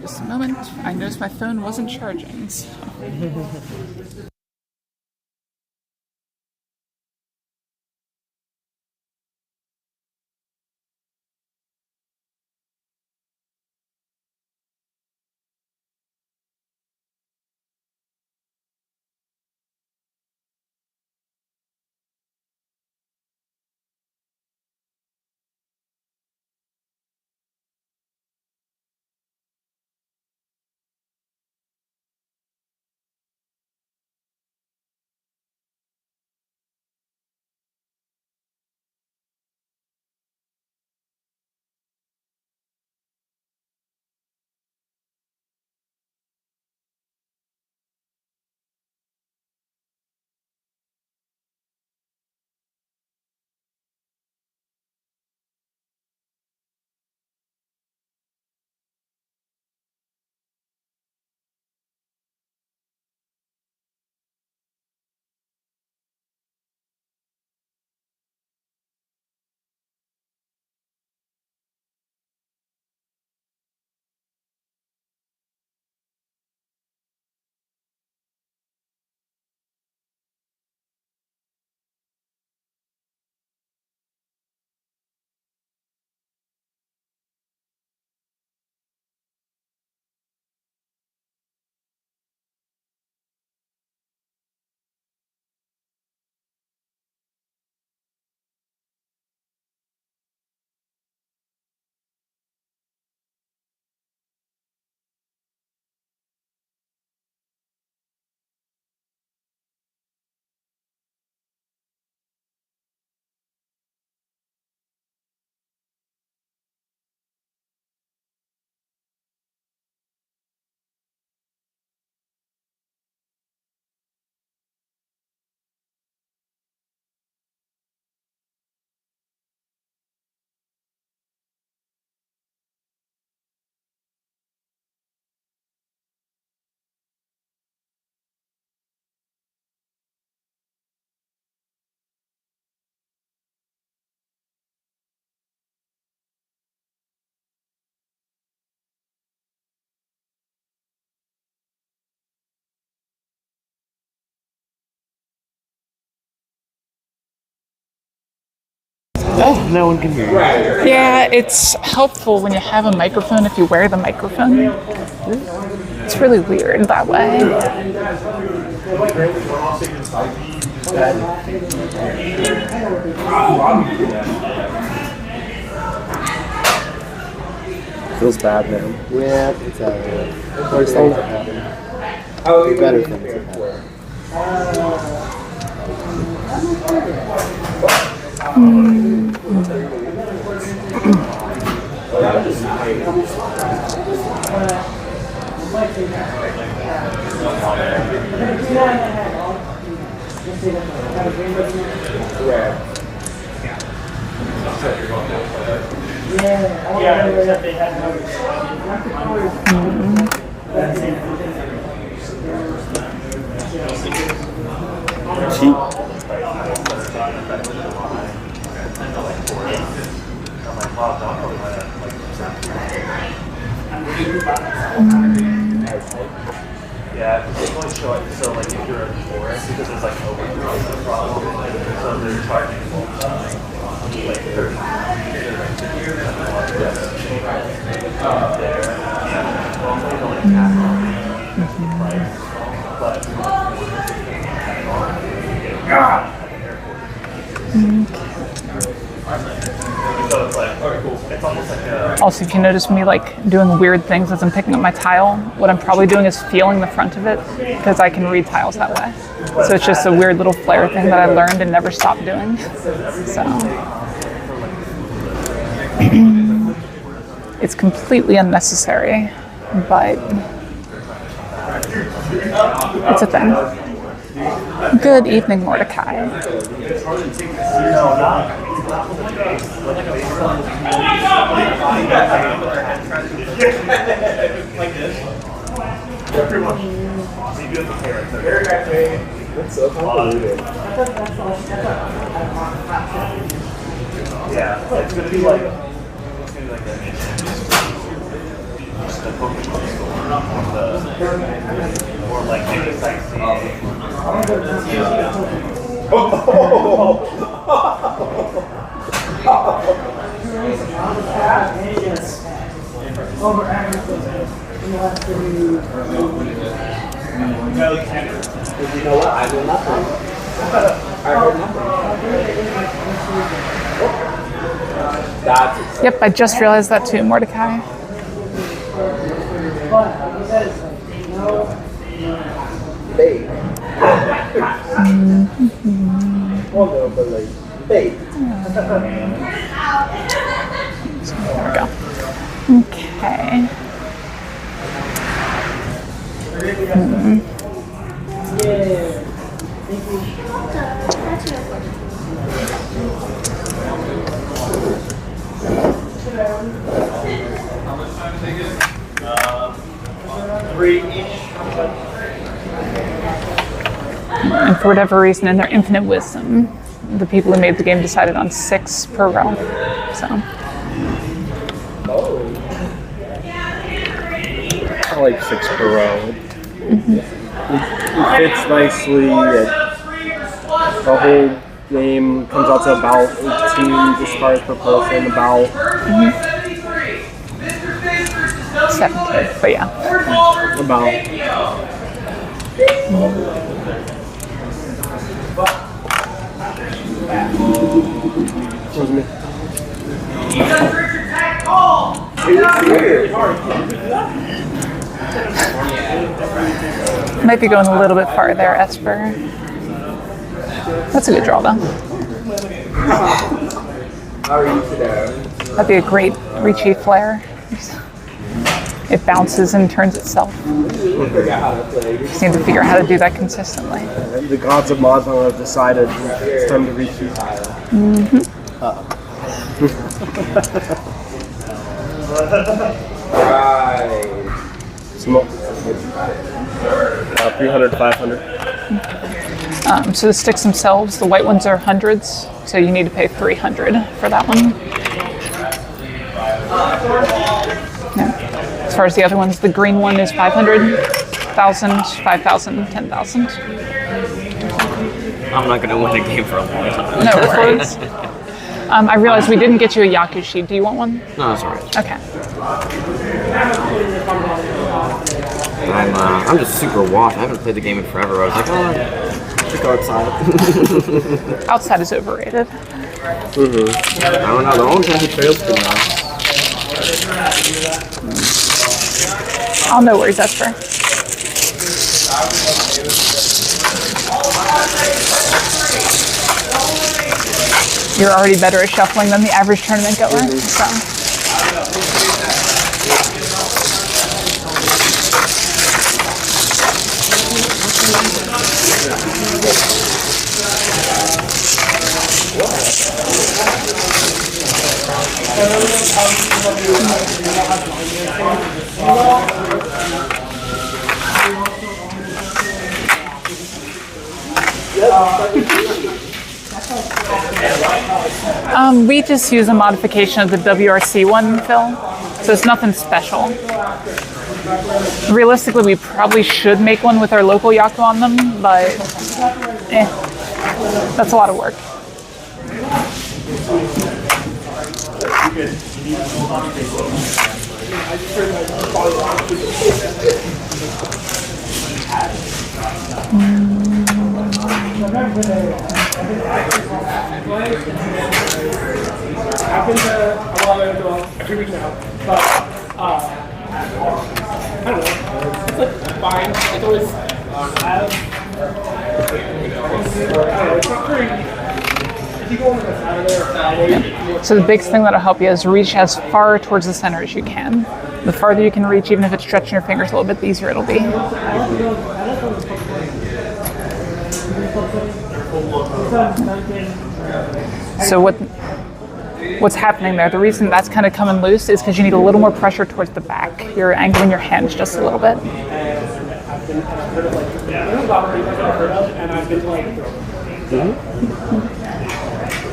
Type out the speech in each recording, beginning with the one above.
Just a moment. I noticed my phone wasn't charging, so. Oh, no one can hear you. Yeah, it's helpful when you have a microphone if you wear the microphone. It's really weird that way. Feels bad, man. Yeah, it's worse things have happened. Better things have happened. Yeah, it's only show it so like if you're in forest because it's like overgrowth the problem. So they're charging like 30 there. Normally the like half price. But so it's like it's almost like a Also, if you notice me like doing weird things as I'm picking up my tile, what I'm probably doing is feeling the front of it because I can read tiles that way. So it's just a weird little flair thing that I learned and never stopped doing. So it's completely unnecessary, but it's a thing. Good evening, Mordecai. like this. That's so convoluted. Yeah, it's gonna be like a mission. Just the Pokemon store, or like maybe sightseeing. You know what? I know nothing. I heard nothing. That's Yep, I just realized that too, Mordecai. bait. Well, no, but like bait. There we go. Okay. And for whatever reason, in their infinite wisdom, the people who made the game decided on 6 per row. So, I like 6 per row. It fits nicely. The whole game comes out to about 18 discards per person, about 17, but yeah. about. Excuse me. Might be going a little bit far there, Esper. That's a good draw, though. How are you today? That'd be a great Ricci flare. It bounces and turns itself. Just need to figure out how to do that consistently. The gods of Mahjong have decided it's time to reach you. Right. 300, 500. So the sticks themselves, the white ones are hundreds, so you need to pay 300 for that one. Yeah. As far as the other ones, the green one is 500, 1,000, 5,000, 10,000. I'm not gonna win a game for a long time. No worries. I realized we didn't get you a Yakushi. Do you want one? No, that's alright. Okay. I'm just super washed. I haven't played the game in forever. I was like, oh, just go outside. Outside is overrated. I don't know. The only time he trails to now. Oh, no worries, Esper. You're already better at shuffling than the average tournament goer, so. We just use a modification of the WRC one, Phil. So it's nothing special. Realistically, we probably should make one with our local Yaku on them, but that's a lot of work. I've been to a lot of every week now, but I don't know. It's like fine. It's always it's not very. If you go on like a Saturday or Friday. So the biggest thing that'll help you is reach as far towards the center as you can. The farther you can reach, even if it's stretching your fingers a little bit, the easier it'll be. So what's happening there, the reason that's kind of coming loose is because you need a little more pressure towards the back. You're angling your hands just a little bit.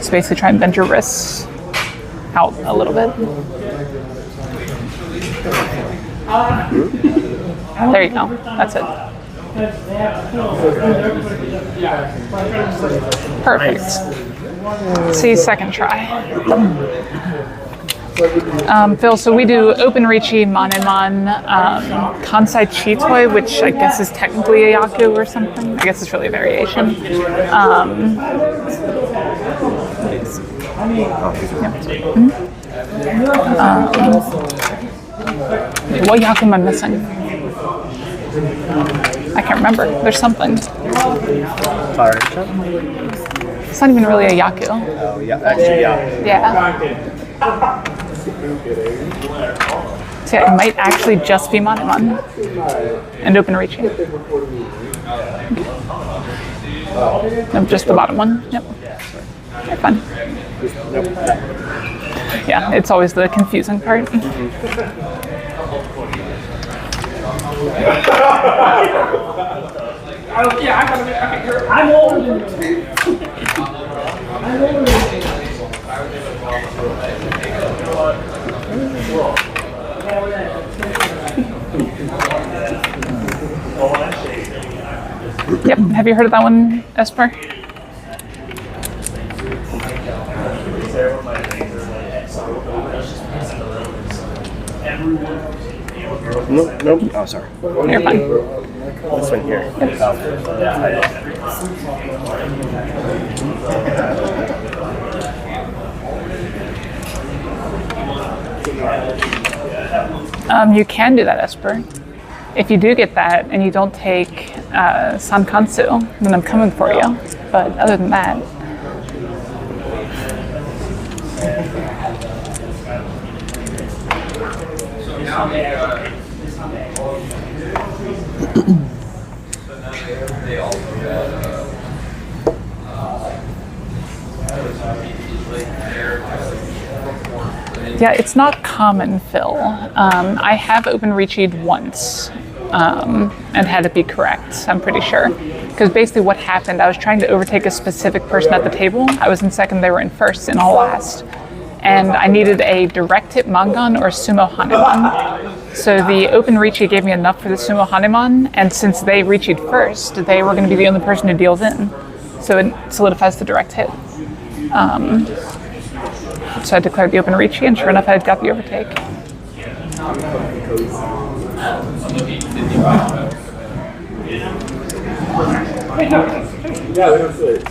So basically try and bend your wrists. out a little bit. There you go. That's it. Perfect. See, second try. Phil, so we do open Richi, Manemon, Kansai Chitoi, which I guess is technically a Yaku or something. I guess it's really a variation. What Yaku am I missing? I can't remember. There's something. It's not even really a Yaku. Oh, yeah, actually, yeah. Yeah. So yeah, it might actually just be Manemon and open Richi. No, just the bottom one. Yep. Okay, fine. Yeah, it's always the confusing part. I'm older than you. Yep. Have you heard of that one, Esper? Nope. Oh, sorry. You're fine. This one here. You can do that, Esper. If you do get that and you don't take Sankansu, then I'm coming for you. But other than that, yeah, it's not common, Phil. I have open Richi'd once and had it be correct, I'm pretty sure. Because basically what happened, I was trying to overtake a specific person at the table. I was in second, they were in first and all last. And I needed a direct hit Mangan or Sumo Hanuman. So the open Richi gave me enough for the Sumo Hanuman, and since they Richi'd first, they were going to be the only person who deals in. So it solidifies the direct hit. So I declared the open Richi, and sure enough, I had got the overtake. Yeah, we don't do it.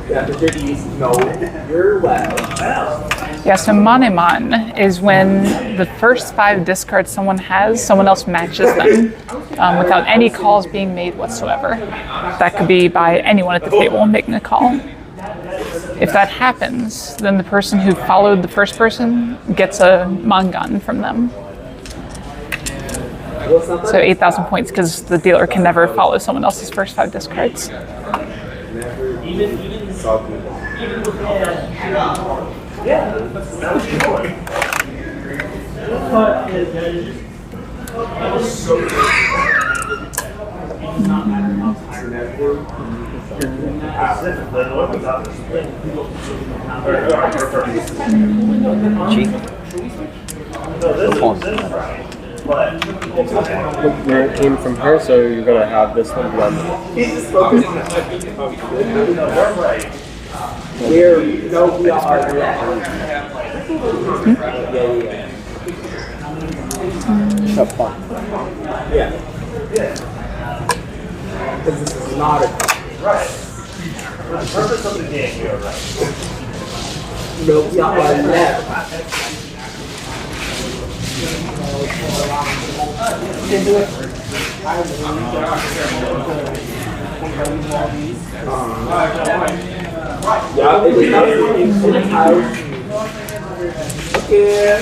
Yeah, the Japanese know you're well. Yeah, so Manemon is when the first 5 discards someone has, someone else matches them without any calls being made whatsoever. That could be by anyone at the table making a call. If that happens, then the person who followed the first person gets a Mangan from them. So 8,000 points because the dealer can never follow someone else's first 5 discards. Where it came from her, so you're gonna have this one blend. He's just focused on we're no, we are. Yeah. Because this is not a Right. For the purpose of the game, you're right. no, we are left. Yeah, it was not in the house. Okay.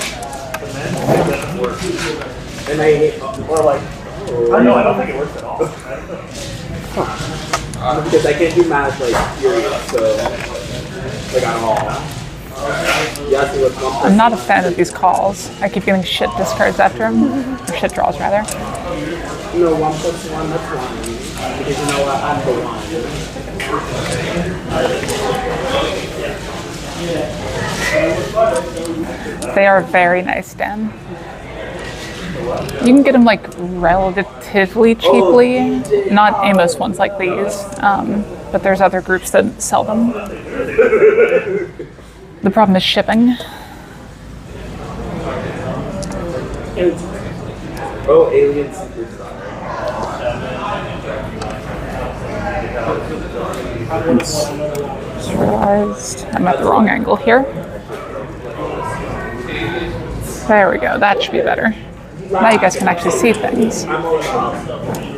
And I hate, Or like, oh no, I don't think it works at all. because I can't do math like furious, so like at all. Yeah, so what's I'm not a fan of these calls. I keep getting shit discards after them, or shit draws rather. No, 1 + 1, that's 1. Because you know what, I'm the 1. They are very nice, Dan. You can get them like relatively cheaply, not Amos ones like these, but there's other groups that sell them. The problem is shipping. Oh, Alien Superstar. Just realized I'm at the wrong angle here. There we go, that should be better. Now you guys can actually see things. I'm all about positivity.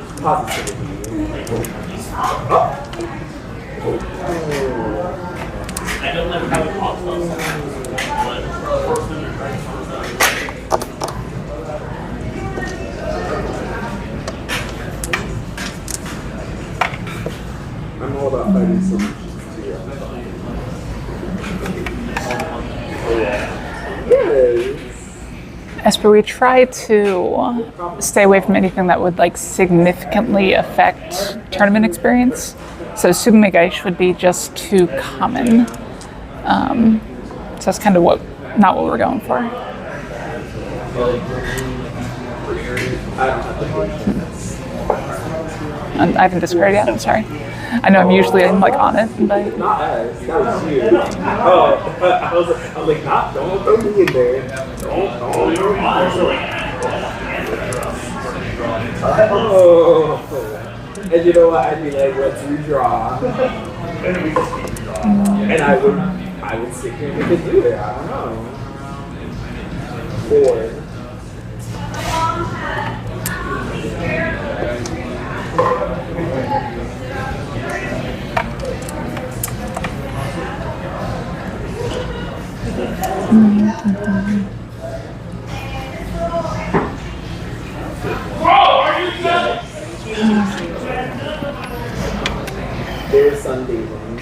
I'm all about finding solutions to your Yes. Esper, we try to stay away from anything that would like significantly affect tournament experience. So Submigaish would be just too common. So that's kind of not what we're going for. And I haven't discarded yet, I'm sorry. I know I'm usually like on it, but Not us. That was you. Oh, I was like, don't throw me in there. Don't. Oh. And you know what? I'd be like, let's redraw. And I would sit here and we could do it. I don't know. 4. There's sunbathing.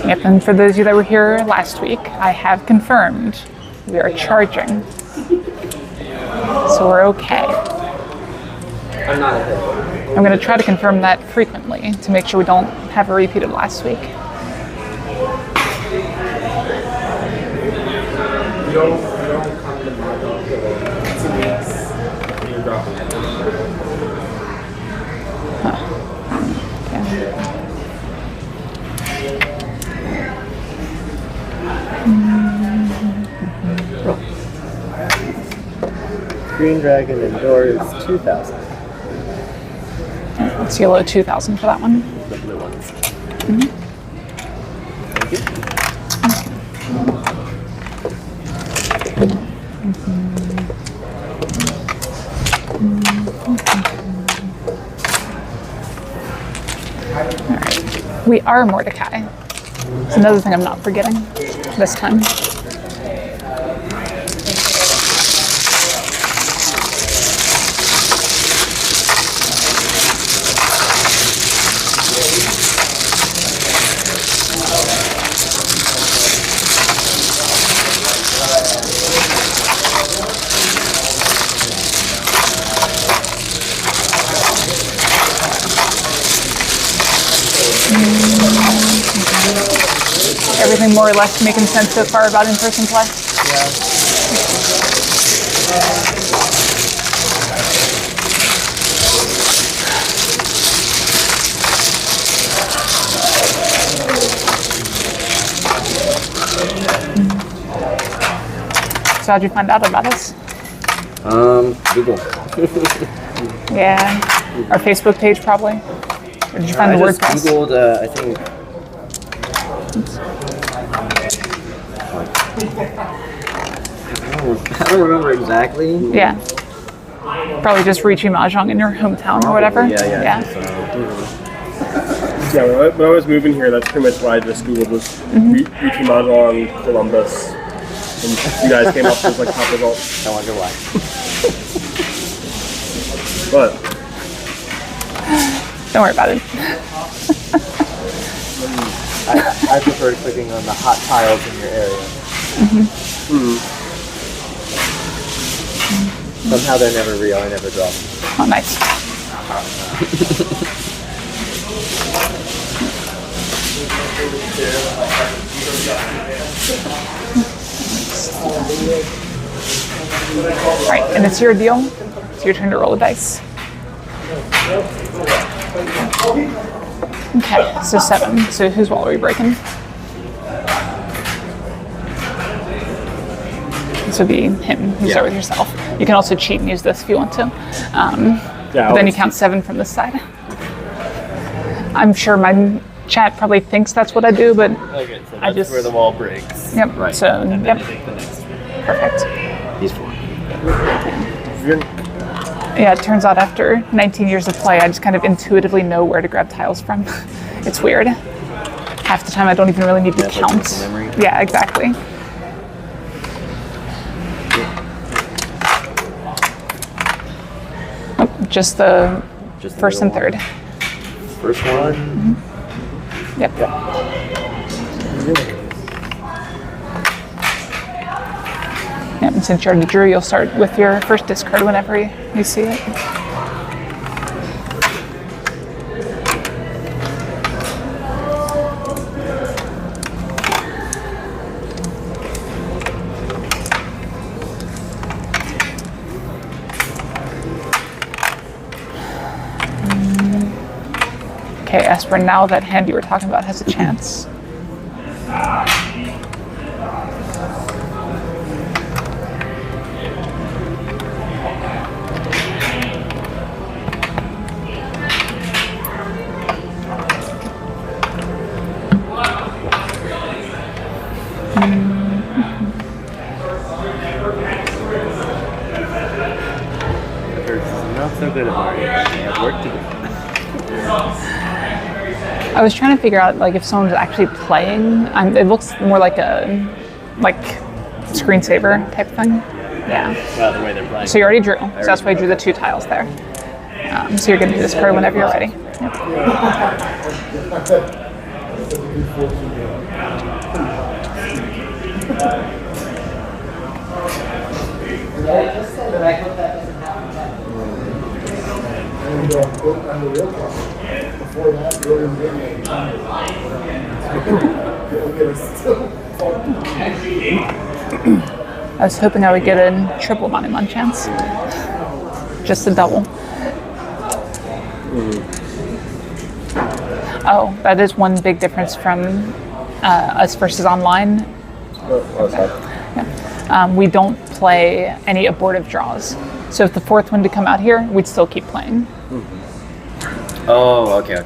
yep. And for those of you that were here last week, I have confirmed we are charging, so we're okay. I'm not ahead. I'm going to try to confirm that frequently to make sure we don't have a repeat of last week. You don't come to Mahjong for like 2 weeks and you're dropping it. Green Dragon indoors 2,000. It's yellow 2,000 for that one. The blue ones. Alright. We are Mordecai. It's another thing I'm not forgetting this time. Everything more or less making sense so far about in-person play? So how'd you find out about us? Google. Yeah, our Facebook page probably? Or did you find the I just WordPress? Googled, I think. I don't remember exactly. Yeah. Probably just Richie Mahjong in your hometown or whatever. Yeah. Yeah, when I was moving here, that's pretty much what I just Googled was Richie Mahjong, Columbus. And you guys came up with like top results. I wonder why. But Don't worry about it. I prefer clicking on the hot tiles in your area. Somehow they're never real. I never draw them. Oh, nice. All right, and it's your deal. It's your turn to roll the dice. Okay, so 7. So whose wall are we breaking? This would be him. You start with yourself. You can also cheat and use this if you want to. But then you count 7 from this side. I'm sure my chat probably thinks that's what I do, but Okay, so I that's just where the wall breaks. Yep. Right. So And then yep. you take the next one. Perfect. These 4. Yeah, it turns out after 19 years of play, I just kind of intuitively know where to grab tiles from. It's weird. Half the time I don't even really need to Like count. muscle memory. Yeah, exactly. Oh, just the Just the first and middle third. First one. Yep. Yep, and since you already drew, you'll start with your first discard whenever you see it. Okay, Esper, now that hand you were talking about has a chance. Not so good at Mario. I have work to do. I was trying to figure out like if someone's actually playing. It looks more like a screensaver type thing. Yeah. Well, the way they're playing. So you already drew. So that's why you drew the 2 tiles there. So you're going to do this card whenever you're ready. Yep. I was hoping I would get a triple Money Mon chance. Just a double. Oh, that is one big difference from us versus online. We don't play any abortive draws. So if the 4th one to come out here, we'd still keep playing. Oh, okay.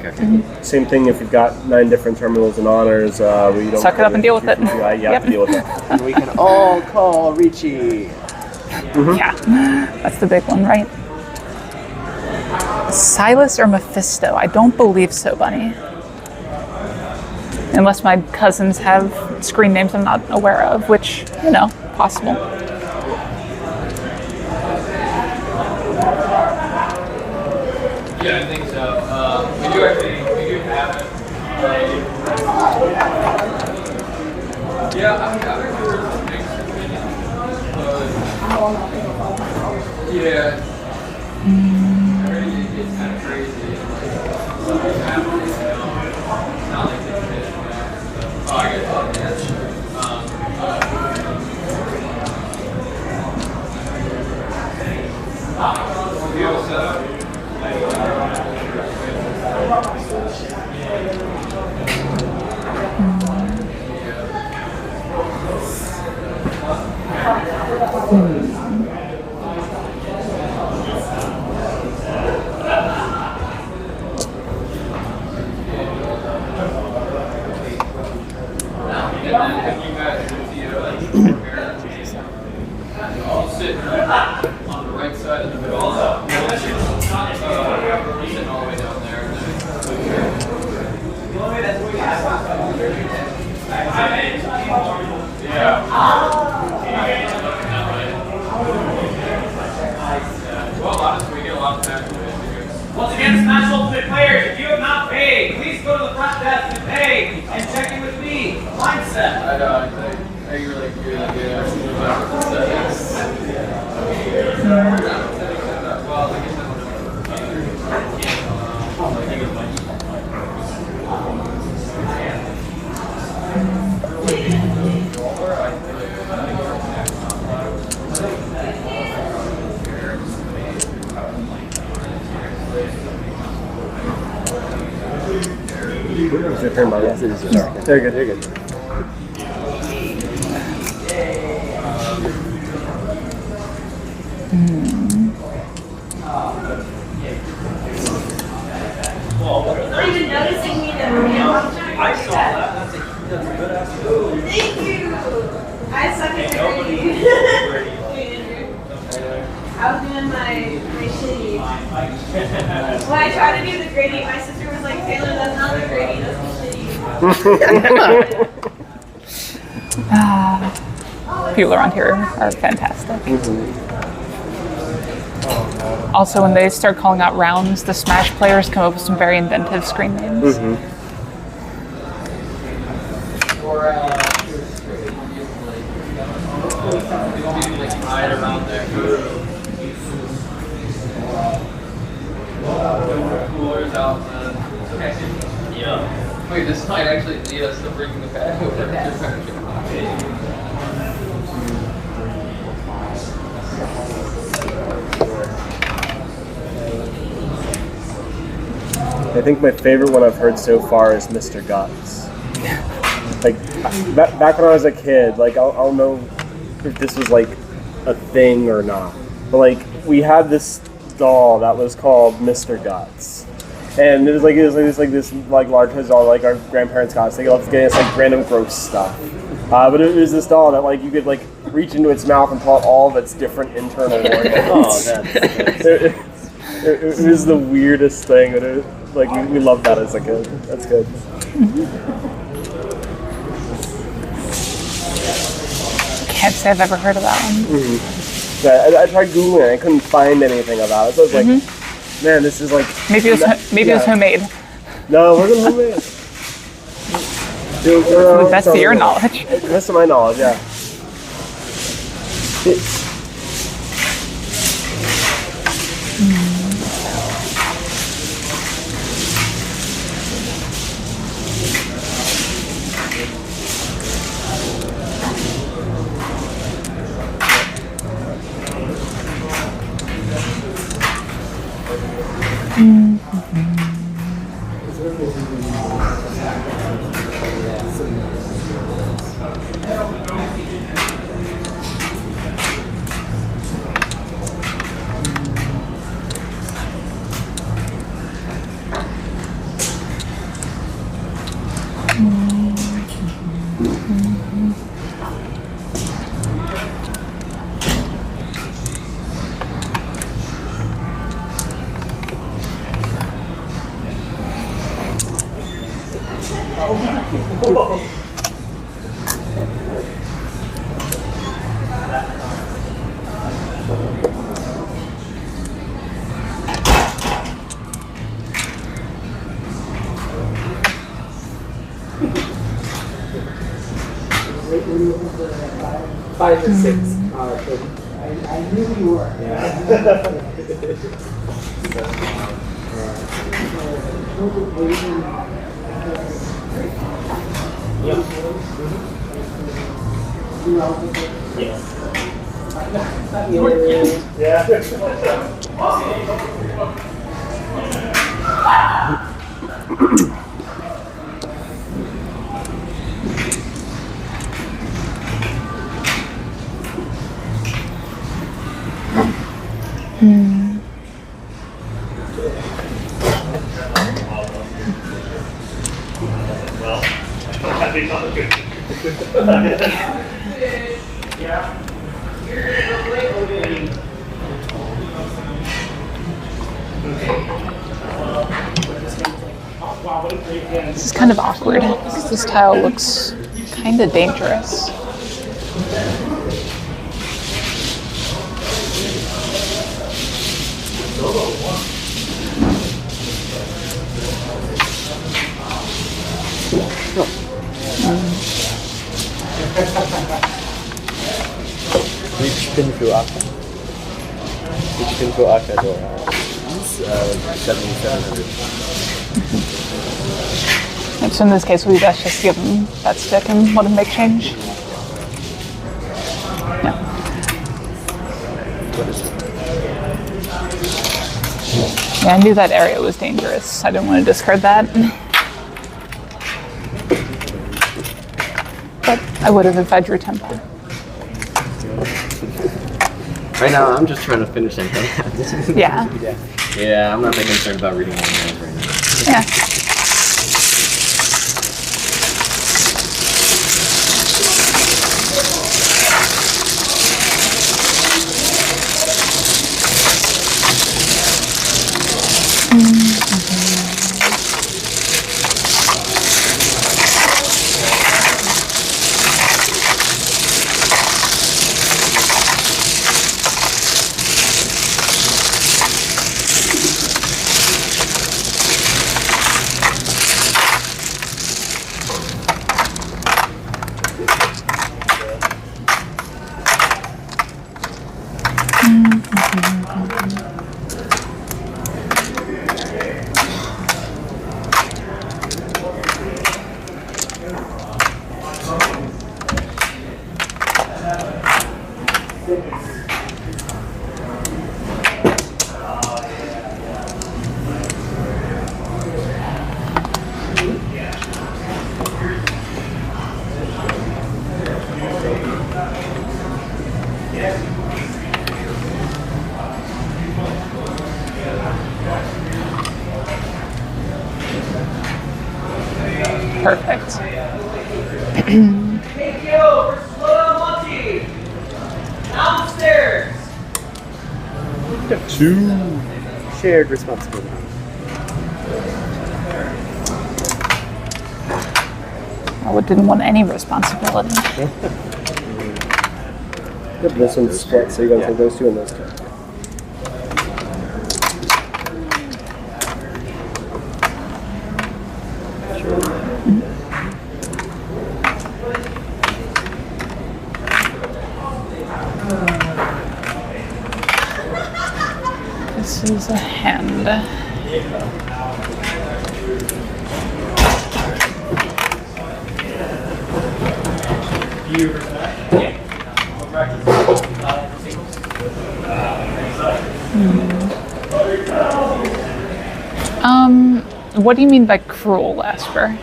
Same thing if you've got 9 different terminals and honors. We don't Suck it up and deal with it. Yeah, you have to deal with it. And we can all call Ricci. Yeah, that's the big one, right? Silas or Mephisto? I don't believe so, Bunny. Unless my cousins have screen names I'm not aware of, which, possible. Yeah, I think so. We do have yeah, I mean, I've heard some mixed opinions on it, yeah. I heard it gets kind of crazy. Something's happening, It's not like they finish match. Oh, I get that. Deal set up. I'll sit on the right side of the middle. Sitting all the way down there. Well, honestly, we get a lot of matches. Once again, Smash Ultimate players, if you have not paid, please go to the front desk and pay and check in with me. Mindset. I know, I really good idea. Is your turn, Mark? Yes, it is. Very good. Very good. Not even noticing me that I saw that. Thank you. I suck at grading. I was doing my shitty. When I tried to do the grading, my sister was like, Taylor, that's not the grading, that's the shitty. People around here are fantastic. Also, when they start calling out rounds, the Smash players come up with some very inventive screen names. Right around there. Coolers out, man. Yeah. Wait, this might actually lead us to bringing the bag over. I think my favorite one I've heard so far is Mr. Guts. Like, back when I was a kid, like, I don't know if this was, like, a thing or not. But, like, we had this doll that was called Mr. Guts. And it was this large doll, like, our grandparents got us. They loved getting us, like, random gross stuff. But it was this doll that, like, you could, like, reach into its mouth and pull out all of its different internal organs. It was the weirdest thing, but it, like, we loved that as a kid. That's good. Can't say I've ever heard of that one. Yeah, I tried Googling it, I couldn't find anything about it. So I was like, man, this is like... Maybe it was homemade. No, it wasn't homemade. To the best of your knowledge. To the best of my knowledge, yeah. Five or six. I knew you were. This is kind of awkward because this tile looks kind of dangerous. Which pinful Akka? Which pinful Akka door? It's 7,700. So in this case, would you guys just give him that stick and let him make change? No. What is it? Yeah, I knew that area was dangerous. I didn't want to discard that. I would have if I drew tempo. Right now, I'm just trying to finish in hand. Yeah. Yeah, I'm not that concerned about reading my hands right now. Yeah. Perfect. Take you over slow Monty. Downstairs. Two shared responsibility. I didn't want any responsibility. Yep, this one's split, so you're gonna take those two and those two. This is a hand. What do you mean by cruel, Asper?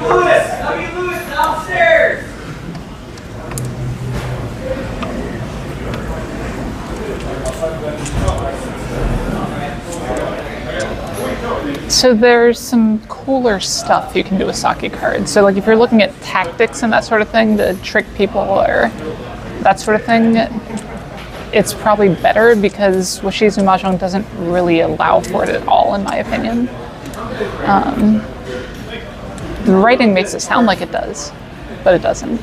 Lewis, W. Lewis, downstairs. So there's some cooler stuff you can do with sake cards. So like if you're looking at tactics and that sort of thing to trick people or that sort of thing, it's probably better because Washizu Mahjong doesn't really allow for it at all, in my opinion. The writing makes it sound like it does, but it doesn't.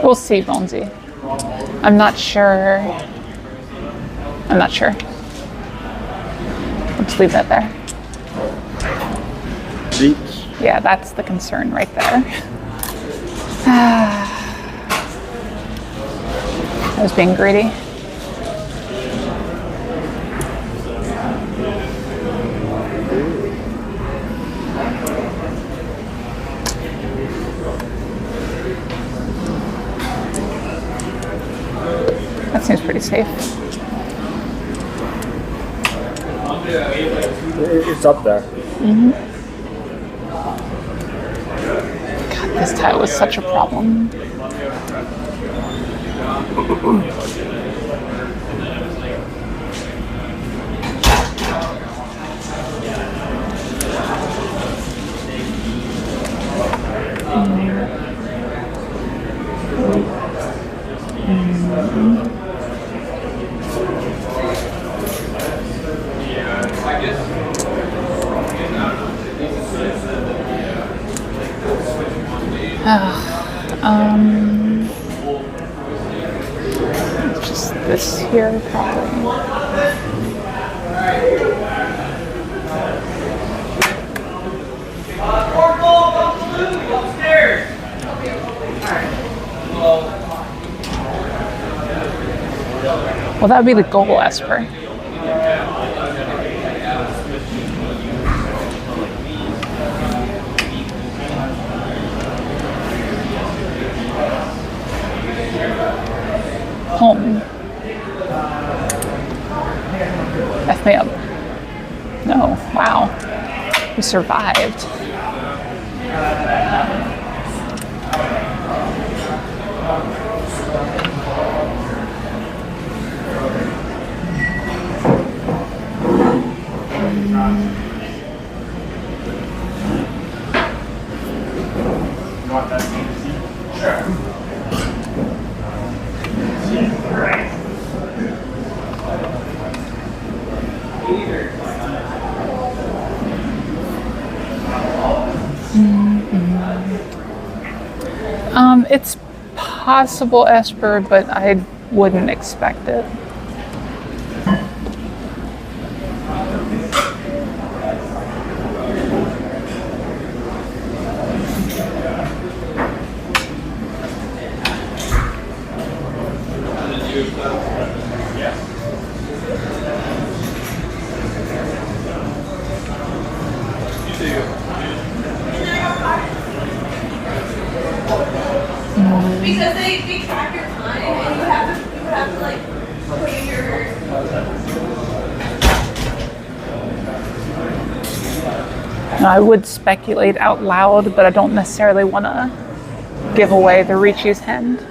We'll see, Bonesy. I'm not sure. Let's leave that there. Beach. Yeah, that's the concern right there. I was being greedy. That's pretty safe. It's up there. God, this tile was such a problem. Just this here, probably. Upstairs. Well, that would be the goal, Esper. Home. F me up. No. Wow. We survived. It's possible, Esper, but I wouldn't expect it. Because they track your time and you have to like put your I would speculate out loud, but I don't necessarily want to give away the Ricci's hand.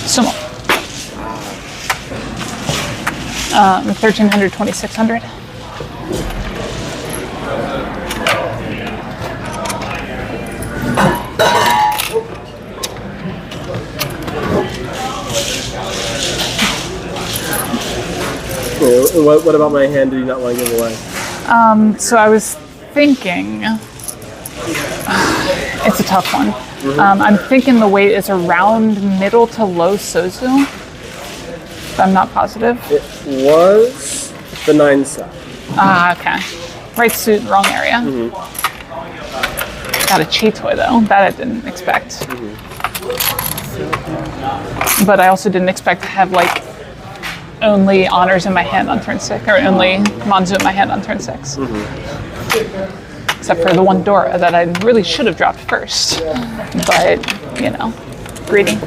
Sumo. 1300, 2600. What about my hand did you not want to give away? So I was thinking, it's a tough one. I'm thinking the weight is around middle to low Sozu, but I'm not positive. It was the 9 set. Okay. Right suit, wrong area. Got a chi toy though, that I didn't expect. But I also didn't expect to have like only honors in my hand on turn 6, or only Manzu in my hand on turn 6. Except for the one Dora that I really should have dropped first. But, you know, greedy.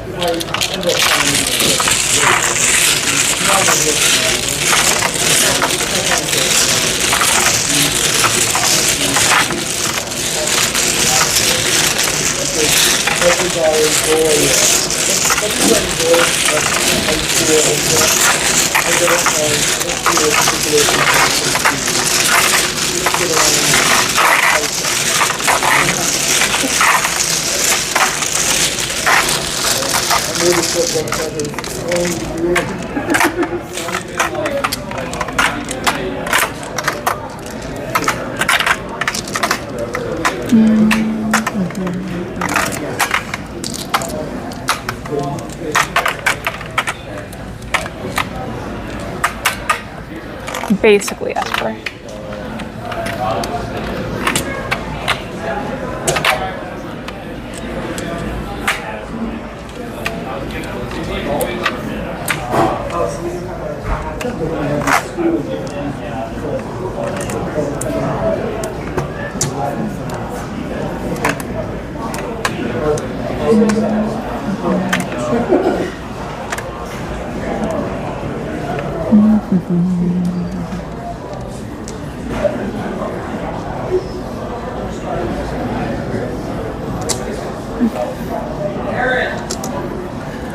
Basically Esper.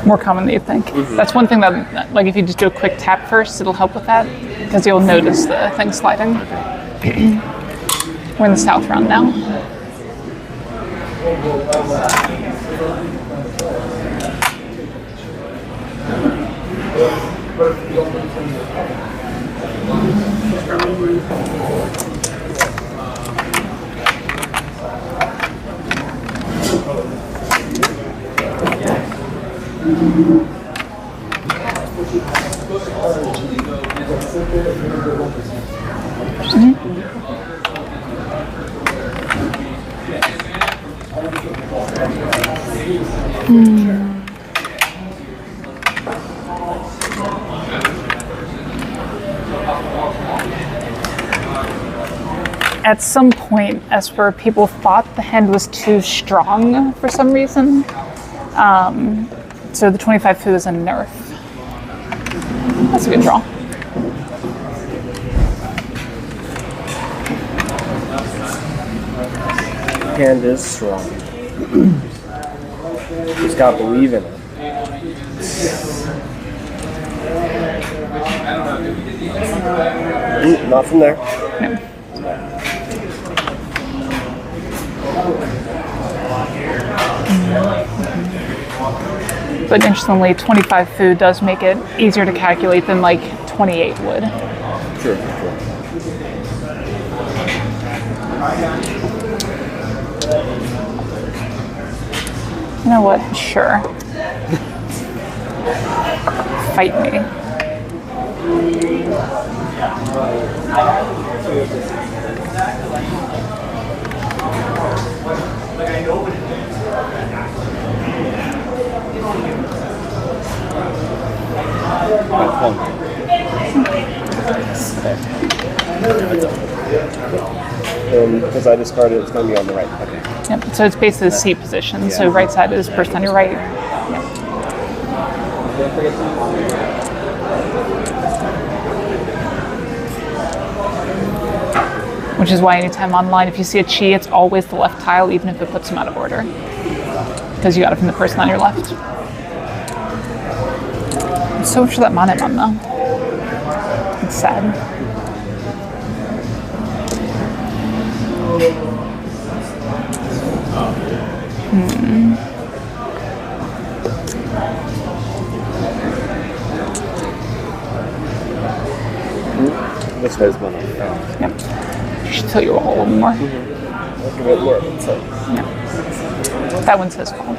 More common than you think. That's one thing that, like, if you just do a quick tap first, it'll help with that because you'll notice the thing sliding. We're in the south round now. At some point, Esper, people thought the hand was too strong for some reason. So the 25 foo is a nerf. That's a good draw. Hand is strong. Just gotta believe in it. Not from there. No. But interestingly, 25 foo does make it easier to calculate than like 28 would. Sure. You know what? Sure. Fight me. Because I discarded it, it's going to be on the right. Okay. Yep. So it's basically the C position. So right side is person on your right. Yep. Which is why anytime online, if you see a chi, it's always the left tile, even if it puts them out of order. Because you got it from the person on your left. So much for that Monemon though. It's sad. This way's one. Yep. You should tell you all a little more. I'll give it more. Yeah. That one's his fault.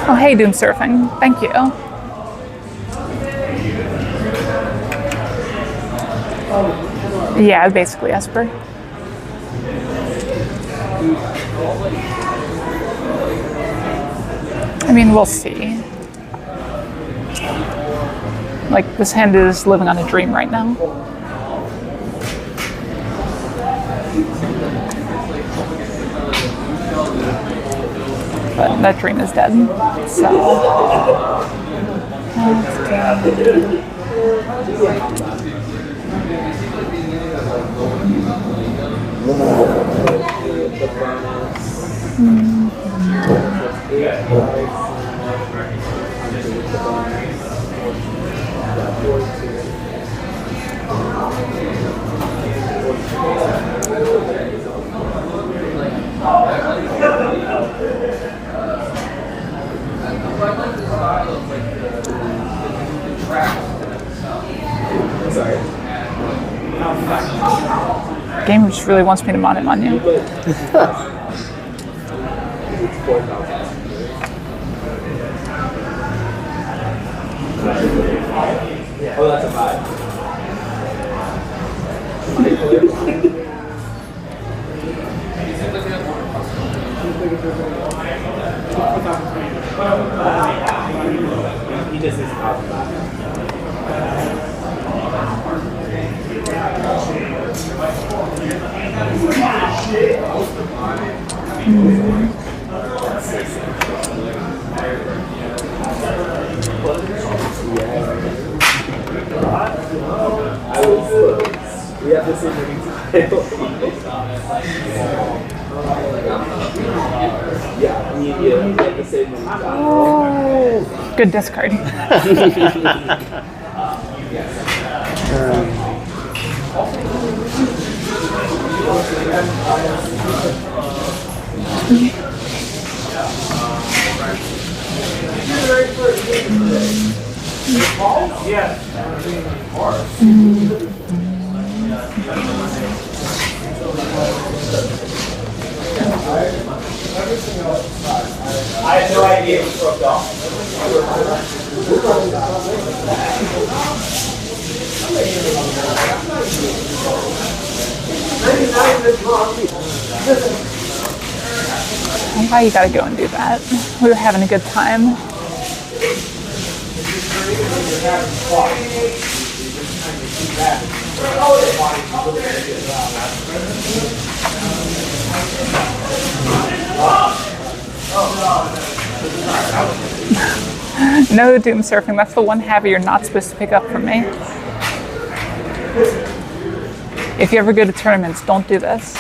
Oh, hey, Doom Surfing. Thank you. Yeah, basically Esper. I mean, we'll see. Like, this hand is living on a dream right now. But that dream is dead, so... Game just really wants me to mon him on you. He just is out of that. We have the same ring title. Yeah, we have the same ring title. Good discard. I had no idea it was broke off. Why you gotta go and do that? We were having a good time. No doom surfing. That's the one habit you're not supposed to pick up from me. If you ever go to tournaments, don't do this.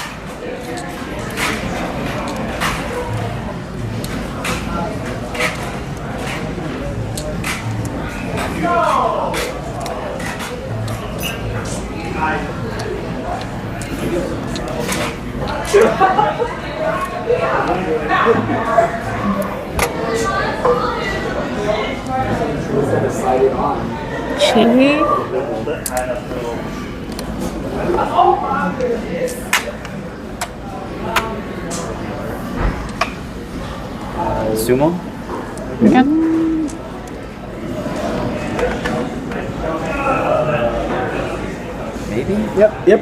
Sumo? Okay. Maybe? Yep.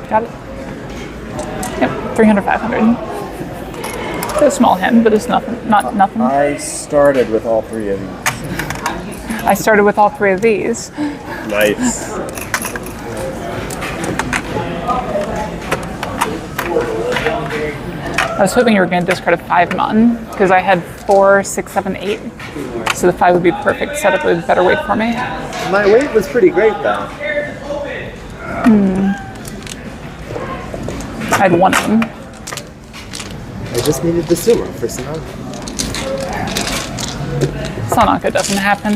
Got it. Yep, 300, 500. It's a small hand, but it's nothing. Not nothing. I started with all three of these. I started with all three of these. Nice. I was hoping you were going to discard a 5 mon because I had 4, 6, 7, 8. So the 5 would be perfect setup with better weight for me. My weight was pretty great though. I had 1 of them. I just needed the sumo for Sonata. Sanako doesn't happen.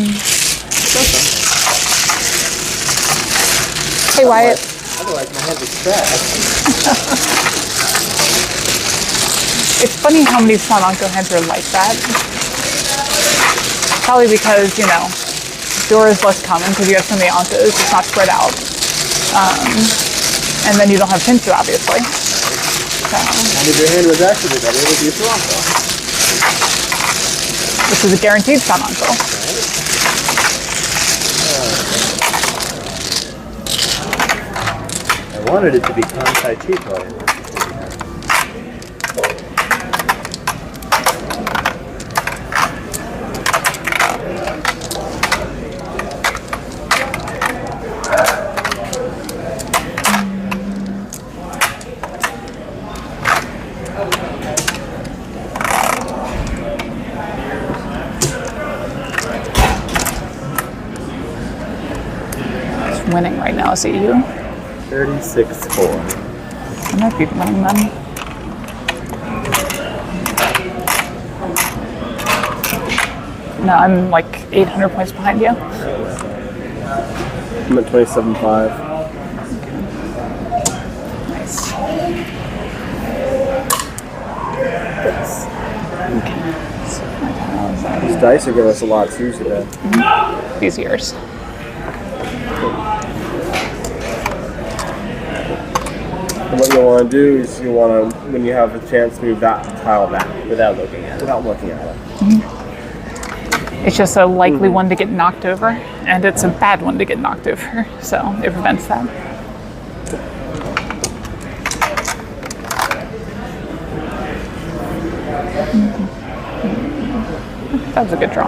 Hey Wyatt. Otherwise my head was trash. It's funny how many Sanako heads are like that. Probably because, you know, Dora is less common because you have so many Ankos, it's not spread out. And then you don't have Pinsu, obviously. So, And if your hand was actually better, it would be a Toronto. this is a guaranteed Sanako. I wanted it to be Kansai Chico. It's winning right now, is it you? 36-4. I might be winning them. No, I'm like 800 points behind you. I'm at 27.5. Nice. These dice are giving us a lot too today. These years. And what you'll want to do is you want to, when you have a chance, move that tile back Without looking at it. without looking at it. It's just a likely one to get knocked over, and it's a bad one to get knocked over, so it prevents that. That was a good draw.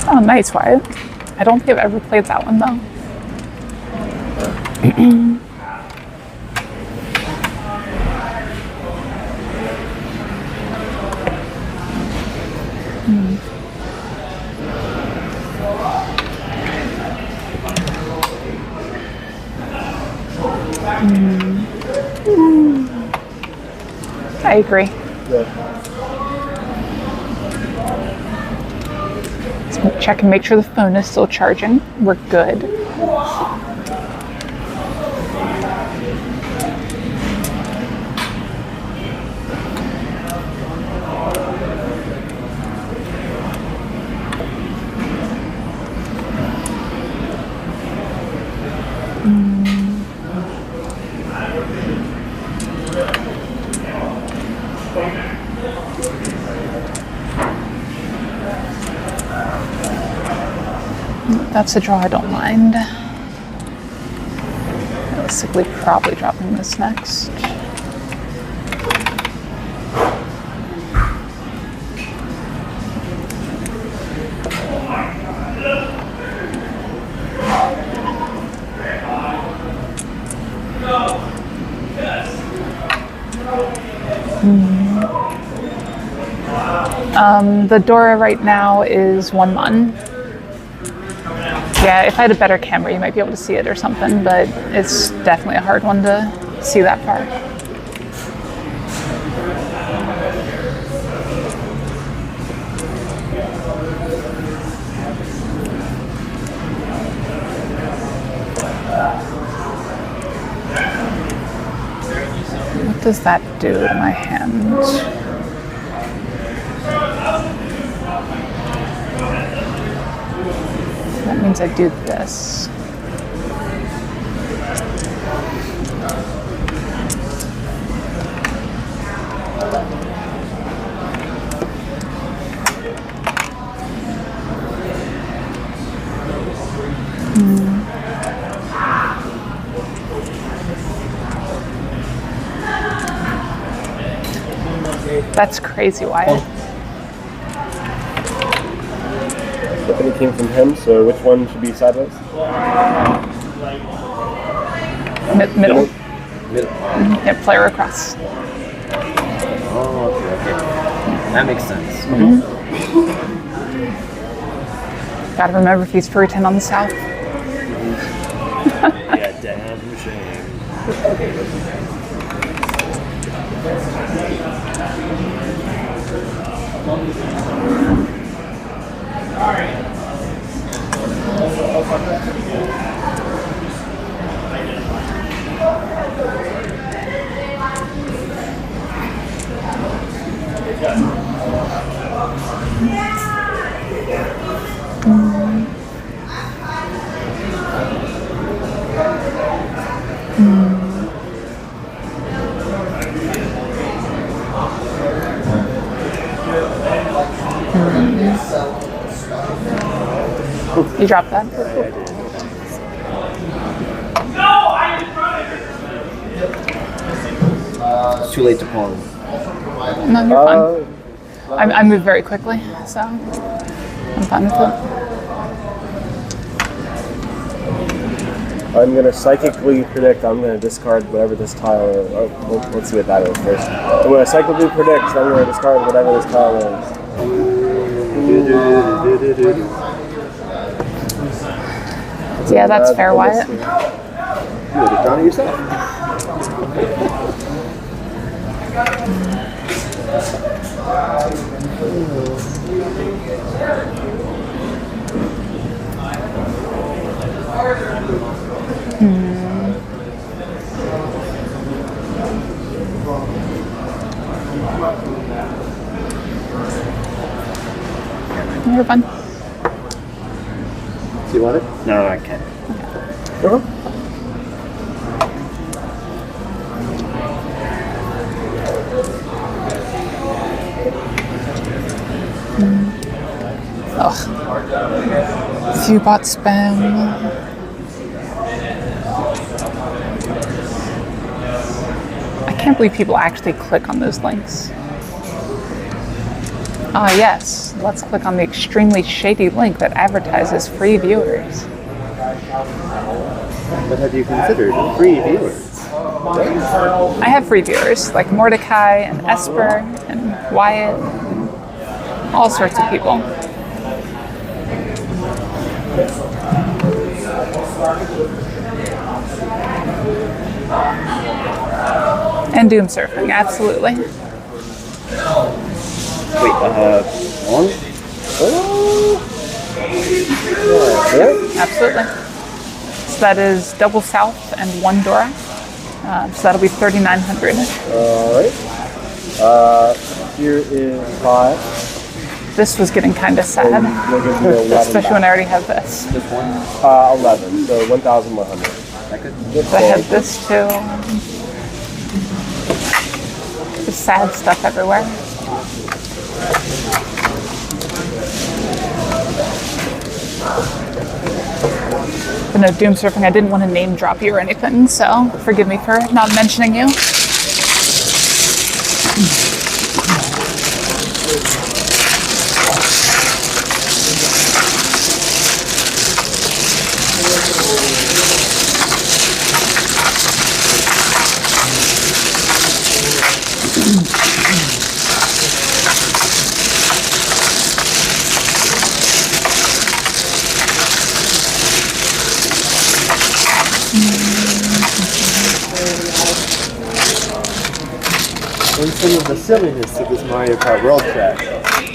Oh, nice, Wyatt. I don't think I've ever played that one, though. I agree. Let's check and make sure the phone is still charging. We're good. That's a draw I don't mind. Realistically, probably dropping this next. The Dora right now is 1 mon. Yeah, if I had a better camera, you might be able to see it or something, but it's definitely a hard one to see that far. What does that do to my hand? That means I do this. That's crazy, Wyatt. It came from him, so which one should be sideways? Middle. Middle. Yeah, player across. Oh, okay. That makes sense. Gotta remember if he's for 10 on the south. Yeah, damn shame. You dropped that? It's too late to pawn. No, you're fine. I move very quickly, so I'm fine with it. I'm going to psychically predict I'm going to discard whatever this tile is. Oh, let's see what that is first. I'm going to psychically predict I'm going to discard whatever this tile is. Yeah, that's fair, Wyatt. You would have done it yourself. You're fun. Do you want it? No, I can't. Qbot spam. I can't believe people actually click on those links. Ah, yes. Let's click on the extremely shady link that advertises free viewers. But have you considered free viewers? I have free viewers like Mordecai and Esper and Wyatt, all sorts of people. And doom surfing, absolutely. Wait, one? Absolutely. So that is double south and one Dora. So that'll be 3,900. Alright. Here is 5. This was getting kind of sad, We'll give you 11 especially when I back. already have this. 11, so 1,100. So I have this too. Just sad stuff everywhere. But no, doom surfing, I didn't want to name drop you or anything, so forgive me for not mentioning you. And some of the silliness of this Mario Kart World track.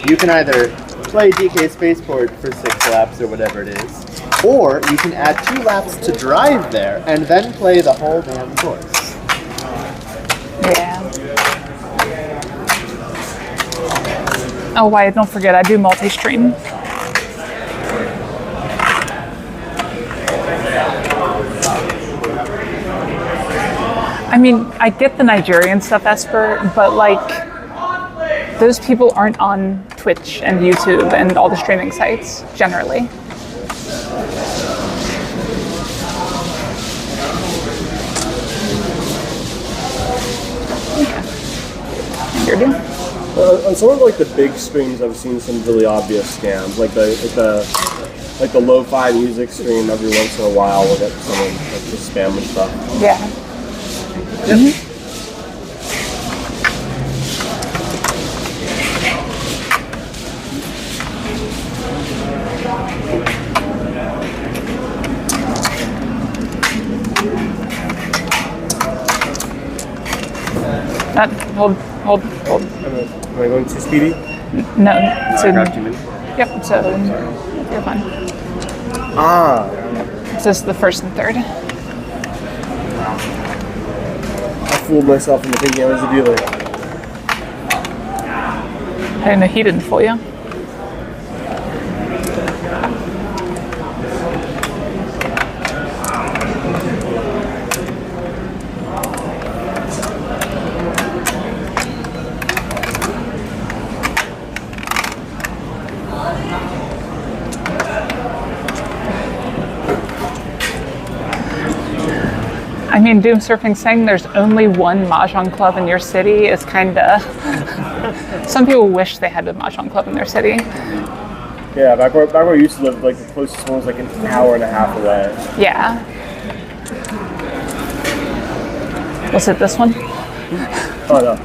You can either play DK Spaceport for 6 laps or whatever it is, or you can add 2 laps to drive there and then play the whole damn course. Yeah. Oh, Wyatt, don't forget, I do multi-stream. I mean, I get the Nigerian stuff, Esper, but like, those people aren't on Twitch and YouTube and all the streaming sites, generally. Okay. Your deal. On some of like the big streams, I've seen some really obvious scams, like the lo-fi music stream. Every once in a while, we'll get someone like just spam and stuff. Yeah. Hold. Am I going too speedy? No, so, Grab too many? yep, so you're fine. Ah. So this is the first and third. I fooled myself into thinking I was the dealer. I didn't know he didn't fool you. I mean, doom surfing saying there's only one Mahjong club in your city is kind of... Some people wish they had a Mahjong club in their city. Yeah, back where I used to live, like the closest one was like an hour and a half away. Yeah. Was it this one? Oh no.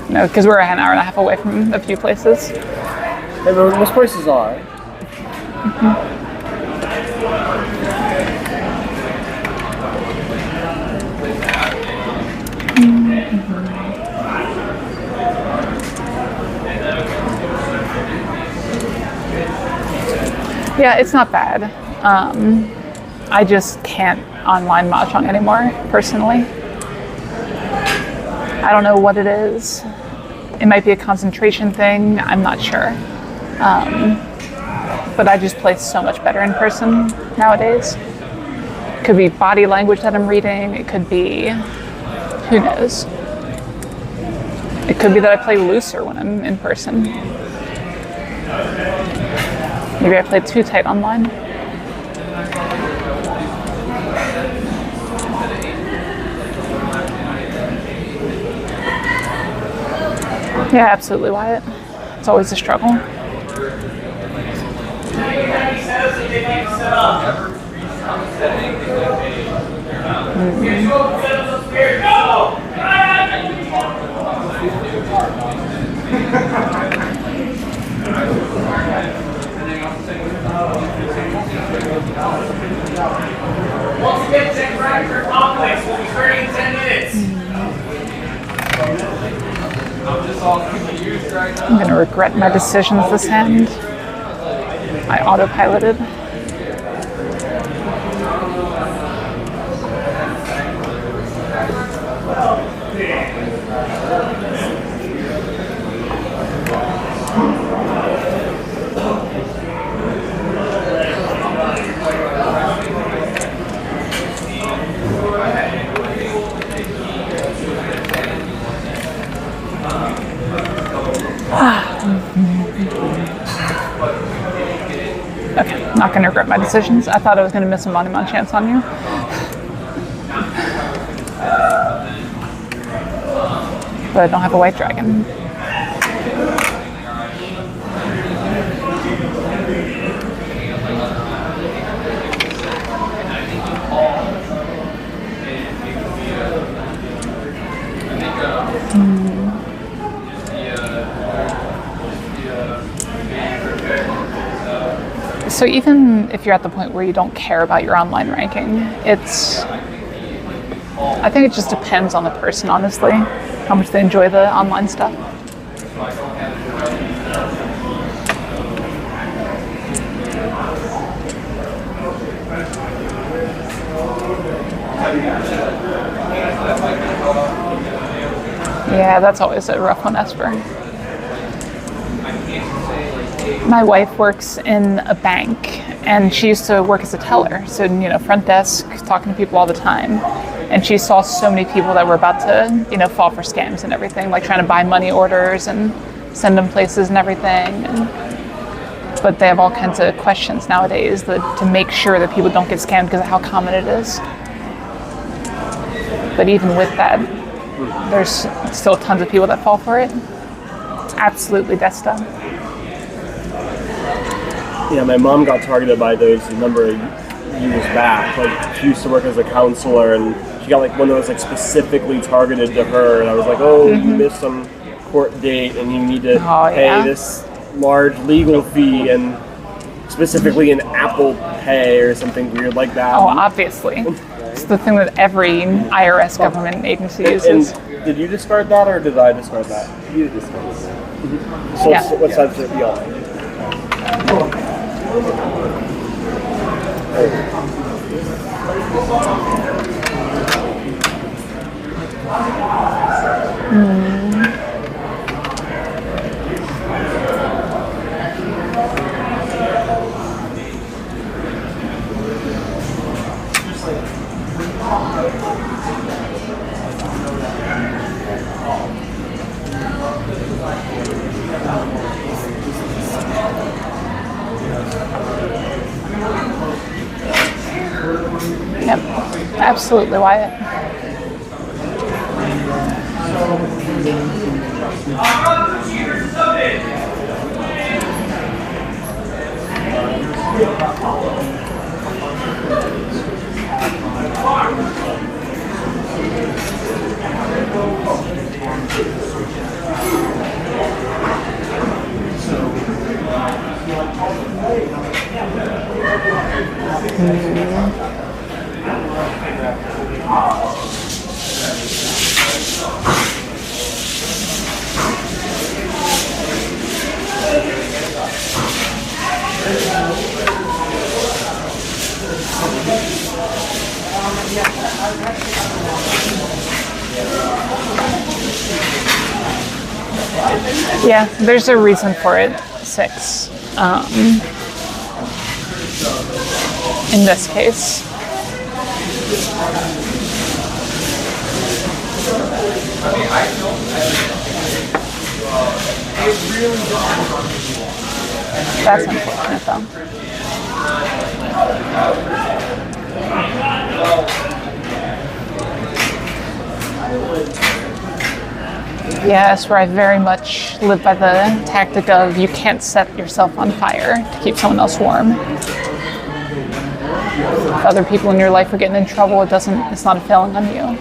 No, because we're an hour and a half away from a few places. Hey, most places are. Yeah, it's not bad. I just can't online Mahjong anymore, personally. I don't know what it is. It might be a concentration thing, I'm not sure. But I just play so much better in person nowadays. It could be body language that I'm reading, it could be, who knows. It could be that I play looser when I'm in person. Maybe I played too tight online. Yeah, absolutely, Wyatt. It's always a struggle. Once again, check Fracture Complex. We'll be starting in 10 minutes. I'm going to regret my decisions this hand. I autopiloted. Okay, not going to regret my decisions. I thought I was going to miss a monument chance on you. But I don't have a white dragon. So even if you're at the point where you don't care about your online ranking, I think it just depends on the person, honestly, how much they enjoy the online stuff. Yeah, that's always a rough one, Esper. My wife works in a bank, and she used to work as a teller, so front desk, talking to people all the time. And she saw so many people that were about to, fall for scams and everything, like trying to buy money orders and send them places and everything. But they have all kinds of questions nowadays to make sure that people don't get scammed because of how common it is. But even with that, there's still tons of people that fall for it. Absolutely Desta. Yeah, my mom got targeted by those a number of years back. Like, she used to work as a counselor, and she got one that was specifically targeted to her. And I was like, you missed some court date, and you need to pay this large legal fee, and specifically in Apple Pay or something weird like that. Oh, obviously. It's the thing that every IRS government agency uses. And did you discard that, or did I discard that? You discard that. So what side should it be on? Yep, absolutely, Wyatt. Yeah, there's a reason for it. 6. In this case. That's unfortunate, though. Yes, where I very much live by the tactic of you can't set yourself on fire to keep someone else warm. If other people in your life are getting in trouble, it's not a failing on you.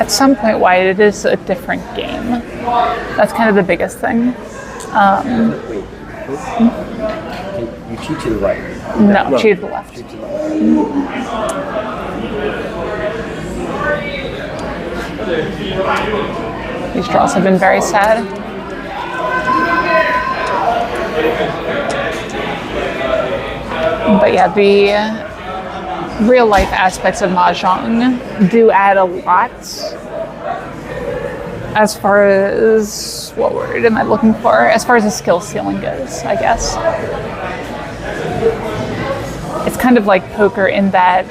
At some point, Wyatt, it is a different game. That's kind of the biggest thing. You cheat to the right. No, cheat to the left. These draws have been very sad. But yeah, the real life aspects of Mahjong do add a lot as far as, what word am I looking for? As far as the skill ceiling goes, I guess. It's kind of like poker in that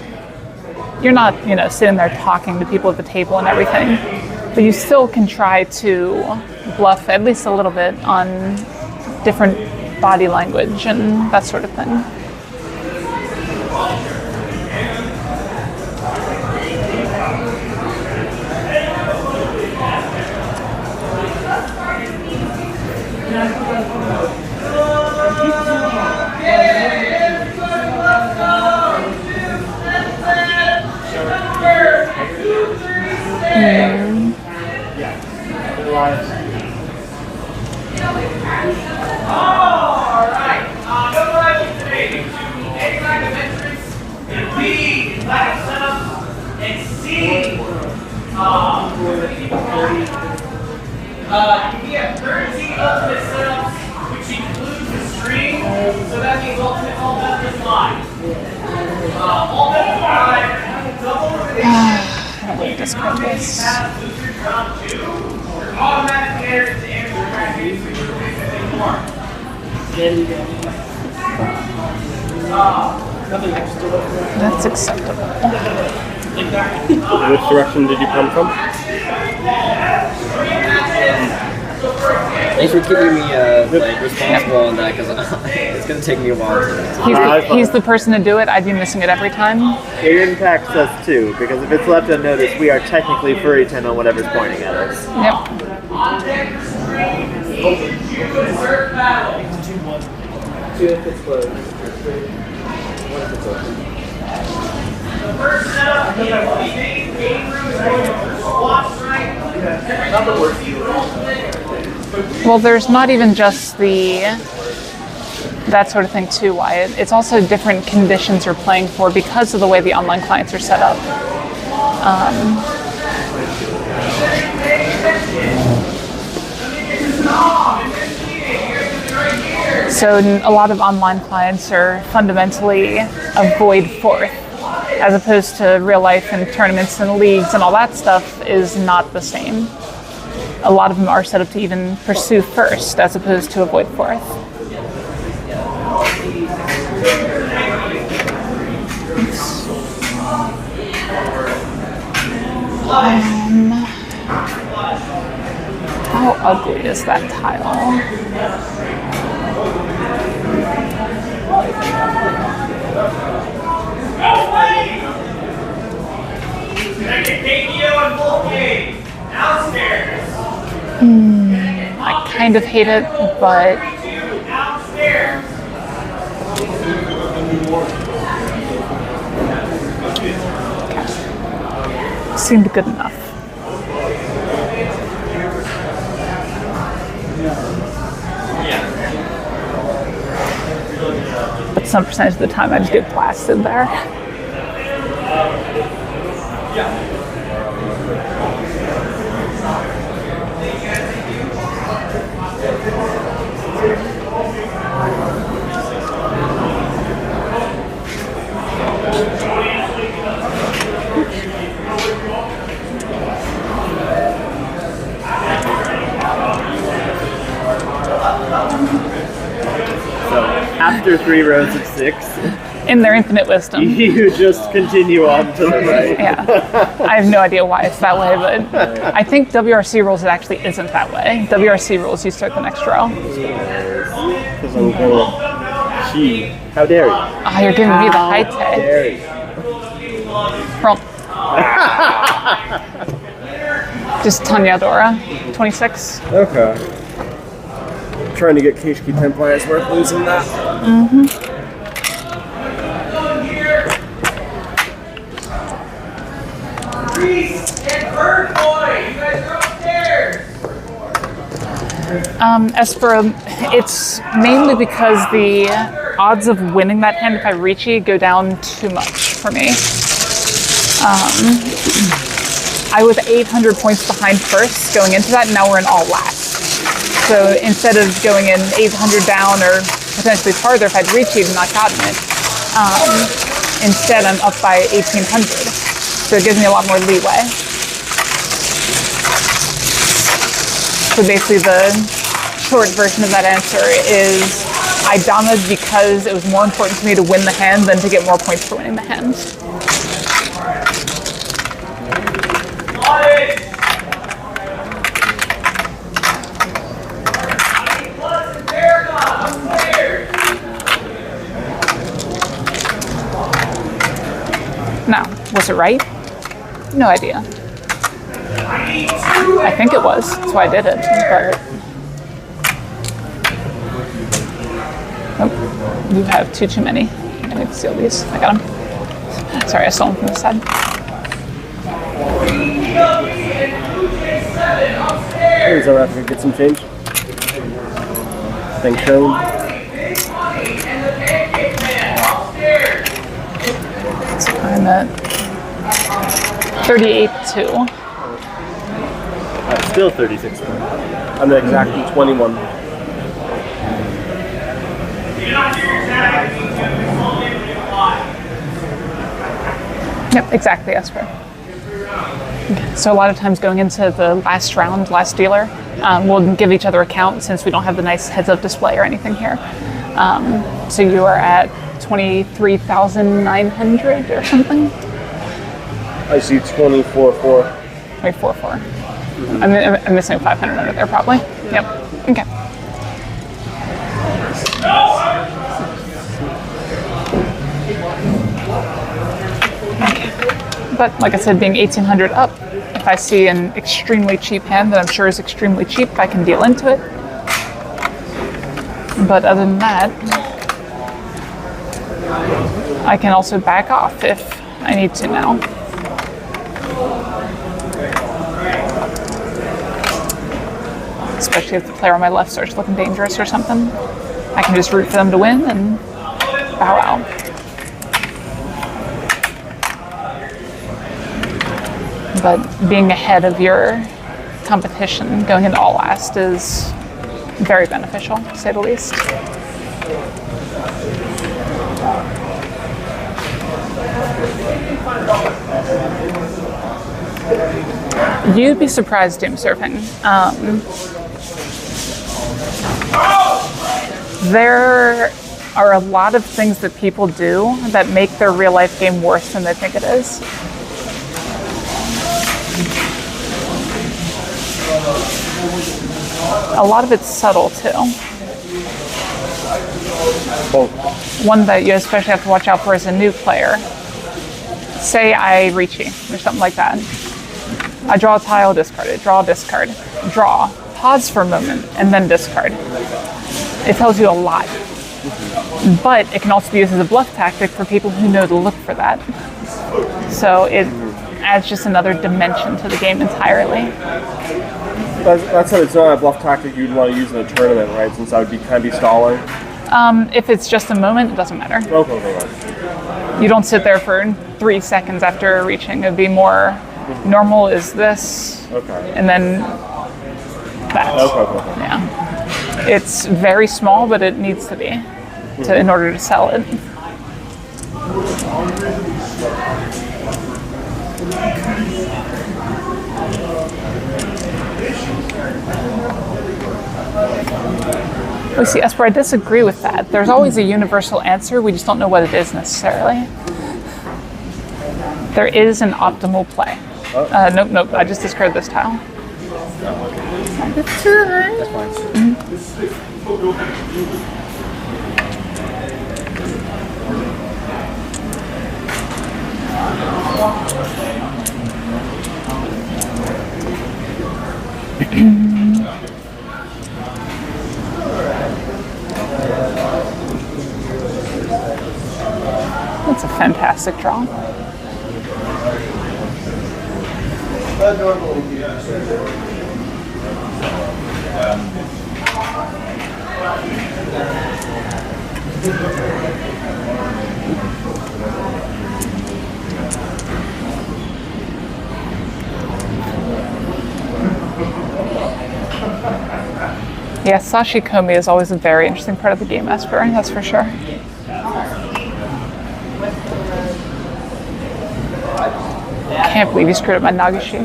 you're not, sitting there talking to people at the table and everything, but you still can try to bluff at least a little bit on different body language and that sort of thing. We have 13 ultimate setups, which includes the stream, so that means ultimate all methods live. All methods live, double I don't want to describe this. round 2, automatic pairs to answer criteria That's acceptable. Which direction did you come from? Thanks for keeping me responsible on that, because it's going to take me a while to... He's the person to do it. I'd be missing it every time. It impacts us too, because if it's left unnoticed, we are technically furry-10 on whatever's pointing at us. Yep. Two if it's closed. One if it's open. The first setup is the main game room is going to squat strike. Well, there's not even just that sort of thing too, Wyatt. It's also different conditions you're playing for because of the way the online clients are set up. So a lot of online clients are fundamentally a void fourth, as opposed to real life and tournaments and leagues and all that stuff is not the same. A lot of them are set up to even pursue first, as opposed to avoid fourth. How ugly is that tile? kind of hate it, but Downstairs. seemed good enough. But some percentage of the time I just get blasted there. After 3 rows of 6, In their infinite wisdom. you just continue on to the right. Yeah. I have no idea why it's that way, but I think WRC rules it actually isn't that way. WRC rules you start the next row. Because I'm going to How dare you? Ah, you're giving me the high tag. Dare you? Roll. Just Tanyadora, 26. Okay. Trying to get Kishki Template is worth losing that. Reese and Bird Boy, you guys are upstairs. As for it's mainly because the odds of winning that hand if I Ricci go down too much for me. I was 800 points behind first going into that, and now we're in all last. So instead of going in 800 down or potentially farther if I'd Ricci'd and not gotten it, instead I'm up by 1800. So it gives me a lot more leeway. So basically the short version of that answer is I dominated because it was more important to me to win the hand than to get more points for winning the hand. Now, was it right? No idea. I think it was. That's why I did it. But nope. You have too many. I need to steal these. I got them. Sorry, I stole them from the side. Is that right? I get some change? Thanks, Sean. I'm at 38-2. Still 36 points. I'm at exactly 21. Yep, exactly, Esper. So a lot of times going into the last round, last dealer, we'll give each other a count since we don't have the nice heads-up display or anything here. So you are at 23,900 or something? I see 24-4. 24-4. I'm missing 500 under there probably. Yep. Okay. But like I said, being 1,800 up, if I see an extremely cheap hand that I'm sure is extremely cheap, I can deal into it. But other than that, I can also back off if I need to now. Especially if the player on my left starts looking dangerous or something. I can just root for them to win and bow out. But being ahead of your competition, going into all last is very beneficial, to say the least. You'd be surprised, Doom Surfing. There are a lot of things that people do that make their real life game worse than they think it is. A lot of it's subtle too. One that you especially have to watch out for as a new player. Say I Ricci or something like that. I draw a tile, discard it, draw, discard, draw. pause for a moment, and then discard. It tells you a lot. But it can also be used as a bluff tactic for people who know to look for that. So it adds just another dimension to the game entirely. That's it's not a bluff tactic you'd want to use in a tournament, right? Since that would be kind of stalling. If it's just a moment, it doesn't matter. Okay. You don't sit there for 3 seconds after reaching. It'd be more normal is this, and then that. Okay. Yeah. It's very small, but it needs to be in order to sell it. We see, Esper, I disagree with that. There's always a universal answer, we just don't know what it is necessarily. There is an optimal play. Nope, I just discarded this tile. That's fine. That's a fantastic draw. Yeah, sashikomi is always a very interesting part of the game, Esper, that's for sure. Can't believe you screwed up my Nagashi.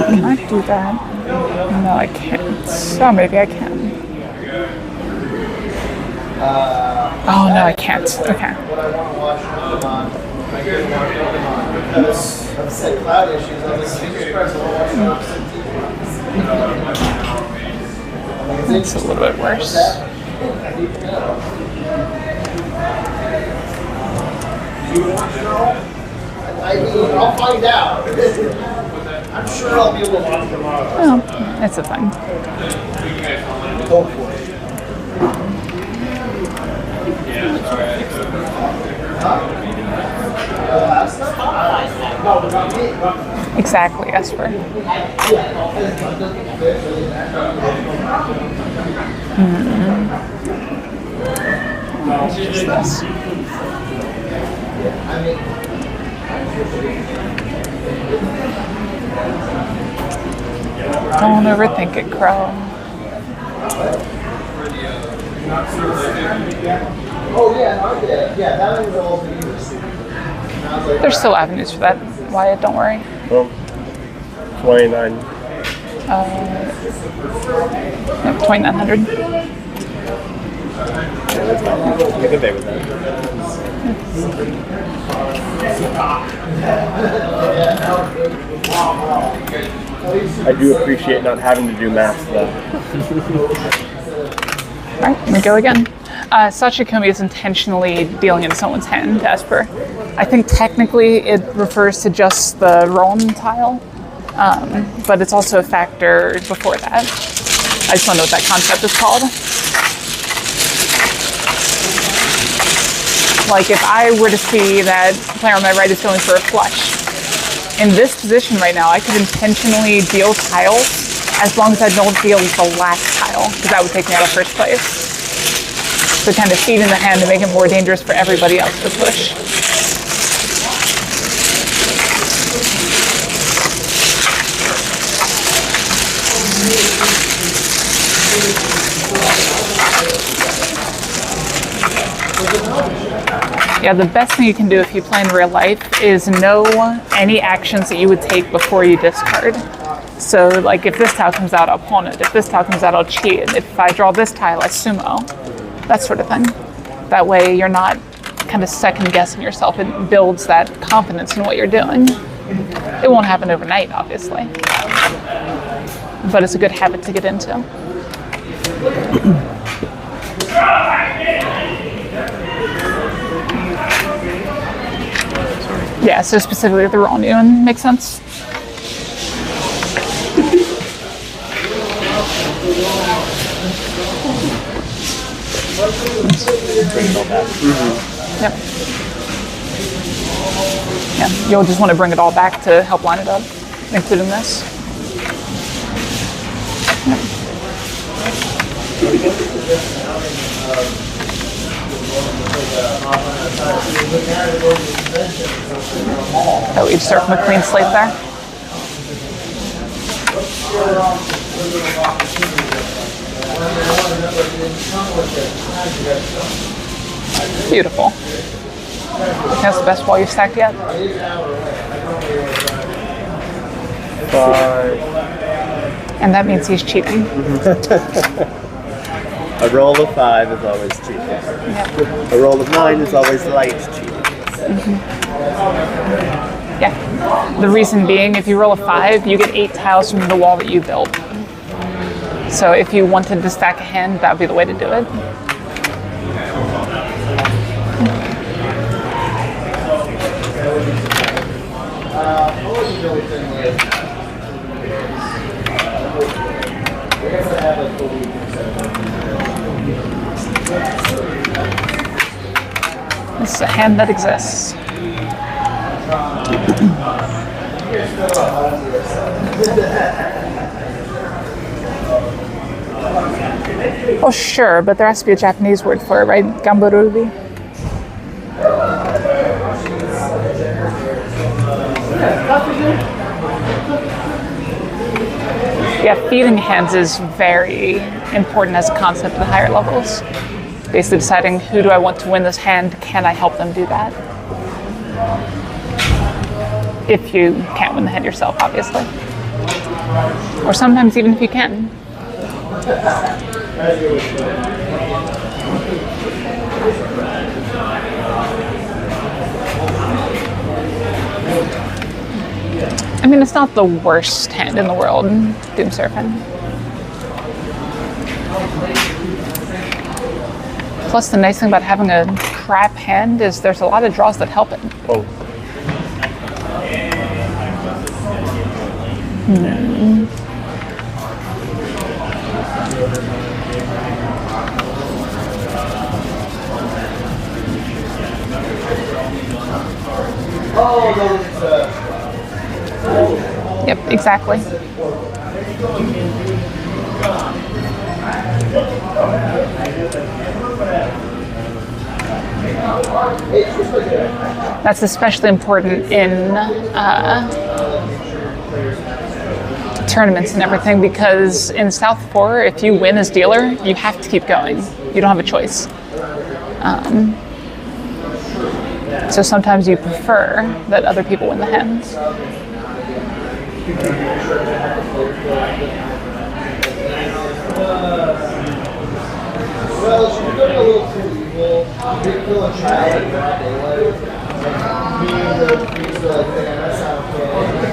Can I do that? No, I can't. So maybe I can. Oh no, I can't. Okay. That's a little bit worse. I'll find out. I'm sure I'll be able to watch tomorrow. Oh, it's a thing. Hopefully. Exactly, Esper. It's just this. Don't overthink it, Crow. Oh yeah, that was all for you. There's still avenues for that, Wyatt, don't worry. Well, 29. No, 2,900. You can pay with that. I do appreciate not having to do math though. Alright, let me go again. Sachikomi is intentionally dealing into someone's hand, Esper. I think technically it refers to just the Ron tile, but it's also a factor before that. I just don't know what that concept is called. Like if I were to see that player on my right is going for a flush, in this position right now, I could intentionally deal tiles as long as I don't deal the last tile, because that would take me out of first place. So kind of feed in the hand to make it more dangerous for everybody else to push. Yeah, the best thing you can do if you play in real life is know any actions that you would take before you discard. So like if this tile comes out, I'll pawn it. If this tile comes out, I'll cheat. If I draw this tile, I sumo. That sort of thing. That way you're not kind of second guessing yourself. It builds that confidence in what you're doing. It won't happen overnight, obviously. But it's a good habit to get into. Yeah, so specifically the raw noon makes sense. Bring it all back. Yep. Yeah, you'll just want to bring it all back to help line it up, including this. Oh, each start from a clean slate there. Beautiful. That's the best wall you've stacked yet. 5. And that means he's cheating. A roll of 5 is always cheating. Yep. A roll of 9 is always light cheating. Yeah. The reason being, if you roll a 5, you get 8 tiles from the wall that you built. So if you wanted to stack a hand, that would be the way to do it. This is a hand that exists. Oh, sure, but there has to be a Japanese word for it, right? Gambarubi? Yeah, feeding hands is very important as a concept at the higher levels. Basically deciding who do I want to win this hand, can I help them do that? If you can't win the hand yourself, obviously. Or sometimes even if you can. I mean, it's not the worst hand in the world, Doom Surfing. Plus, the nice thing about having a crap hand is there's a lot of draws that help it. Oh. Yep, exactly. That's especially important in tournaments and everything, because in South 4, if you win as dealer, you have to keep going. You don't have a choice. So sometimes you prefer that other people win the hands. Well, she's doing a little too evil. Big kill a child in broad daylight. Me and the priest are like, man, that's not okay.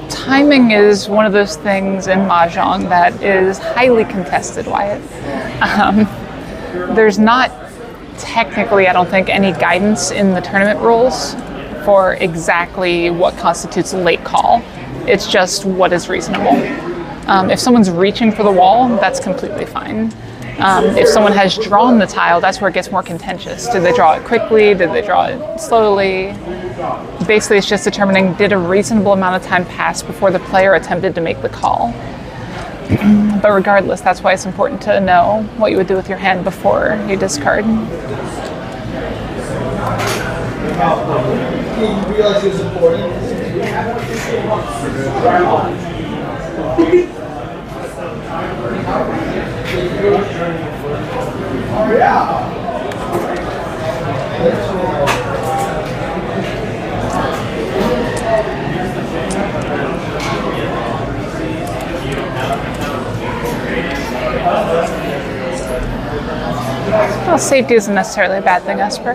Timing is one of those things in Mahjong that is highly contested, Wyatt. There's not technically, I don't think, any guidance in the tournament rules for exactly what constitutes a late call. It's just what is reasonable. If someone's reaching for the wall, that's completely fine. If someone has drawn the tile, that's where it gets more contentious. Did they draw it quickly? Did they draw it slowly? Basically, it's just determining, did a reasonable amount of time pass before the player attempted to make the call? But regardless, that's why it's important to know what you would do with your hand before you discard. You realize he was important? Yeah. Well, safety isn't necessarily a bad thing, Esper.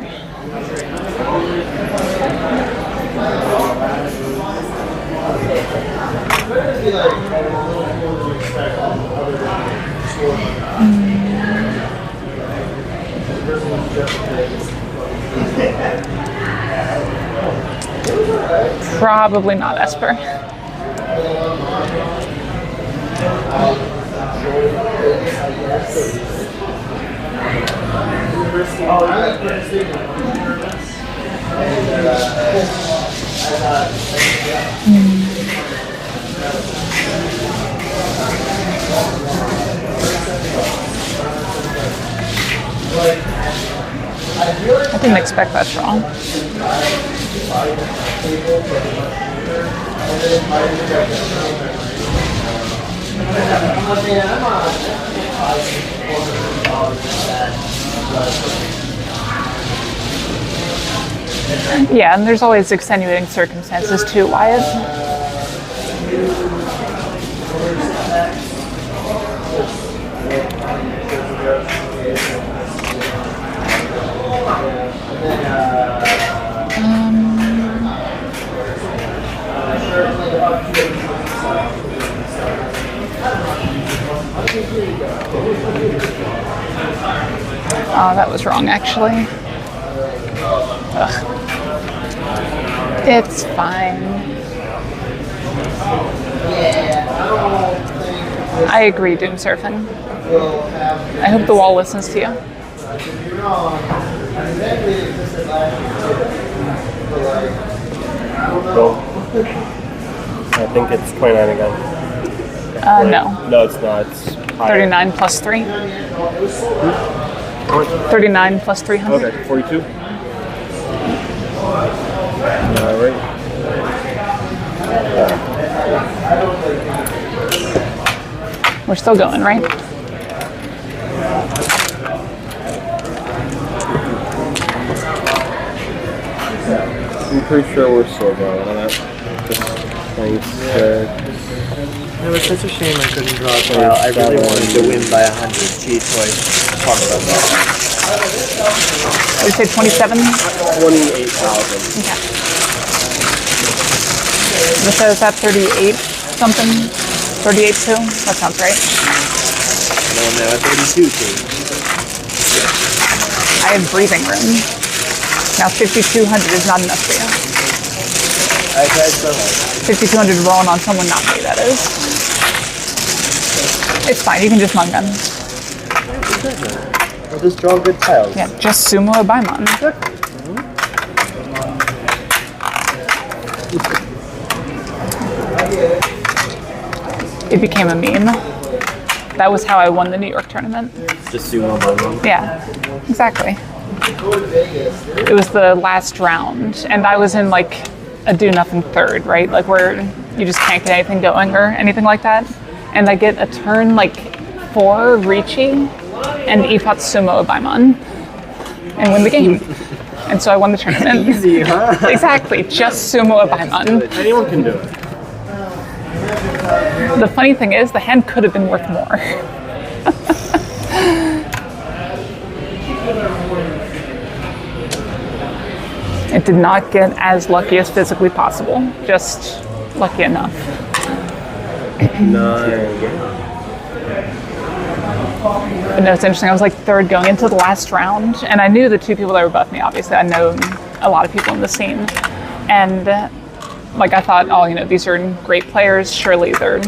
Probably not Esper. I didn't expect that strong. Yeah, and there's always extenuating circumstances too, Wyatt. Oh, that was wrong, actually. Ugh. It's fine. I agree, doom surfing. I hope the wall listens to you. Well, I think it's 29 again. No. No, it's not. It's higher. 39 plus 3. 39 plus 300. Okay, 42. All right. We're still going, right? I'm pretty sure we're still going on that. Just 26. It was such a shame I couldn't draw a tile. I really wanted to win by 100. Cheat choice. Talk about that. Would you say 27? 28,000. Okay. This is at 38 something? 38.2? That sounds right. No, now 32 too. I have breathing room. Now 5,200 is not enough for you. I tried so hard. 5,200 rolling on someone, not me, that is. It's fine, you can just mung them. I'll just draw good tiles. Yeah, just sumo a Baimon. It became a meme. That was how I won the New York tournament. Just sumo Mahjong. Yeah, exactly. It was the last round, and I was in like a do nothing third, right? Like where you just can't get anything going or anything like that. And I get a turn like 4 Ricci and Ifat sumo a Baimon and win the game. And so I won the tournament. Easy, huh? Exactly, just sumo a Baimon. Anyone can do it. The funny thing is, the hand could have been worth more. It did not get as lucky as physically possible, just lucky enough. But no, it's interesting. I was like third going into the last round, and I knew the 2 people that were above me. Obviously, I know a lot of people in the scene, and like I thought, oh, you know, these are great players. Surely they're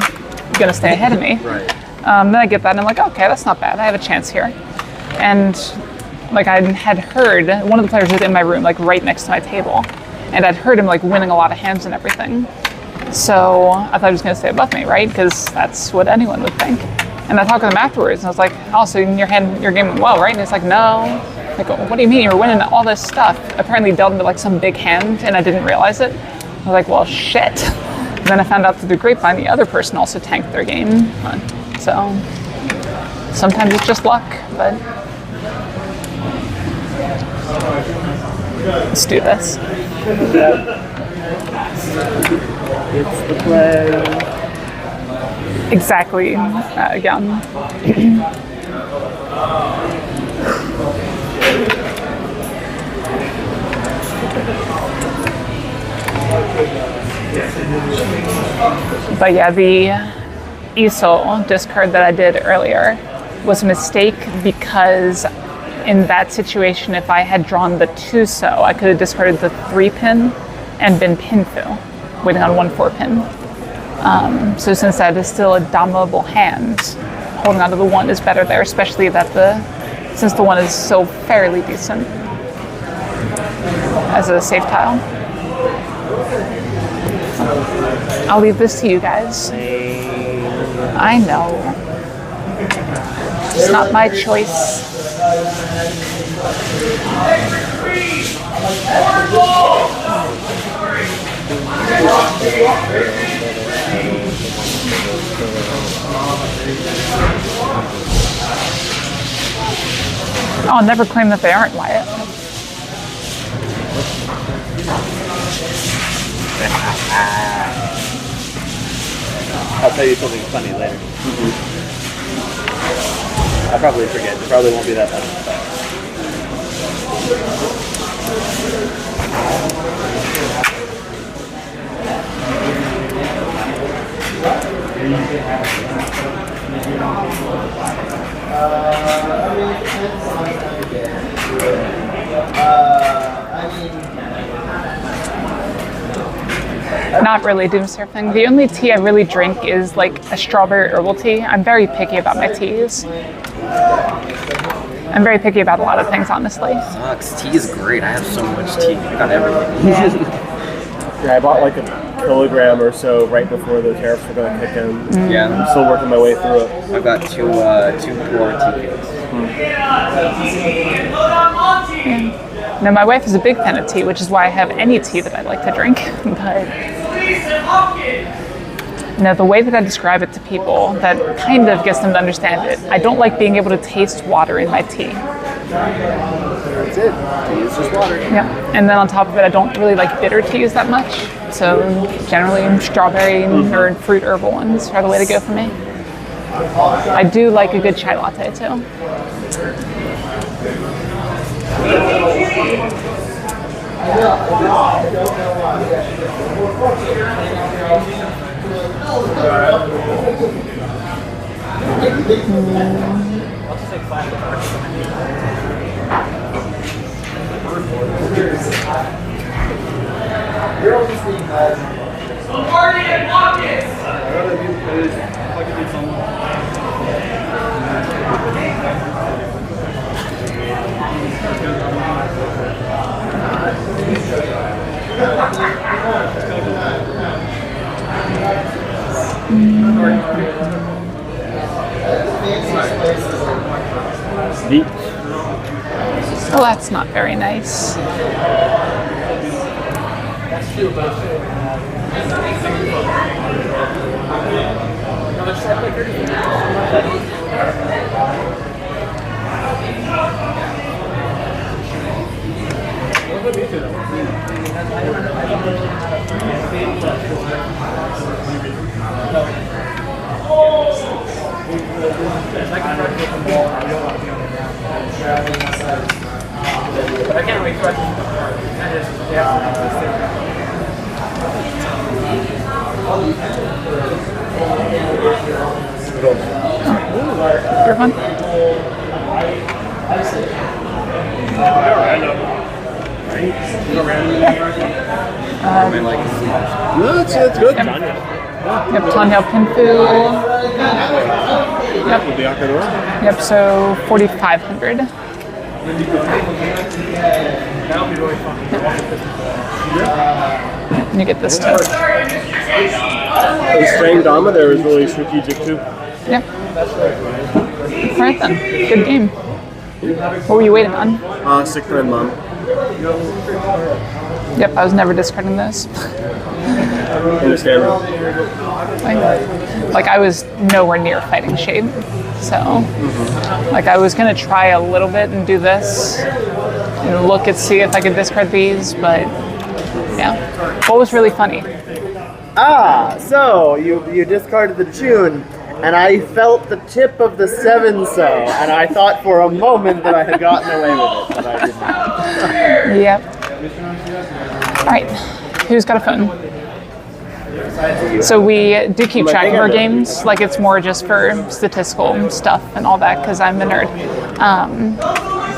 gonna stay ahead of me. Right. Then I get that, and I'm like, okay, that's not bad. I have a chance here, and like I had heard one of the players was in my room, like right next to my table, and I'd heard him like winning a lot of hands and everything. So I thought he was gonna stay above me, right? Because that's what anyone would think. And I talked with him afterwards, and I was like, "Oh, so your game went well, right?" And he's like, "No." Like, what do you mean? You were winning all this stuff. Apparently dealt into like some big hand, and I didn't realize it. I was like, well, shit. And then I found out through the grapevine the other person also tanked their game. So sometimes it's just luck, but let's do this. It's the play. Exactly. Again. But yeah, the ESOL discard that I did earlier was a mistake because in that situation, if I had drawn the 2-so, I could have discarded the 3-pin and been pin-fu, waiting on 1-4 pin. So since that is still a dominable hand, holding on to the 1 is better there, especially since the 1 is so fairly decent as a safe tile. I'll leave this to you guys. I know. It's not my choice. I'll never claim that they aren't, Wyatt. I'll tell you something funny later. I'll probably forget. It probably won't be that funny. Not really doom surfing. The only tea I really drink is like a strawberry herbal tea. I'm very picky about my teas. I'm very picky about a lot of things, honestly. Sucks. Tea is great. I have so much tea. I got everything. Yeah, I bought like a kilogram or so right before the tariffs were going to kick in. Yeah. I'm still working my way through it. I've got two more tea cakes. Now, my wife is a big fan of tea, which is why I have any tea that I like to drink. But now, the way that I describe it to people that kind of gets them to understand it, I don't like being able to taste water in my tea. That's it. Tea is just water. Yeah, and then on top of it, I don't really like bitter teas that much. So generally, strawberry or fruit herbal ones are the way to go for me. I do like a good chai latte too. Deep. Well, that's not very nice. But I can't really trust him. Your fun? That's good. Yep, Tanya Pinfu. Yep, so 4,500. And you get this too. The Strang Dama there is really strategic too. Yep. Alright then, good game. What were you waiting on? Sick friend mom. Yep, I was never discarding those. Understandable. Like I was nowhere near fighting shape. So, like I was gonna try a little bit and do this and look and see if I could discard these, but yeah. What was really funny? So you discarded the June, and I felt the tip of the 7-so, and I thought for a moment that I had gotten away with it, but I did not. Yep. All right, who's got a phone? So we do keep track of our games, like it's more just for statistical stuff and all that, because I'm a nerd.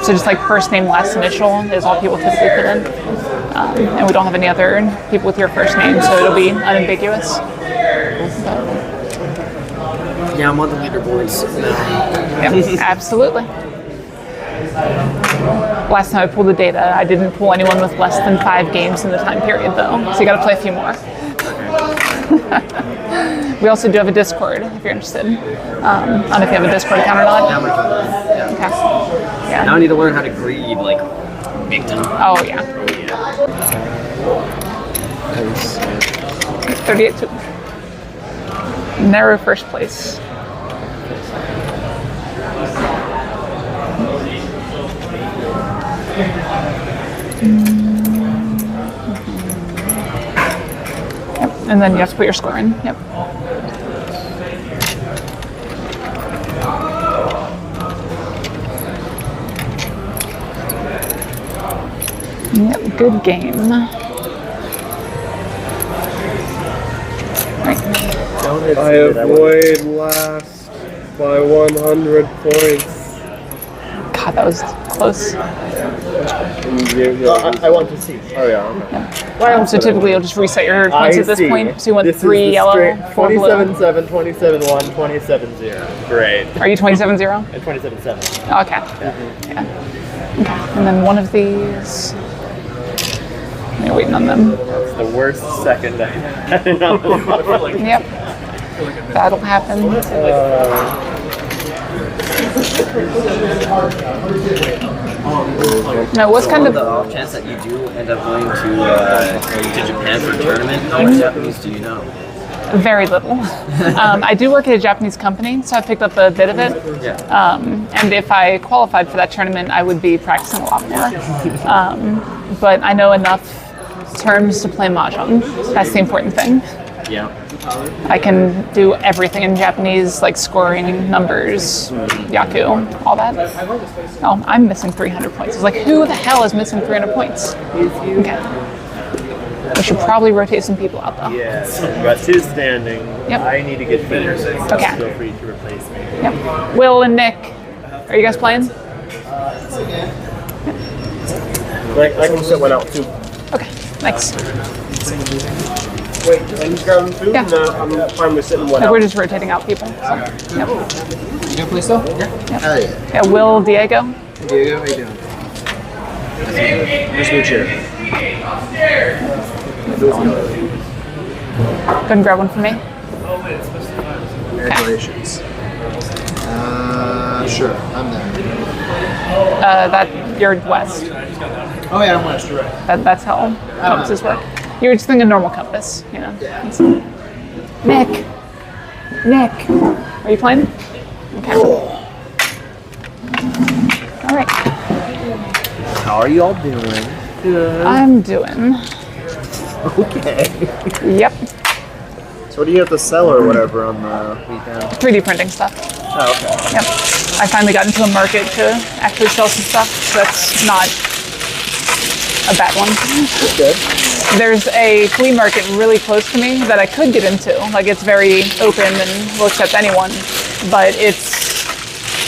So just like first name, last initial is all people typically put in. And we don't have any other people with your first name, so it'll be unambiguous. Yeah, I'm on the leaderboards now. Yeah, absolutely. Last time I pulled the data, I didn't pull anyone with less than 5 games in the time period, though. So you got to play a few more. We also do have a Discord if you're interested. I don't know if you have a Discord account or not. Yeah. Okay. Yeah. Now I need to learn how to greed, like, big time. Oh yeah. 38 to narrow first place. Yep. And then you have to put your score in. Yep. Yep, good game. Right. I avoid last by 100 points. God, that was close. I want to see. Oh yeah. Okay. So typically you'll just reset your points I at this see. point. So you went This is 3 the yellow, straight 4 blue. 27-7, 27-1, 27-0. Great. Are you 27-0? And 27-7. Okay. Yeah. Okay. And then one of these. You're waiting on them. That's the worst second I had. Yep. That'll happen. No, what's kind of the off chance that you do end up going to Japan for a tournament? How much Japanese do you know? very little. I do work at a Japanese company, so I picked up a bit of it. Yeah. And if I qualified for that tournament, I would be practicing a lot more. But I know enough terms to play Mahjong. That's the important thing. Yeah. I can do everything in Japanese, like scoring, numbers, yaku, all that. Oh, I'm missing 300 points. It's like, who the hell is missing 300 points? Okay. We should probably rotate some people out, though. Yes, we've got two standing. Yep. I need to get finished. Okay. Feel free to replace me. Yep. Will and Nick, are you guys playing? I can sit one out too. Okay, thanks. Wait, and you grabbing food? Yeah. No, I'm fine with sitting one Like out. we're just rotating out people. So, yep. You gonna play still? Yeah. Hell yeah. Yeah, Will, Diego. Diego, how you doing? There's no chair. Go and grab one for me. Congratulations. Sure, I'm there. That you're west. Oh yeah, I'm west, you're right. That's how compasses work. You were just thinking normal compass, you know. Nick, are you playing? Okay. All right. How are you all doing? Good. I'm doing. Okay. Yep. So what do you have to sell or whatever on the weekend? 3D printing stuff. Oh, okay. Yep. I finally got into a market to actually sell some stuff, so that's not a bad one. That's good. There's a flea market really close to me that I could get into. Like, it's very open and will accept anyone, but it's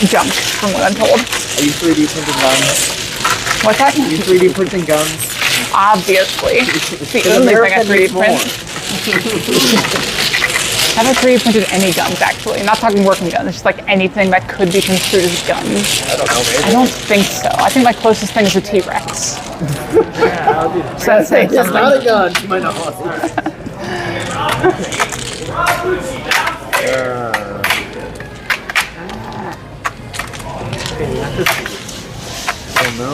junk from what I'm told. Are you 3D printing guns? What's that? Are you 3D printing guns? Obviously. It's the only thing I 3D print. I haven't 3D printed any guns, actually. I'm not talking working guns, it's just like anything that could be construed as guns. I don't know, maybe. I don't think so. I think my closest thing is a T-Rex. So that's saying It's something. not a gun, you might not want Oh no.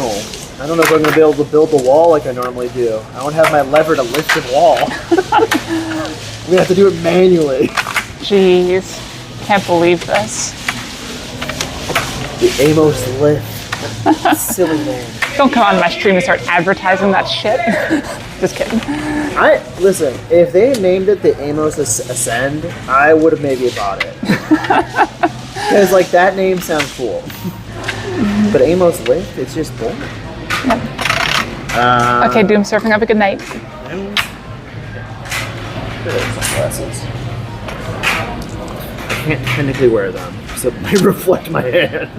I don't know if I'm going to be able to build the wall like I normally do. I don't have my lever to lift the wall. I'm going to have to do it manually. Jeez. Can't believe this. The Amos lift. Silly man. Don't come on my stream and start advertising that shit. Just kidding. Listen, if they named it the Amos Ascend, I would have maybe bought it. Because like that name sounds cool. But Amos lift, it's just boring. Okay, Doom Surfing, have a good night. Sunglasses. I can't technically wear them, so they reflect my hand.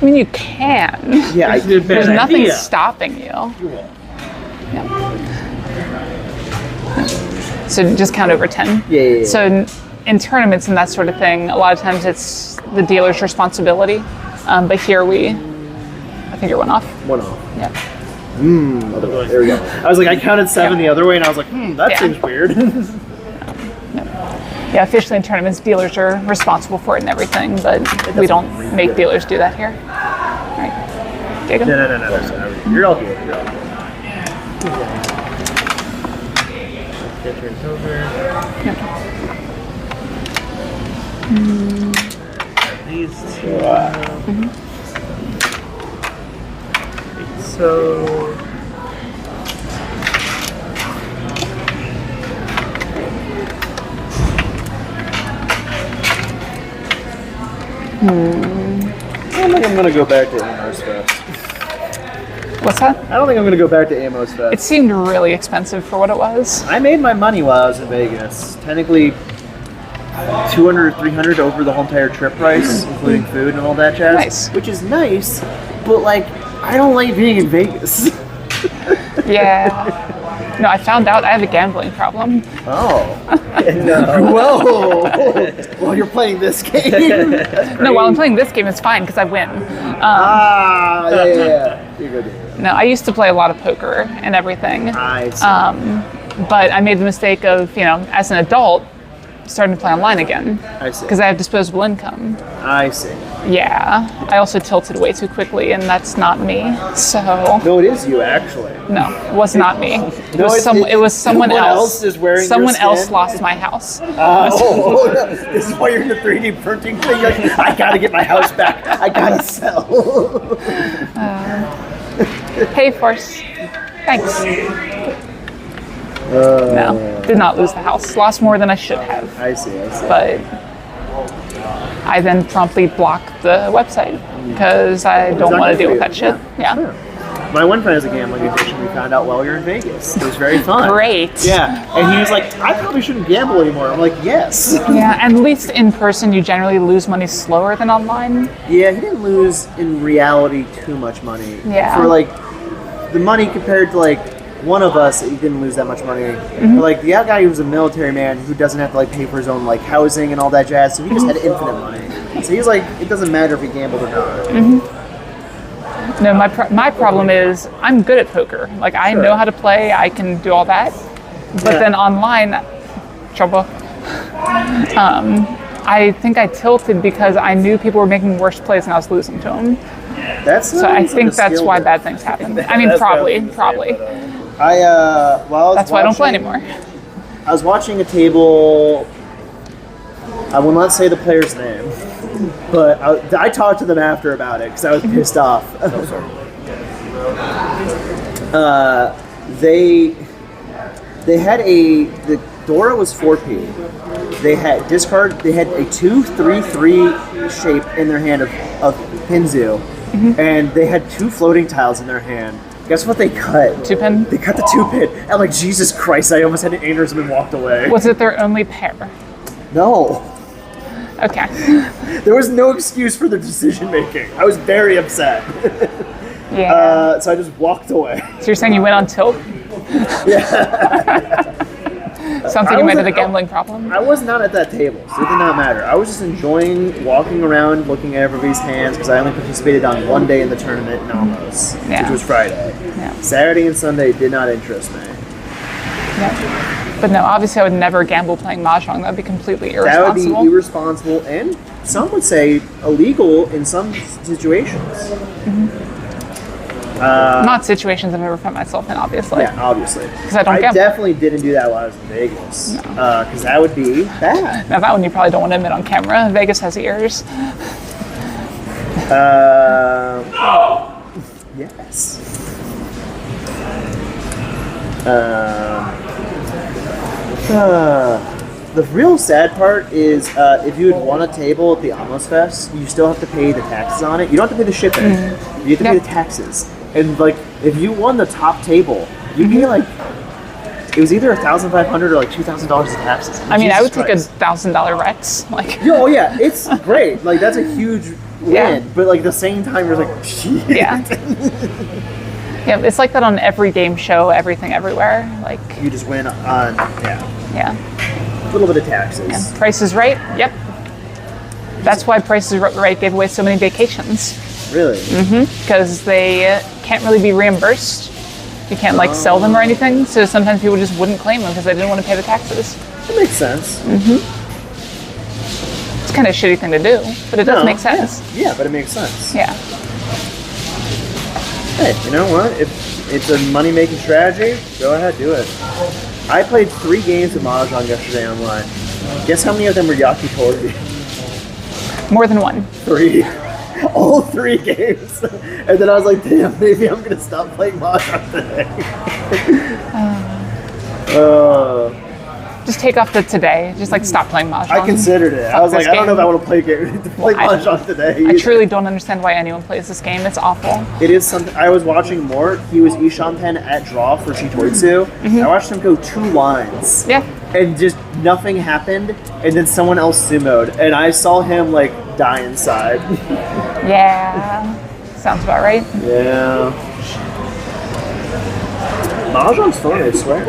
I mean, you can. Yeah, There's nothing stopping you. Yeah. So just count over 10. Yeah. So in tournaments and that sort of thing, a lot of times it's the dealer's responsibility. But here I think you're one off. One off. Yeah. There we go. I was like, I counted 7 the other way, and I was like, that seems weird. Yeah, officially in tournaments, dealers are responsible for it and everything, but we don't make dealers do that here. All right. Jacob? No. You're all good. Get turns over. These two. So. I don't think I'm gonna go back to Amos Fest. What's that? I don't think I'm gonna go back to Amos Fest. It seemed really expensive for what it was. I made my money while I was in Vegas. Technically, 200 or 300 over the whole entire trip price, including food and all that jazz. Nice. Which is nice, but like, I don't like being in Vegas. Yeah. No, I found out I have a gambling problem. Oh. No. Whoa. While you're playing this game. No, while I'm playing this game, it's fine because I win. Yeah. You're good. No, I used to play a lot of poker and everything. I see. But I made the mistake of, as an adult, starting to play online again. I see. Because I have disposable income. I see. Yeah. I also tilted way too quickly, and that's not me. So. No, it is you, actually. No, it was not me. It No, was someone else. Is wearing someone your else skin? lost my house. No. This is why you're in the 3D printing thing. You're like, I gotta get my house back. I gotta sell. Pay force. Thanks. No, did not lose the house. Lost more than I should have. I see. But I then promptly blocked the website because I don't want to deal with that shit. Yeah. My one friend has a gambling addiction. We found out while we were in Vegas. It was very fun. Great. Yeah, and he was like, I probably shouldn't gamble anymore. I'm like, yes. Yeah, and at least in person, you generally lose money slower than online. Yeah, he didn't lose in reality too much money. Yeah. For like the money compared to like one of us, he didn't lose that much money. But like the other guy who was a military man who doesn't have to like pay for his own like housing and all that jazz, so he just had infinite money. So he's like, it doesn't matter if he gambled or not. No, my problem is I'm good at poker. Like I know how to play, I can do all that. But then online, trouble. I think I tilted because I knew people were making worse plays and I was losing to them. So I think that's why bad things happen. I mean, probably. That's why I don't play anymore. I was watching a table. I will not say the player's name, but I talked to them after about it because I was pissed off. Oh, sorry. They had the Dora was 4P. They had discard. They had a 2-3-3 shape in their hand of Pinzu, and they had 2 floating tiles in their hand. Guess what they cut? 2-pin? They cut the 2-pin. I'm like, Jesus Christ, I almost had an aneurysm and walked away. Was it their only pair? No. Okay. There was no excuse for the decision making. I was very upset. Yeah. So I just walked away. So you're saying you went on tilt? Yeah. Sounds like you might have a gambling problem. I was not at that table, so it did not matter. I was just enjoying walking around, looking at everybody's hands, because I only participated on one day in the tournament in Alamos, which was Friday. Yeah. Saturday and Sunday did not interest me. Yeah. But no, obviously I would never gamble playing Mahjong. That would be completely irresponsible. That would be irresponsible, and some would say illegal in some situations. Not situations I've ever found myself in, obviously. Yeah, obviously. Because I don't gamble. Definitely didn't do that while I was in Vegas. Because that would be bad. Now that one you probably don't want to admit on camera. Vegas has ears. Yes. The real sad part is if you had won a table at the Amos Fest, you still have to pay the taxes on it. You don't have to pay the shipping. You have to pay the taxes. And like, if you won the top table, you pay like, it was either $1,500 or like $2,000 in taxes. I mean, I would take a $1,000 Rex. Like. Oh yeah, it's great. Like that's a huge win, Yeah. but like at the same time, you're like, shit. Yeah. Yeah, it's like that on every game show, everything, everywhere. Like, You just win on, yeah. a little bit of taxes. Price is Right. Yep. That's why Price is Right gave away so many vacations. Really? Because they can't really be reimbursed. You can't like sell them or anything. So sometimes people just wouldn't claim them because they didn't want to pay the taxes. That makes sense. It's kind of a shitty thing to do, but it does make sense. Yeah, but it makes sense. Yeah. Hey, you know what? If it's a money-making strategy, go ahead, do it. I played 3 games of Mahjong yesterday online. Guess how many of them were yakitori? More than one. 3. All 3 games. And then I was like, damn, maybe I'm going to stop playing Mahjong today. Just take off the today. Just like stop playing Mahjong. I considered it. I was like, this I don't know if I game. want to play Mahjong today. I truly don't understand why anyone plays this game. It's awful. It is something. I was watching Mort. He was Ishanten at draw for Chitoitsu. I watched him go 2 lines. Yeah. And just nothing happened. And then someone else sumoed. And I saw him like die inside. Yeah. Sounds about right. Yeah. Mahjong's fun, I swear.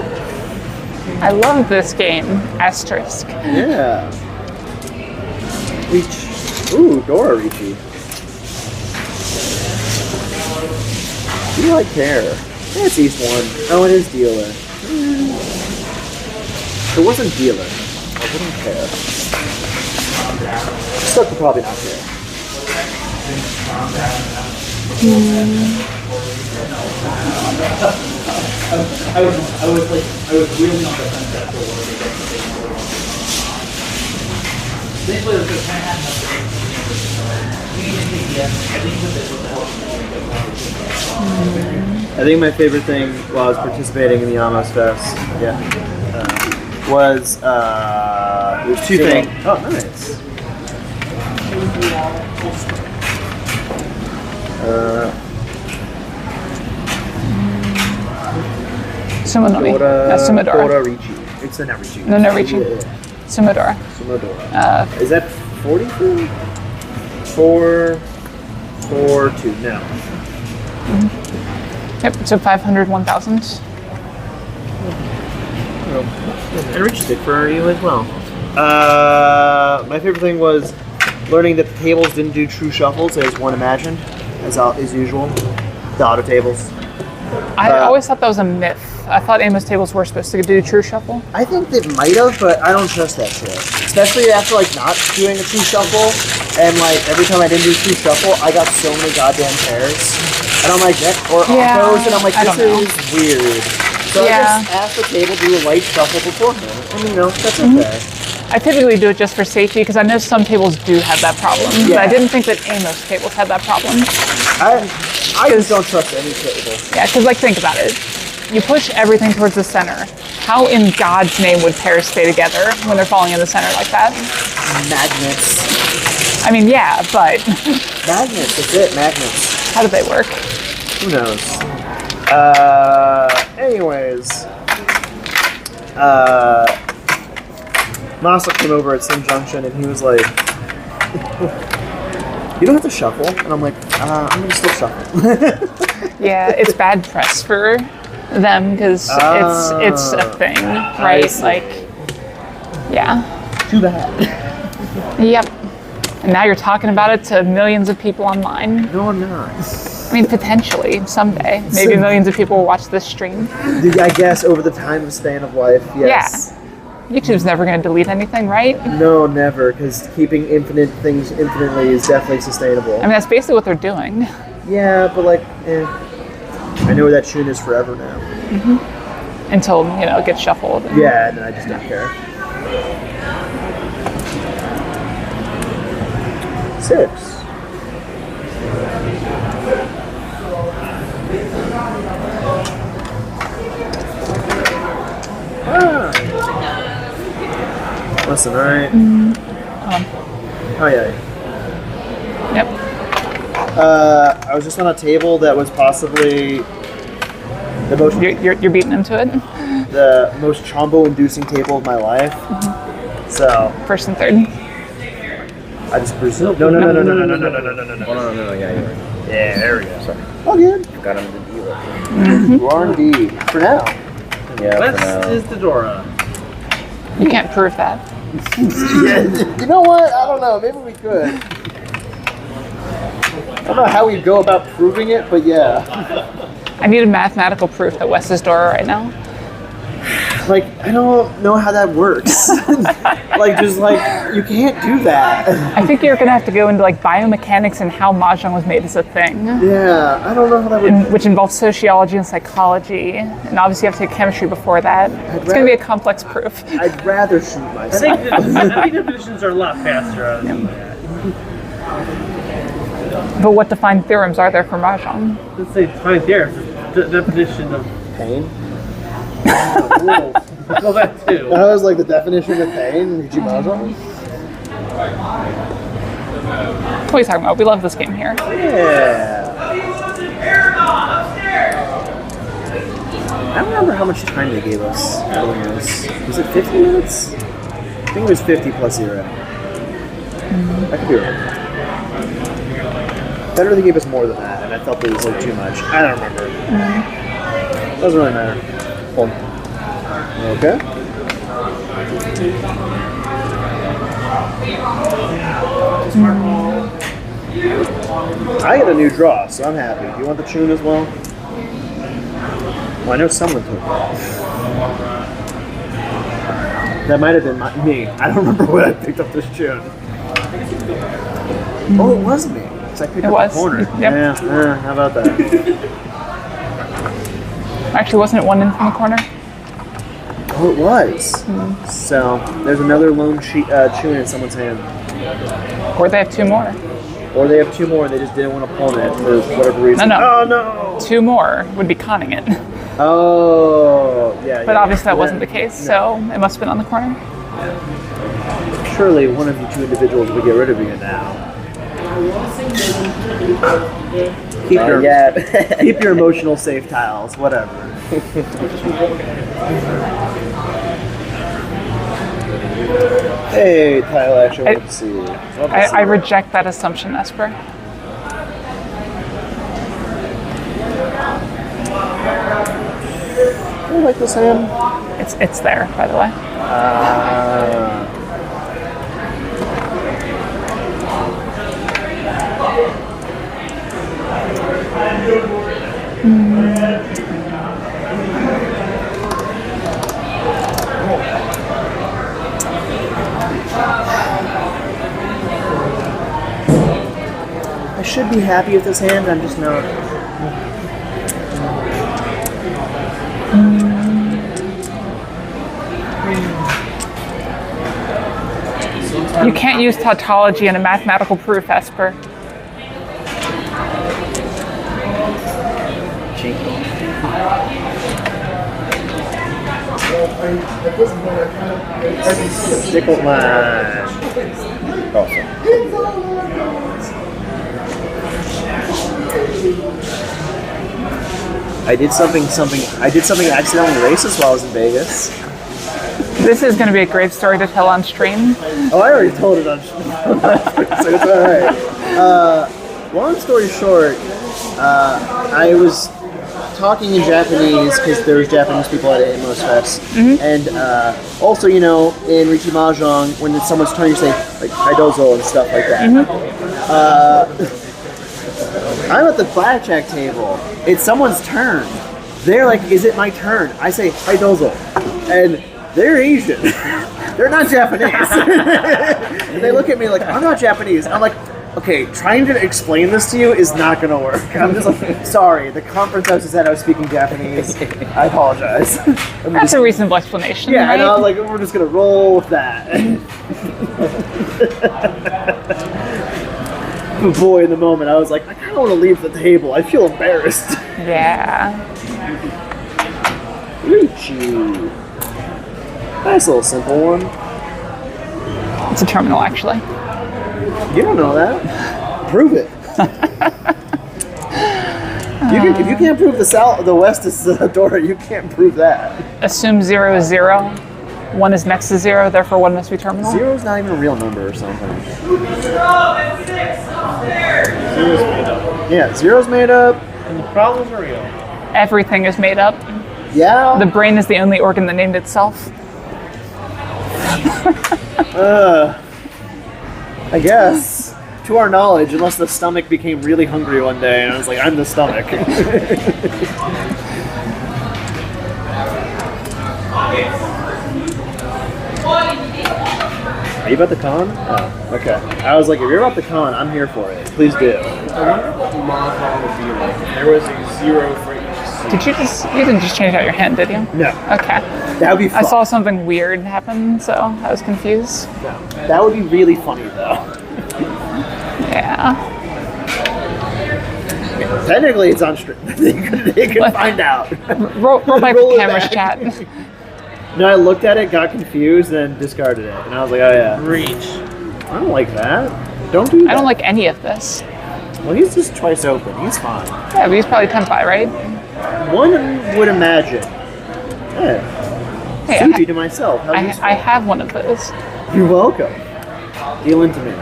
I love this game. Asterisk. Yeah. Reach. Ooh, Dora Ricci. Do you like care? Yeah, it's East 1. Oh, it is dealer. If it wasn't dealer, I wouldn't care. Stuff would probably not care. I was really on the fence after one of the basically, it was just kind of I think my favorite thing while I was participating in the Amos Fest, was there's 2 things. Oh, nice. Sumonori. Sumodora. Dora Ricci. It's a not Ricci. No, Ricci. Sumodora. Sumodora. Is that 44? 4, 4, 2. No. Yep, so 500, 1,000. And Ricci did for you as well. My favorite thing was learning that the tables didn't do true shuffles as one imagined, as usual. The auto tables. I always thought that was a myth. I thought Amos tables were supposed to do true shuffle. I think they might have, but I don't trust that shit. Especially after like not doing a true shuffle, and like every time I didn't do true shuffle, I got so many goddamn pairs, and I'm like, or autos, and I'm like, this is weird. So I just asked the table to do a light shuffle beforehand, and you know that's okay. I typically do it just for safety because I know some tables do have that problem. But I didn't think that Amos tables had that problem. I just don't trust any table. Yeah, because like think about it. You push everything towards the center. How in God's name would pairs stay together when they're falling in the center like that? Magnets. I mean, yeah, but... Magnets, that's it, magnets. How do they work? Who knows? Anyways. Masa came over at some junction and he was like, you don't have to shuffle. And I'm like, I'm going to still shuffle. Yeah, it's bad press for them because it's a thing, right? Like, yeah. Too bad. Yep. And now you're talking about it to millions of people online. No, I'm not. I mean, potentially, someday. Maybe millions of people will watch this stream. I guess over the time span of life, yes. Yeah. YouTube's never going to delete anything, right? No, never, because keeping infinite things infinitely is definitely sustainable. I mean, that's basically what they're doing. Yeah, but like, I know where that tune is forever now. Until, you know, it gets shuffled. Yeah, and then I just don't care. 6. Listen, alright. Oh yeah. Yep. I was just on a table that was possibly the most You're beating into it? the most chombo-inducing table of my life. So First and third. I just presume. No. Oh, no, yeah, you're right. Yeah, there we go. Sorry. Oh, good. Got him the dealer. You are indeed. For now. Yeah, West for now. is the Dora. You can't prove that. You know what? I don't know. Maybe we could. I don't know how we go about proving it, but yeah. I need a mathematical proof that West is Dora right now. Like, I don't know how that works. Like, just like, you can't do that. I think you're gonna have to go into like biomechanics and how Mahjong was made as a thing. Yeah, I don't know how that would. Which involves sociology and psychology, and obviously you have to take chemistry before that. It's going to be a complex proof. I'd rather shoot I myself. think the definitions are a lot faster. Than that. But what defined theorems are there for Mahjong? Let's say define there. The definition of Pain? well, that too. That was like the definition of pain in Mahjong? What are you talking about? We love this game here. Yeah. I don't remember how much time they gave us. Was it 50 minutes? I think it was 50 plus 0. I could be wrong. Better they gave us more than that, and I felt it was like too much. I don't remember. Doesn't really matter. Okay. I get a new draw, so I'm happy. Do you want the tune as well? Well, I know someone took it. That might have been me. I don't remember when I picked up this tune. Oh, it was me. Because I picked up the corner. Yep. Yeah, how about that? Actually, wasn't it one in from the corner? Oh, it was. So, there's another lone tune in someone's hand. Or they have two more. Or they have two more and they just didn't want to pawn it for whatever reason. No. Oh, no! Two more would be conning it. Oh, yeah. But obviously that wasn't the case, so it must have been on the corner. Surely one of you two individuals would get rid of you now. Keep your emotional safe tiles, whatever. Hey, tile action, let's see. I reject that assumption, Esper. I like this hand. It's there, by the way. I should be happy with this hand, I'm just not. You can't use tautology in a mathematical proof, Esper. Nickel line. Awesome. I did something accidentally racist while I was in Vegas. This is going to be a great story to tell on stream. Oh, I already told it on stream, so it's alright. Long story short, I was talking in Japanese because there was Japanese people at Amos Fest, and also, you know, in Richi Mahjong, when it's someone's turn, you say like "Haidozo" and stuff like that. I'm at the blackjack table. It's someone's turn. They're like, "Is it my turn?" I say "Haidozo," and they're Asian. They're not Japanese. And they look at me like, "I'm not Japanese." I'm like, okay, trying to explain this to you is not going to work. I'm just like, sorry, the conference I was at, I was speaking Japanese. I apologize. That's a reasonable explanation. Yeah, right? and I was like, we're just going to roll with that. But boy, in the moment, I was like, I kind of want to leave the table. I feel embarrassed. Yeah. Richi. Nice little simple one. It's a terminal, actually. You don't know that. Prove it. If you can't prove the West is Dora, you can't prove that. Assume 0 is 0. 1 is next to 0, therefore 1 must be terminal. Zero's not even a real number or something. Yeah, zero's made up. And the problems are real. Everything is made up. Yeah. The brain is the only organ that named itself. I guess. To our knowledge, unless the stomach became really hungry one day and I was like, I'm the stomach. Are you about the con? Oh, okay. I was like, if you're about the con, I'm here for it. Please do. I wonder what Mahjong would be like if there was a 0 for each seat. You didn't just change out your hand, did you? No. Okay. That would be fun. I saw something weird happen, so I was confused. No. That would be really funny, though. Yeah. Technically, it's on stream. they could find out. Roll back Roll the it camera's back. chat. No, I looked at it, got confused, and discarded it. And I was like, oh yeah. Reach. I don't like that. Don't do that. I don't like any of this. Well, he's just twice open. He's fine. Yeah, but he's probably Tenpai, right? One would imagine. Yeah. Hey, Suji to myself. How useful. I have one of those. You're welcome. Deal into me.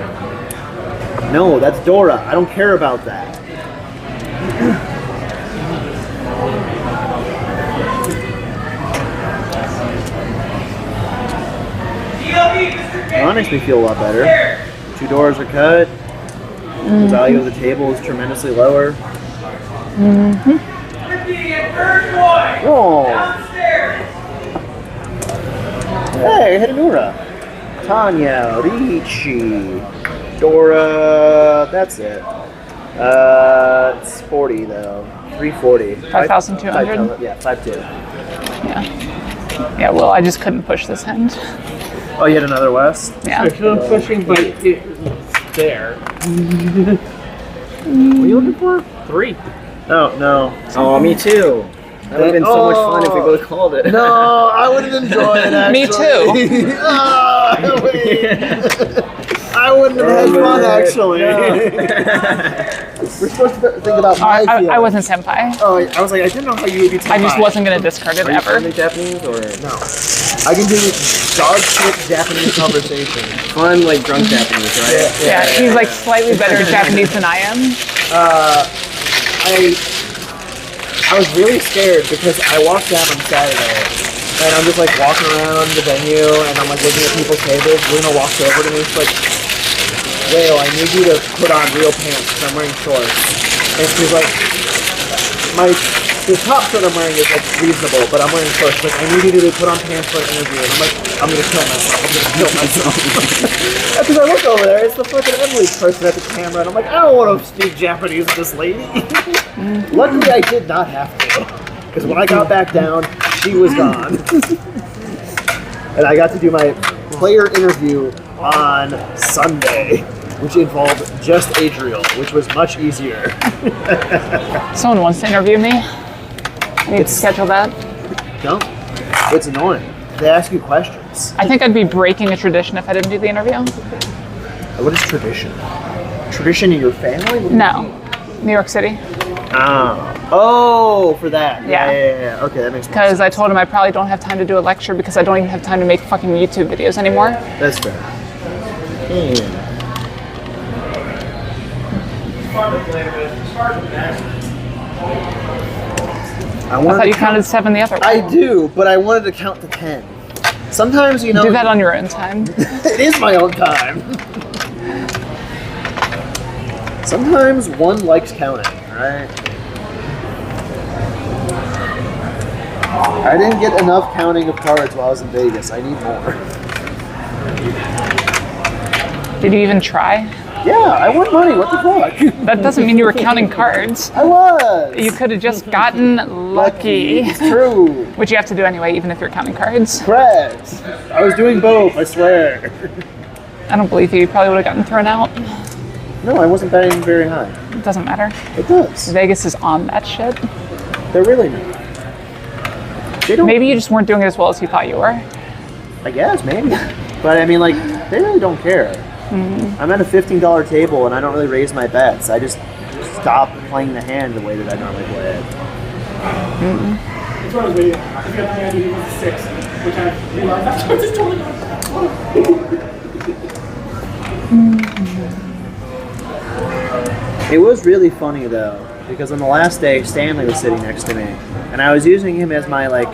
No, that's Dora. I don't care about that. Well, that makes me feel a lot better. 2 doors are cut. The value of the table is tremendously lower. Oh. Hey, Hidenura. Tanya, Ricci, Dora. That's it. It's 40 though. 340. 5,200? Yeah, 5.2. Yeah. Yeah, well, I just couldn't push this hand. Oh, you had another West? Yeah. There's no pushing, but it's there. What are you looking for? 3. Oh, no. Oh, me too. That would have been so much fun if we both called it. No, I would have enjoyed it, actually. Me too. Oh, wait. I wouldn't have had fun, actually. We're supposed to think about my feelings. I wasn't Senpai. Oh, I was like, I didn't know how you would be I just wasn't going to discard it ever. Are you Japanese or No. I can do dog shit Japanese conversation. fun like drunk Japanese, right? Yeah, he's like slightly better at Japanese than I am. I was really scared because I walked down on Saturday and I'm just like walking around the venue and I'm like looking at people's tables. Luna walks over to me. She's like, Whale, I need you to put on real pants because I'm wearing shorts. And she's like, the top shirt I'm wearing is like reasonable, but I'm wearing shorts. Like, I need you to put on pants for an interview. And I'm like, I'm gonna kill myself. Because I look over there, it's the fucking Emily person at the camera, and I'm like, I don't want to speak Japanese with this lady. Luckily, I did not have to. Because when I got back down, she was gone. And I got to do my player interview on Sunday, which involved just Adriel, which was much easier. Someone wants to interview me. I need to schedule that. No, it's annoying. They ask you questions. I think I'd be breaking a tradition if I didn't do the interview. What is tradition? Tradition in your family? What do you No, mean? New York City. Oh, for that. Yeah. Yeah. Okay, that makes more Because sense. I told him I probably don't have time to do a lecture because I don't even have time to make fucking YouTube videos anymore. That's fair. I thought you counted 7 the other way. I do, but I wanted to count to 10. Sometimes, you know... Do that on your own time. It is my own time. Sometimes one likes counting, right? I didn't get enough counting of cards while I was in Vegas. I need more. Did you even try? Yeah, I won money. What the fuck? That doesn't mean you were counting cards. I was. You could have just gotten lucky. It's true. Which you have to do anyway, even if you're counting cards. Correct. I was doing both, I swear. I don't believe you. You probably would have gotten thrown out. No, I wasn't betting very high. It doesn't matter. It does. Vegas is on that shit. They're really not. They don't, Maybe you just weren't doing it as well as you thought you were. I guess, maybe. But I mean, like, they really don't care. I'm at a $15 table and I don't really raise my bets. I just stop playing the hand the way that I normally play it. Which one was waiting? I forgot the idea he was 6, which I realized afterwards is totally It was really funny though, because on the last day, Stanley was sitting next to me, and I was using him as my like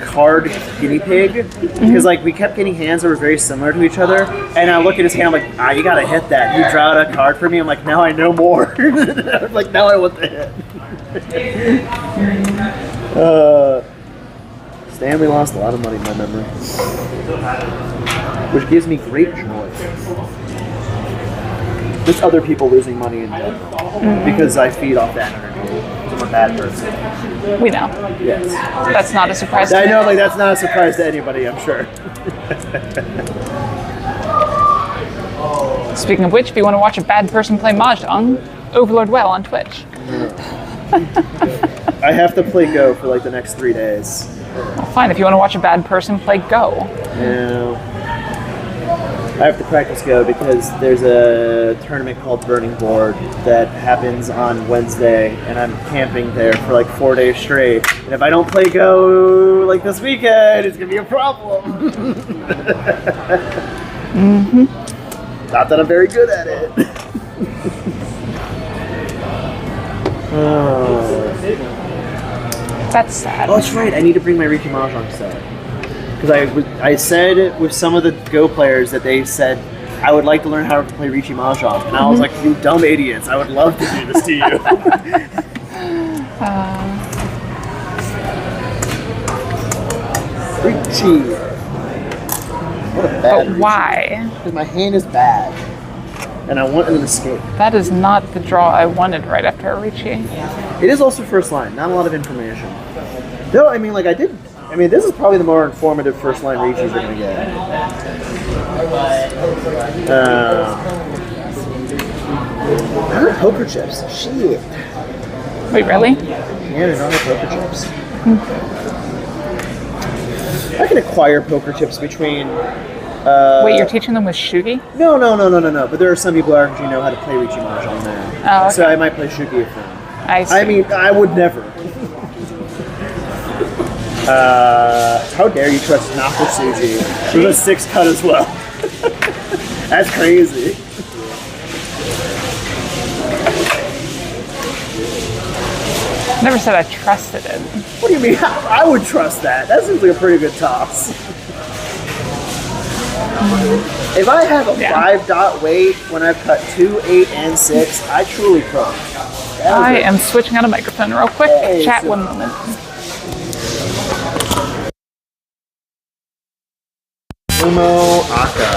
card guinea pig, because like we kept getting hands that were very similar to each other, and I look at his hand, I'm like, you gotta hit that. He drew out a card for me. I'm like, now I know more. I'm like, now I want the hit. Stanley lost a lot of money in my memory, which gives me great joy. Just other people losing money in general, because I feed off that energy. I'm a bad person. We know. Yes. That's not a surprise to I me. know, like that's not a surprise to anybody, I'm sure. Speaking of which, if you want to watch a bad person play Mahjong, Overlord Well on Twitch. I have to play Go for like the next 3 days. Well, fine, if you want to watch a bad person play Go. Yeah. I have to practice Go because there's a tournament called Burning Board that happens on Wednesday, and I'm camping there for like 4 days straight. And if I don't play Go like this weekend, it's gonna be a problem. Not that I'm very good at it. That's sad. Oh, that's right. I need to bring my Riki Mahjong set. Because I said with some of the Go players that they said, I would like to learn how to play Riki Mahjong. And I was like, you dumb idiots. I would love to do this to you. Riki. What a bad But why? Because my hand is bad. And I want an escape. That is not the draw I wanted right after Arichi. It is also first line. Not a lot of information. No, I mean, like I did. I mean, this is probably the more informative first line Richis you're going to get. I heard poker chips. Shit. Wait, really? Yeah, they don't have poker chips. I can acquire poker chips between... Wait, you're teaching them with Shugi? No. But there are some people who actually know how to play Riki Mahjong now. Oh, okay. So I might play Shugi with them. I see. I mean, I would never. How dare you trust Nakasuji with a 6 cut as well? That's crazy. Never said I trusted it. What do you mean? I would trust that. That seems like a pretty good toss. If I have a 5-dot weight when I've cut 2, 8, and 6, I truly cook. I am switching out a microphone real quick. Hey, Chat so- 1 moment. Umo Aka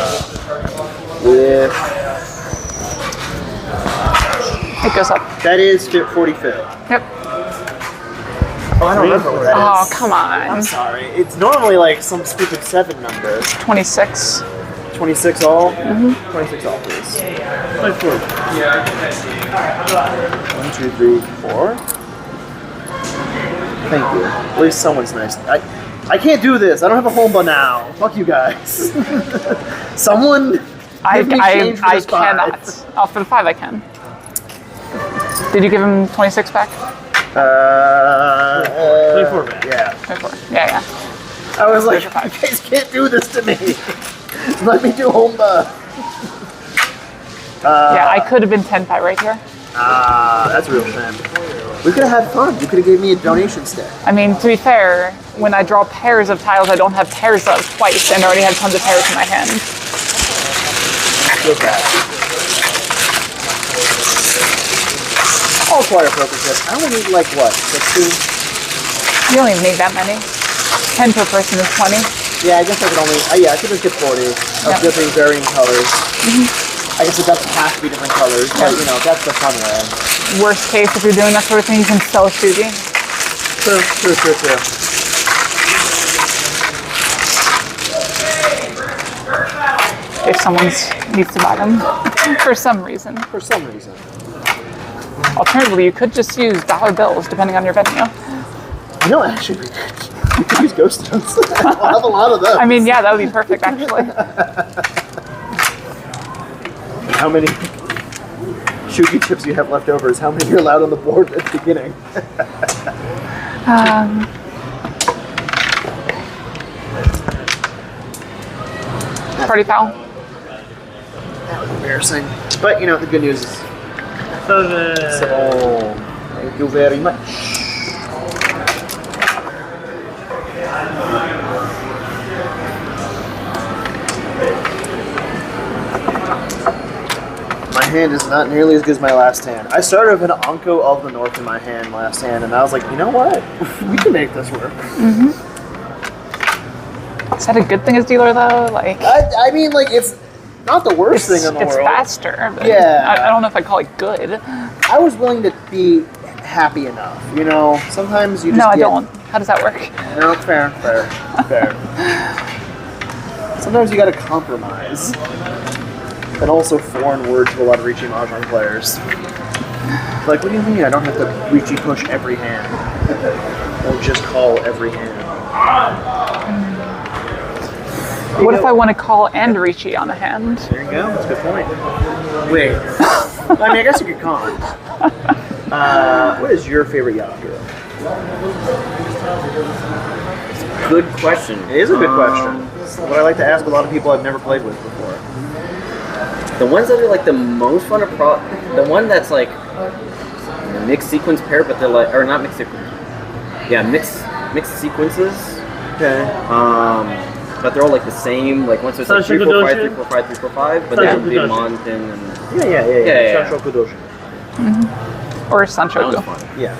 with... It goes up. That is 45th. Yep. Oh, I don't remember what that is. Oh, come I'm on. sorry. It's normally like some stupid 7 number. 26. 26 all? Mm-hmm. 26 all, please. 24. 1, 2, 3, 4. Thank you. At least someone's nice. I can't do this. I don't have a Homba now. Fuck you guys. Someone. I change for this 5. cannot. Oh, for the 5 I can. Did you give him 26 back? 24 back. Yeah. 24. Yeah. I was like, There's your 5. you guys can't do this to me. Let me do Homba. Yeah, I could have been 10-5 right here. That's a real shame. We could have had fun. You could have gave me a donation stick. I mean, to be fair, when I draw pairs of tiles I don't have pairs of twice and already have tons of pairs in my hand. Feel bad. I'll acquire poker chips. I only need like what? 16? You don't even need that many. 10 per person is 20. Yeah, I guess I could only. I could just get 40 of different varying colors. I guess it doesn't have to be different colors, but you know, that's the fun way. Worst case, if you're doing that sort of thing, you can sell Shugi. True. If someone needs to buy them for some reason. Alternatively, you could just use dollar bills depending on your venue. You know, actually, you could use ghost stones. I'll have a lot of those. I mean, yeah, that would be perfect actually. How many Shugi chips you have left over is how many you're allowed on the board at the beginning. Party foul. That was embarrassing. But you know, the good news is. So, thank you very much. My hand is not nearly as good as my last hand. I started with an Anko of the North in my hand last hand, and I was like, you know what? We can make this work. Is that a good thing as dealer though? Like, I mean, like, it's not the worst thing in the it's world. faster. But Yeah. I don't know if I call it good. I was willing to be happy enough, you know? Sometimes you just No, I get... don't. How does that work? No, fair. Sometimes you gotta compromise. And also foreign word to a lot of Riichi Mahjong players. Like, what do you mean I don't have to Riichi push every hand? Or just call every hand? What if I want to call and Riichi on a hand? There you go, that's a good point. Wait. I mean, I guess you could con. What is your favorite Yaku? Good question. It is a good question. What I like to ask a lot of people I've never played with before. The ones that are like the most fun are the one that's like mixed sequence pair, but they're like, or not mixed sequence. Yeah, mixed sequences. Okay. But they're all like the same. Like once there's like 3, 4, 5, 3, 4, 5, 3, 4, 5, but that would be a Monten and Yeah. Shanshoku Doshin. Or that one's Sanchoku. fun. Yeah.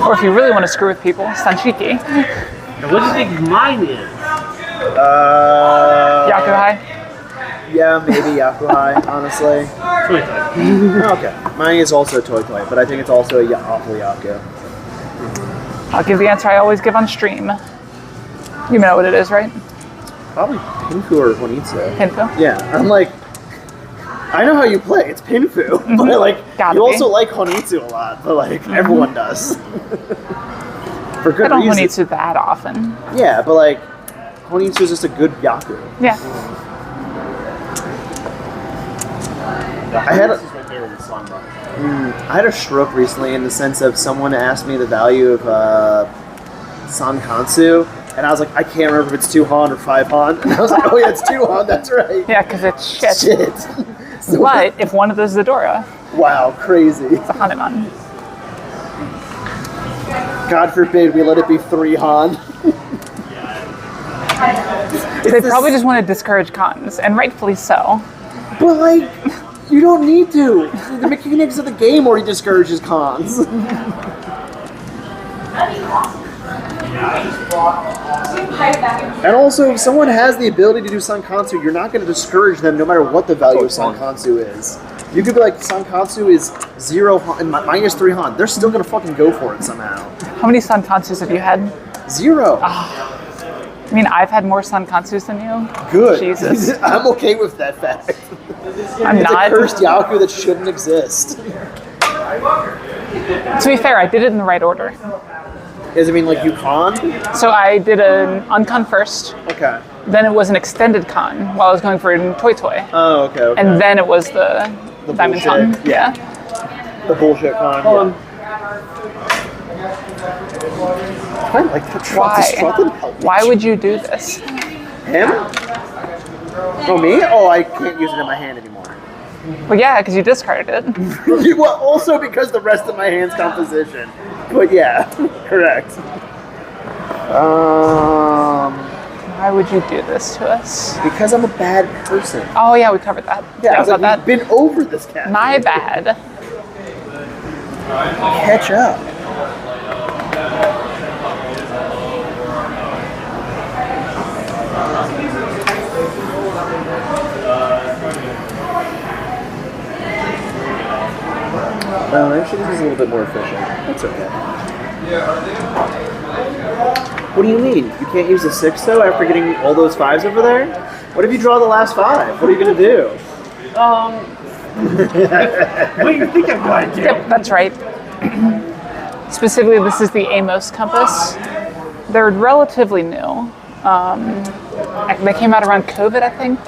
Or if you really want to screw with people, Sanshiki. What do you think mine is? Yakuhai. Yeah, maybe Yakuhai, honestly. Toy. Okay. Mine is also a toy, but I think it's also a awful Yaku. I'll give the answer I always give on stream. You know what it is, right? Probably Pinfu or Honitsu. Pinfu? Yeah, I'm like, I know how you play, it's Pinfu, but like, Gotta you be. also like Honitsu a lot, but like, everyone does. For good I don't reason. Honitsu that often. Yeah, but like, Honitsu is just a good Yaku. Yeah. I had a stroke recently in the sense of someone asked me the value of Sankansu, and I was like, I can't remember if it's 2 Han or 5 Han. And I was like, oh yeah, it's 2 Han, that's right. Yeah, because it's shit. So, But if one of those is a Dora, wow, crazy. it's a Hanuman. God forbid we let it be 3 Han. They probably just want to discourage cons, and rightfully so. But like, you don't need to. The mechanics of the game already discourages cons. And also, if someone has the ability to do Sankansu, you're not going to discourage them no matter what the value of Sankansu is. You could be like, Sankansu is 0 Han and minus 3 Han. They're still going to fucking go for it somehow. How many Sankansus have you had? 0. I mean, I've had more Sankansus than you. Good. Jesus. I'm okay with that fact. I'm It's not. a cursed Yaku that shouldn't exist. To be fair, I did it in the right order. Does it mean like you con? So I did an uncon first, Okay. then it was an extended con while I was going for a Toy Toy, Oh, okay. and then it was the Diamond Con. bullshit. Yeah. The bullshit con. Hold I like that Why? Help. Why would you do this? Him? Oh, me? Oh, I can't use it in my hand anymore. Well, yeah, because you discarded it. Well, also because the rest of my hand's composition. But yeah, correct. Why would you do this to us? Because I'm a bad person. Oh yeah, we covered that. Yeah, I was about like, that. we've been over this cat. My bad. Catch up. Actually, this is a little bit more efficient. That's okay. What do you mean? You can't use the 6 though after getting all those 5s over there? What if you draw the last 5? What are you gonna do? What do you think I'm going to do? Yep, that's right. Specifically, this is the Amos compass. They're relatively new. They came out around COVID, I think.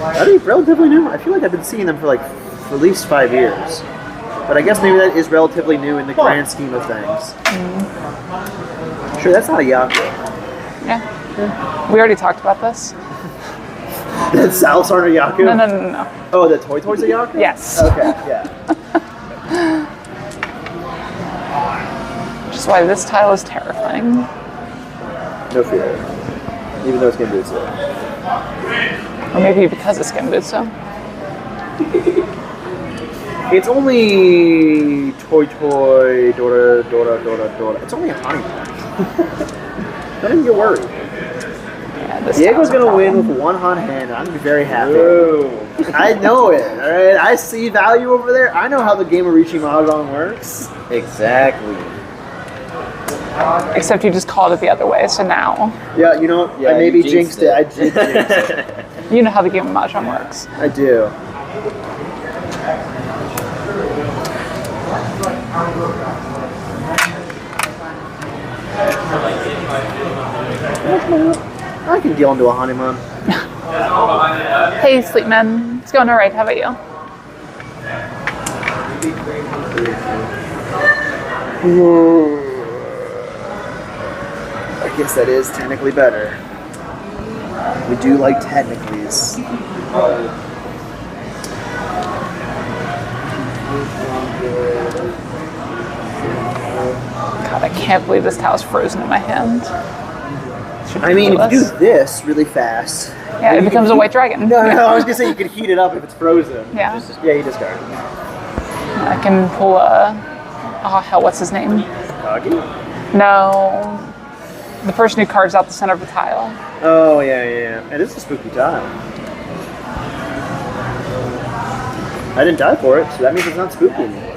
Are they relatively new? I feel like I've been seeing them for like at least 5 years. But I guess maybe that is relatively new in the grand scheme of things. Sure, that's not a Yaku. Yeah. We already talked about this. The Sal's aren't a Yaku? No. Oh, the Toy Toy's a Yaku? Yes. Okay, yeah. Which is why this tile is terrifying. No fear. Even though it's Genbutsu. Or maybe because it's Genbutsu. It's only Toy Toy, Dora. It's only a honey pack. Don't even get worried. Yeah, this Diego's tile's a gonna win problem. with one hot hand. I'm gonna be very happy. I know it. All right, I see value over there. I know how the game of Riichi Mahjong works. Exactly. Except you just called it the other way, so now Yeah, you know, Yeah, I maybe you jinxed jinxed it. I did jinx it. you know how the game of Mahjong works. I do. I can deal into a honeymoon. Hey, Sleepman. It's going alright. How about you? I guess that is technically better. We do like technicallys. God, I can't believe this tile's frozen in my hand. It's I mean, if you ridiculous. do this really fast. Yeah, it becomes a white dragon. No, I was gonna say you could heat it up if it's frozen. Yeah. Yeah, you discard. I can pull a... Oh, hell, what's his name? Kagi? No. The person who carves out the center of the tile. Oh, yeah. It is a spooky tile. I didn't die for it, so that means it's not spooky anymore.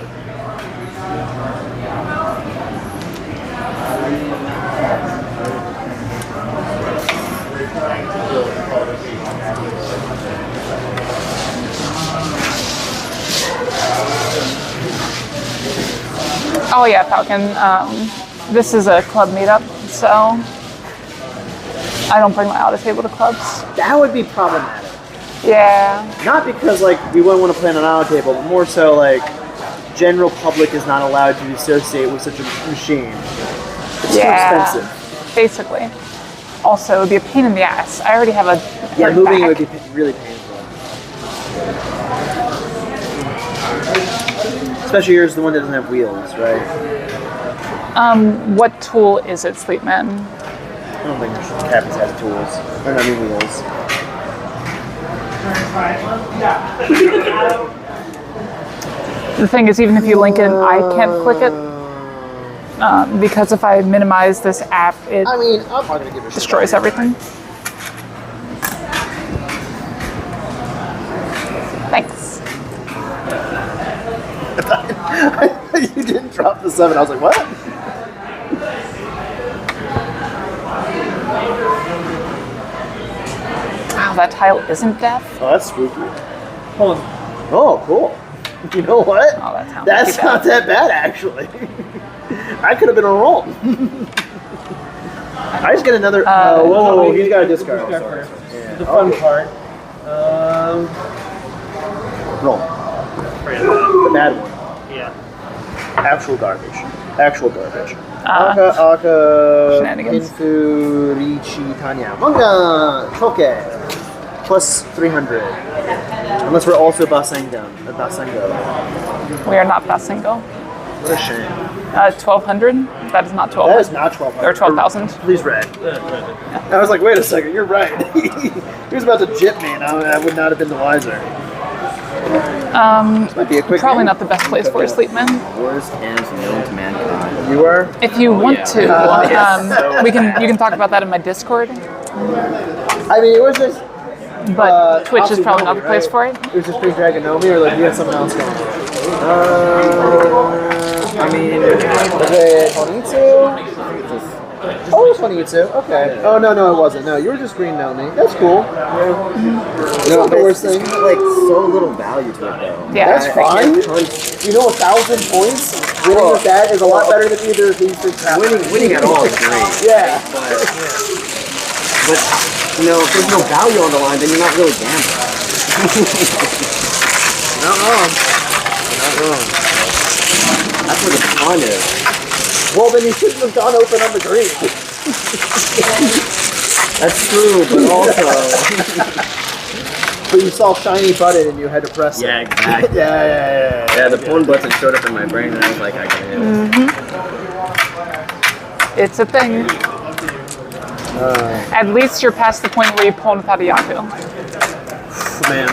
Oh yeah, Falcon. This is a club meetup, so I don't bring my auto table to clubs. That would be problematic. Yeah. Not because, like, we wouldn't want to play on an auto table, but more so, like, general public is not allowed to associate with such a machine. It's too expensive. Basically. Also, it would be a pain in the ass. I already have a Yeah, hurt moving it back. would be really painful. Especially yours, the one that doesn't have wheels, right? What tool is it, Sleepman? I don't think Captain's has tools. Or not even wheels. The thing is, even if you link it, I can't click it. Because if I minimize this app, it I mean, I'm not gonna give a shit. destroys everything. Thanks. You didn't drop the 7. I was like, what? Wow, that tile isn't deaf. Oh, that's spooky. Hold on. Oh, cool. You know what? Oh, that sounds That's not that bad, actually. I could have been on roll. I just get another. Whoa, he's got a discard. Discard first. Yeah. The fun part. Roll. The bad one. Yeah. Actual garbage. Aka, Shenanigans. Infu, Riichi, Tanya. Manga! Choke! Plus 300. Unless we're also Basengo. We are not Basingo. What a shame. 1,200? That is not 1,200. That is not 1200. Or 12,000. Please red. I was like, wait a second, you're right. He was about to jip me, and I would not have been the wiser. This might be a quick Probably game. not the best place for a Sleepman. Worst hands known to mankind. You were? If you want to, yes. you can talk about that in my Discord. I mean, it was just. But Twitch is Opsi probably not Nomi, the place right? for it. It was just Big Dragon Nomi, or like you had something else going on? I mean, Was it Honitsu? Oh, it was Honitsu. Okay. Oh, no, it wasn't. No, you were just Green Nomi. That's cool. It's not the worst thing. It's got, like, so little value to it, though. Yeah. That's fine. You know, 1,000 points? Winning with that is a lot better than either of these things. Winning at all is great. Yeah. But, you know, if there's no value on the line, then you're not really gambling. Not wrong. on is. Well, then you shouldn't have gone open on the green. That's true, but also. But you saw shiny button and you had to press it. Yeah, exactly. Yeah. The pawn button showed up in my brain and I was like, I gotta hit it. It's a thing. At least you're past the point where you pawn without a Yaku. Man.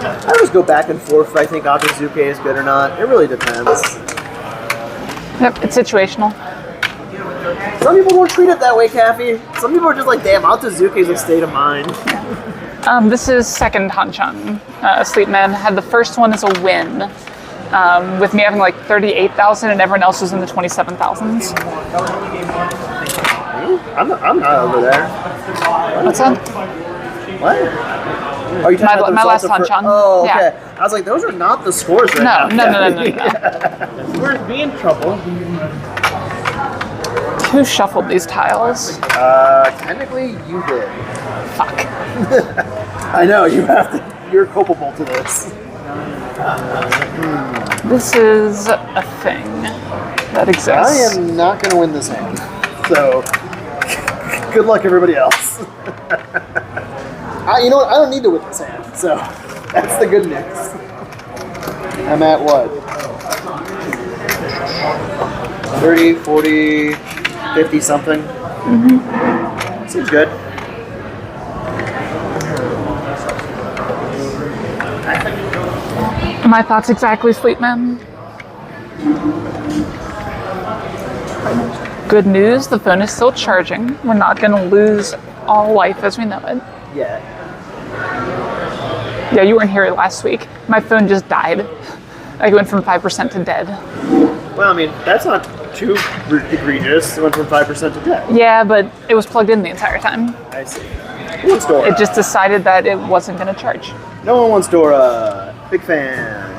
I always go back and forth if I think Akizuke is good or not. It really depends. Yep, it's situational. Some people don't treat it that way, Kathy. Some people are just like, damn, Akizuke is a state of mind. This is second Hanchan. Sleepman had the first one as a win, with me having like 38,000 and everyone else was in the 27,000s. I'm not over there. What's that? What? Are you talking about My last the results Hanchan. Oh, okay. Yeah. I was like, those are not the scores right now. No. We're in trouble. Who shuffled these tiles? Technically, you did. Fuck. I know, you're culpable to this. This is a thing that exists. I am not going to win this hand. So, good luck everybody else. You know what? I don't need to win this hand. So, that's the good news. I'm at what? 30, 40, 50 something. Mm-hmm. Seems good. My thoughts exactly, Sleepman. Good news, the phone is still charging. We're not going to lose all life as we know it. Yeah. Yeah, you weren't here last week. My phone just died. I went from 5% to dead. Well, I mean, that's not too egregious. It went from 5% to dead. Yeah, but it was plugged in the entire time. I see. Who wants Dora? It just decided that it wasn't going to charge. No one wants Dora. Big fan.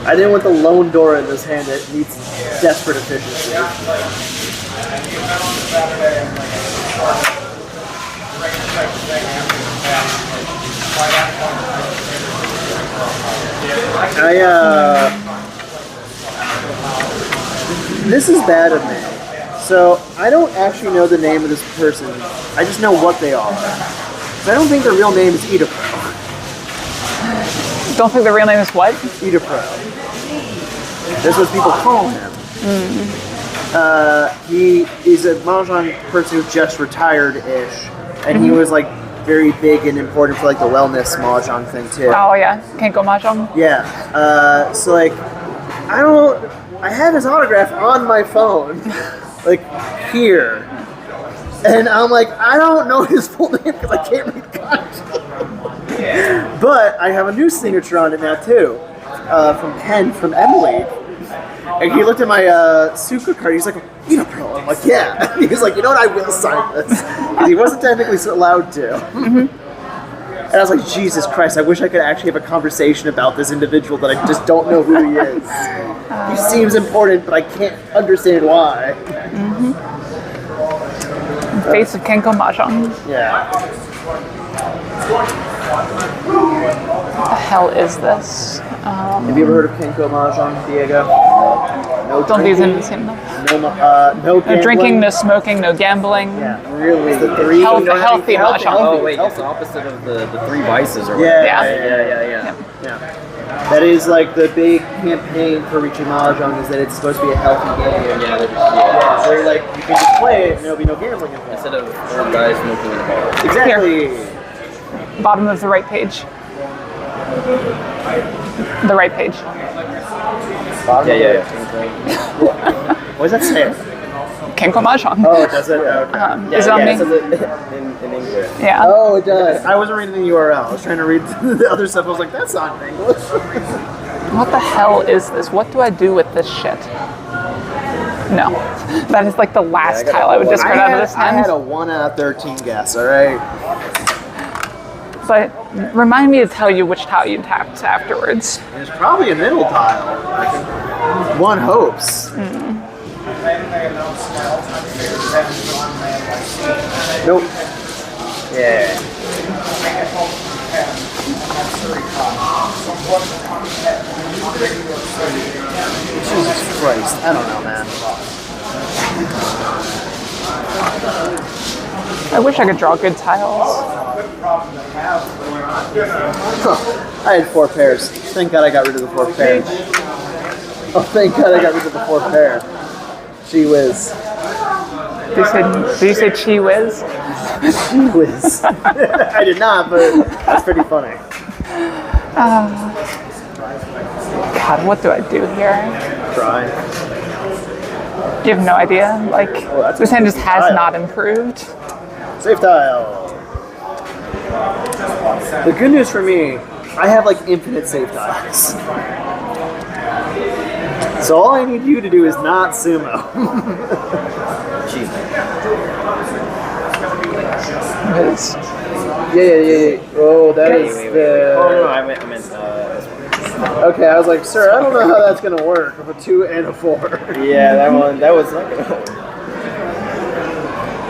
I didn't want the lone Dora in this hand that needs desperate efficiency. This is bad of me. So, I don't actually know the name of this person. I just know what they are. I don't think their real name is Edipro. Don't think the real name is what? Edipro. That's what people call him. He is a Mahjong person who just retired-ish. And he was like very big and important for like the wellness Mahjong thing too. Oh yeah, can't go Mahjong. Yeah. So like, I have his autograph on my phone, like here, and I'm like, I don't know his full name because I can't read kanji. But I have a new signature on it now too, from Ken from Emily. And he looked at my Suka card. He's like, Edipro. I'm like, yeah. He's like, you know what? I will sign this. Because he wasn't technically allowed to. Mm-hmm. And I was like, Jesus Christ, I wish I could actually have a conversation about this individual that I just don't know who he is. He seems important, but I can't understand why. Mm-hmm. Face of Kenko Mahjong. Yeah. What the hell is this? Have you ever heard of Kenko Mahjong, Diego? No Don't these drinking, seem no no gambling. drinking, no smoking, no gambling. Yeah, really. The three Healthy Mahjong. Oh wait, it's the opposite of the three vices or Yeah, whatever. Yeah. That is like the big campaign for reaching Mahjong is that it's supposed to be a healthy game. Yeah, so like you can just play it and there'll be no gambling involved. Instead of four guys smoking in a bar. Exactly. Bottom of the right page. The right page. Yeah. What does that say? Kenko Mahjong. Oh, it does it? Okay. Is it on me? It says it in English. Yeah. Oh, it does. I wasn't reading the URL. I was trying to read the other stuff. I was like, that's not in English. What the hell is this? What do I do with this shit? No. That is like the last tile I would discard out of this I hand. had a 1 out of 13 guess, alright? But remind me to tell you which tile you tapped afterwards. It's probably a middle tile. One hopes. Nope. Yeah. Jesus Christ. I don't know, man. I wish I could draw good tiles. I had 4 pairs. Thank God I got rid of the 4th pair. Oh, thank God I got rid of the 4th pair. Gee whiz. Did you say Chi Whiz? Gee whiz. I did not, but that's pretty funny. God, what do I do here? Try. You have no idea. Like, this hand just has not improved. Safe tile. The good news for me, I have like infinite safe tiles. So all I need you to do is not sumo. Jeez. Whiz. Yeah. Oh, that is the... Oh no, I meant this one. Okay, I was like, sir, I don't know how that's gonna work with a 2 and a 4. Yeah, that was not gonna work.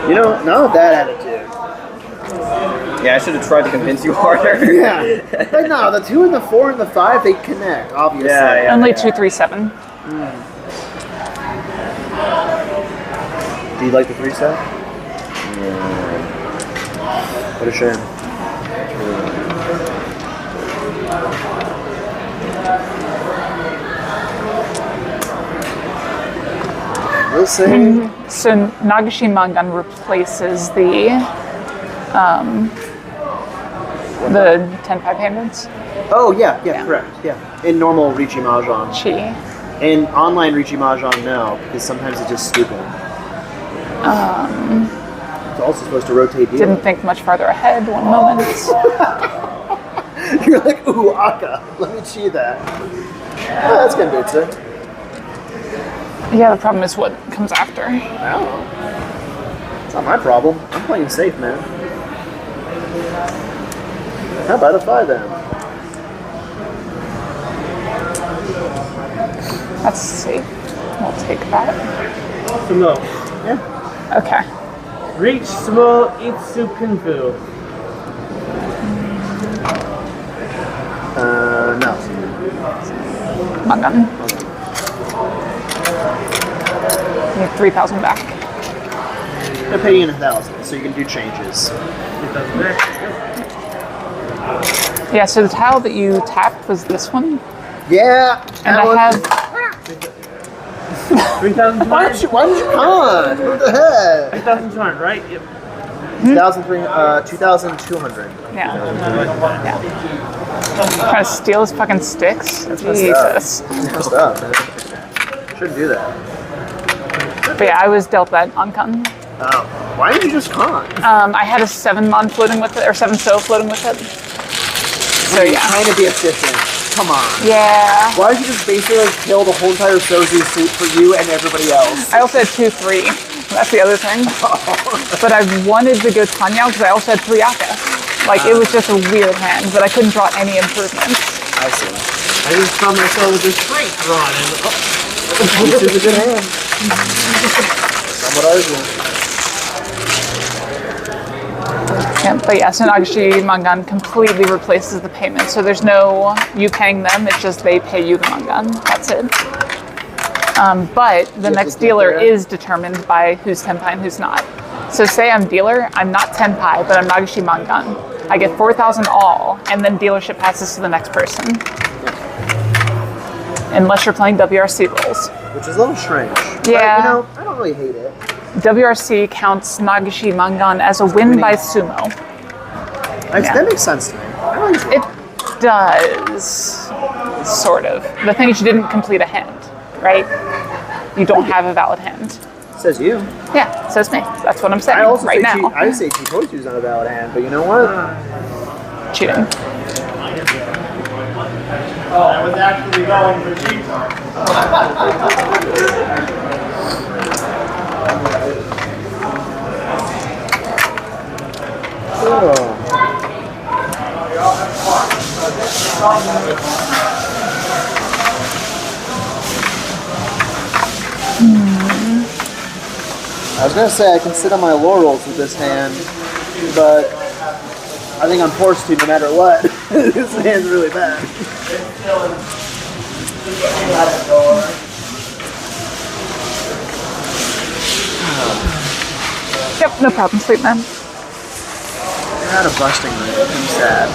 You know, not with that attitude. Yeah, I should have tried to convince you harder. Yeah. But no, the 2 and the 4 and the 5, they connect, obviously. Yeah. Only 2, 3, 7. Do you like the 3 set? What a shame. We'll see. So Nagashi Mangan replaces the 10-5 handeds. Oh, yeah, correct. Yeah. In normal Riichi Mahjong. Chi. In online Riichi Mahjong, no, because sometimes it's just stupid. It's also supposed to rotate deal. Didn't think much farther ahead. One moment. You're like, ooh, Aka, let me cheat that. Oh, that's Genbutsu. Yeah, the problem is what comes after. I don't know. It's not my problem. I'm playing safe, man. How about a 5 then? That's safe. We'll take that. Sumo. Yeah. Okay. Reach Sumo Itsu Kunfu. No. Mangan. Need 3,000 back. They're paying 1,000, so you can do changes. Yeah, so the tile that you tapped was this one. Yeah. And I have 3,200. Why don't you con? What the heck? 3,200, right? Yep. 2,200. Yeah. Trying to steal his fucking sticks. Jesus. Messed up, man. Shouldn't do that. But yeah, I was dealt that on con. Oh. Why didn't you just con? I had a 7-mon floating with it, or 7-so floating with it. So yeah. Trying to be efficient. Come on. Yeah. Why did you just basically like kill the whole entire Sozu suit for you and everybody else? I also had 2-3. That's the other thing. But I wanted to go Tanyao because I also had 3 Aka. Like, it was just a weird hand, but I couldn't draw any improvements. I see. I just found myself with this straight drawn and This is a good hand. Some would argue. Yeah, but yeah, so Nagashi Mangan completely replaces the payment. So there's no you paying them, it's just they pay you the Mangan. That's it. But the next dealer is determined by who's Tenpai and who's not. So say I'm dealer, I'm not Tenpai, but I'm Nagashi Mangan. I get 4,000 all, and then dealership passes to the next person. Unless you're playing WRC rules. Which is a little strange. Yeah. But, you know, I don't really hate it. WRC counts Nagashi Mangan as a win by sumo. That makes sense to me. I like it. It does, sort of. The thing is you didn't complete a hand, right? You don't have a valid hand. Says you. Yeah, it says me. That's what I'm saying I also right say now. I say Chipotu's not a valid hand, but you know what? Cheating. I was actually going for cheaper. I was gonna say I can sit on my laurels with this hand, but I think I'm forced to no matter what. This hand's really bad. Yep, no problem, sweet man. You're out of busting me. I'm sad.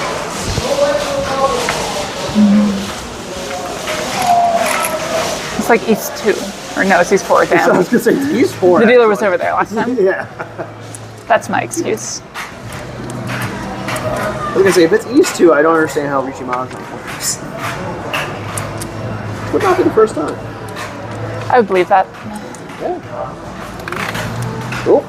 It's like East 2. Or no, it's East 4, I damn. was gonna say he's 4. The dealer was over there last time. Yeah. That's my excuse. I was gonna say, if it's East 2, I don't understand how Richie Mahjong works. This would not be the first time. I would believe that. Yeah. Cool.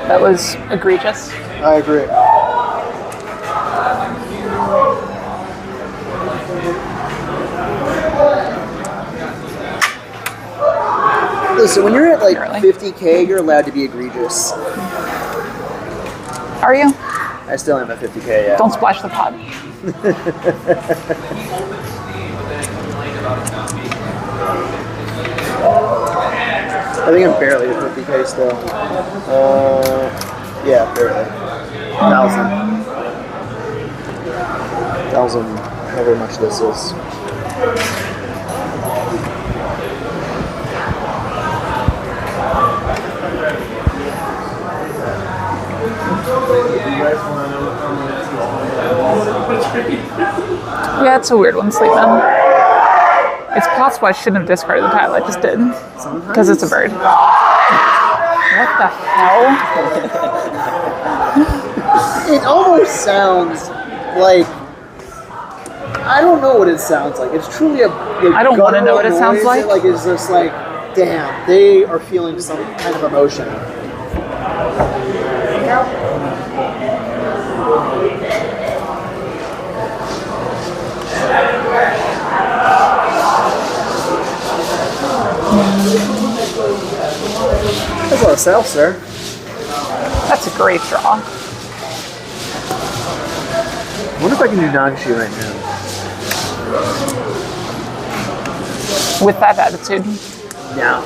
That was egregious. I agree. Listen, when you're at like Really? 50K, you're allowed to be egregious. Are you? I still am at 50K, yeah. Don't splash the pot. I think I'm barely at 50K still. Yeah, barely. 1,000, however much this is. Yeah, it's a weird one, Sleepman. It's possible I shouldn't have discarded the tile. I just did. Because it's a bird. What the hell? It almost sounds like, I don't know what it sounds like. It's truly a I don't wanna know what it sounds noise. like. It's just like, damn, they are feeling some kind of emotion. That's a lot of self, sir. That's a great draw. I wonder if I can do Nagashi right now. With that attitude. Yeah.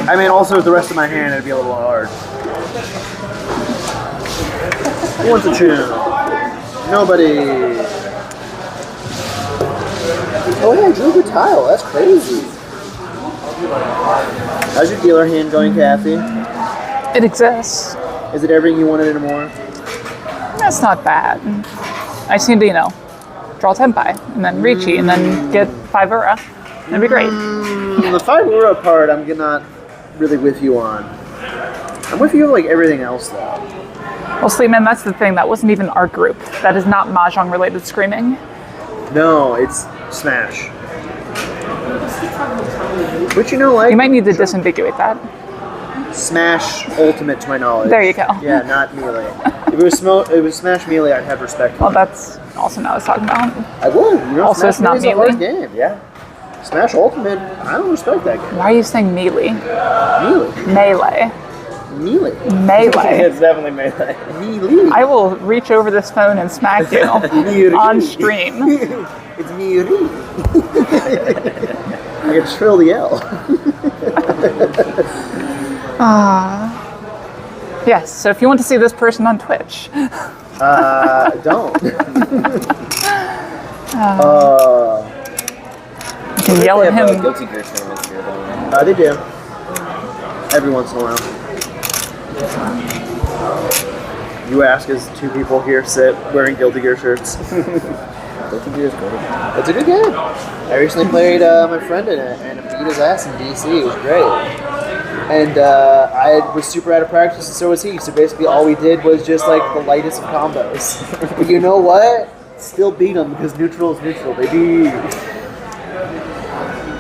I mean, also with the rest of my hand, it'd be a little hard. Who wants a tune? Nobody. Oh yeah, I drew a good tile. That's crazy. How's your dealer hand going, Kathy? It exists. Is it everything you wanted and more? That's not bad. I just need to, draw Tenpai, and then Ricci, and then get 5 Ura. That'd be great. The 5 Ura part, I'm not really with you on. I'm with you on like everything else though. Well, Sleepman, that's the thing. That wasn't even our group. That is not Mahjong related screaming. No, it's Smash. But like... You might need to disambiguate that. Smash Ultimate to my knowledge. There you go. Yeah, not Melee. If it was Smash Melee, I'd have respect for Well, it. that's also not what I was talking about. I would. Also, Smash it's not Melee's a hard Melee? game, yeah. Smash Ultimate, I don't respect that game. Why are you saying melee? Melee. Melee. Melee. Melee. It's definitely Melee. Melee. I will reach over this phone and smack you on stream. It's Melee. I can trill the L. Yes, so if you want to see this person on Twitch. Don't. You can yell at him. Guilty Gear tournaments here, though. They do. Every once in a while. You ask as 2 people here sit wearing Guilty Gear shirts. Guilty Gear is good. It's a good game. I recently played my friend in it and beat his ass in DC. It was great. And I was super out of practice, and so was he. So basically, all we did was just like the lightest of combos. But you know what? Still beat him because neutral is neutral, baby.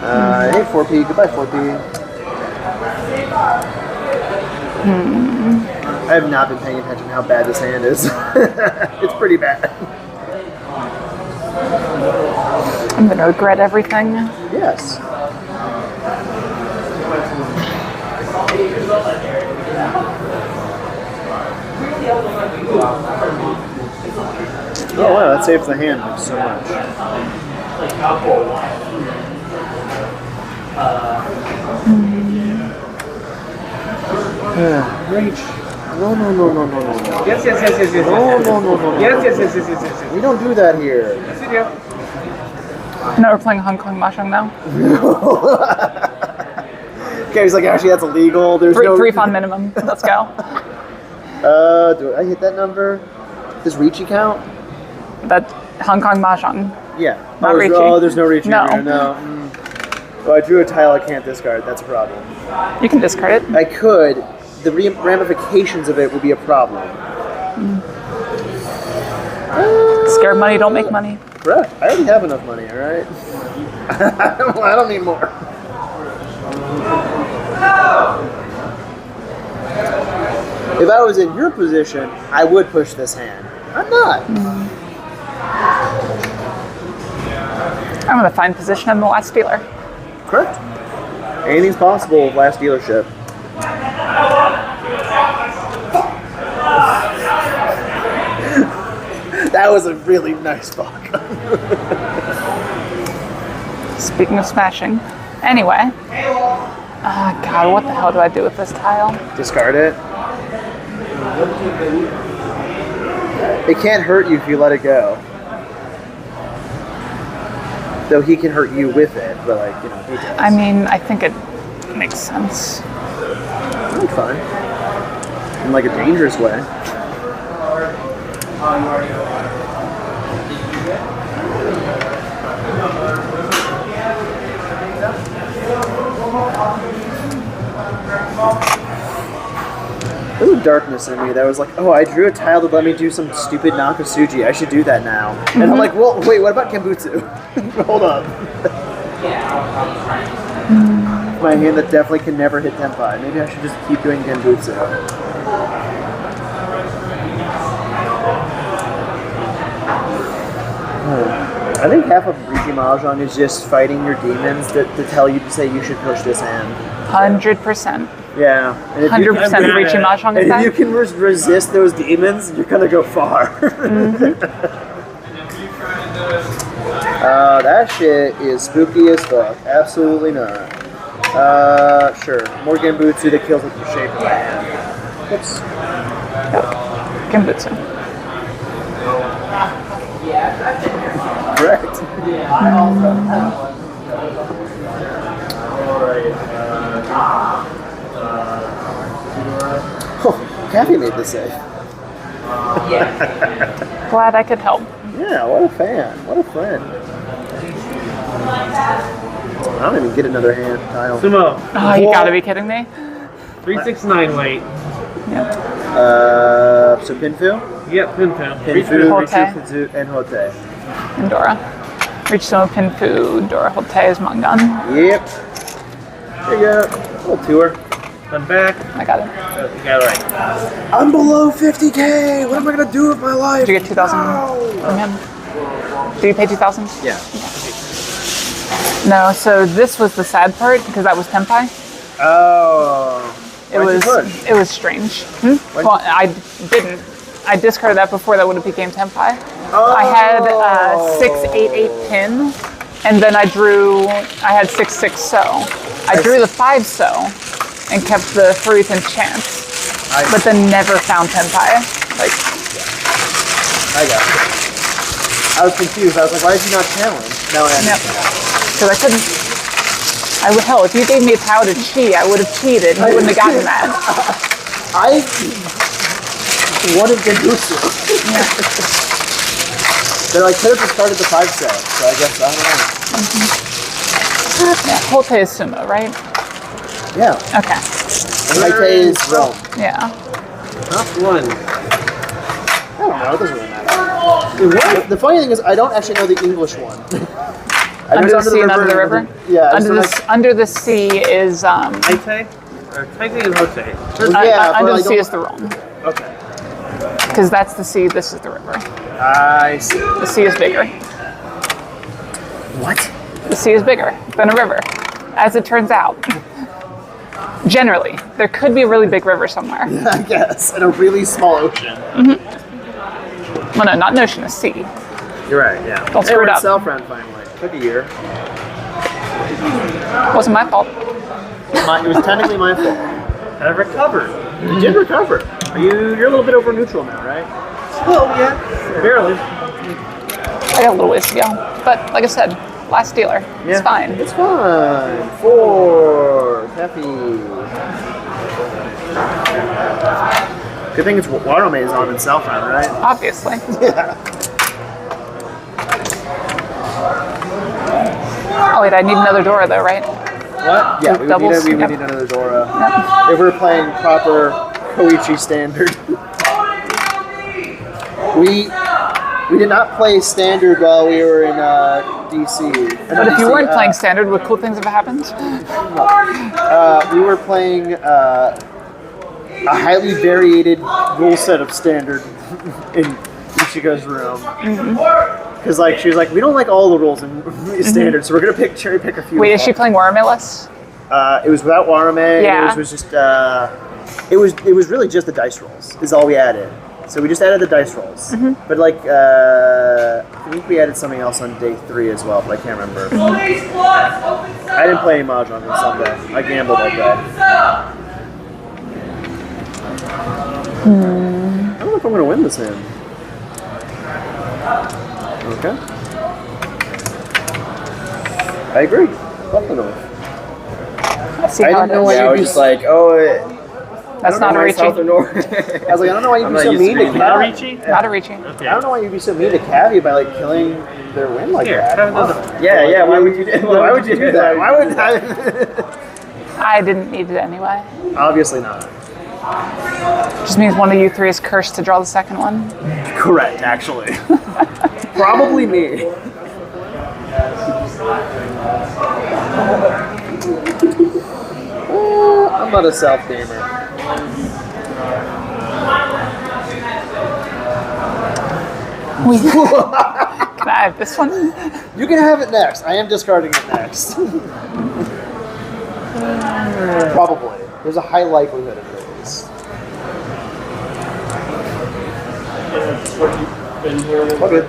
Hey 4P, goodbye 4P. I I have not been paying attention to how bad this hand is. It's pretty bad. I'm gonna regret everything. Yes. Oh wow, that saves the hand so much. Reach. No. Yes. No. Yes. We don't do that here. Yes, you do. No, we're playing Hong Kong Mahjong now. Okay, he's like, actually, that's illegal. There's no Three fun minimum. Let's go. Do I hit that number? Does Reachy count? That Hong Kong Mahjong. Yeah. Not Reachy. Oh, there's no Reachy No. here. No. Well, I drew a tile I can't discard. That's a problem. You can discard it. I could. The ramifications of it would be a problem. Scared money don't make money. Correct. I already have enough money, alright? I don't need more. If I was in your position, I would push this hand. I'm not. I'm in a fine position. I'm the last dealer. Correct. Anything's possible with last dealership. That was a really nice fuck. Speaking of smashing. Anyway. God, what the hell do I do with this tile? Discard it. It can't hurt you if you let it go. Though he can hurt you with it, but like, details. I mean, I think it makes sense. That's fine. In like a dangerous way. There was a darkness in me that was like, oh, I drew a tile to let me do some stupid Nakasuji. I should do that now. And I'm like, well, wait, what about Kenbutsu? Hold up. My hand that definitely can never hit Tenpai. Maybe I should just keep doing Genbutsu. I think half of Riki Mahjong is just fighting your demons to tell you to say you should push this hand. 100%. Yeah. And if 100% Riki Mahjong and if effect. you can resist those demons, you're gonna go far. That shit is spooky as fuck. Absolutely not. Sure. More Genbutsu that kills with the shape of my hand. Whoops. Genbutsu. Correct. Oh, Kathy made this save. Glad I could help. Yeah, what a fan. What a friend. I don't even get another hand tile. Sumo. Oh, you gotta be kidding me. 369 weight. Yeah. So Pinfu? Yep, Pinfu. Pinfu, Hote. Richu, and Hote. And Dora. Reach Sumo, Pinfu, Dora, Hote is Mangan. Yep. There you go. Little tour. I'm back. I got it. You got it right. I'm below 50K. What am I gonna do with my life? Did you get 2,000 from him? Did you pay 2,000? Yeah. No, so this was the sad part because that was Tenpai. Oh. It was strange. Well, I didn't. I discarded that before that would have became Tenpai. Oh. I had 688 pin, and then I had 6 so. I drew the 5 so, and kept the fruit and chance, but then never found Tenpai. I got it. I was confused. I was like, why is he not challenged? Now I understand. Because I couldn't. Hell, if you gave me a towel to cheat, I would have cheated. You wouldn't have gotten mad. I wanted Genbutsu. Yeah. Then I could have just started the 5 set, so I guess I don't know. Yeah, Hote is Sumo, right? Yeah. Okay. And Haite is Rome. Yeah. Top one. I don't know, it doesn't really matter. The funny thing is, I don't actually know the English one. Under the sea and under the river? Yeah. Under the sea is Haite? Or Haite and Hote. Yeah, under but the sea is the Rome. Okay. Because that's the sea, this is the river. I see. The sea is bigger. What? The sea is bigger than a river, as it turns out. Generally, there could be a really big river somewhere. I guess. In a really small ocean. Well, no, not an ocean, a sea. You're right, yeah. Don't screw it up. Self-round finally. Took a year. Wasn't my fault. It was technically my fault. And I've recovered. You did recover. You're a little bit over neutral now, right? Well, yeah. Barely. I got a little ways to go. But like I said, last dealer. Yeah. It's fine. It's fine. 4. Happy. Good thing it's water maze on in self-round, right? Obviously. Yeah. Oh wait, I need another Dora though, right? What? Yeah, we Doubles? would need another Dora. If we're playing proper Koichi standard. We did not play standard while we were in DC. But if you weren't playing standard, would cool things have happened? We were playing a highly variated rule set of standard in Ichigo's room. Because like she was like, we don't like all the rules in standard, so we're gonna cherry pick a few. Wait, is she playing Warame-less? It was without Warame. Yeah. It was just it was really just the dice rolls is all we added. So we just added the dice rolls. But like I think we added something else on day 3 as well, but I can't remember. I didn't play any Mahjong on Sunday. I gambled all day. I don't know if I'm gonna win this hand. Okay. I agree. Fuck the North. Let's see I how didn't it know is. why Yeah, I was just like, oh, That's not a north, south or Ricci. north. I was like, I don't know why you'd I'm be not so used to mean to reading Cavi. Not a Ricci. I don't know why you'd be so mean to Cavi by like killing their win like that. Yeah, why would you do Why would you do that? Why would I didn't need it anyway. Obviously not. Just means one of you three is cursed to draw the second one. Correct, actually. Probably me. I'm not a self-gamer. Can I have this one? You can have it next. I am discarding it next. Probably. There's a high likelihood of it is. Okay.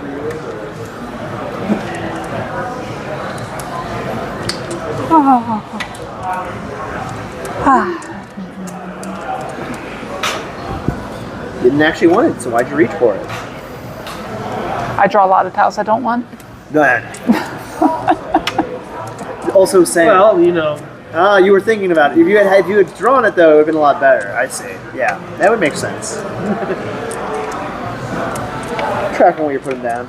Didn't actually want it, so why'd you reach for it? I draw a lot of tiles I don't want. No. Also saying. Well, you know. You were thinking about it. If you had drawn it though, it would have been a lot better. I see. Yeah, that would make sense. Tracking what you're putting down.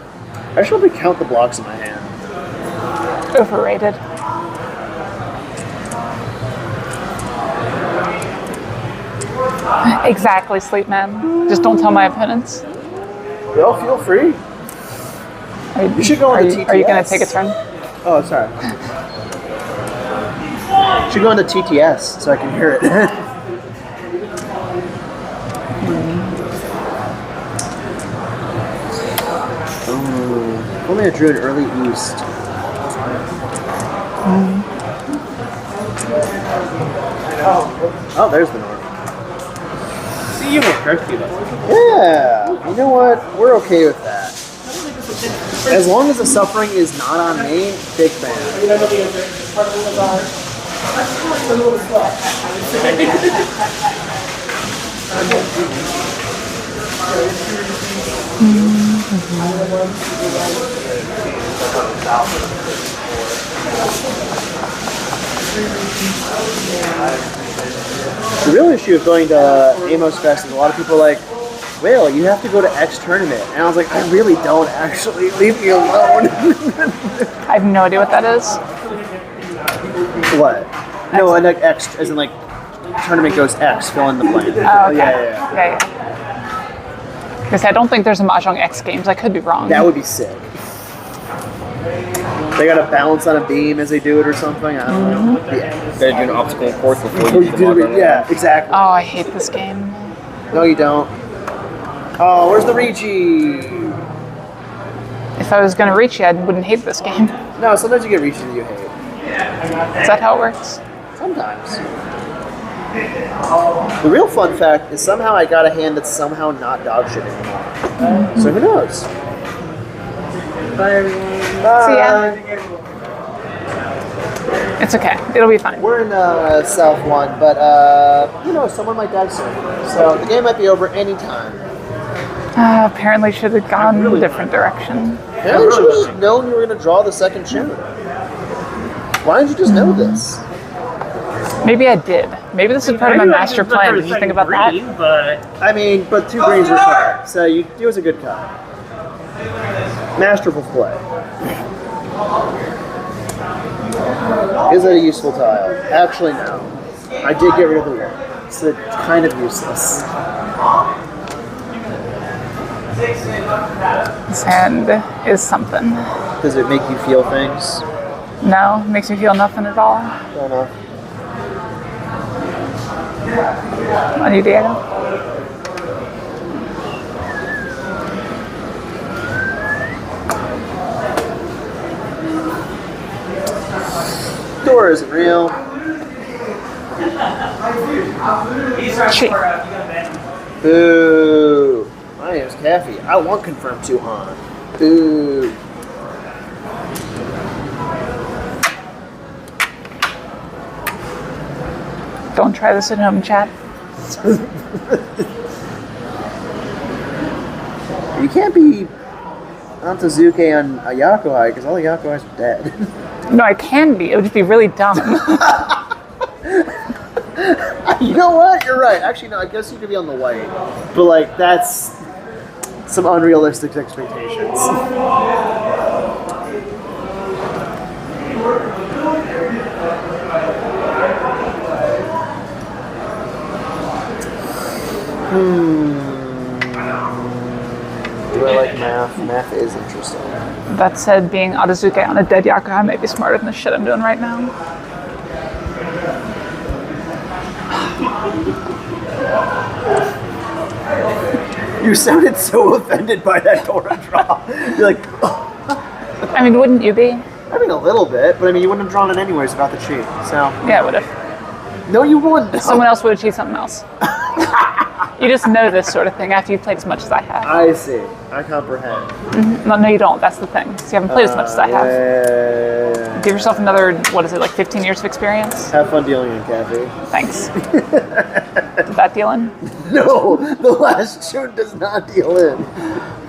I should probably count the blocks in my hand. Overrated. Exactly, Sleep Man. Just don't tell my opponents. Well, feel free. You should go on the TTS. Are you going to take a turn? Oh, sorry. You should go on the TTS so I can hear it. If only I drew an early East. Oh, there's the North. See, you were thirsty though. Yeah, you know what? We're okay with that. As long as the suffering is not on me, big fan. You know what the part of the are? That's a little slow. The real issue of going to Amos Fest is a lot of people are like, well, you have to go to X tournament. And I was like, I really don't actually. Leave me alone. I have no idea what that is. What? No, like X, as in like, tournament goes X, fill in the blank. Oh, okay. Yeah. Because I don't think there's a Mahjong X Games. I could be wrong. That would be sick. They gotta balance on a beam as they do it or something. I don't know. Yeah. Gotta do an obstacle course before you do the Mahjong. Yeah, exactly. Oh, I hate this game. No, you don't. Oh, where's the Ricci? If I was going to reach you, I wouldn't hate this game. No, sometimes you get Ricci that you hate. Is that how it works? Sometimes. The real fun fact is somehow I got a hand that's somehow not dog shit anymore. So who knows? Bye, everyone. Bye. See ya. It's okay. It'll be fine. We're in South 1, but, you know, someone might die soon. So the game might be over any time. Apparently should have gone a different direction. Apparently you should have just known you were going to draw the second tune. Why didn't you just know this? Maybe I did. Maybe this is part of my master plan. Did you think about that? I mean, but 2 greens were cut, so it was a good cut. Masterful play. Is that a useful tile? Actually, no. I did get rid of the 1. It's kind of useless. This hand is something. Does it make you feel things? No, makes me feel nothing at all. Fair enough. On you, Diego. Door isn't real. Cheat. Boo. My name's Caffey. I want confirmed 2 Han. Boo. Don't try this at home, chat. You can't be Antozuke on a Yakuai because all the Yakuais are dead. No, I can be. It would just be really dumb. You know what? You're right. Actually, no, I guess you could be on the white. But, like, that's some unrealistic expectations. Do I like math? Math is interesting. That said, being Otozuke on a dead Yakuza may be smarter than the shit I'm doing right now. You sounded so offended by that Dora draw. You're like, oh. I mean, wouldn't you be? I mean, a little bit, but I mean, you wouldn't have drawn it anyways without the cheat, so. Yeah, I would have. No, you wouldn't. Someone else would have cheated something else. You just know this sort of thing after you've played as much as I have. I see. I comprehend. Mm-hmm. No, you don't. That's the thing. So you haven't played as much as I have. Yeah. Give yourself another, what is it, like 15 years of experience? Have fun dealing in Cafe. Thanks. Did that deal in? No, the last tune does not deal in.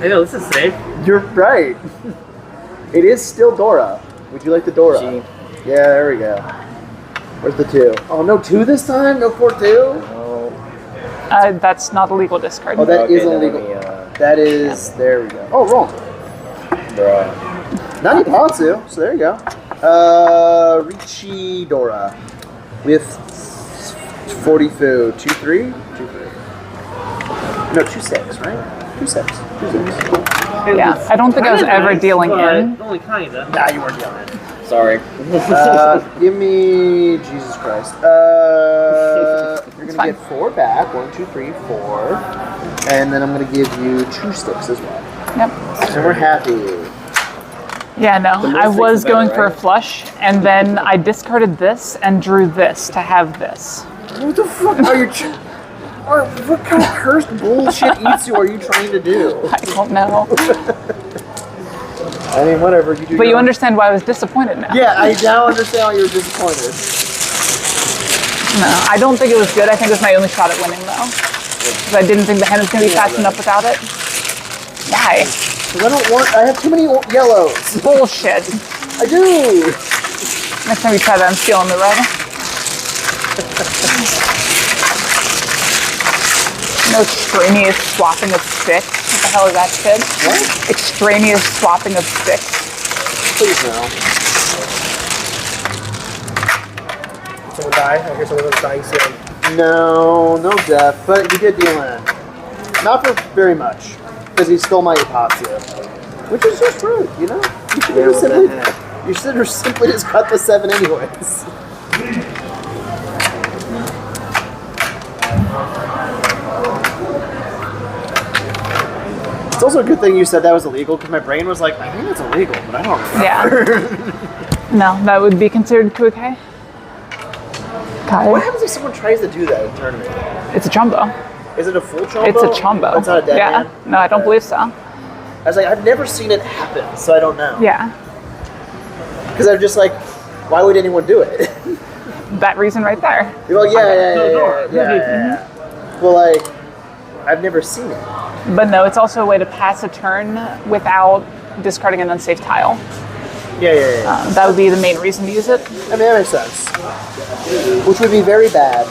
I know, this is safe. You're right. It is still Dora. Would you like the Dora? G. Yeah, there we go. Where's the 2? Oh, no 2 this time? No 4-2? That's not a legal discard. Oh, that is illegal. That is, there we go. Oh, wrong. Bruh. Nanipatsu, so there you go. Ricci Dora. With 40 fu. 2-3? 2-3. No, 2-6, right? 2-6. 2-6. Yeah, I don't think I was ever dealing in. Only kinda. Nah, you weren't dealing in. Sorry. Give me Jesus Christ. You're gonna get 4 back. 1, 2, 3, 4, and then I'm gonna give you 2 sticks as well. Yep. And we're happy. Yeah, no, I was better, going for a right? flush, and then I discarded this and drew this to have this. What the fuck are you? What kind of cursed bullshit Itsu are you trying to do? I don't know. I mean, whatever. You do. But you understand why I was disappointed now. Yeah, I now understand why you were disappointed. No, I don't think it was good. I think it was my only shot at winning, though. Because I didn't think the hand was going to be fast enough without it. Why? Because I don't want. I have too many yellows. Bullshit. I do. Next time you try that, I'm stealing the red. No extraneous swapping of sticks. What the hell is that shit? What? Extraneous swapping of sticks. Please no. Someone die? I hear someone was dying soon. No, no death, but you did deal in. Not for very much, because he stole my Ipatsu. Which is just rude, you know? You should have simply just cut the 7 anyways. also a good thing you said that was illegal because my brain was like, I think that's illegal, but I don't remember. Yeah. No, that would be considered kukai. What happens if someone tries to do that in a tournament? It's a chombo. Is it a full chombo? It's a chombo. It's not a dead Yeah. man? No, I don't believe so. I was like, I've never seen it happen, so I don't know. Yeah. Because I'm just like, why would anyone do it? That reason right there. Well, yeah. Well, like, I've never seen it. But no, it's also a way to pass a turn without discarding an unsafe tile. Yeah. That would be the main reason to use it. I mean, that makes sense. Which would be very bad.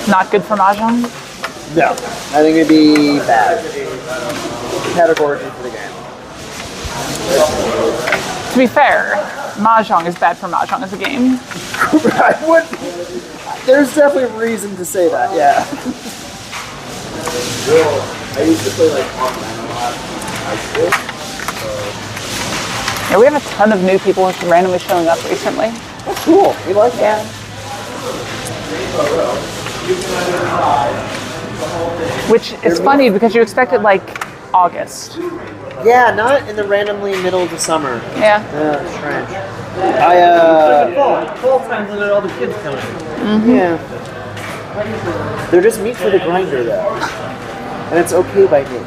Not good for Mahjong. No. I think it'd be bad. Categorically for the game. To be fair, Mahjong is bad for Mahjong as a game. I would. There's definitely reason to say that, yeah. I used to play like online a lot in high school. Yeah, we have a ton of new people who've been randomly showing up recently. That's cool. We like that. Which is funny because you expect it like August. Yeah, not in the randomly middle of the summer. Yeah. Yeah, strange. Fall times when all the kids come in. Yeah. They're just meat for the grinder, though. And it's okay by me.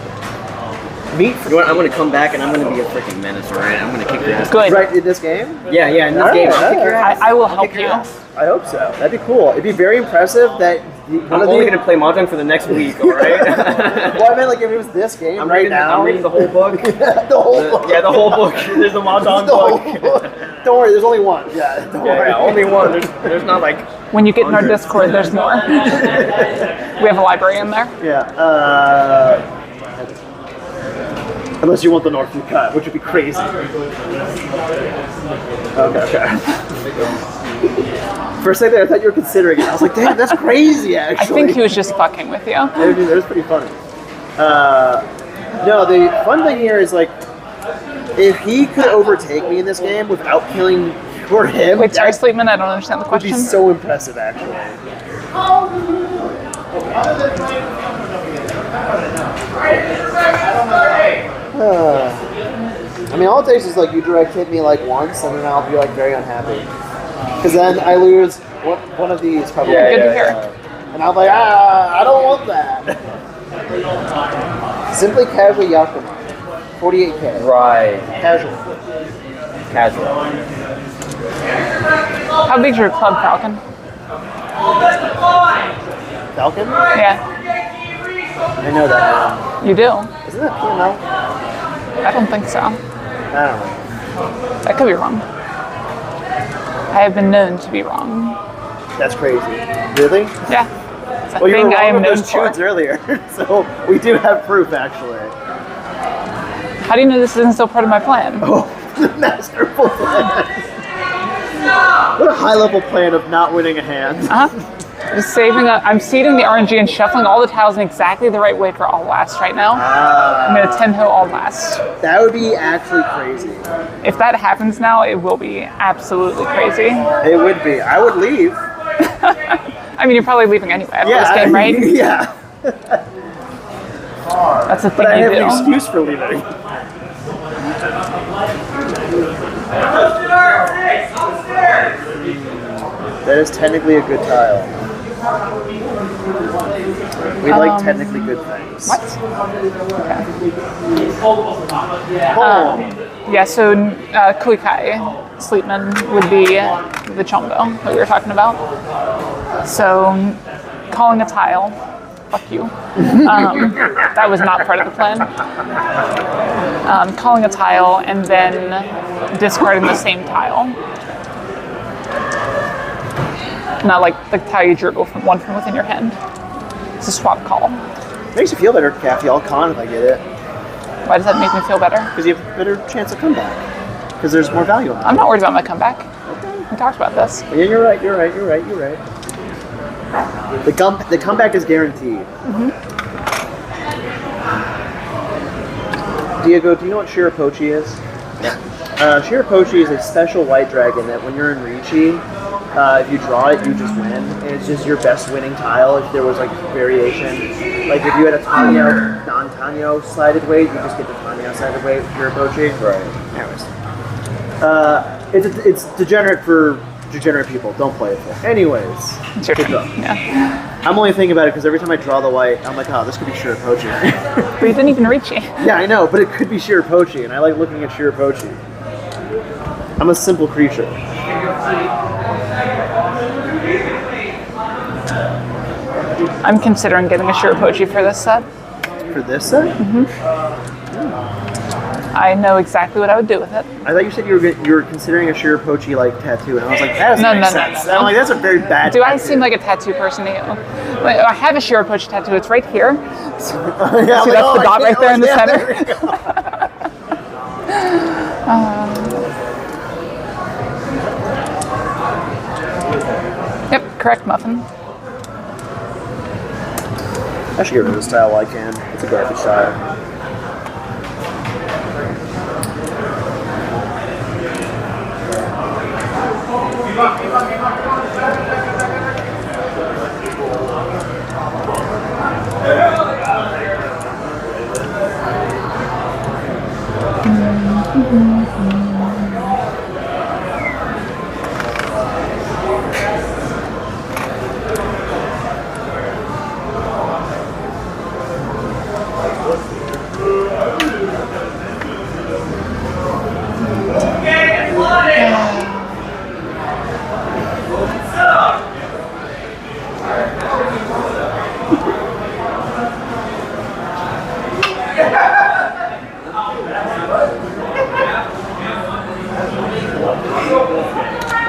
Meat for I'm gonna come back and I'm gonna be a freaking menace, alright? I'm gonna kick your ass. Good. Right in this game? Yeah, in this Alright, game. I'll kick your ass. I will help you. I hope so. That'd be cool. It'd be very impressive that I'm only gonna play Mahjong for the next week, alright? Well, I meant like if it was this game I'm right reading, now. I'm reading the whole book. The whole book. Yeah, the whole book. There's the Mahjong The whole book. book. Don't worry, there's only one. Yeah, don't worry. Yeah, only one. There's not like... When you get in our Discord, there's more. We have a library in there. Yeah. Unless you want the Northview cut, which would be crazy. Okay. For a second there, I thought you were considering it. I was like, damn, that's crazy, actually. I think he was just fucking with you. That was pretty funny. No, the fun thing here is, like, if he could overtake me in this game without killing you or him, Wait, sorry, Sleepman, I don't understand the would be question. so impressive, actually. I mean, all it takes is like you direct hit me like once, and then I'll be like very unhappy. Because then I lose one of these probably. Good to hear. And I'm like, I don't want that. Simply casual Yakima. 48K. Right. Casual. How big's your club, Falcon? Falcon? Yeah, I know that. you do. Isn't that PML? I don't think so. I don't know. That could be wrong. I have been known to be wrong. That's crazy. Really? Yeah. It's a Well, you were thing I wrong am with known those for. tunes earlier, so we do have proof, actually. How do you know this isn't still part of my plan? Oh, the masterful plan. What a high-level plan of not winning a hand. Just saving up. I'm seeding the RNG and shuffling all the tiles in exactly the right way for all last right now. I'm going to 10-ho all last. That would be actually crazy. If that happens now, it will be absolutely crazy. It would be. I would leave. I mean, you're probably leaving anyway after this game, right? Yeah. That's the thing But I you have do. an excuse for leaving. That is technically a good tile. We like technically good things. What? Oh. Yeah, so Kuikai, Sleepman, would be the chombo that we were talking about. So calling a tile, fuck you. That was not part of the plan. Calling a tile and then discarding the same tile. Not like the tile you drew from one from within your hand. It's a swap call. Makes you feel better, Kathy. I'll con if I get it. Why does that make me feel better? Because you have a better chance of comeback. Because there's more value on it. I'm not worried about my comeback. We talked about this. Yeah, you're right. The comeback is guaranteed. Diego, do you know what Shirapochi is? Yeah. Shirapochi is a special white dragon that when you're in Riichi, If you draw it, you just win. And it's just your best winning tile if there was like variation. Like if you had a Tanyo, non-Tanyo sided weight, you just get the Tanyo sided weight if you're approaching. Right. Anyways. It's degenerate for degenerate people. Don't play it. Anyways. It's your good turn. draw. Yeah. I'm only thinking about it because every time I draw the white, I'm like, oh, this could be Shirapochi. But you didn't even reach it. Yeah, I know, but it could be Shirapochi, and I like looking at Shirapochi. I'm a simple creature. I'm considering getting a Shirapochi for this set. For this set? I know exactly what I would do with it. I thought you said you were considering a Shirapochi like tattoo, and I was like, that doesn't No, make no, sense. no. I'm like, that's a very bad. Do I tattoo. seem like a tattoo person to you? Like, I have a Shirapochi tattoo. It's right here. Yeah, See, I'm that's like, oh, the dot right there in the yeah, center. there we go. Yep, correct, Muffin. I should get rid of this tile while I can. It's a garbage tile.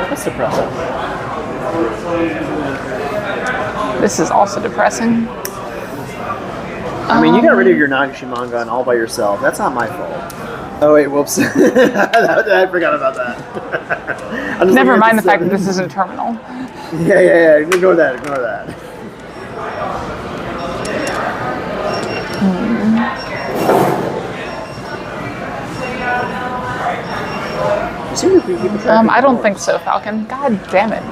That's depressing. This is also depressing. I mean, you got rid of your Nagashimangan all by yourself. That's not my fault. Oh wait, whoops. I forgot about that. I'm just Never looking at mind the fact that seven. this isn't terminal. Yeah. Ignore that. You seem to be keeping track of I don't the think so, Falcon. God damn it.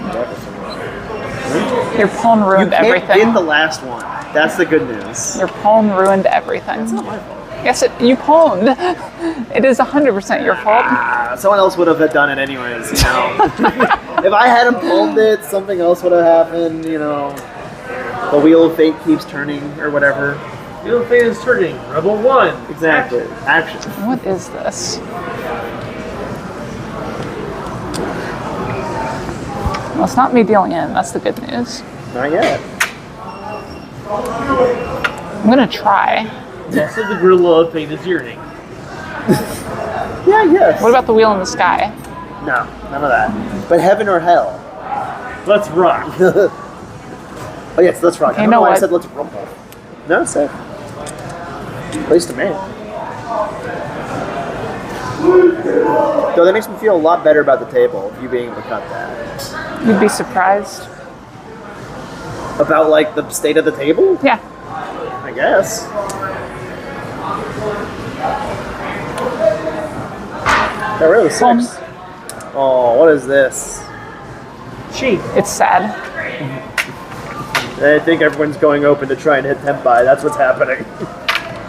Your pawn You ruined can't everything. get the last one. That's the good news. Your pawn ruined everything. It's not my fault. Yes, you pawned. It is 100% your fault. Someone else would have done it anyways, you know. If I hadn't pulled it, something else would have happened, you know. The wheel of fate keeps turning, or whatever. Wheel of Fate is turning. Rebel 1. Exactly. Action. What is this? Well, it's not me dealing in. That's the good news. Not yet. I'm gonna try. Also, the Gorilla of Fate is yearning. Yeah, yes. What about the wheel in the sky? No, none of that. But heaven or hell? Let's rock. Oh yes, let's rock. I You don't know know why I what? said let's rumble. No, it's safe. At least to me. Though that makes me feel a lot better about the table, you being able to cut that. You'd be surprised. About like the state of the table? Yeah. I guess. Got rid of the 6. Oh, what is this? Cheap. It's sad. I think everyone's going open to try and hit Tempai. That's what's happening.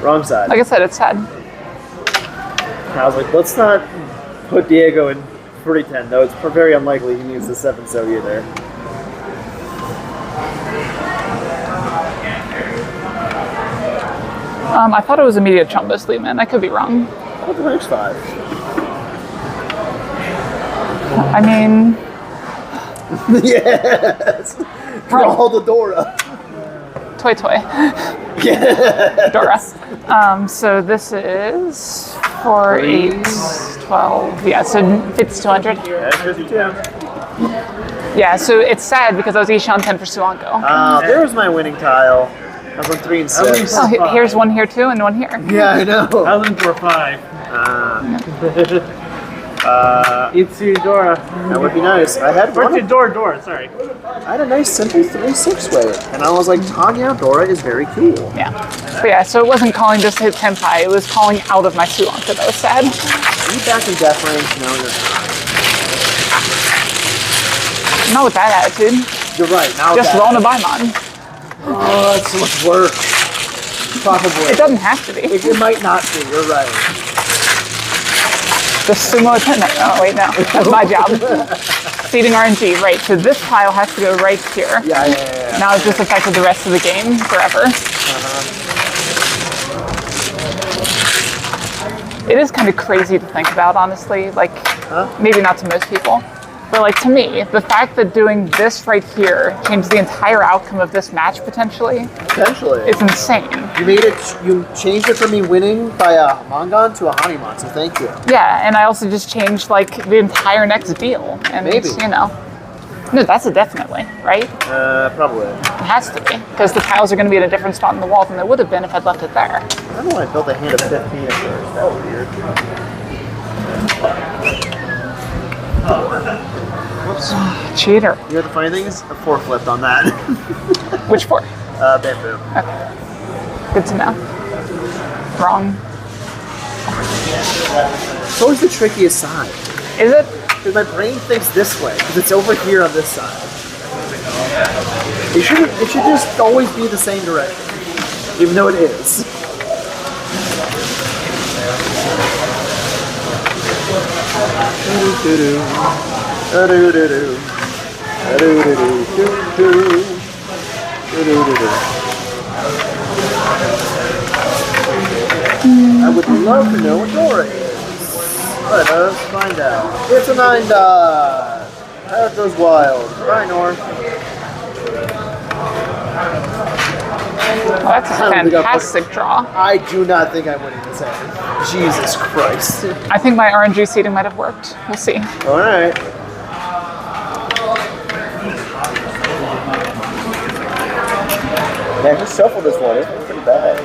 Wrong side. Like I said, it's sad. I was like, let's not put Diego in 40-10, though it's very unlikely he needs the 7 so either. I thought it was immediate Chumbo sleep, man. I could be wrong. How about the next 5? I mean, Yes! Draw the Dora. toy. Yeah. Dora. So this is 4, 8, 12. Yeah, so it's 200. That's 52. Yeah, so it's sad because I was Ishan 10 for Suanko. There's my winning tile. I was on 3 and 6. Oh, here's one here too and one here. Yeah, I know. I was in for 5. Itsuidora. That would be nice. I had one. Dora, sorry. I had a nice simple 3-6 weight, and I was like, Tanya, Dora is very cool. Yeah. But yeah, so it wasn't calling just to hit Tenpai, it was calling out of my Suanko that was sad. Are you back in death range? No, you're not. Not with that attitude. You're right. Now Just that, rolling a Baimon. Oh, that's so much work. Probably. It doesn't have to be. It might not be. You're right. The sumo attendant. Oh, wait, no. That's my job. Seeding RNG, right. So this pile has to go right here. Yeah. Now it's just affected the rest of the game forever. It is kind of crazy to think about, honestly. Like, maybe not to most people. But like to me, the fact that doing this right here changed the entire outcome of this match potentially is insane. You made it. You changed it from me winning by a Mangon to a Hanimon. So thank you. Yeah, and I also just changed like the entire next deal. And Maybe. you know, no, that's a definitely, right? Probably. It has to be because the tiles are going to be at a different spot in the wall than they would have been if I'd left it there. I don't know why I built a hand of 15 at first. That was weird. Whoops. Cheater. You know the funny thing is, a 4 flipped on that. Which 4? Bamboo. Okay. Good to know. Wrong. It's always the trickiest side. Is it? Because my brain thinks this way, because it's over here on this side. It should just always be the same direction, even though it is. I would love to know what Dora is. Let us find out. It's a 9 dot. That goes wild. Bye, Nor. Well, that's a fantastic draw. I do not think I'm winning this hand. Jesus Christ. I think my RNG seeding might have worked. We'll see. Alright. Man, just shuffle this one. It's pretty bad.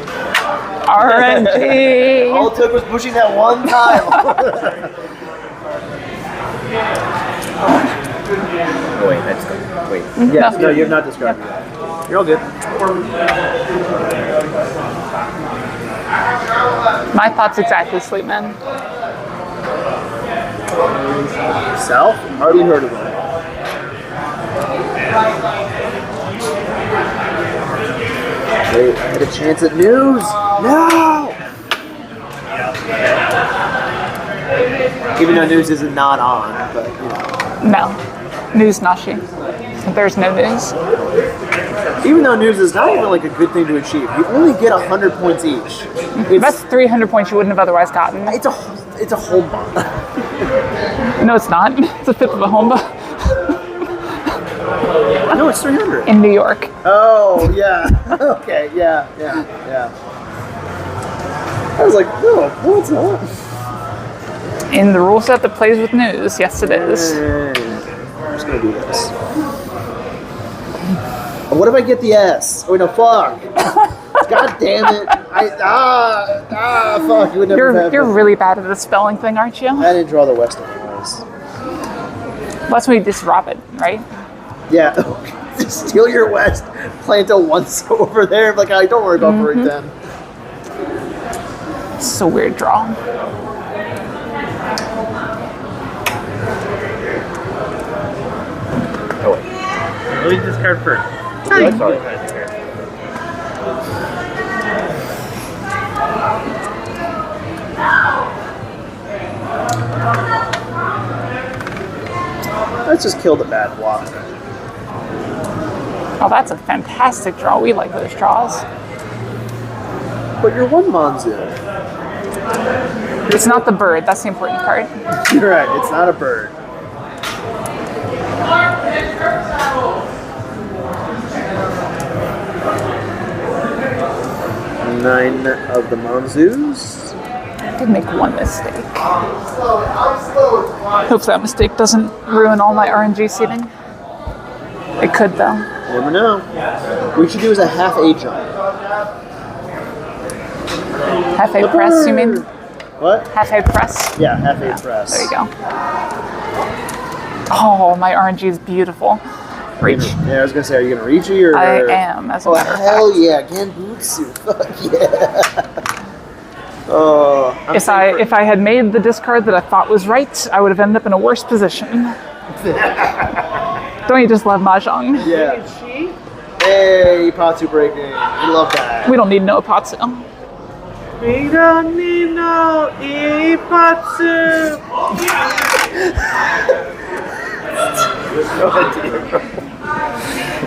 RNG! All it took was pushing that one tile. Oh, wait, I just got wait. Yes, no, you're not describing that. You're all good. My thoughts exactly, Sleepman. South? Hardly heard of them. Wait, I had a chance at news. No! Even though news isn't not on, but you know. No. News Nashi. There's no news. Even though news is not even like a good thing to achieve, you only get 100 points each. That's 300 points you wouldn't have otherwise gotten. It's a home bomb. No, it's not. It's a fifth of a Homba. No, it's 300. In New York. Oh, yeah. Okay, yeah. I was like, no, it's not. In the rule set that plays with news, yes it is. I'm just gonna do this. What if I get the S? Oh, no, fuck. God damn it. Fuck. You would never have You're it. really bad at the spelling thing, aren't you? I didn't draw the West anyways. That's when you just drop it, right? Yeah. Just steal your West, plant a once over there. Like, don't worry about break then. It's a weird draw. Oh wait. Let me discard first. Okay, sorry. Let's just kill the bad block. Oh, that's a fantastic draw. We like those draws. But you're one Monzoon. It's not the bird. That's the important part. You're right. It's not a bird. Nine of the Monzoos. I did make one mistake. Hopefully that mistake doesn't ruin all my RNG seating. It could though. You never know. What you should do is a half A jump. Half A press, you mean? What? Half A press? Yeah, half A press. There you go. Oh, my RNG is beautiful. Reach. Yeah, I was gonna say, are you gonna reach it or? I am, as a matter of fact. Hell yeah, Genbutsu. Fuck yeah. Oh. If I had made the discard that I thought was right, I would have ended up in a worse position. Don't you just love Mahjong? Yeah. Hey, Patsu breaking. We love that. We don't need no Patsu. We don't need no Ipatsu.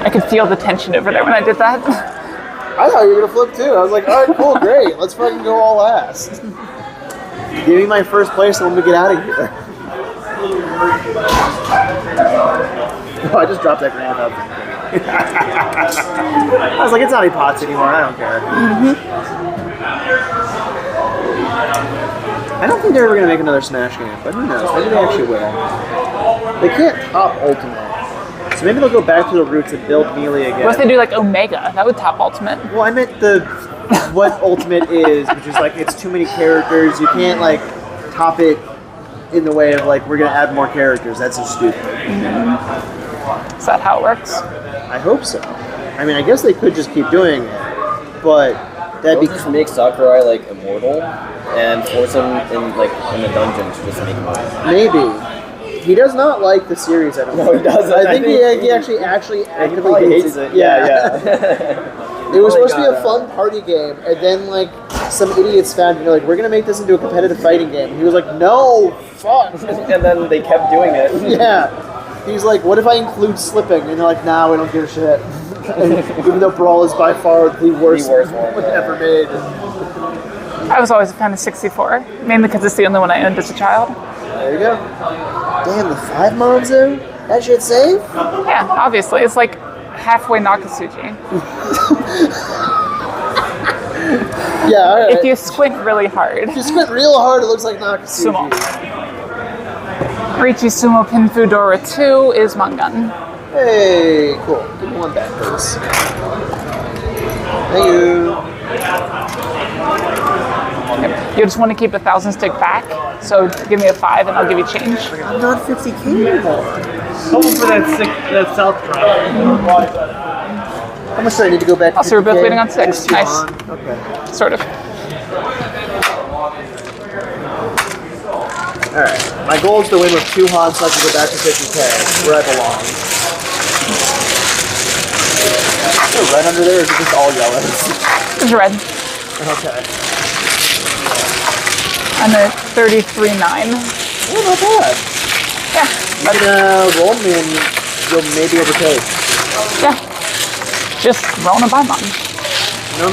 I could feel the tension over there when I did that. I thought you were gonna flip too. I was like, all right, cool, great. Let's fucking go all last. Give me my first place and I'm gonna get out of here. Oh, I just dropped that grand up. I was like, it's not Ipatsu anymore. I don't care. I don't think they're ever gonna make another Smash game, but who knows? Maybe they actually will. They can't top Ultimate. So maybe they'll go back to the roots and build Melee again. What if they do like Omega? That would top Ultimate. Well, I meant what Ultimate is, which is like it's too many characters. You can't like top it in the way of like we're gonna add more characters. That's so stupid. Is that how it works? I hope so. I mean, I guess they could just keep doing it, but that'd be just make Sakurai like immortal and force him in the dungeon to just make him immortal. maybe. He does not like the series. I don't know. No, he doesn't. I think he actually actively hates it. Yeah. It was supposed to be a fun party game, and then like some idiots found it. They're like, we're gonna make this into a competitive fighting game. And he was like, no, fuck. And then they kept doing it. Yeah. He's like, what if I include slipping? And they're like, nah, we don't give a shit. Even though Brawl is by far the worst one ever made. I was always a fan of 64, mainly because it's the only one I owned as a child. There you go. Damn, the 5 Monzu? That shit's safe? Yeah, obviously. It's like halfway Nakatsuji. Yeah, alright. If you squint really hard. If you squint real hard, it looks like Nakatsuji. Sumo. Riichi Sumo Pinfudora 2 is Mangan. Hey, cool. Give me one back, please. Thank you. You just want to keep 1,000 stick back, so give me a 5 and I'll give you change. I'm not 50k anymore. Hoping for that south drop. How much do I need to go back to Also, we're both 50K? waiting on 6. Just two Nice. on. Okay. Sort of. Alright. My goal is to win with 2 Hans so I can go back to 50k, where I belong. Is there red under there, or is it just all yellows? It's red. Okay. I'm at 33.9. Oh, not bad. Yeah. You can roll me and you'll maybe overtake. Yeah. Just rolling a Baimon. No.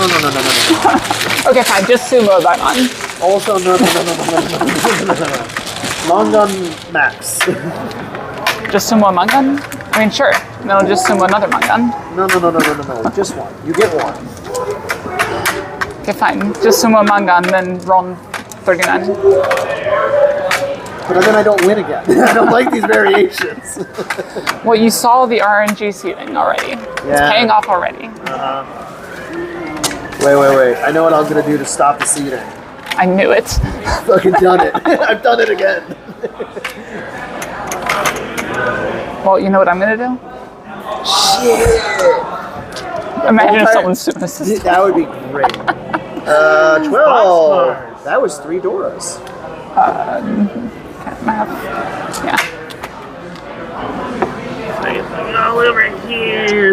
Okay, fine. Just sumo a Baimon. Also, no. Long gun max. Just sumo a Mangan? I mean, sure. Then I'll just sumo another Mangan. No. Just one. You get one. Okay, fine. Just sumo a Mangan, then roll 39. But then I don't win again. I don't like these variations. Well, you saw the RNG seeding already. Yeah. It's paying off already. Wait. I know what I'm gonna do to stop the seeding. I knew it. Fucking done it. I've done it again. Well, you know what I'm gonna do? Shit. Imagine if someone's sumo system. That would be great. 12. That was 3 Doras. Math. Yeah.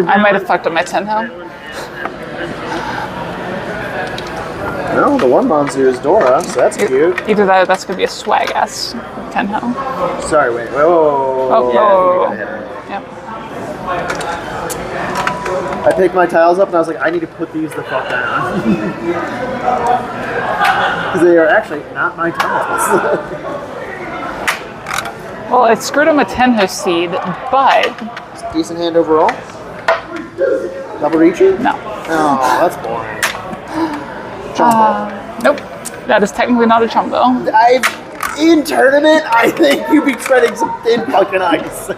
I might have fucked up my Tenho. No, the 1 Monzu is Dora, so that's cute. Either that or that's gonna be a swag ass Tenho. Sorry, wait. Whoa. Oh. Yep. I picked my tiles up and I was like, I need to put these the fuck down. Because they are actually not my tiles. Well, it screwed him a Tenho seed, but Decent hand overall. Double reaching? no. Oh, that's boring. Nope. That is technically not a chumbo. In tournament, I think you'd be treading some thin fucking ice.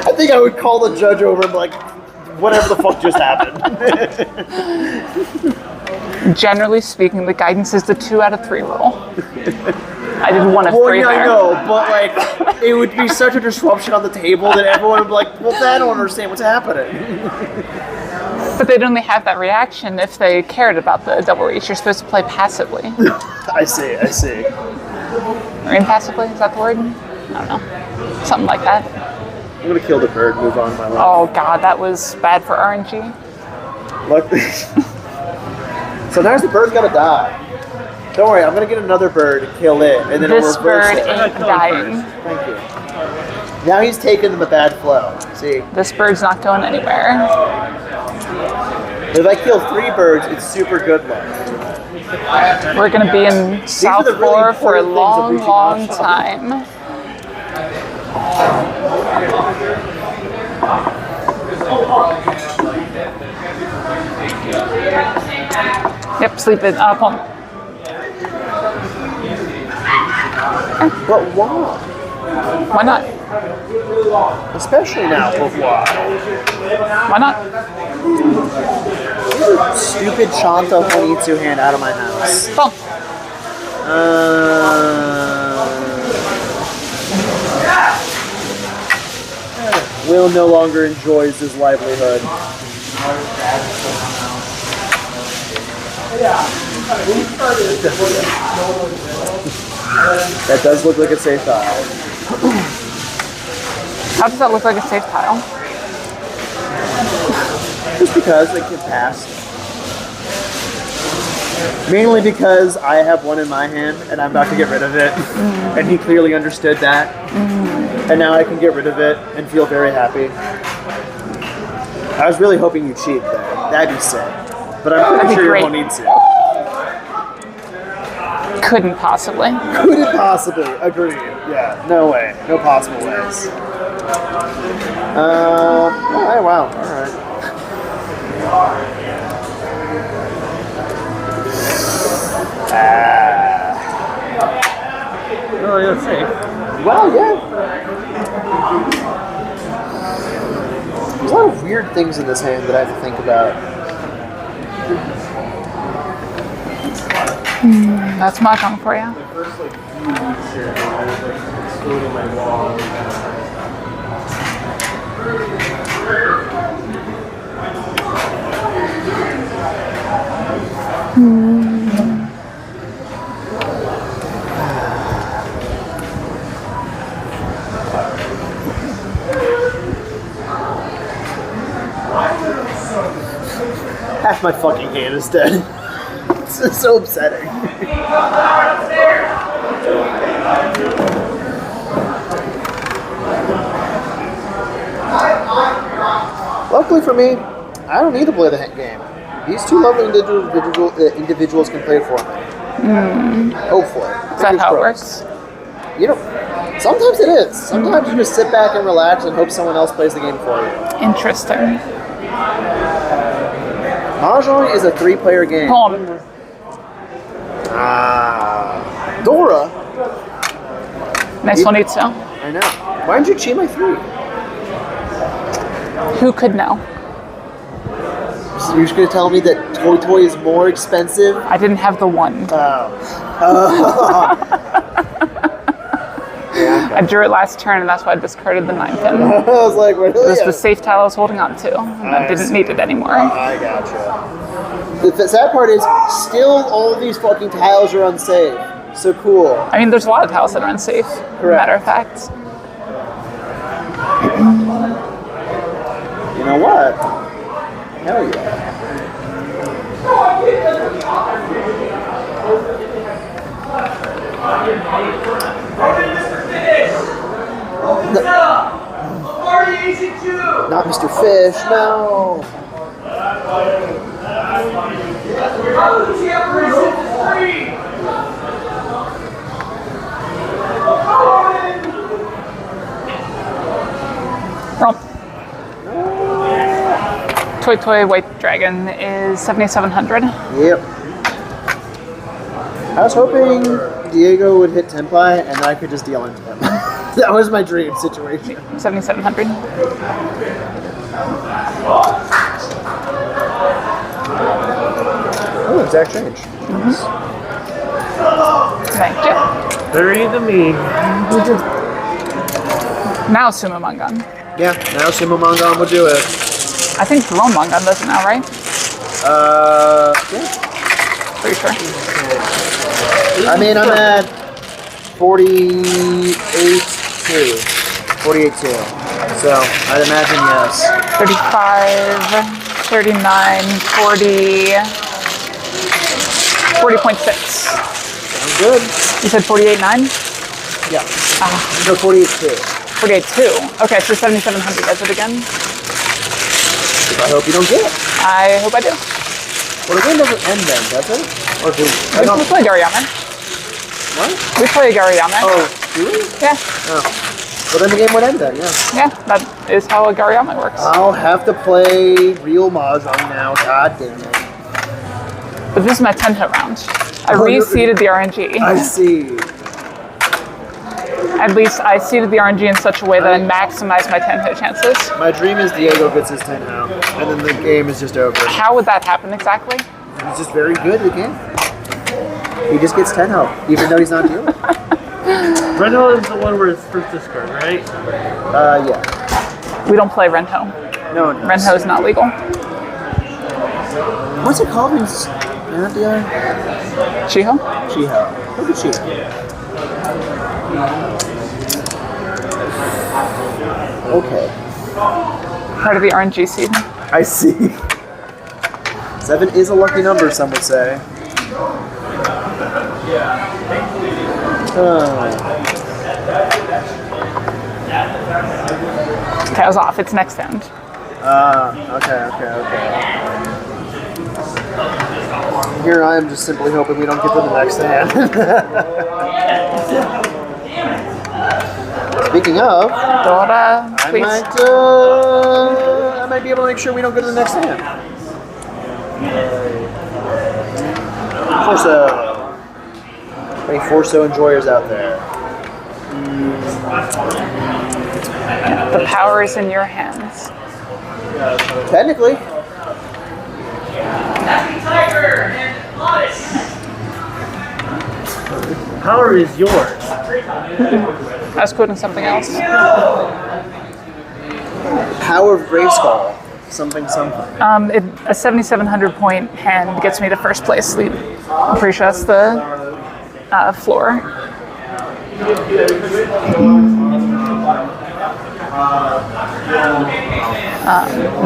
I think I would call the judge over and be like, whatever the fuck just happened. Generally speaking, the guidance is the 2 out of 3 rule. I did 1 of 3 yeah, there. I know, but like, it would be such a disruption on the table that everyone would be like, well, I don't understand what's happening. But they'd only have that reaction if they cared about the double reach. You're supposed to play passively. I see. Or impassively, is that the word? I don't know. Something like that. I'm gonna kill the bird, move on with my life. Oh god, that was bad for RNG. Luckily. So now the bird's gotta die. Don't worry, I'm gonna get another bird, kill it, and then This it'll reverse bird it. ain't dying. Thank you. Now he's taking the bad flow. See? This bird's not going anywhere. If I kill 3 birds, it's super good luck. We're gonna be in South are the really Florida for a important things of long, reaching long Mahjong. time. Yep, sleep it up on. But why? Why not? Especially now, but why? Why not? Stupid Shanta Honitsu hand out of my house. Boom. Will no longer enjoys his livelihood. That does look like a safe tile. How does that look like a safe tile? Just because it can pass. Mainly because I have one in my hand and I'm about to get rid of it. And he clearly understood that. And now I can get rid of it and feel very happy. I was really hoping you cheat there. That'd be sick. But I'm pretty sure you won't need to. Couldn't possibly. Couldn't possibly. Agreed. Yeah, no way. No possible ways. Oh, wow. Alright. Oh, yeah, safe. Well, yeah. There's a lot of weird things in this hand that I have to think about. That's Mahjong for you. Half my fucking hand is dead. It's so upsetting. Luckily for me, I don't need to play the game. These two lovely individuals can play it for me. Hopefully. Is that how it works? You know, sometimes it is. Sometimes you just sit back and relax and hope someone else plays the game for you. Interesting. Mahjong is a 3-player game. Hold on. Dora. Nice one, Itsu. I know. Why didn't you cheat my 3? Who could know? So you're just gonna tell me that Toy is more expensive? I didn't have the 1. I drew it last turn, and that's why I discarded the 9th pin. I was like, what It was the safe tile I was holding on to, and I didn't need it anymore. I gotcha. The sad part is, still all of these fucking tiles are unsafe. So cool. I mean, there's a lot of tiles that are unsafe, matter of fact. You know what? Hell yeah. Not Mr. Fish, no. Romp. Toy White Dragon is 7,700. Yep. I was hoping Diego would hit Tenpai and then I could just deal into him. That was my dream situation. 7,700. Oh, exact change. Thank you. 30 to me. Now Sumo Mangan. Yeah, now Sumo Mangan will do it. I think Jerome Mangan does it now, right? Yeah. Pretty sure. I mean, I'm at 48-2. 48-2. So, I'd imagine yes. 35, 39, 40, 40.6. Sounds good. You said 48.9? Yeah. No, 48.2. 48.2. Okay, so 7,700 does it again. I hope you don't get it. I hope I do. Well, the game doesn't end then, does it? Or do We play Gariyama. What? We play Gariyama. Oh, do we? Yeah. Oh. Well, then the game would end then, yeah. Yeah, that is how a Gariyama works. I'll have to play real Mahjong now. God damn it. But this is my 10th round. I Oh, reseeded the RNG. I see. At least I seeded the RNG in such a way that I maximize my 10 hit chances. My dream is Diego gets his 10 now, and then the game is just over. How would that happen exactly? He's just very good at the game. He just gets 10 health, even though he's not doing it. Reno is the one where it's first discard, right? Yeah. We don't play Rento. No one knows. Rento is not legal. What's it called? Not the other? Chiho? Chiho. Look at Chiho. Okay. Part of the RNG seed. I see. 7 is a lucky number, some would say. Tails off, it's next end. Okay. Here I am just simply hoping we don't get to the next hand. Speaking of, Dora, please. I might be able to make sure we don't go to the next hand. Forso. Any Forso enjoyers out there? The power is in your hands. Technically. Power is yours. I was quoting something else. Power of Grayskull. Something. A 7,700 point hand gets me to first place lead. I'm pretty sure that's the floor.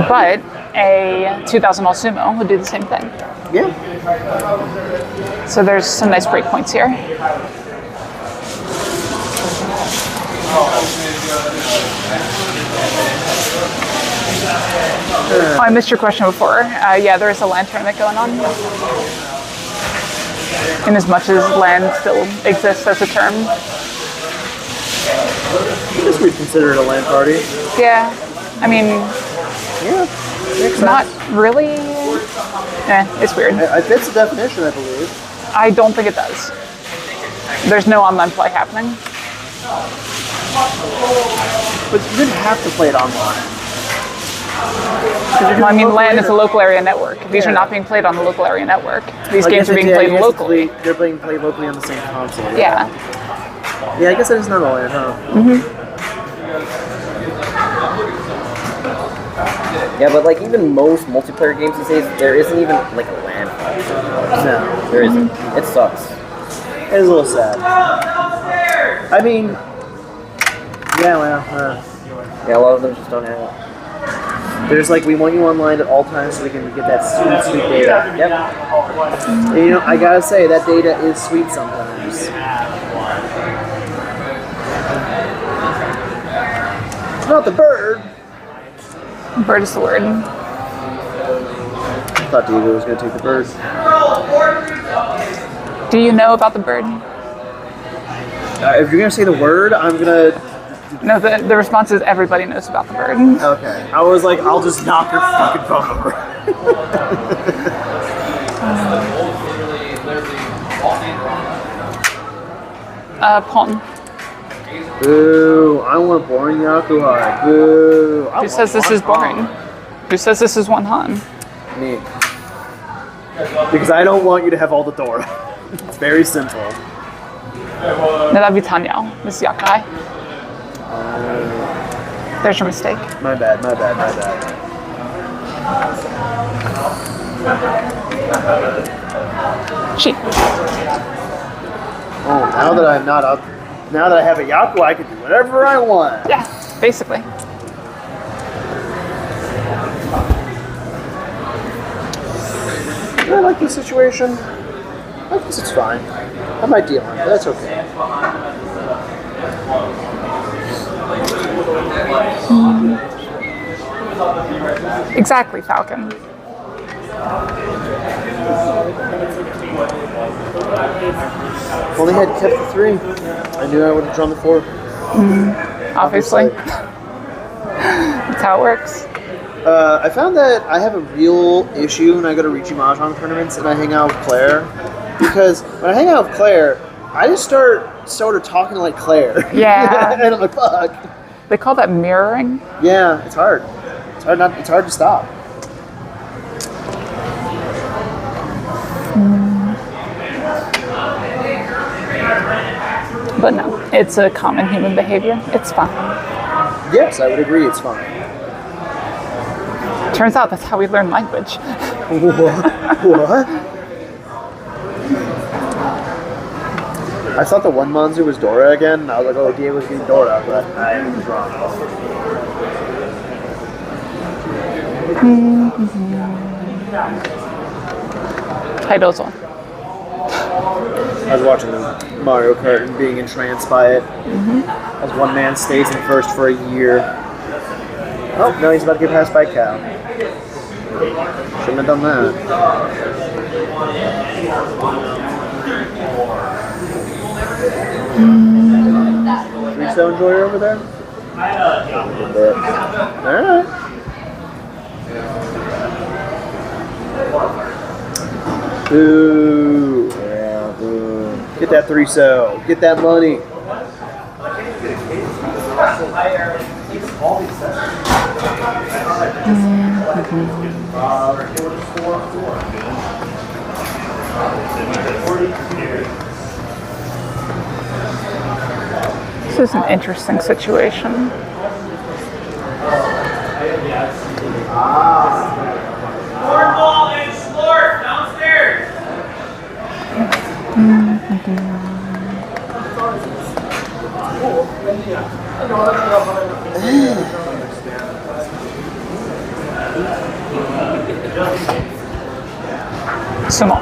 But a 2,000 all sumo would do the same thing. Yeah. So there's some nice break points here. Oh, I missed your question before. Yeah, there is a LAN tournament going on. In as much as LAN still exists as a term. I guess we'd consider it a LAN party. Yeah, I mean, Yeah. Makes not sense. really. It's weird. It fits the definition, I believe. I don't think it does. There's no online play happening. But you didn't have to play it online. Well, I mean, LAN is a local area network. These are not being played on the local area network. These games are being played locally. They're being played locally on the same console. Yeah. Yeah, I guess that is not a LAN, huh? Yeah, but like even most multiplayer games these days, there isn't even like a LAN. No. There isn't. It sucks. It is a little sad. I mean, yeah, well, Yeah, a lot of them just don't have it. there's like, we want you online at all times so we can get that sweet data. Yep. And, you know, I gotta say, that data is sweet sometimes. It's not the bird. Bird is the word. I thought Diego was gonna take the bird. Do you know about the bird? If you're gonna say the word, I'm gonna. No, the response is everybody knows about the bird. Okay. I was like, I'll just knock your fucking phone over. Pon. Boo! I want boring Yakuhai. Boo! Who says this is boring? Who says this is one Han? Me. Because I don't want you to have all the Dora. It's very simple. No, that'd be Tanyao. This is Yakai. There's your mistake. My bad. Cheat. Oh, now that I have a Yaku, I can do whatever I want. Yeah, basically. I like this situation. I guess it's fine. I might deal on it, but that's okay. Exactly, Falcon. If only had kept the 3, I knew I would have drawn the 4. Obviously. That's how it works. I found that I have a real issue when I go to Ricci Mahjong tournaments and I hang out with Claire. Because when I hang out with Claire, I just start sort of talking like Claire. Yeah. And I'm like, fuck. They call that mirroring. Yeah, it's hard. It's hard to stop. But no, it's a common human behavior. It's fine. Yes, I would agree it's fine. Turns out that's how we learn language. What? I thought the one Manzu was Dora again, and I was like, oh, Diego's being Dora, but I was wrong. Titles on. I was watching the Mario Kart and being entranced by it. As one man stays in first for a year. Oh, no, he's about to get passed by a cow. Shouldn't have done that. 3-stone enjoyer over there? Alright. Boo. Yeah, boo. Get that 3-so. Get that money. This is an interesting situation. Cornball and Slort downstairs. Small.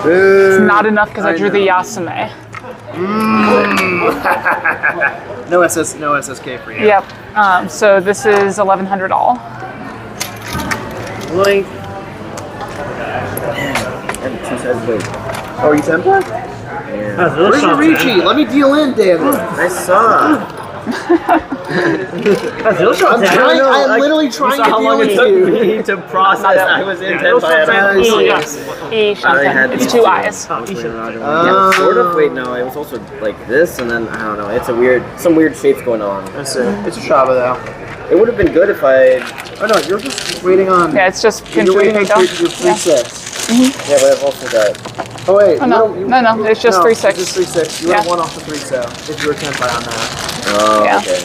It's not enough because I drew the Yasume. No SSK for you. Yep. So this is 1,100 all. Like, oh, you template? Yeah. Where's your Ricci? Let me deal in, damn it. I saw. I'm literally trying to how long deal it with took you. me to process. I was in It's 2 eyes. Sort of. Wait, no. It was also like this, and then I don't know. It's some weird shapes going on. That's it. It's a Shaba though. It would have been good if I. Oh no, you're just waiting on. Yeah, it's just You're waiting on your 3-6. Yeah, but I've also got. Oh wait. Oh, no, it's just 3-6. It's just 3-6. You would have won off the 3-so if you were tempai on that. Oh, Yeah. okay.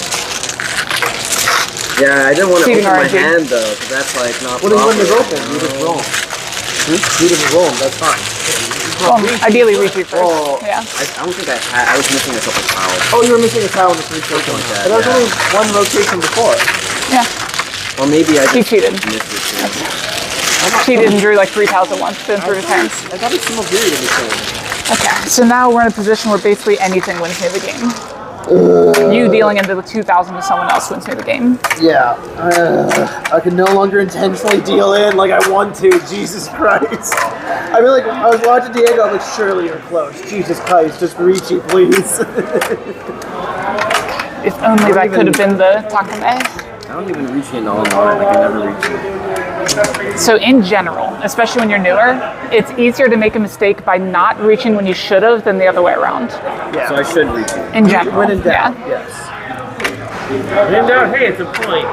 Yeah, I didn't want to Cheating open my RNG. hand though, because that's like not. Well, then you wouldn't have proper. opened. You would have rolled. You didn't roll. That's fine. Well, ideally Ricci first. Oh, Yeah. I don't think I had. I was missing a couple tiles. Oh, you were missing a tile in the 3-6 one. that, But that was yeah. only one rotation before. Yeah. Or maybe I He just cheated. missed it too. Cheated and drew like 3 tiles at once, then threw his hands. I thought it's single period in this game. Okay, so now we're in a position where basically anything wins me the game. You dealing into the 2,000 to someone else wins me the game. Yeah. I can no longer intentionally deal in like I want to. Jesus Christ. I mean, like, I was watching Diego, I'm like, surely you're close. Jesus Christ, just Ricci, please. If only that could have been the Takame. I don't even reach it all in line. Like I never reach it. So in general, especially when you're newer, it's easier to make a mistake by not reaching when you should have than the other way around. Yeah. So I should reach it. In general, When in doubt, yeah. yes. When in doubt, hey, it's a point.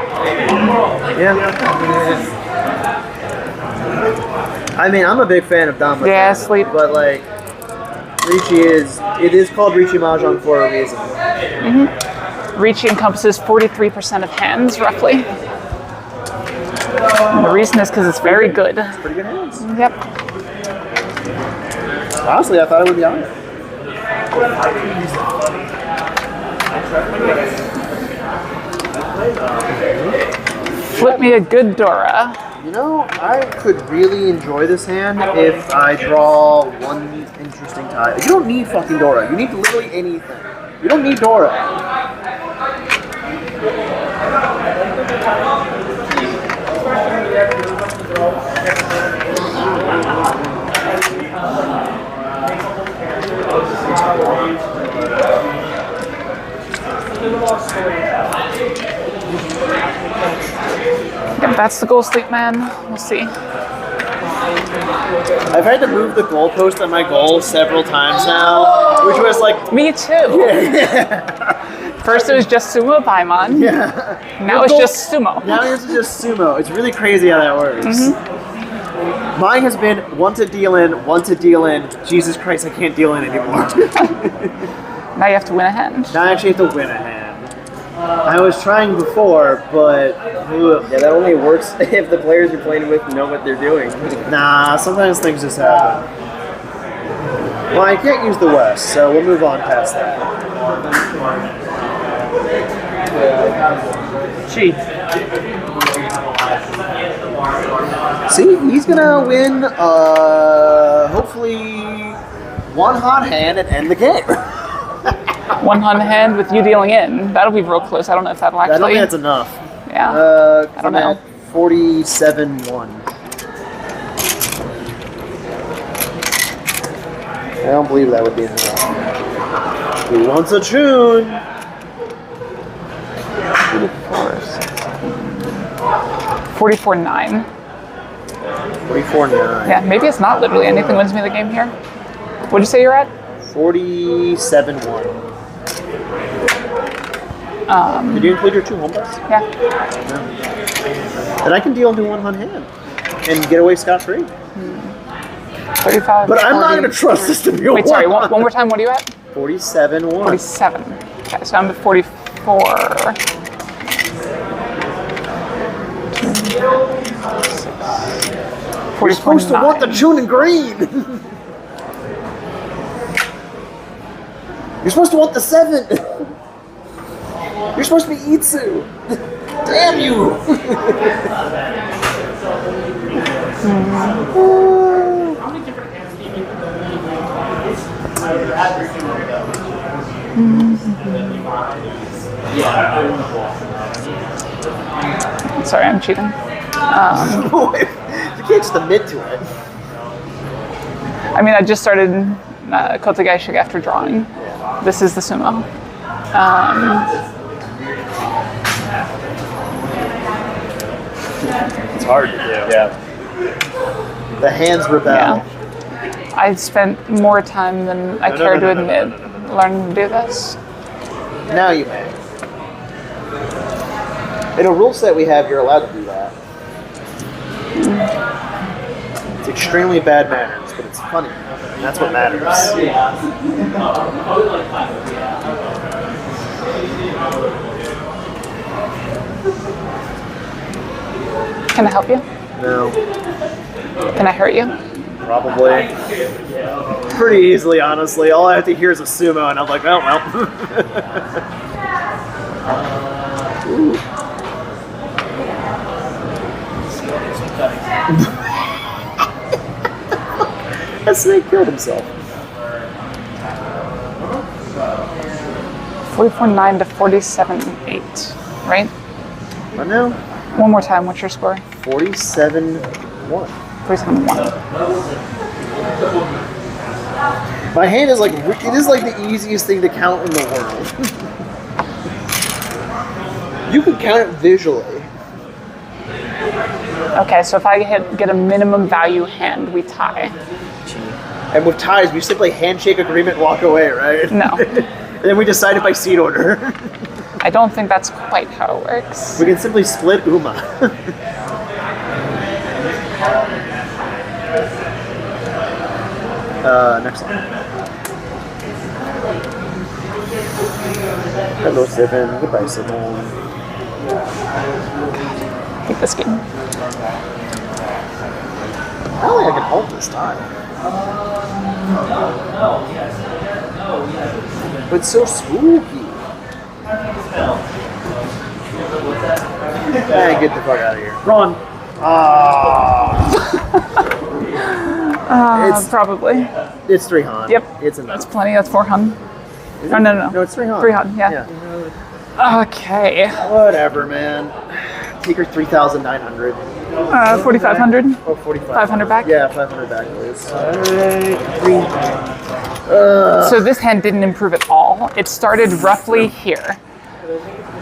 I mean, I'm a big fan of Dama. Yeah, sleep. But, like, it is called Ricci Mahjong for a reason. Ricci encompasses 43% of hands, roughly. And the reason is because it's very good. Pretty good hands. Yep. Honestly, I thought it would be higher. Flip me a good Dora. You know, I could really enjoy this hand if I draw one interesting tile. You don't need fucking Dora. You need literally anything. You don't need Dora. If that's the goal, sleep man, we'll see. I've had to move the goalpost on my goal several times now, which was like... Me too. First it was just sumo Paimon. Yeah. Now it's just sumo. Now yours is just sumo. It's really crazy how that works. Mine has been one to deal in, one to deal in. Jesus Christ, I can't deal in anymore. Now you have to win a hand. Now I actually have to win a hand. I was trying before, but... Yeah, that only works if the players you're playing with know what they're doing. Nah, sometimes things just happen. Well, I can't use the West, so we'll move on past that. Cheat. See, he's gonna win, hopefully, one hot hand and end the game. One hand with you dealing in. That'll be real close. I don't know if that'll actually... I don't think that's enough. Yeah. I don't know. 47-1. I don't believe that would be enough. Who wants a tune? 44-9. 44-9. Yeah, maybe it's not literally anything wins me the game here. What'd you say you're at? 47-1. Did you include your 2 home buys? Yeah. And I can deal into one on hand and get away scot-free. 35. But I'm not going to trust this to be a Wait, sorry, one more time. What are you at? 47-1. 47. Okay, so I'm at 44. You're supposed to want the tune in green. You're supposed to want the 7. You're supposed to be Itsu. Damn you. Sorry, I'm cheating. You can't just admit to it. I mean, I just started Kotegaishik after drawing. This is the sumo. It's hard to do. Yeah. The hands rebel. Yeah. I spent more time than I care to admit learning to do this. Now you may. In a rule set we have, you're allowed to do that. It's extremely bad manners, but it's funny. And that's what matters. Can I help you? No. Can I hurt you? Probably. Pretty easily, honestly. All I have to hear is a sumo, and I'm like, oh, well. That snake killed himself. 44-9 to 47-8, right? What now? One more time, what's your score? 47-1. 47-1. My hand is like, it is like the easiest thing to count in the world. You can count it visually. Okay, so if I get a minimum value hand, we tie. And with ties, we simply handshake agreement, walk away, right? No. And then we decide it by seat order. I don't think that's quite how it works. We can simply split Uma. Next line. Hello, Seven. Goodbye, Seven. Keep this game. I don't think I can hold this time. But it's so spooky. Hey, get the fuck out of here. Run. Probably. It's 300. Yep. It's enough. That's plenty. That's 400. Oh, no. No, it's 300. 300, yeah. Okay. Whatever, man. Take her 3,900. 4,500. Oh, 45. 500 back? Yeah, 500 back, please. So this hand didn't improve at all. It started roughly here,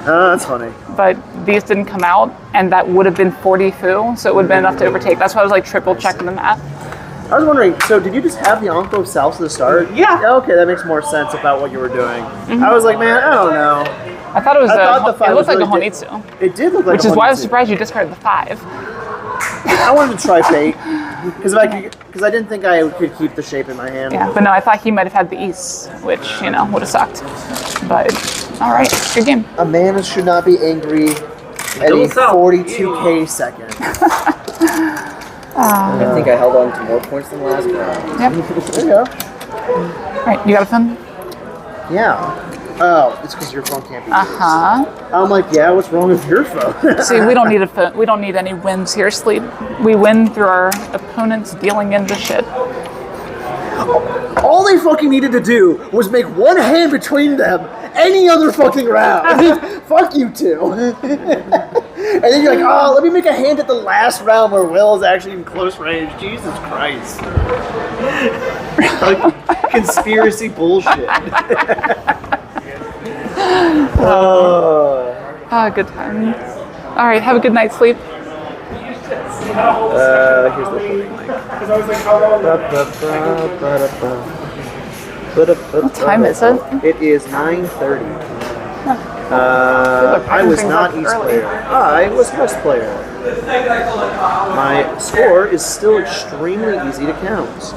That's funny. but these didn't come out, and that would have been 40 foo, so it would have been enough to overtake. That's why I was like triple checking the math. I was wondering, so did you just have the Onko of South to the start? Yeah. Okay, that makes more sense about what you were doing. I was like, man, I don't know. I thought it was I thought the five it looked was like a really Honitsu, It did look like which a is why I was Honitsu. surprised you discarded the 5. I wanted to try fate because I didn't think I could keep the shape in my hand. Yeah, but no, I thought he might have had the East, which, you know, would have sucked. But, all right, good game. A man should not be angry at a 42k second. I think I held on to more points than last round. Yep. There you go. All right, you got a phone? Yeah. Oh, it's because your phone can't be used. I'm like, yeah, what's wrong with your phone? See, we don't need a phone. We don't need any wins here, Sleep. We win through our opponents dealing into shit. All they fucking needed to do was make one hand between them any other fucking round. Fuck you two. And then you're like, oh, let me make a hand at the last round where Will is actually in close range. Jesus Christ. Like, conspiracy bullshit. Good time. All right, have a good night's sleep. Here's the thing. What time is it? It is 9:30. I was not East player. I was West player. My score is still extremely easy to count.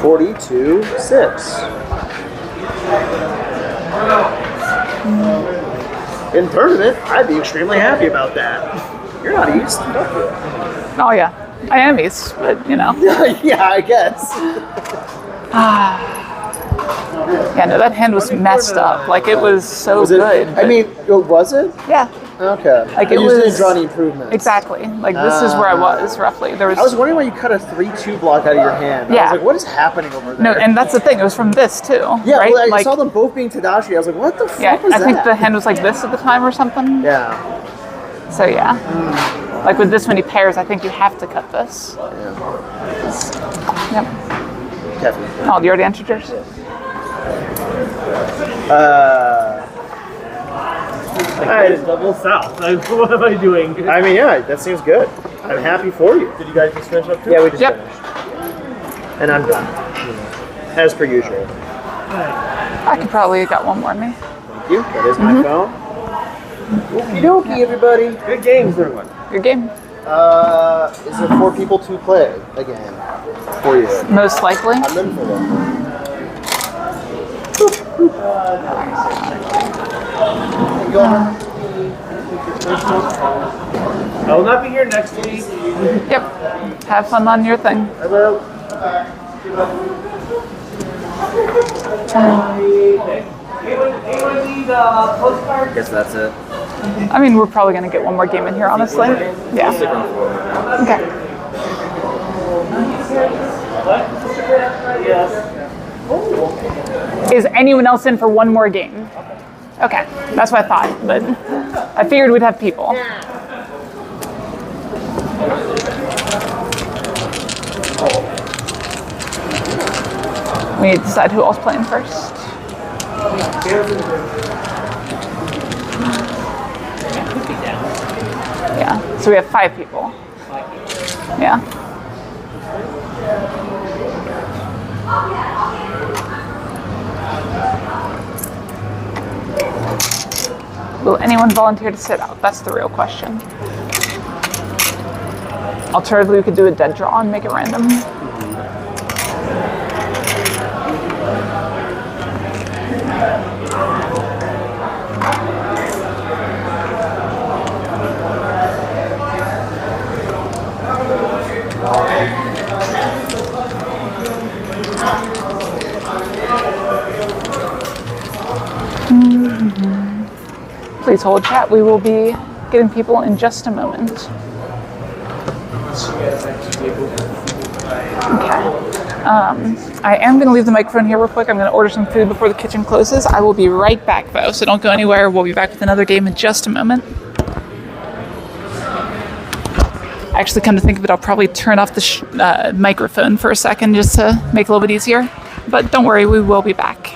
42-6. In tournament, I'd be extremely happy about that. You're not East. Oh, yeah. I am East, but, you know. Yeah, I guess. Yeah, no, that hand was messed up. Like, it was so Was it? good. I mean, was it? Yeah. Okay. Like, You it just was... didn't draw any improvements. Exactly. Like, this is where I was, roughly. There was... I was wondering why you cut a 3-2 block out of your hand. I Yeah. was like, what is happening over there? No, and that's the thing. It was from this, too. yeah, right? well, I like, saw them both being Tadashi. I was like, what the fuck yeah, was I that? think the hand was like this at the time or something. Yeah. So, yeah. Like, with this many pairs, I think you have to cut this. Yep. Kevin. Oh, you already entered yours? Double south. What am I doing? I mean, yeah, that seems good. I'm happy for you. Did you guys just finish up too? Yeah, we just Yep. finished. And I'm done. As per usual. I could probably have got one more in me. Thank you. That is my phone. Okie dokie, everybody. Good games, everyone. Good game. Is it 4 people to play again for you? Most likely. I'm in for that. I will not be here next week. Yep. Have fun on your thing. I will. Guess that's it. I mean, we're probably going to get one more game in here, honestly. Yeah. Okay. Is anyone else in for one more game? Okay. That's what I thought, but I figured we'd have people. We need to decide who else playing first. Yeah, so we have 5 people. Yeah. Will anyone volunteer to sit out? That's the real question. Alternatively, we could do a dead draw and make it random. Please hold chat. We will be getting people in just a moment. I am going to leave the microphone here real quick. I'm going to order some food before the kitchen closes. I will be right back, though, so don't go anywhere. We'll be back with another game in just a moment. Actually, come to think of it, I'll probably turn off the microphone for a second just to make it a little bit easier. But don't worry, we will be back.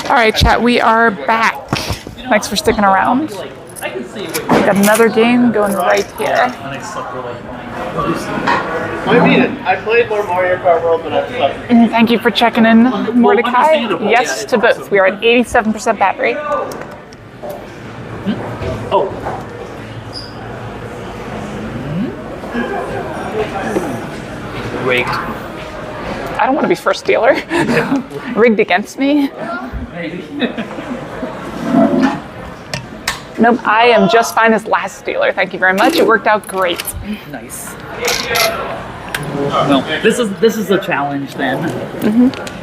All right, chat, we are back. Thanks for sticking around. We've got another game going right here. I mean it. I played more Mario Kart World than I've slept. Thank you for checking in, Mordecai. Yes to both. We are at 87% battery. Oh. Rigged. I don't want to be first dealer. Rigged against me. Nope, I am just fine as last dealer. Thank you very much. It worked out great. Nice. No, this is a challenge then.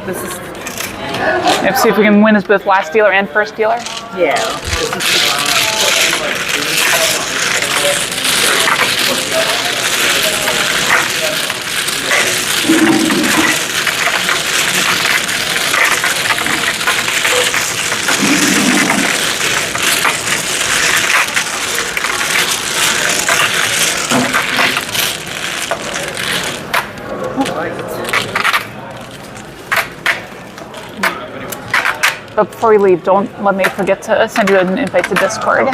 This is. Let's see if we can win as both last dealer and first dealer. Yeah. This is But before we leave, don't let me forget to send you an invite to Discord.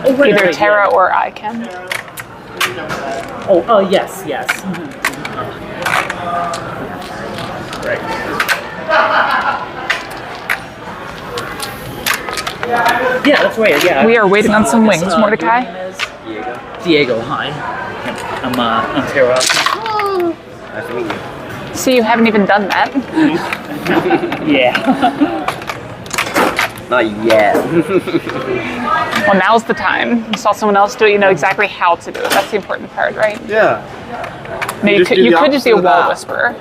Either Tara or I can. Oh, yes. Right. Yeah, that's right. Yeah. We are waiting on some wings, Mordecai. Diego, hi. I'm Tara. Nice to meet you. See, you haven't even done that. Yeah. Not yet. Well, now's the time. You saw someone else do it, you know exactly how to do it. That's the important part, right? Yeah. No, you could just be a wall whisperer.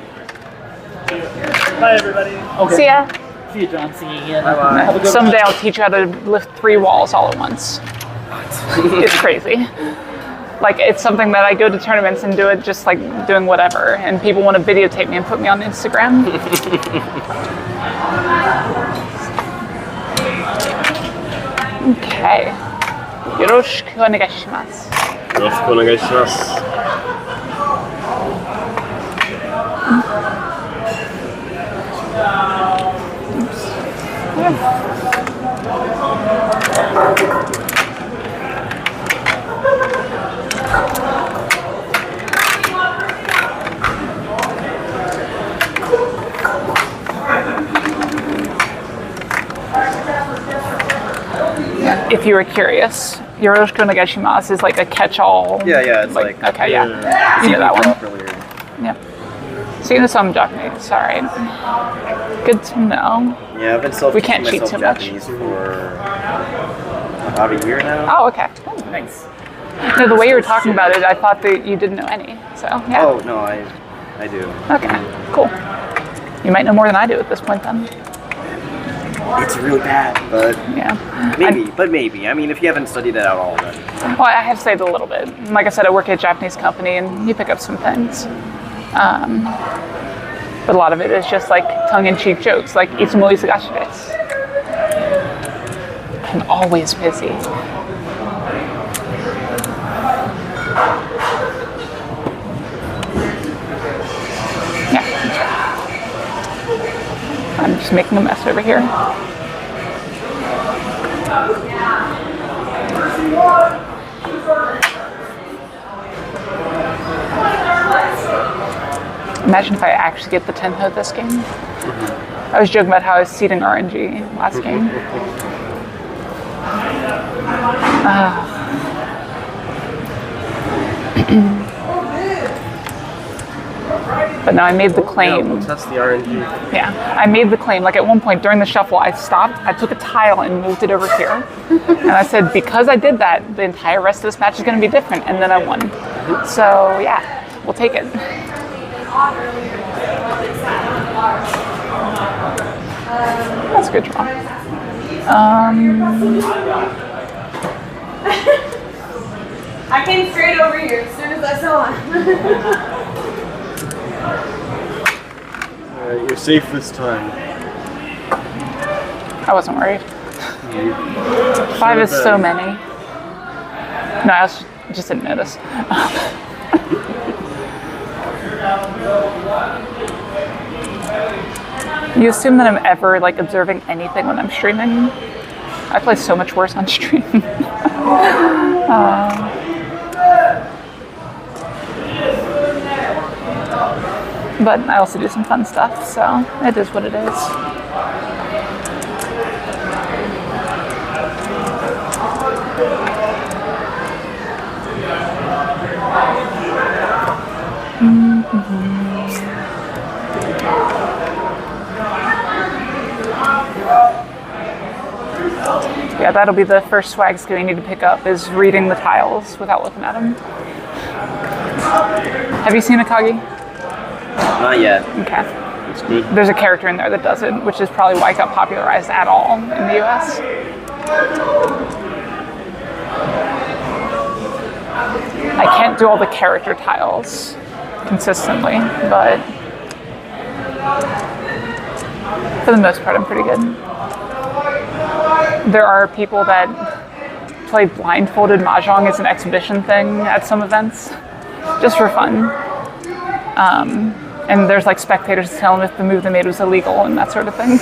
Bye, everybody. Okay. See ya. See you, John. See you again. Bye-bye. Someday I'll teach you how to lift 3 walls all at once. It's crazy. Like, it's something that I go to tournaments and do it just like doing whatever. And people want to videotape me and put me on Instagram. Okay. Yoroshiku onegai shimasu. よろしくお願いします。If you were curious, Yoroshiku onegai shimasu is like a catch-all. Yeah, it's like okay, yeah. You know that one. Yeah. So you know some Japanese, alright. Good to know. Yeah, I've been We can't cheat too much. Japanese for about a year now. Oh, okay. Nice. No, the way you were talking about it, I thought that you didn't know any. So, yeah. Oh, no, I do. Okay, cool. You might know more than I do at this point then. It's really bad, but Yeah. maybe. I mean, if you haven't studied it at all, then. Well, I have studied a little bit. Like I said, I work at a Japanese company and you pick up some things. But a lot of it is just like tongue-in-cheek jokes, like itsumo isagashi desu. I'm always busy. Yeah. I'm just making a mess over here. Imagine if I actually get the Tenho this game. I was joking about how I was seeding RNG last game. But no, I made the claim. We'll test the RNG. Yeah, I made the claim. Like at one point during the shuffle, I stopped, I took a tile and moved it over here. And I said, because I did that, the entire rest of this match is going to be different. And then I won. So yeah, we'll take it. That's a good draw. I came straight over here as soon as I saw him. You're safe this time. I wasn't worried. 5 is so many. No, I just didn't notice. You assume that I'm ever like observing anything when I'm streaming. I play so much worse on stream. But I also do some fun stuff, so it is what it is. Yeah, that'll be the first swag skill you need to pick up, is reading the tiles without looking at them. Have you seen Akagi? Not yet. Okay. It's good. There's a character in there that does it, which is probably why it got popularized at all in the US. I can't do all the character tiles consistently, but for the most part, I'm pretty good. There are people that play blindfolded Mahjong as an exhibition thing at some events, just for fun. And there's like spectators telling them if the move they made was illegal and that sort of thing.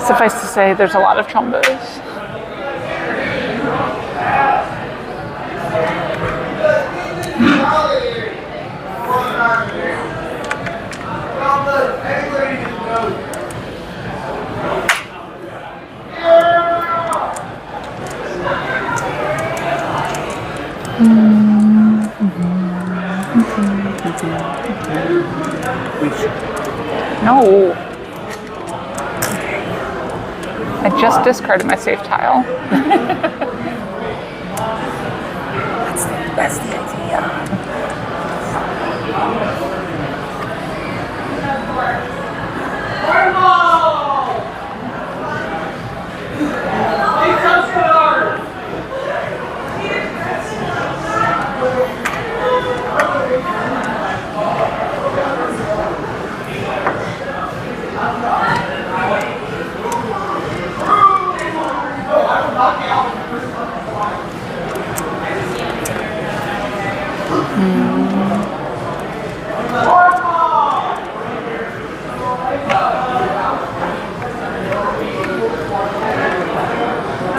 Suffice to say, there's a lot of trombos. No. I just discarded my safe tile. That's the idea.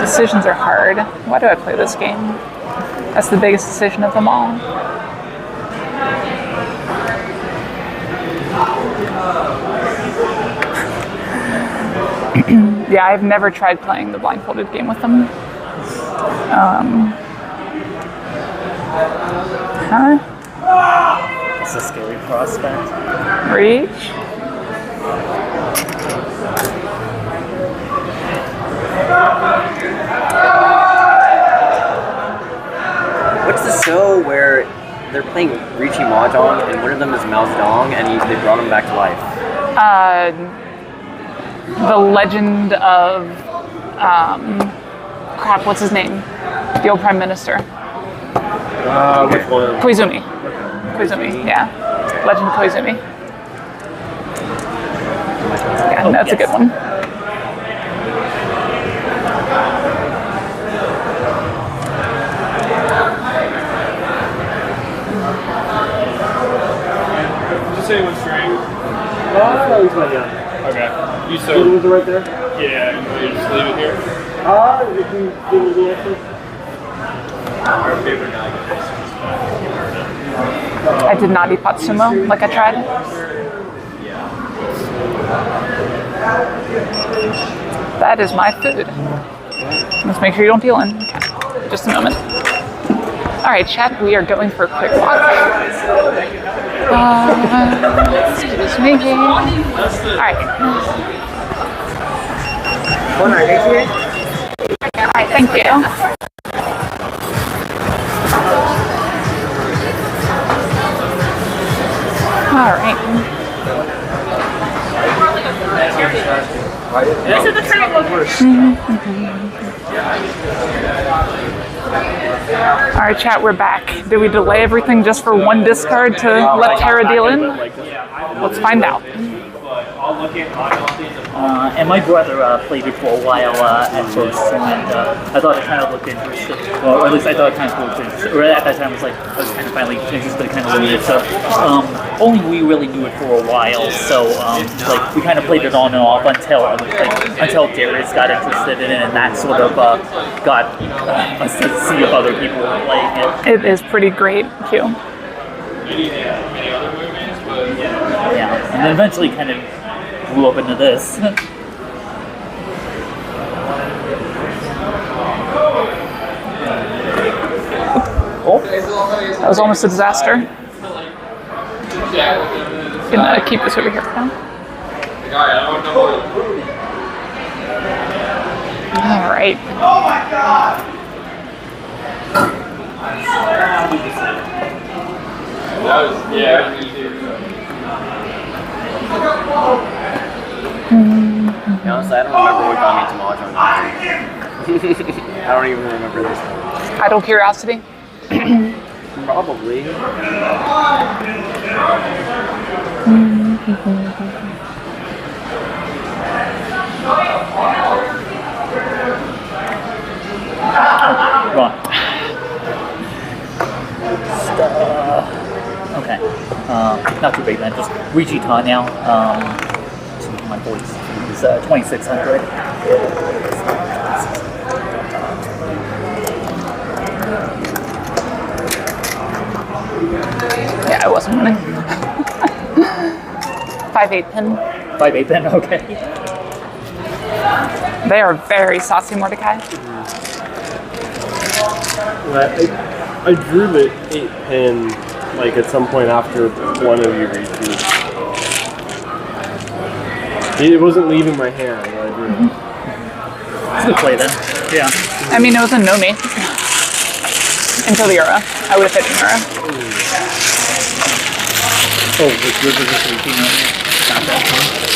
Decisions are hard. Why do I play this game? That's the biggest decision of them all. Yeah, I've never tried playing the blindfolded game with them. It's a scary prospect. Reach. What's the show where they're playing Richie Mahjong and one of them is Mahjong and they brought him back to life? The legend of crap. What's his name? The old prime minister. Which one? Koizumi. Koizumi. Yeah. Legend of Koizumi. Yeah, that's a good one. Anyone string? No, he's not young. Okay. You So so was it right there? yeah, you just leave it here. If you give me the answer. Our favorite guy gets I did not eat Patsumo like I tried. That is my food. Let's make sure you don't deal in. Okay. Just a moment. All right, chat, we are going for a quick walk. Excuse me. All right. All right, thank you. All right. This is the turning All right, chat, we're back. Did we delay everything just for one discard to let Tara deal in? Let's find out. And my brother played it for a while at first, and I thought it kind of looked interesting. Or at least I thought it kind of looked interesting. Or at that time, I was kind of finally interested, but it kind of limited. So only we really knew it for a while. So we kind of played it on and off until Darius got interested in it, and that sort of got us to see if other people were playing it. It is pretty great, Q. Many other movies, but Yeah, and then eventually kind of grew up into this. Oh, that was almost a disaster. Gonna keep this over here for now. All right. Oh my God! that was yeah. Honestly, I don't remember what got me to Mahjong. I don't even remember this one. Idle curiosity. Probably. not too big then, just Rigitan now. My voice is 2600. Yeah, I wasn't winning. 5/8 pin. 5/8 pin, okay. They are very saucy, Mordecai. I drew the 8 pin like at some point after one of you repeated. It wasn't leaving my hand when I drew it. It's a good play then. Yeah. I mean, it was a no me until the Euro. I would have hit an Euro. Oh, with your position, not that.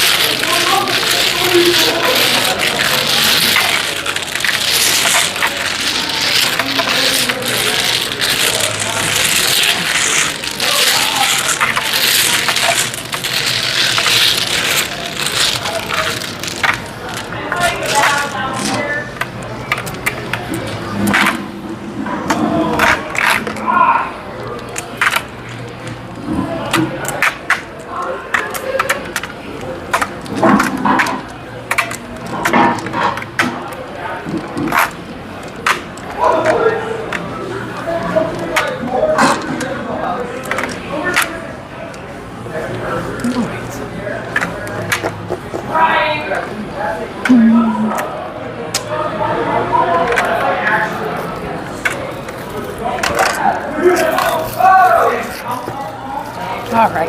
All right.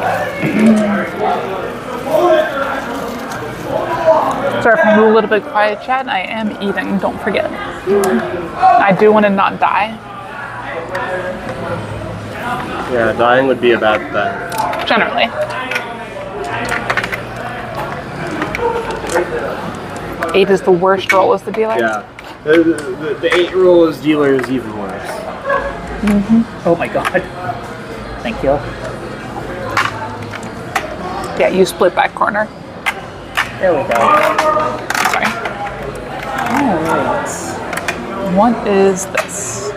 Sorry if I'm a little bit quiet, chat. I am eating, don't forget. I do want to not die. Yeah, dying would be a bad thing. Generally. Eight is the worst roll as the dealer? Yeah. The 8 roll as dealer is even worse. Oh my god. Thank you. Yeah, you split back corner. There we go. Sorry. Alright. What is this?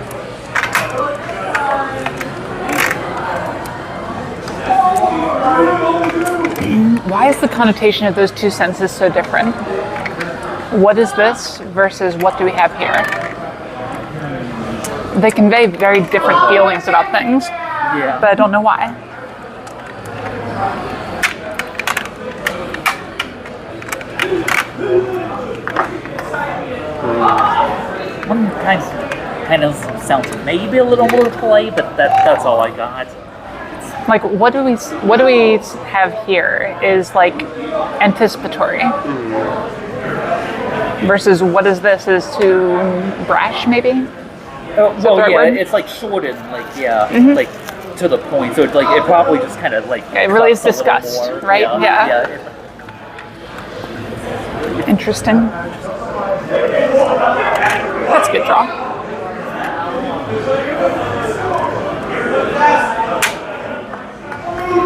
Why is the connotation of those two sentences so different? What is this versus what do we have here? They convey very different feelings about things, Yeah. but I don't know why. One kind of sounds maybe a little more play, but that's all I got. Like, what do we have here is like anticipatory versus what is this is too brash, maybe. Oh, Is that the right yeah, word? it's like shortened, like like to the point. So it's like it probably just kind of like It really is cuts a little discussed, more. right? Yeah. Interesting. That's a good draw.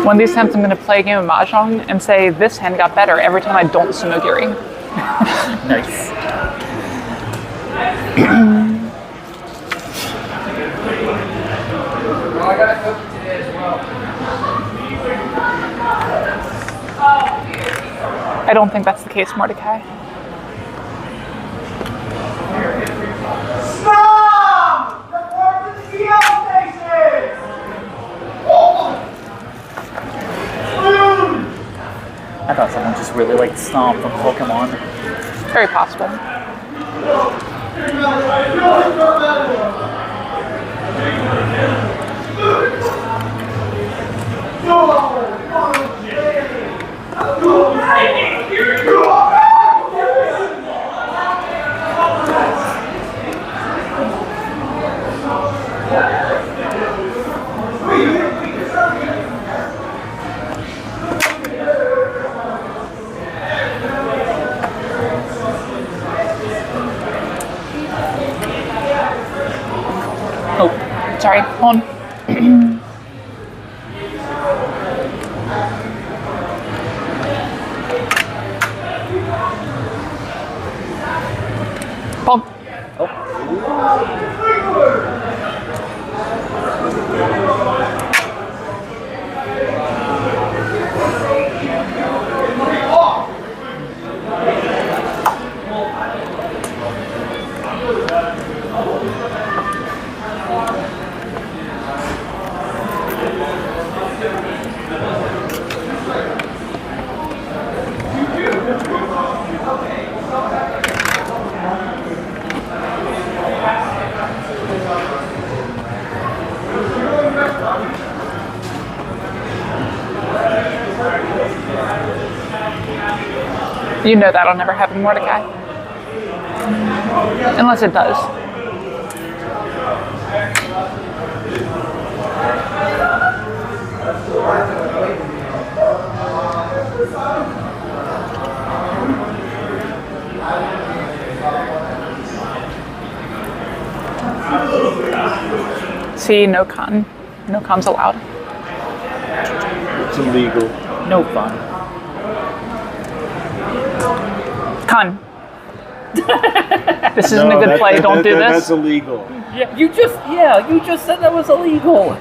One of these times I'm going to play a game of Mahjong and say this hand got better every time I don't Sumogiri. Nice. Well, I got a cookie today as well. I don't think that's the case, Mordecai. Stop! Report to the CO station! I thought someone just really liked Stomp from Pokemon. Very possible. Oh, Sorry, hold on. Hold. You know that'll never happen, Mordecai. Unless it does. See, no con. No cons allowed. It's illegal. No fun. Con. This isn't a good play. Don't do That's this. illegal. Yeah, you just said that was illegal.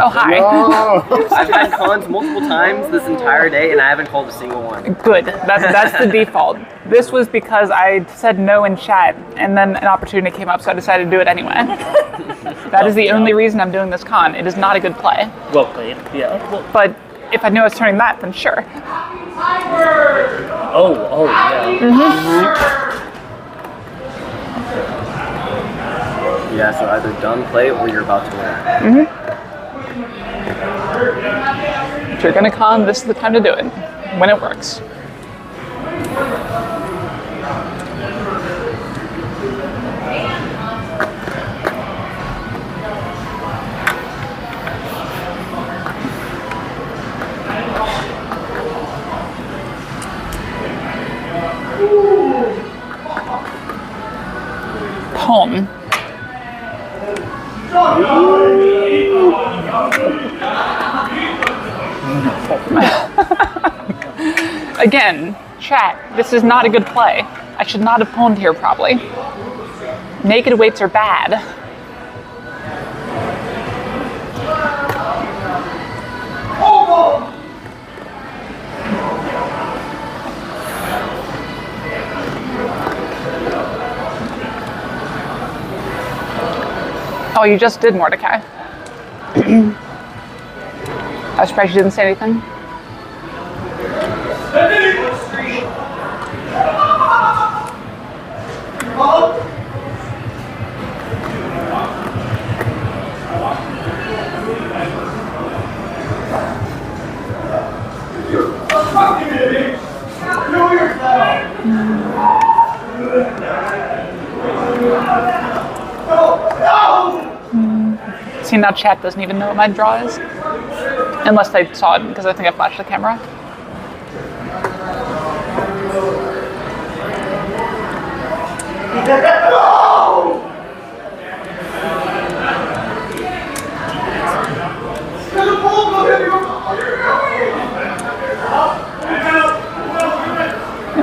Oh, hi. No. I've had cons multiple times this entire day, and I haven't called a single one. Good. That's the default. This was because I said no in chat, and then an opportunity came up, so I decided to do it anyway. That is the only reason I'm doing this con. It is not a good play. Well played. Yeah. Well, But if I knew I was turning that, then sure. oh, yeah. Yeah, so either done play or you're about to win. If you're gonna con, this is the time to do it. When it works. Pawn. Again, chat, this is not a good play. I should not have pawned here, probably. Naked weights are bad. Oh, you just did, Mordecai. I was surprised you didn't say anything. See, now chat doesn't even know what my draw is. Unless they saw it, because I think I flashed the camera.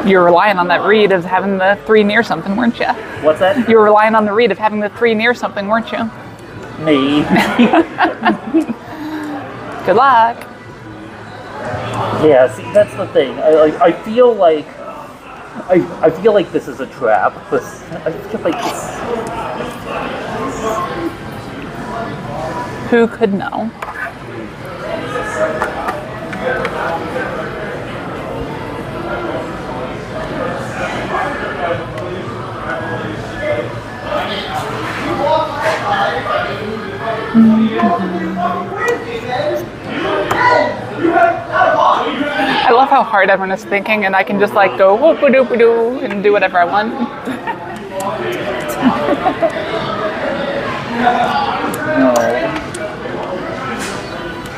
You were relying on that read of having the 3 near something, weren't you? What's that? You were relying on the read of having the 3 near something, weren't you? Me. Good luck. Yeah, see, that's the thing. I feel like I feel like this is a trap. I feel like this. Who could know? I love how hard everyone is thinking, and I can just like go whoop-a-doop-a-doo and do whatever I want.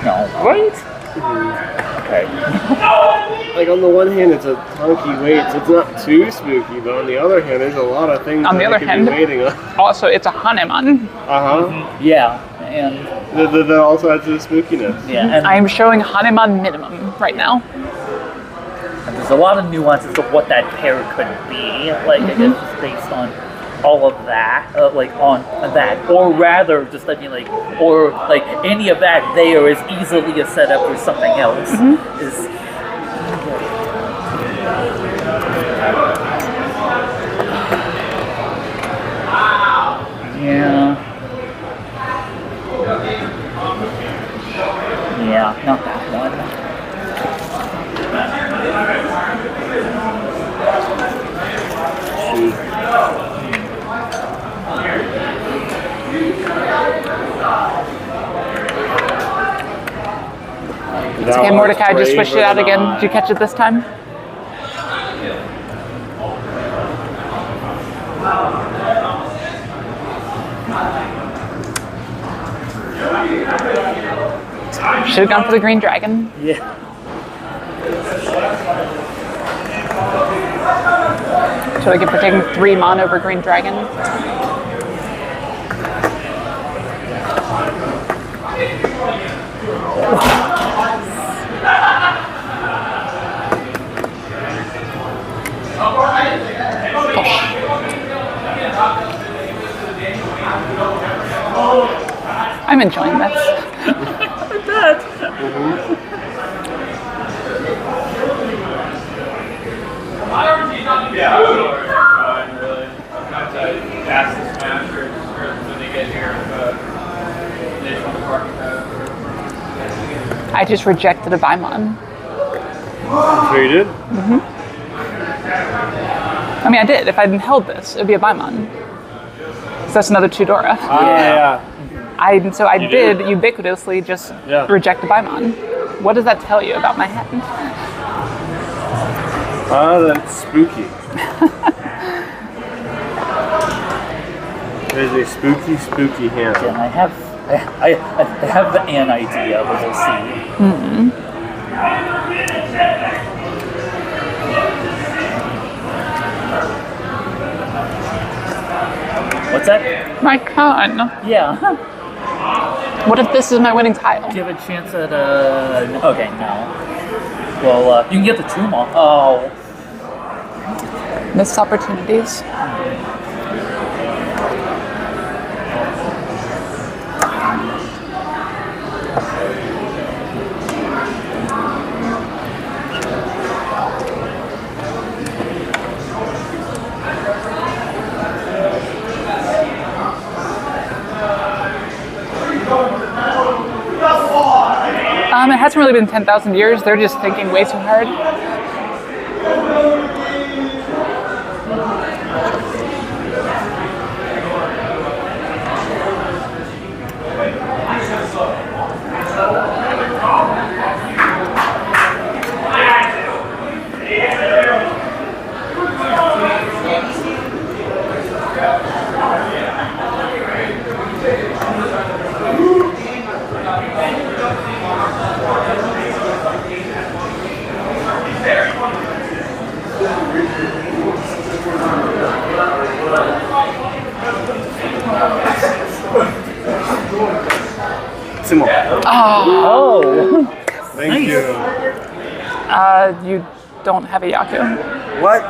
No, right? Okay. Like on the one hand, it's a funky weight, so it's not too spooky. But on the other hand, there's a lot of things On the that other I could hand, be waiting on. also it's a Hanuman. Yeah, and That also adds to the spookiness. yeah, and I am showing Hanuman minimum right now. there's a lot of nuances of what that pair could be. Like I guess just based on all of that, like on that, or rather, just I mean, like, or like any of that there is easily a setup for something else. Is Okay, Mordecai, just switched it out again. Did you catch it this time? Should have gone for the green dragon. Yeah. Should I get for taking 3 mon over green dragon? I'm enjoying this. I just rejected a Bimon. Sure you did? I mean, I did. If I hadn't held this, it would be a Bimon. So that's another 2 Dora. Yeah. I did ubiquitously just reject a Bimon. What does that tell you about my hand? That's spooky. It is a spooky, spooky hand. Yeah, I have an idea, but we'll see. What's that? My con. Yeah. What if this is my winning tile? Do you have a chance at okay, no. Well, you can get the 2 mon. Oh. Missed opportunities. It hasn't really been 10,000 years. They're just thinking way too hard. Simon. Oh. Thank you. You don't have a Yaku. What?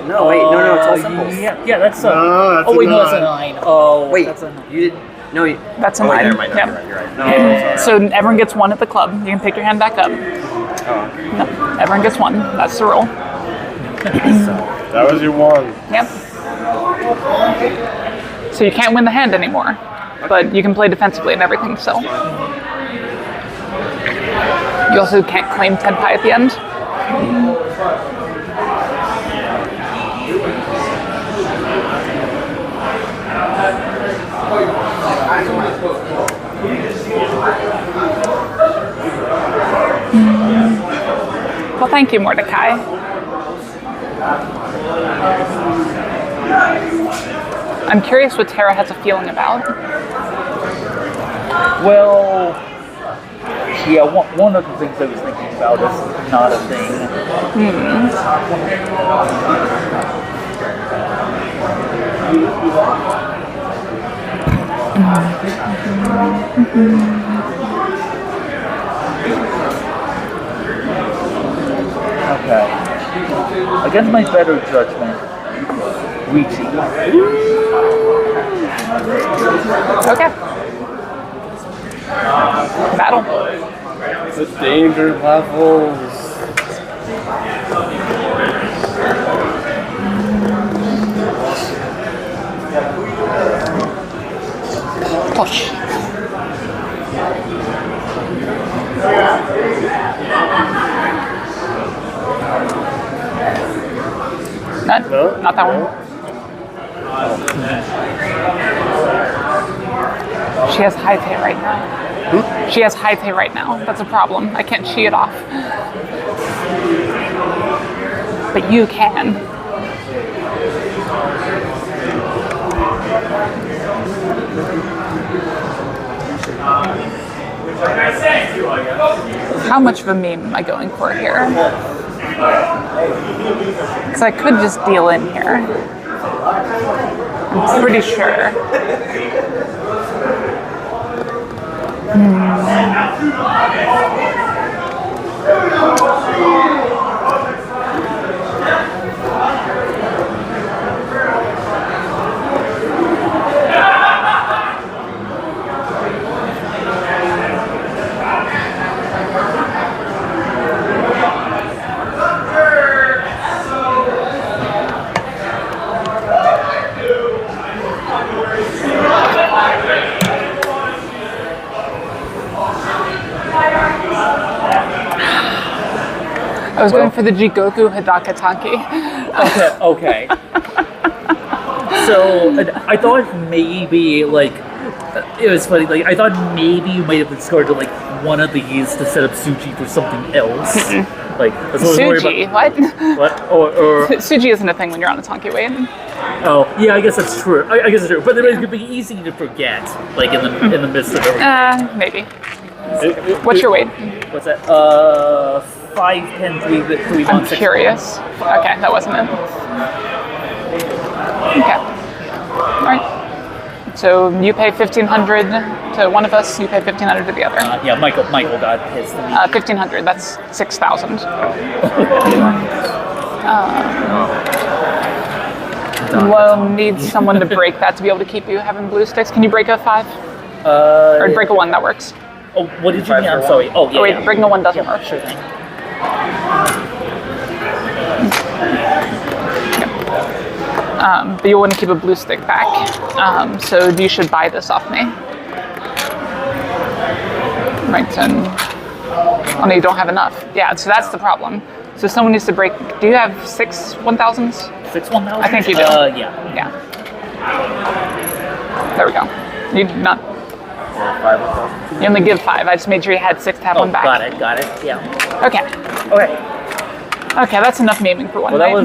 No, wait, no, it's all symbols. Yeah, that's a. No, that's oh wait, a no, that's a 9. 9. Oh, Wait, that's a 9. you did. No, you. That's a Oh, wait, 9. never mind. Yep. You're right. No, I'm So sorry. everyone gets 1 at the club. You can pick your hand back up. Oh, okay. No, everyone gets 1. That's the rule. That was your 1. Yep. So you can't win the hand anymore, but you can play defensively and everything still. You also can't claim 10 pie at the end. Well, thank you, Mordecai. I'm curious what Tara has a feeling about. Well, yeah, one of the things I was thinking about is not a thing. Okay. Against my better judgment, Ouija. Okay. Battle. The danger levels. Push. No, Not that one. She has high pay right now. She has high pay right now. That's a problem. I can't chi it off. But you can. How much of a meme am I going for here? Because I could just deal in here. I'm pretty sure. I was going for the Jigoku Hidaka Tanki. Okay. So I thought maybe like it was funny. Like I thought maybe you might have discarded like one of these to set up Suji for something else. Like that's what I was worried Suji, about. what? Or Suji isn't a thing when you're on a Tanki weight. oh yeah, I guess that's true. I guess it's true. But it could be easy to forget, like in the midst of everything. Maybe. What's your weight? What's that? 5'10", 3 I'm curious. Okay, that wasn't it. Okay. All right. So you pay 1,500 to one of us. You pay 1,500 to the other. Yeah, Michael got his. 1,500. That's 6,000. We'll need someone to break that to be able to keep you having blue sticks. Can you break a 5? Or break a 1? That works. Oh, what did you mean? I'm sorry. Oh, yeah. Oh wait, breaking a 1 doesn't work. Sure thing. But you'll want to keep a blue stick back. So you should buy this off me. Right, and oh no, you don't have enough. Yeah, so that's the problem. So someone needs to break. Do you have 6 1,000s? 6 1,000s? I think you do. Yeah. Yeah. There we go. You not. 5,000. You only give 5. I just made sure you had 6 to have one back. Got it. Yeah. Okay. Okay, that's enough naming for one Well, night.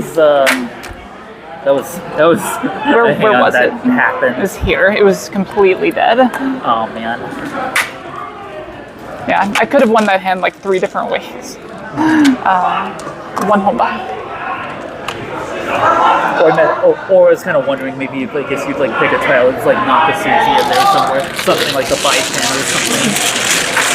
that was. Where was that it? happened. It was here. It was completely dead. Oh man. Yeah, I could have won that hand like 3 different ways. One home buy. Or I was kind of wondering maybe if like, you'd like pick a tile that's like not the Suji in there somewhere, something like the 5'10" or something.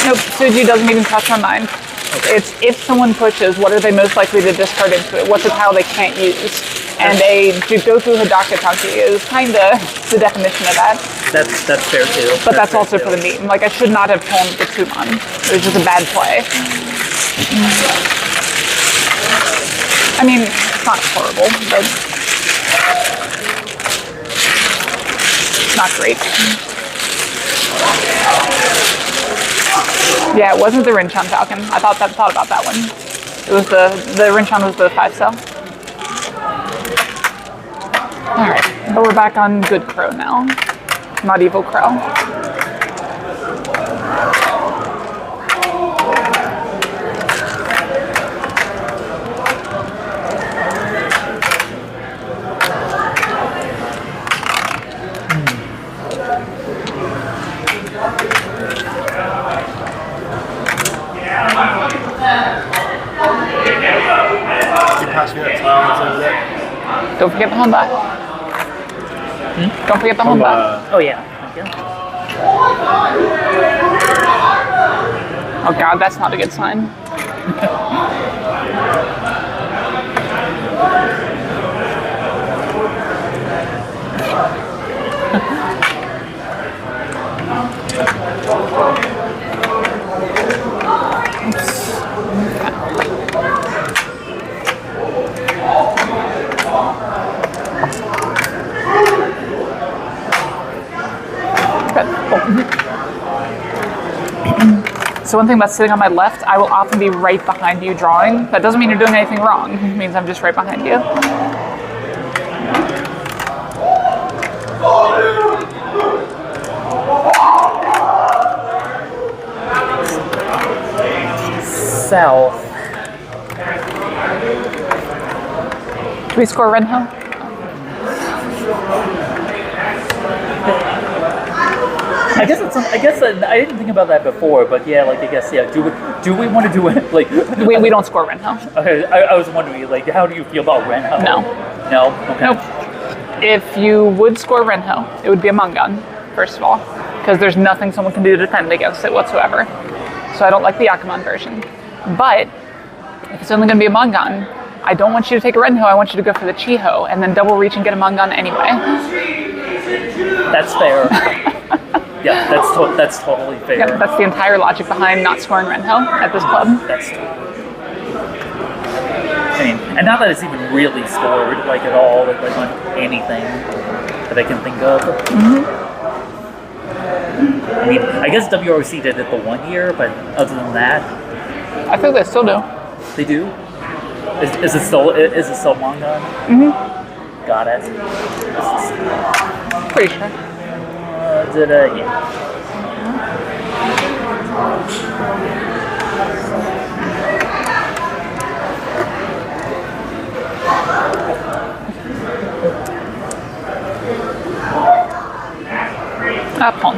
Nope, Suji doesn't even cross my mind. Okay. It's if someone pushes, what are they most likely to discard into it? What's a tile they can't use? And a Jigoku Hidaka Tanki is kind of the definition of that. That's fair too. But that's also for the meme. Like I should not have pawned the Tuman. It was just a bad play. I mean, it's not horrible, but not great. Yeah, it wasn't the Rinchan Falcon. I thought about that one. It was the Rinchan was the 5-cell. Alright, but we're back on good crow now. Not evil crow. Don't forget the Honda. Don't forget the Honda. Oh yeah. Thank you. Oh god, that's not a good sign. So one thing about sitting on my left, I will often be right behind you drawing. That doesn't mean you're doing anything wrong. It means I'm just right behind you. south. Do we score Renho? I guess I didn't think about that before, but yeah, like I guess yeah. Do we want to do it like? We don't score Renho. Okay, I was wondering like how do you feel about Renho? No. No. Okay. Nope. If you would score Renho, it would be a Mangan, first of all, because there's nothing someone can do to defend against it whatsoever. So I don't like the Yakuman version. But if it's only going to be a Mangan, I don't want you to take a Renho. I want you to go for the Chiho and then double reach and get a Mangan anyway. That's fair. Yeah, that's totally fair. Yep, that's the entire logic behind not scoring Renho at this club. That's I mean, and not that it's even really scored like at all, like on anything that I can think of. Mm-hmm. I mean, I guess WRC did it the 1 year, but other than that, I think they still do. they do. Is it still manga? Mm-hmm. Got it. Pretty sure. Yeah. Pawn.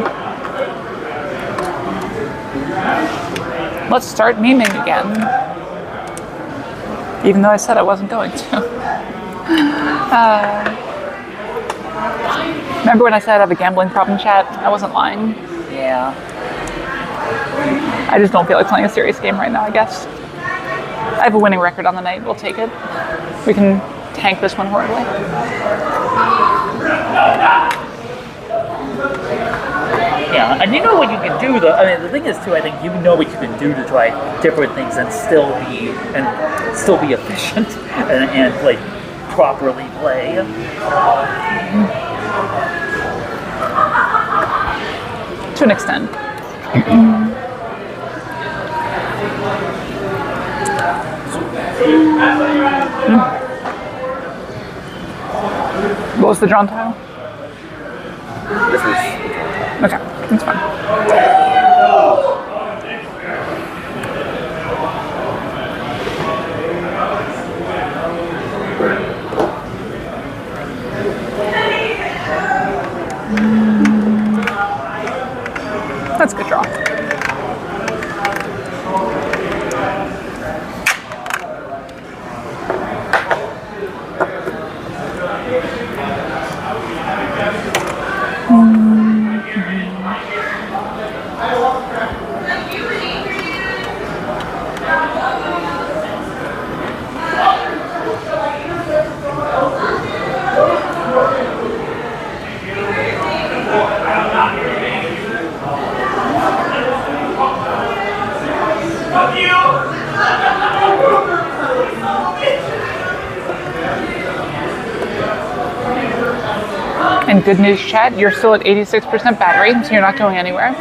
Let's start memeing again. Even though I said I wasn't going to. Remember when I said I have a gambling problem, chat? I wasn't lying. Yeah. I just don't feel like playing a serious game right now, I guess. I have a winning record on the night. We'll take it. We can tank this one horribly. Yeah, and you know what you can do though. I mean, the thing is too. I think you know what you can do to try different things and still be efficient and like properly play. To an extent. What was the drawn tile? This is Okay, that's fine. That's a good draw. And good news, chat, you're still at 86% battery, so you're not going anywhere.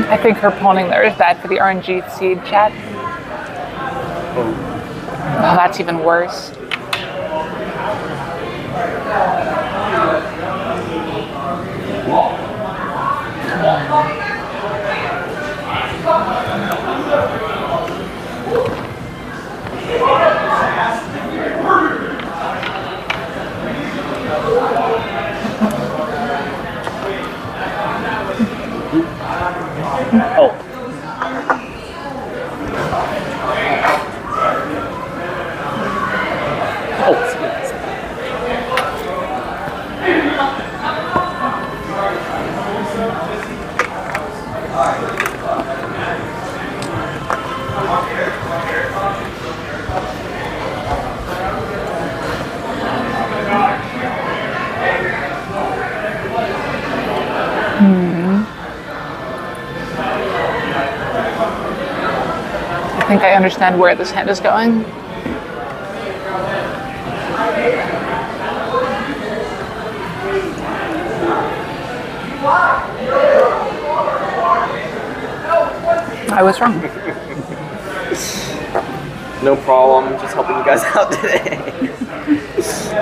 I think her pawning there is bad for the RNG seed chat. Oh, that's even worse. Oh. I think I understand where this hand is going. I was wrong. No problem. Just helping you guys out today.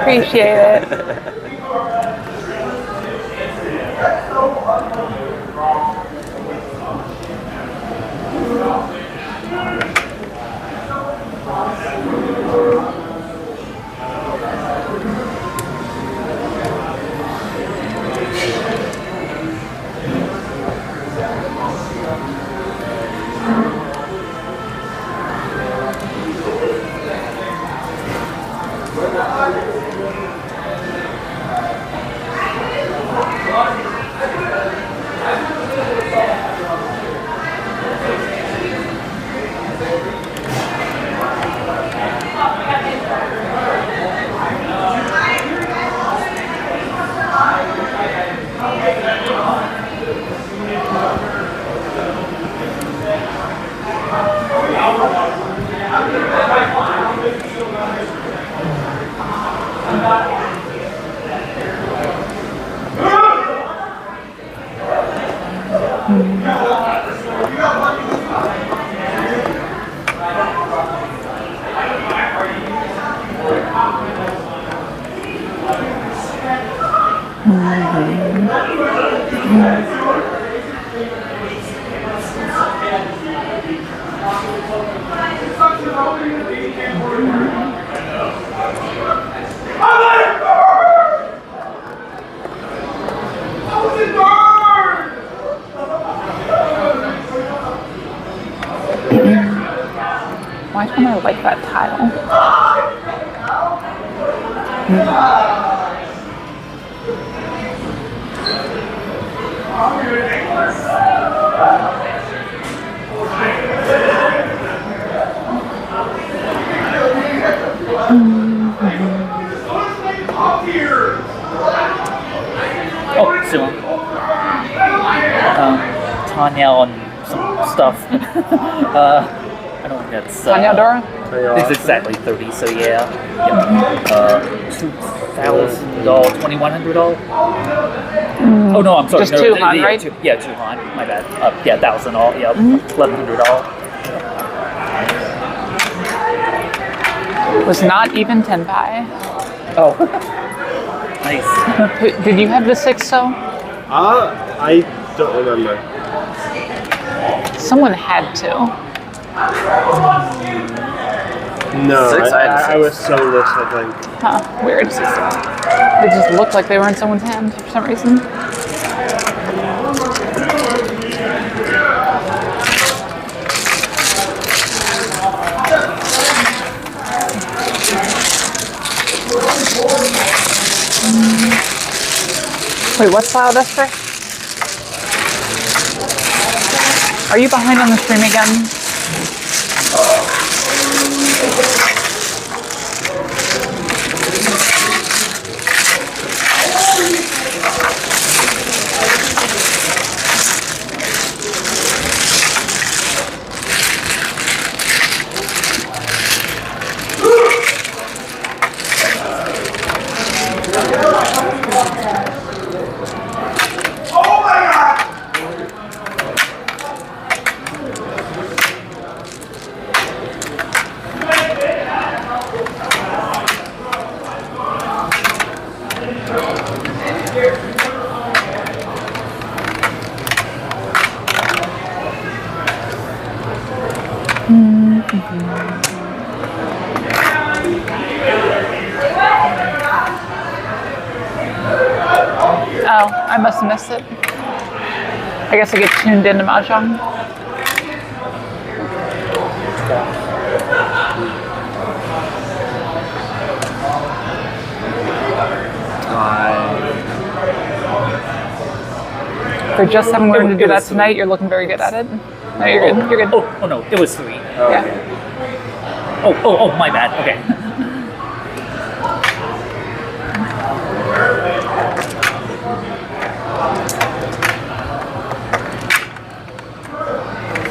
Appreciate it. Why don't I like that tile? Oh, so Tanya on some stuff. I don't think that's Tanya Dora? It's exactly 30, so yeah. $2,000, $2,100. Oh no, I'm sorry. Just no, 200, right? Two Han. My bad. Yeah, 1,000 all. Yeah, $1,100. Was not even tenpai. Oh, nice. Did you have the 6 so? I don't remember. Someone had to. No, Six? I was so less, I think. Huh, weird. They just looked like they were in someone's hand for some reason. Wait, what's Loud Esther? Are you behind on the stream again? Oh, I must have missed it. I guess I get tuned into Mahjong. For just having learned to do that tonight, you're looking very good at it. No, you're good. You're good. Oh no, it was 3. Yeah. Oh, my bad. Okay.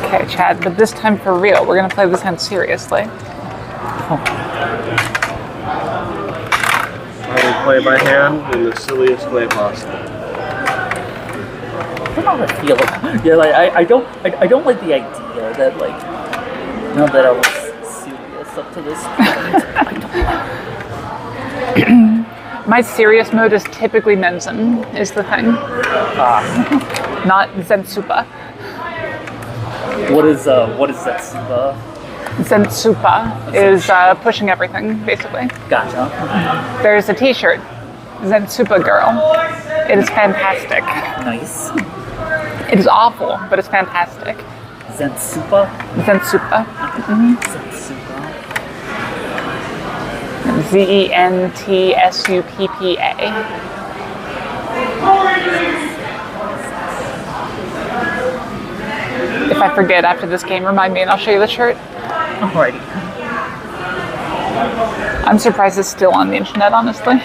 Okay, Chad, but this time for real. We're gonna play this hand seriously. I will play by hand in the silliest way possible. I don't know how I feel about. Yeah, like I don't like the idea that like now that I was serious up to this point. I don't. My serious mode is typically Menzen, is the thing. Not Zensupa. What is that Suba? Zensupa is pushing everything, basically. Gotcha. There's a t-shirt, Zensupa Girl. It is fantastic. Nice. It is awful, but it's fantastic. Zensupa? Zensupa. Zensupa. Zentsusuppa. If I forget after this game, remind me and I'll show you the shirt. Alrighty. I'm surprised it's still on the internet, honestly.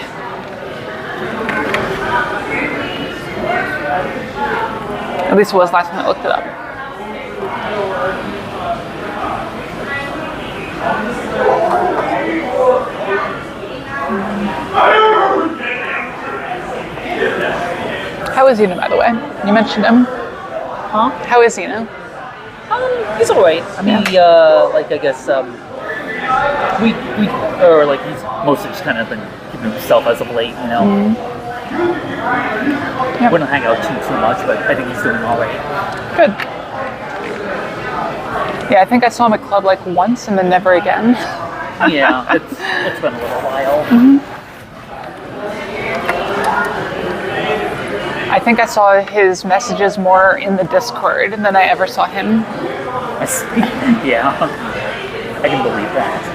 At least it was last time I looked it up. How is Zeno, by the way? You mentioned him. Huh? How is Zeno? He's alright. I mean, like I guess we or like he's mostly just kind of been keeping himself as of late, you know. Yep. Wouldn't hang out too much, but I think he's doing alright. Good. Yeah, I think I saw him at club like once and then never again. Yeah, it's been a little while. I think I saw his messages more in the Discord than I ever saw him. I see. Yeah, I can believe that.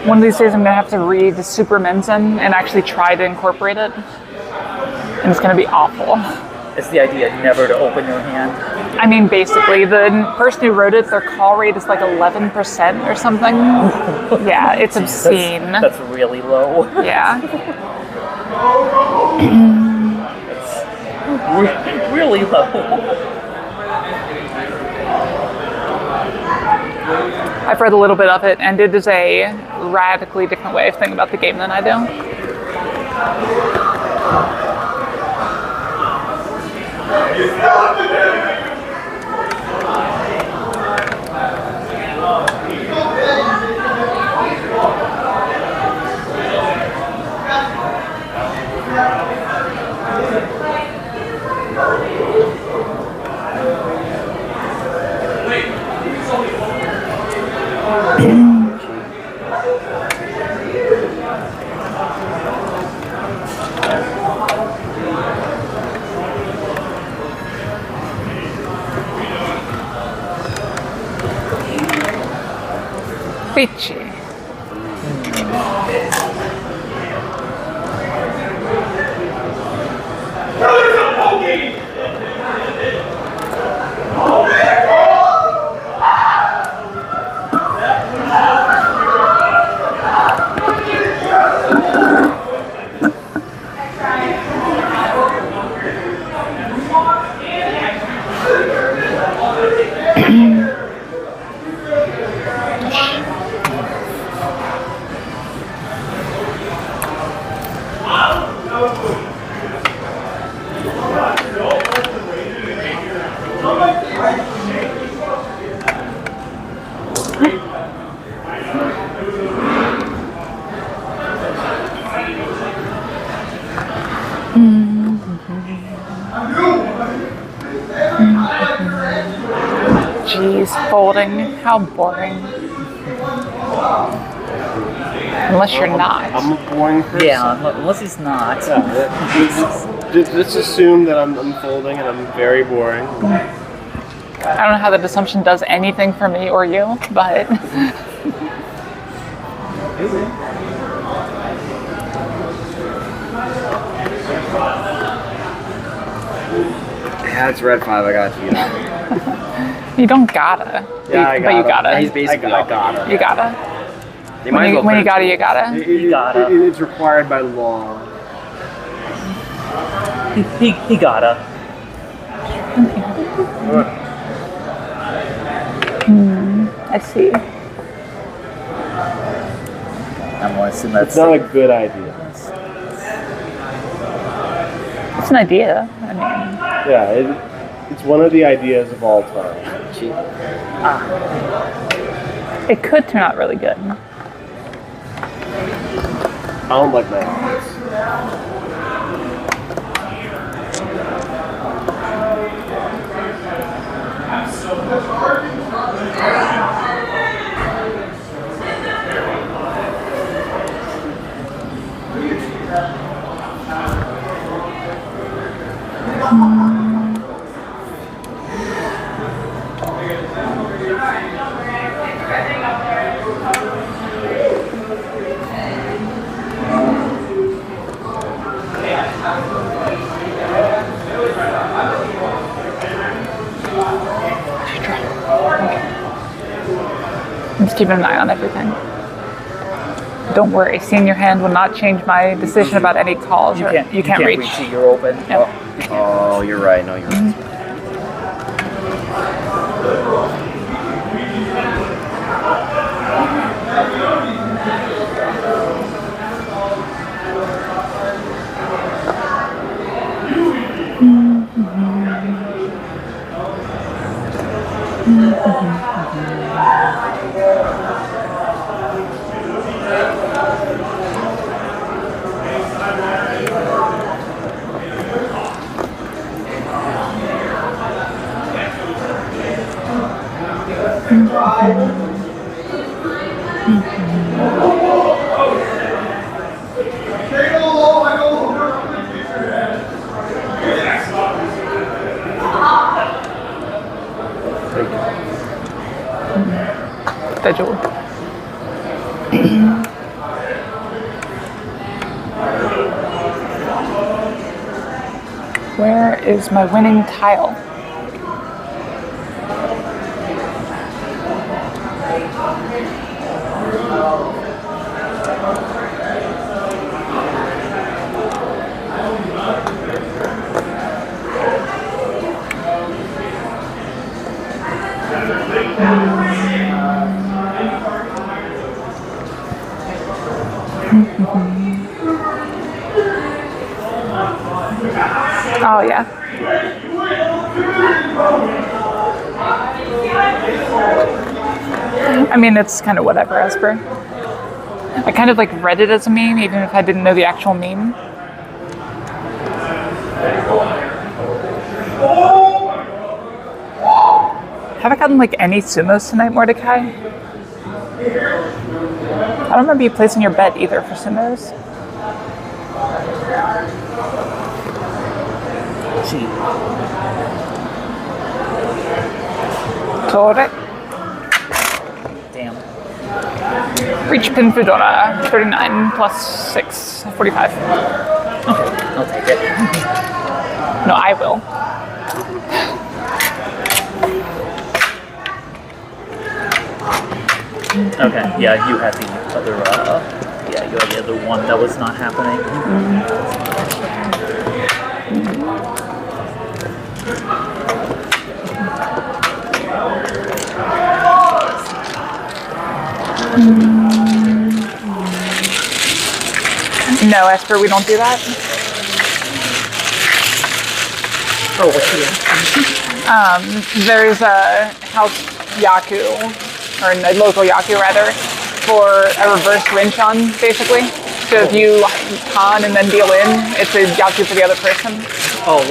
One of these days I'm gonna have to read the Super Menzen and actually try to incorporate it. And it's gonna be awful. It's the idea never to open your hand. I mean, basically, the person who wrote it, their call rate is like 11% or something. Yeah, it's obscene. That's really low. Yeah. It's really low. I've read a little bit of it, and it is a radically different way of thinking about the game than I do. Peachy. Jeez, folding. How boring. Unless you're not. I'm a boring person. Yeah, unless he's not. Just assume that I'm folding and I'm very boring. I don't know how that assumption does anything for me or you, but Yeah, it's red 5. I got you. you don't gotta. Yeah, But you gotta. Yeah, he's basically I like gotta. You gotta. They might as well When put you it gotta, to- you gotta. It's required by law. He gotta. I see. I'm gonna assume that's It's not a good idea. It's an idea. I mean, Yeah, it's one of the ideas of all time. it could turn out really good. I don't like my odds. I'm just keeping an eye on everything. Don't worry, seeing your hand will not change my decision about any calls. you or can't you can't reach. it. You're open. Yep. Oh, you're right. No, you're right. Schedule. Where is my winning tile? Oh yeah. I mean, it's kind of whatever, Esper. I kind of like read it as a meme, even if I didn't know the actual meme. Have I gotten like any sumos tonight, Mordecai? I don't remember you placing your bet either for sumos. Gee. Correct. Damn. Reach pin Fedora, 39 plus 6, 45. Okay, I'll take it. No, I will. Okay, yeah, you had the other, yeah, you had the other one that was not happening. No, Esper, we don't do that. Oh, what's the There's a house Yaku, or a local Yaku rather, for a reverse Rinchon, basically. So if you con and then deal in, it's a Yaku for the other person. Oh,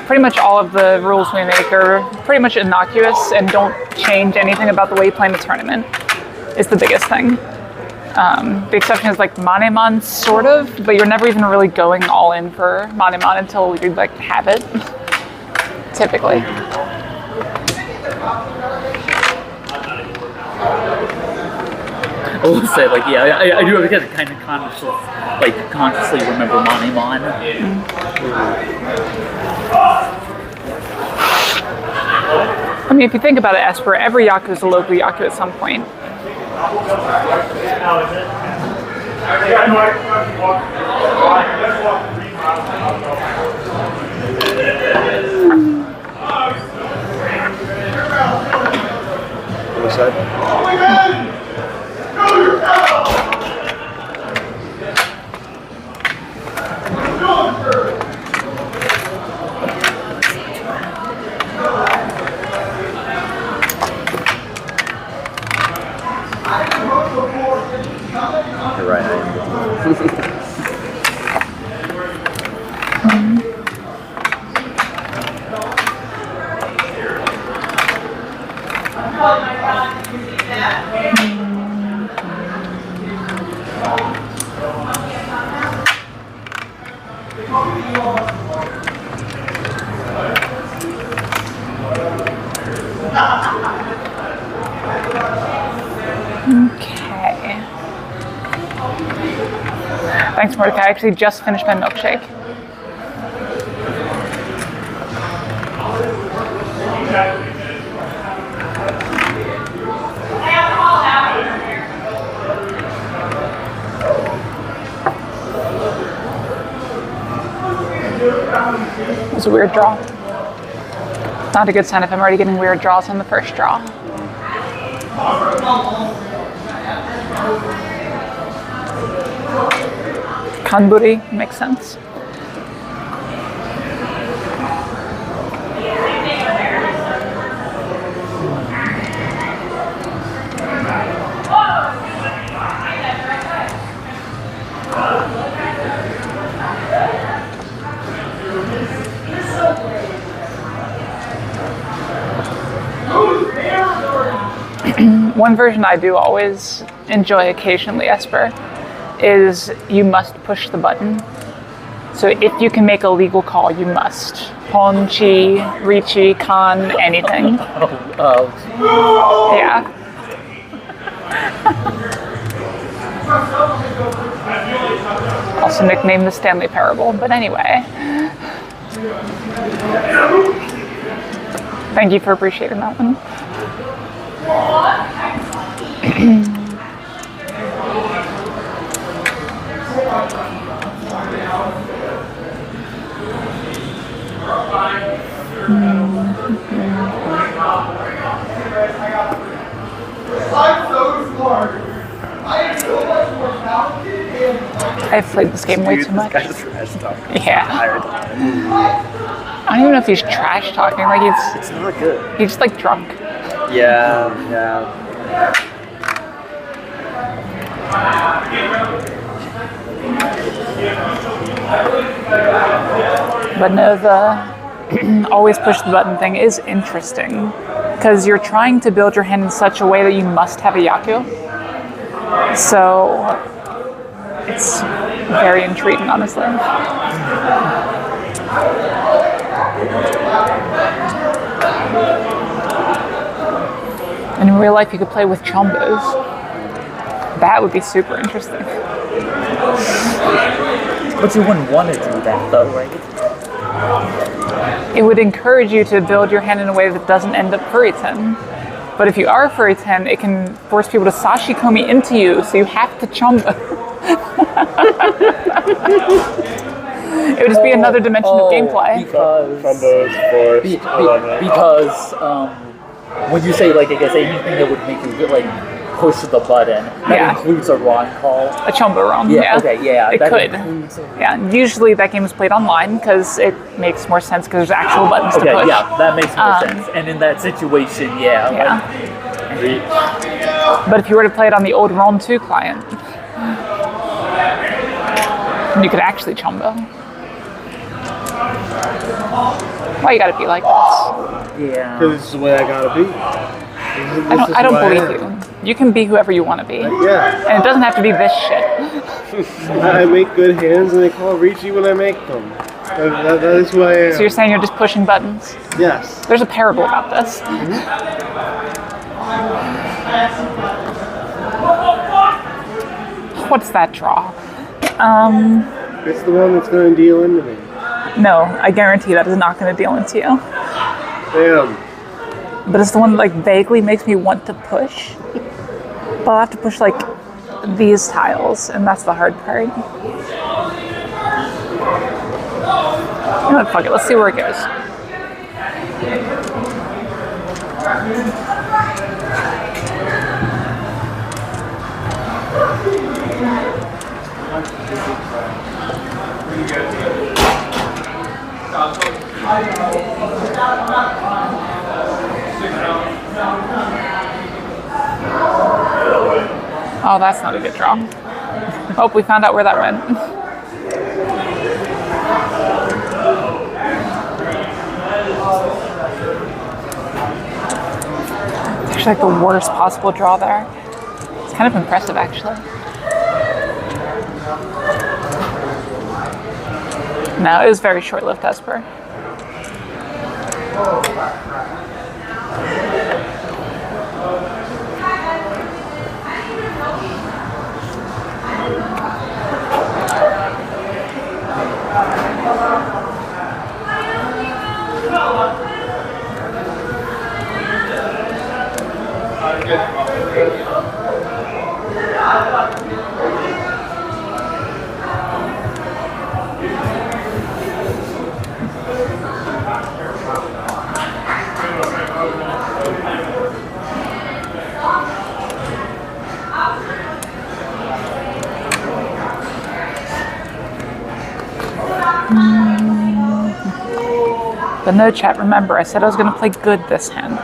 Pretty much all of the rules we make are pretty much innocuous and don't change anything about the way you play in the tournament. Is the biggest thing. The exception is like Manemon, sort of, but you're never even really going all in for Manemon until you like have it. Typically. I will say, like, yeah, I do have to kind of consciously remember Manemon. I mean, if you think about it, Esper, every Yaku is a local Yaku at some point. What's that? You're right, I am. Okay. Thanks, Mordecai. I actually just finished my milkshake. It was a weird draw. Not a good sign if I'm already getting weird draws on the first draw. Kanburi makes sense. One version I do always enjoy occasionally, Esper, is you must push the button. So if you can make a legal call, you must. Pon, chi, richi, con, anything. Yeah. Also nicknamed the Stanley Parable, but anyway. Thank you for appreciating that one. I've played this game way too much. Yeah. I don't even know if he's trash talking. Like It's not good. he's just like drunk. Yeah. But no, the always push the button thing is interesting because you're trying to build your hand in such a way that you must have a yaku. So it's very intriguing, honestly. And in real life, you could play with chombos. That would be super interesting. But you wouldn't want to do that, though, right? It would encourage you to build your hand in a way that doesn't end up furry-ten. But if you are furry-ten, it can force people to sashikomi into you, so you have to chombo. It would just be another dimension of gameplay. Because when you say, like, I guess anything that would make you, like, push the button, that includes a ROM call. A chombo ROM, yeah. Okay, yeah. It could. Yeah, usually that game is played online because it makes more sense because there's actual buttons to push. Yeah, that makes more sense. And in that situation, But if you were to play it on the old ROM 2 client, you could actually chombo. Why you gotta be like this? Yeah. Because it's the way I gotta be. I don't believe you. You can be whoever you want to be. Yeah. And it doesn't have to be this shit. I make good hands and they call Richie when I make them. That is who I am. So you're saying you're just pushing buttons? Yes. There's a parable about this. What's that draw? It's the one that's going to deal into me. No, I guarantee that is not going to deal into you. Damn. But it's the one that like vaguely makes me want to push. But I'll have to push like these tiles, and that's the hard part. You know what, fuck it, let's see where it goes. Oh, that's not a good draw. Oh, we found out where that went. It's actually like the worst possible draw there. It's kind of impressive, actually. No, it was very short-lived, Esper. But no, chat, remember, I said I was going to play good this hand.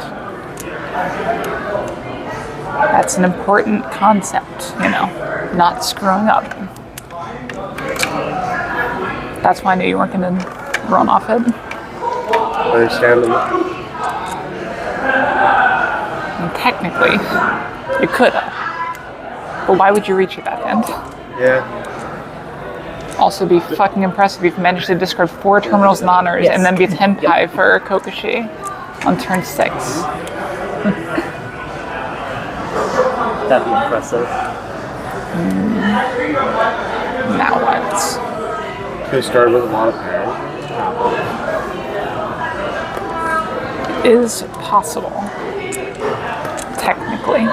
That's an important concept, you know, not screwing up. That's why I knew you weren't going to run off it. Understandable. And technically, you could have. But why would you reach at that hand? Yeah. Also be fucking impressive if you managed to discard 4 terminals and honors and then be 10 pi for Kokoshi on turn 6. That'd be impressive. Now what? Could start with a lot of power. Is possible. Technically.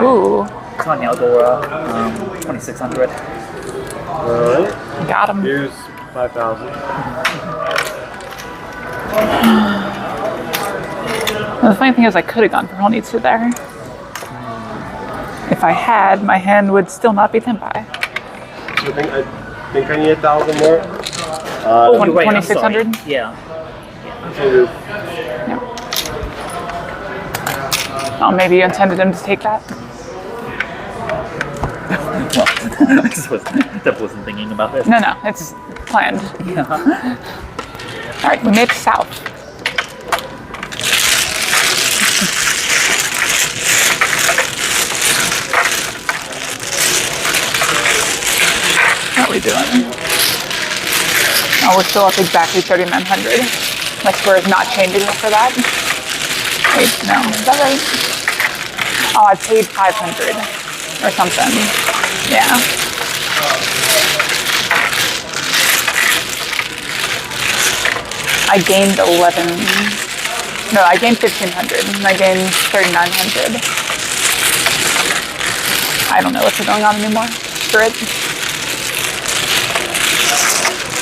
Ooh, Tanya Eldora, 2600. Alright. got him. Here's 5,000. The funny thing is, I could have gone for Honitsu there. If I had, my hand would still not be Tenpai. I think I need 1,000 more. Oh, you're right, I'm 2600? sorry. Yeah. Oh, maybe you intended him to take that? Well, I just wasn't thinking about this. No, it's planned. Yeah. All right, we made it south. What are we doing? Oh, we're still up exactly 3,900. My score is not changing after that. Wait, no, is that right? Oh, I paid 500 or something. Yeah. I gained 11. No, I gained 1,500 and I gained 3,900. I don't know what's going on anymore. Screw it.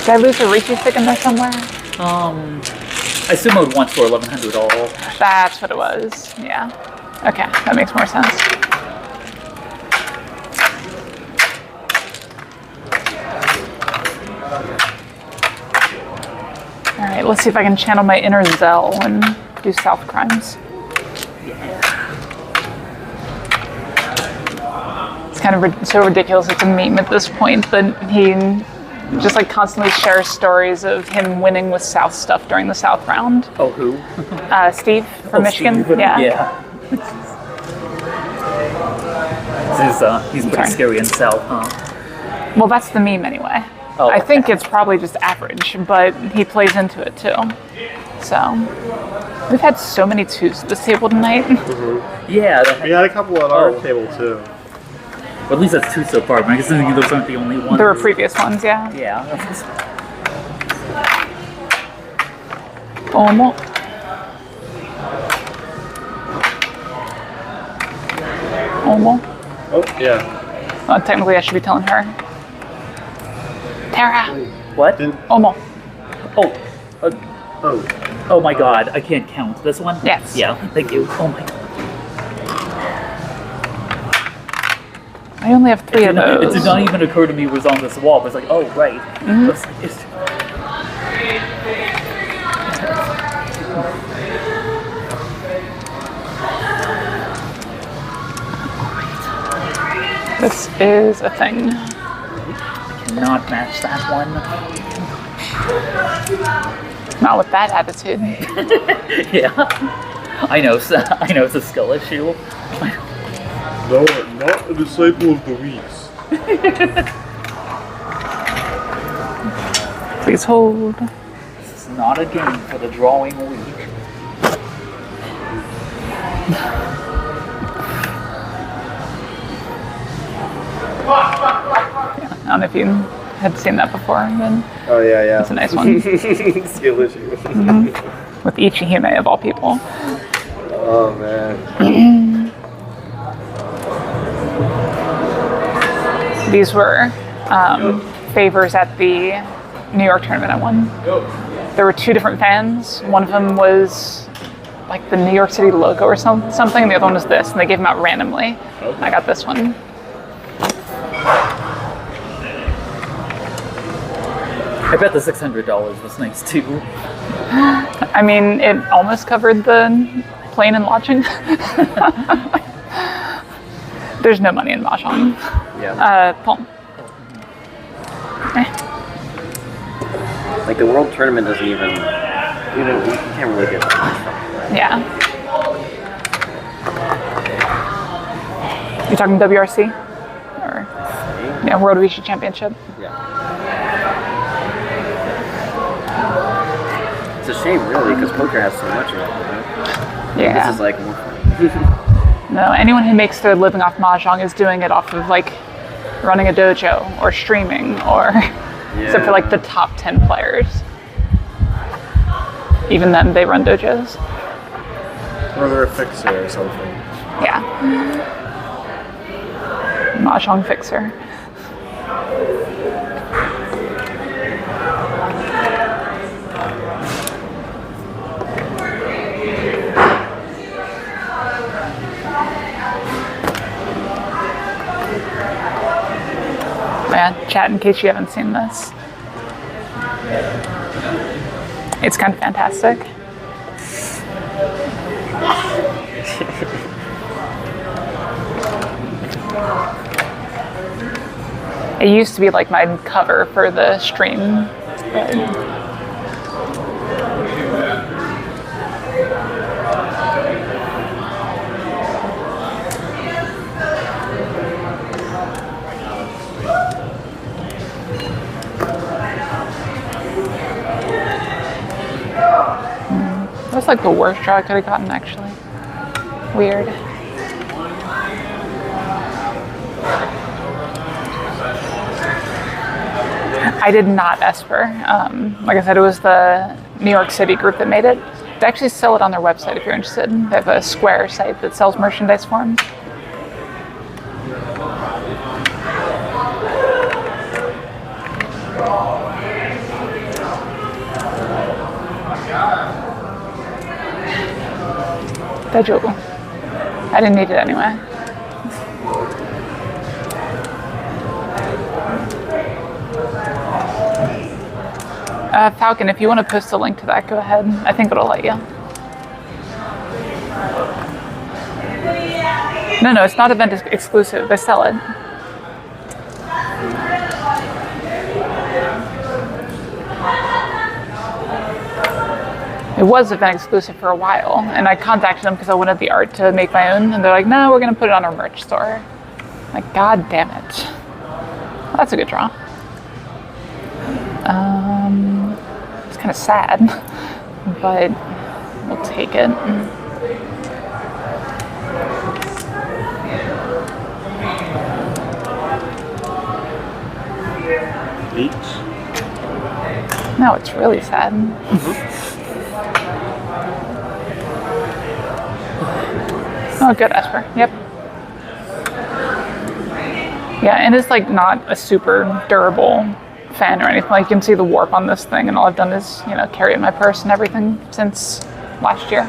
Did I lose a Rishi stick in there somewhere? I sumoed once for 1100 all. That's what it was. Yeah. Okay, that makes more sense. All right, let's see if I can channel my inner Zell and do South crimes. It's kind of so ridiculous. It's a meme at this point, but he just like constantly shares stories of him winning with South stuff during the South round. Oh, who? Steve from Michigan. Steve. Yeah. He's pretty scary in South, huh? Well, that's the meme anyway. Oh, I think it's probably just average, but he plays into it too. So, we've had so many twos at this table tonight. Yeah. We had a couple at our table too. Or at least that's two so far, but I guess those aren't the only ones. There were previous ones, yeah. Yeah. Almost. Almost. Oh, yeah. Well, technically, I should be telling her. Tara. What? Almost. Oh my god, I can't count. This one? Yes. Yeah, thank you. Oh my god. I only have 3 of those. It did not even occur to me it was on this wall, but it's like, oh, right. This is a thing. Cannot match that one. Not with that attitude. Yeah. I know it's a skill issue. No, not a disciple of the weeks. Please hold. This is not a game for the drawing week. Yeah, I don't know if you had seen that before, then Oh yeah. it's a nice one. Skill issue. With Ichihime of all people. Oh man. These were favors at the New York tournament I won. There were 2 different fans. One of them was like the New York City logo or something, and the other one was this, and they gave them out randomly. I got this one. I bet the $600 was nice too. I mean, it almost covered the plane and lodging. There's no money in Mahjong. Yeah. Palm. Like the world tournament doesn't even, you can't really get that much from it, right? Yeah. You're talking WRC? Or World Rishi Championship? Yeah. It's a shame, really, because poker has so much of it. Right? Yeah. This is like more fun. No, anyone who makes their living off Mahjong is doing it off of like running a dojo or streaming or except for like the top 10 players. Even then, they run dojos. Or they're a fixer or something. Yeah. Mahjong fixer. Yeah, chat in case you haven't seen this. It's kind of fantastic. It used to be like my cover for the stream. That's like the worst draw I could have gotten, actually. Weird. I did not Esper. Like I said, it was the New York City group that made it. They actually sell it on their website if you're interested. They have a Square site that sells merchandise for them. Deju. I didn't need it anyway. Falcon, if you want to post a link to that, go ahead. I think it'll let you. No, it's not event exclusive. They sell it. It was event exclusive for a while, and I contacted them because I wanted the art to make my own, and they're like, no, we're going to put it on our merch store. I'm like, god damn it. Well, that's a good draw. It's kind of sad, but we'll take it. Beach? No, it's really sad. Oh, good, Esper. Yep. Yeah, and it's like not a super durable fan or anything. Like, you can see the warp on this thing, and all I've done is, carry it in my purse and everything since last year.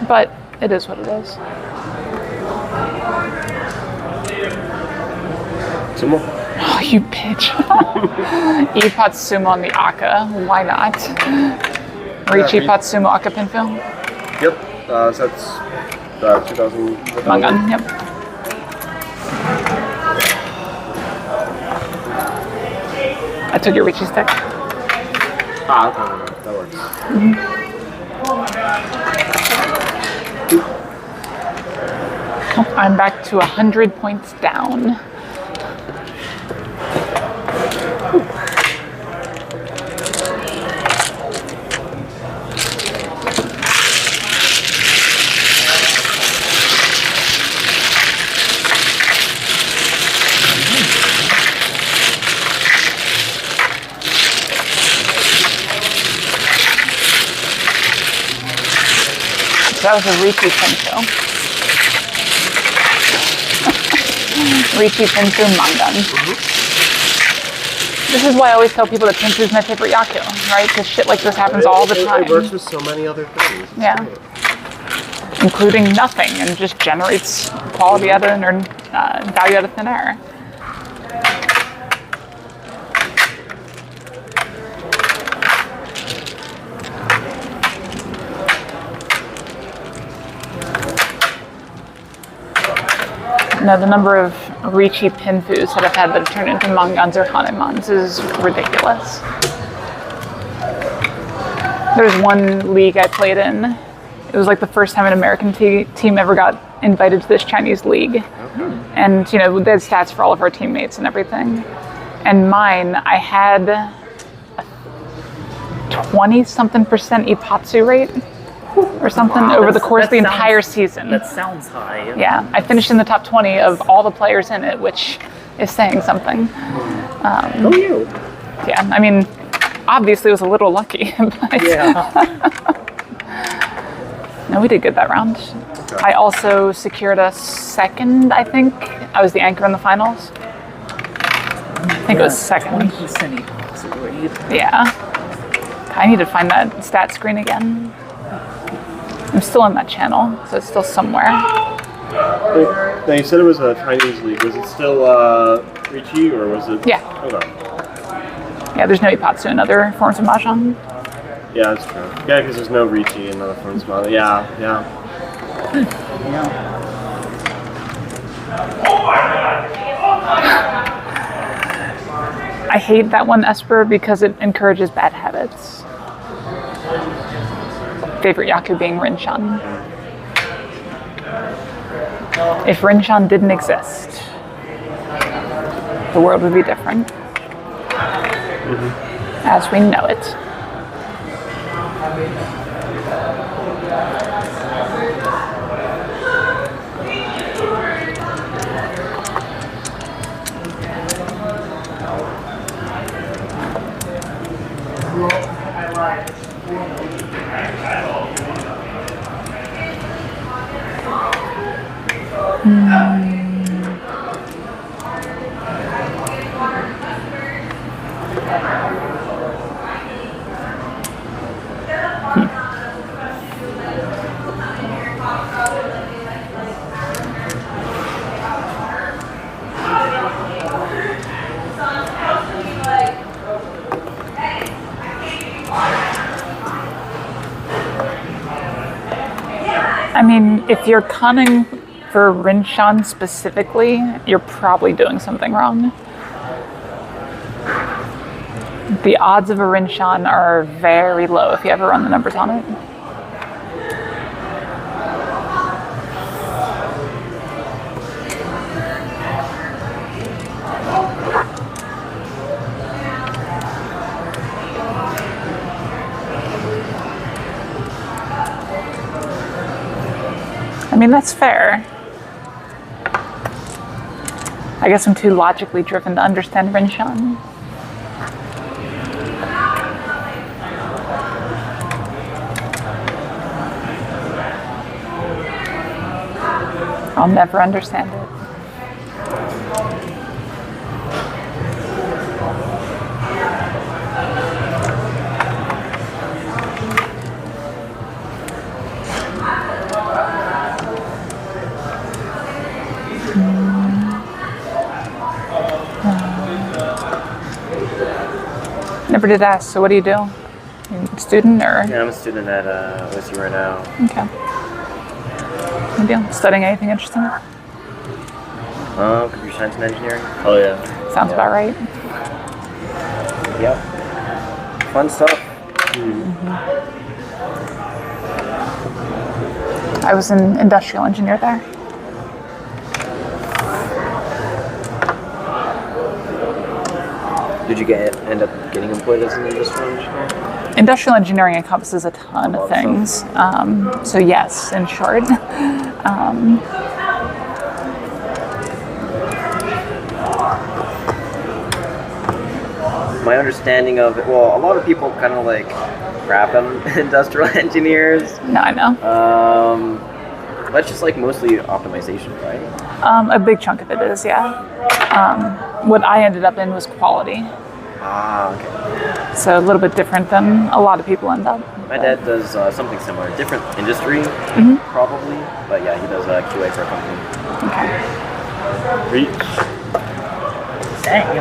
But it is what it is. Sumo? Oh, you bitch. Epot Sumo on the Aka. Why not? Reach Epot Sumo Aka pin film? Yep. So that's 2000. Mangan, yep. I took your Richie stick. Ah, okay, that works. I'm back to 100 points down. That was a Ricci Pinto. Ricci Pinto Mangan. This is why I always tell people that Pinto is my favorite Yaku, right? Because shit like this happens all the time. It works with so many other things. Yeah. Including nothing, and just generates quality out of or value out of thin air. Now, the number of Ricci Pinfus that I've had that have turned into Mangans or Hanemans is ridiculous. There's one league I played in. It was like the first time an American team ever got invited to this Chinese league. Okay. And, they had stats for all of our teammates and everything. And mine, I had a 20-something% Ipatsu rate or something over the course of the entire season. That sounds high. Yeah, I finished in the top 20 of all the players in it, which is saying something. Who are you? Yeah, I mean, obviously it was a little lucky. But Yeah. No, we did good that round. I also secured a second, I think. I was the anchor in the finals. I think it was second. 20% Ipatsu rate. Yeah. I need to find that stat screen again. I'm still in that channel, so it's still somewhere. Now you said it was a Chinese league. Was it still Ricci or was it? Yeah. Okay. Yeah, there's no Ipatsu in other forms of Mahjong. Yeah, that's true. Yeah, because there's no Ricci in other forms of Mahjong. Yeah. I hate that one Esper because it encourages bad habits. Favorite Yaku being Rinshan. If Rinshan didn't exist, the world would be different. As we know it. I mean, if you're cunning for Rinshan specifically, you're probably doing something wrong. The odds of a Rinshan are very low if you ever run the numbers on it. I mean, that's fair. I guess I'm too logically driven to understand Rinshan. I'll never understand it. Never did ask, so what do you do? You a student or? Yeah, I'm a student at OSU right now. Okay. Good deal. Studying anything interesting? Computer science and engineering. Oh yeah. Sounds about right. Yep. Fun stuff. I was an industrial engineer there. Did you end up getting employed as an industrial engineer? Industrial engineering encompasses a ton of things. So yes, in short. My understanding of it, well, a lot of people kind of like crap on industrial engineers. No, I know. That's just like mostly optimization, right? A big chunk of it is, yeah. What I ended up in was quality. Ah, okay. So a little bit different than a lot of people end up. My dad does something similar, different industry, probably, but yeah, he does QA for a company. Okay. Reach. Dang.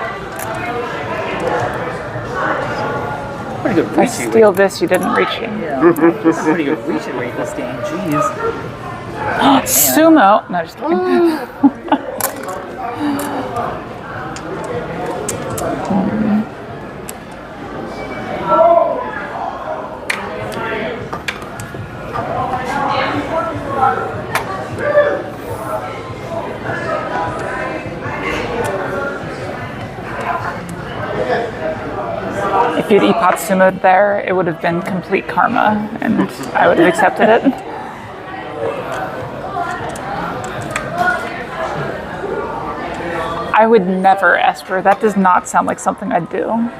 Pretty good If I reaching steal this, you didn't reach it. Yeah, pretty good reaching rate this game. Jeez. Sumo. No, just kidding. If if you'd ippatsumoed there, it would have been complete karma, and I would have accepted it. I would never, Esper. That does not sound like something I'd do.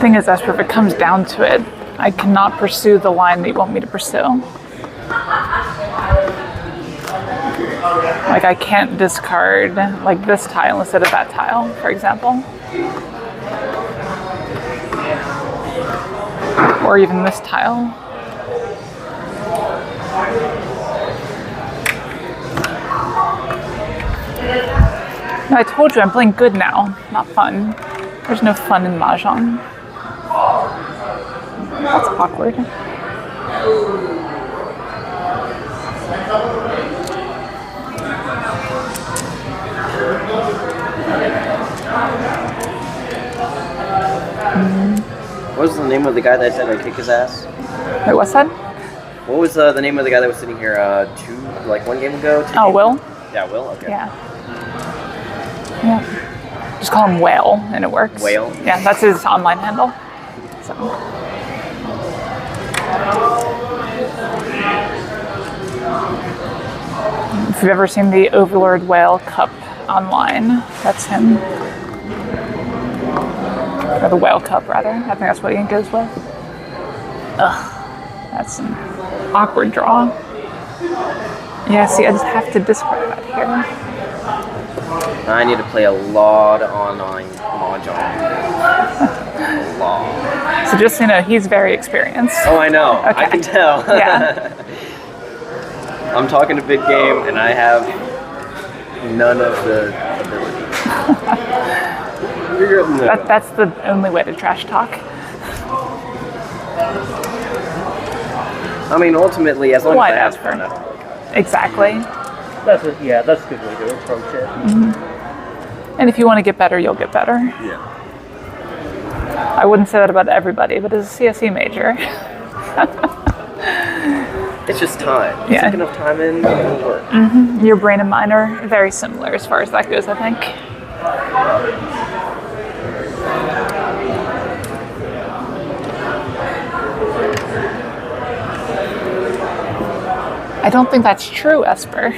Thing is, Esper, if it comes down to it, I cannot pursue the line that you want me to pursue. Like, I can't discard, like, this tile instead of that tile, for example. Or even this tile. No, I told you, I'm playing good now, not fun. There's no fun in Mahjong. That's awkward. What was the name of the guy that said I'd kick his ass? Wait, what's that? What was the name of the guy that was sitting here one game ago? Oh, Will? Yeah, Will? Okay. Yeah. Yeah. Just call him Whale, and it works. Whale? Yeah, that's his online handle. So. If you've ever seen the Overlord Whale Cup online, that's him. Or the Whale Cup, rather. I think that's what he goes with. Ugh. That's an awkward draw. Yeah, see, I just have to discard that here. I need to play a lot on Mahjong. A lot. So just so you know, he's very experienced. Oh, I know. Okay. I can tell. Yeah. I'm talking a big game, and I have none of the ability. That's the only way to trash talk. I mean, ultimately, as long as I have fun. Exactly. That's a good way to approach it. Mm-hmm. And if you want to get better, you'll get better. Yeah. I wouldn't say that about everybody, but as a CSE major. It's just time. Yeah. Stick enough time in, it'll work. Mm-hmm. Your brain and mine are very similar as far as that goes, I think. I don't think that's true, Esper.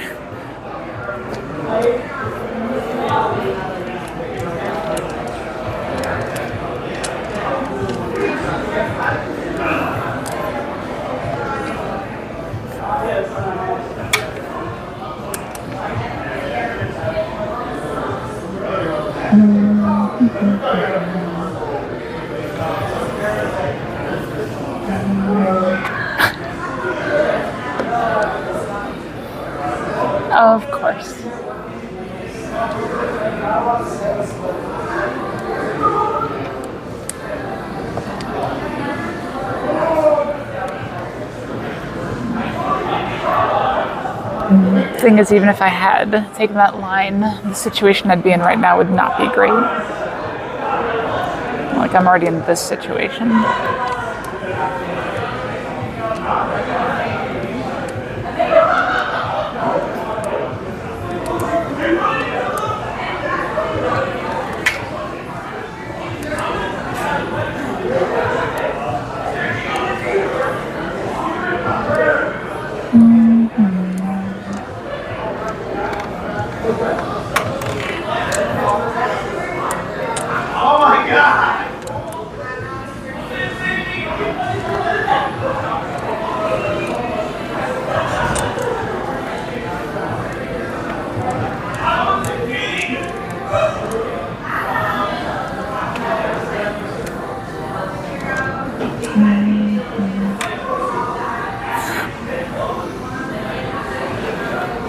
Of course. Thing is, even if I had taken that line, the situation I'd be in right now would not be great. Like, I'm already in this situation. Oh my God!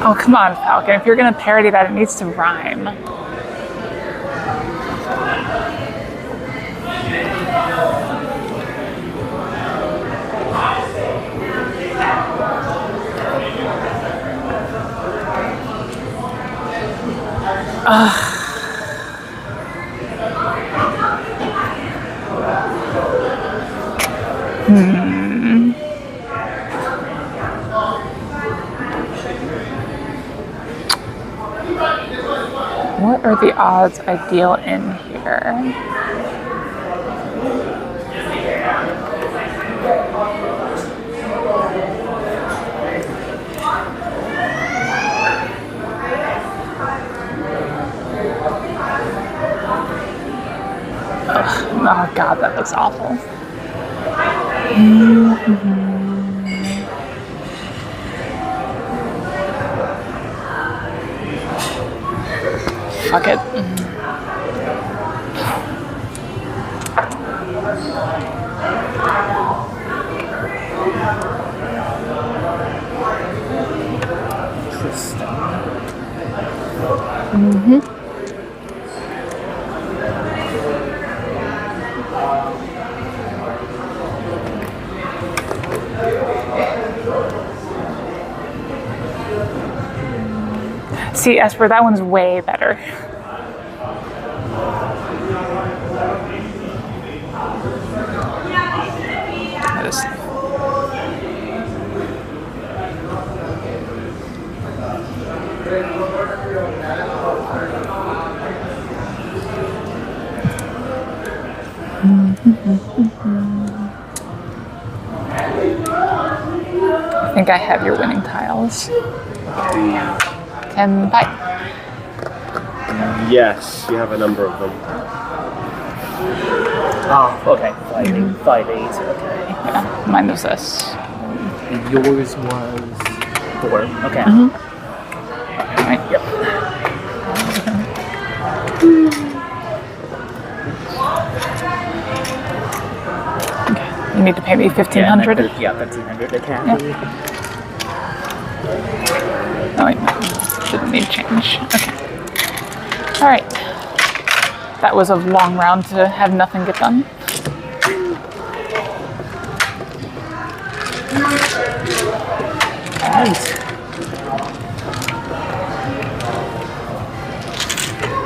Oh, come on, Falcon. If you're going to parody that, it needs to rhyme. What are the odds I deal in here? Ugh. Oh God, that looks awful. Fuck it. See, Esper, that one's way better. That is- I think I have your winning tiles. And bye. Yes, you have a number of them. Oh, okay. 5, 8, okay. Yeah, mine was this. And yours was 4. Okay. Right. Yep. You need to pay me 1,500. Yeah, 1,500. Okay. Oh wait, no. Didn't need change. Okay. All right. That was a long round to have nothing get done.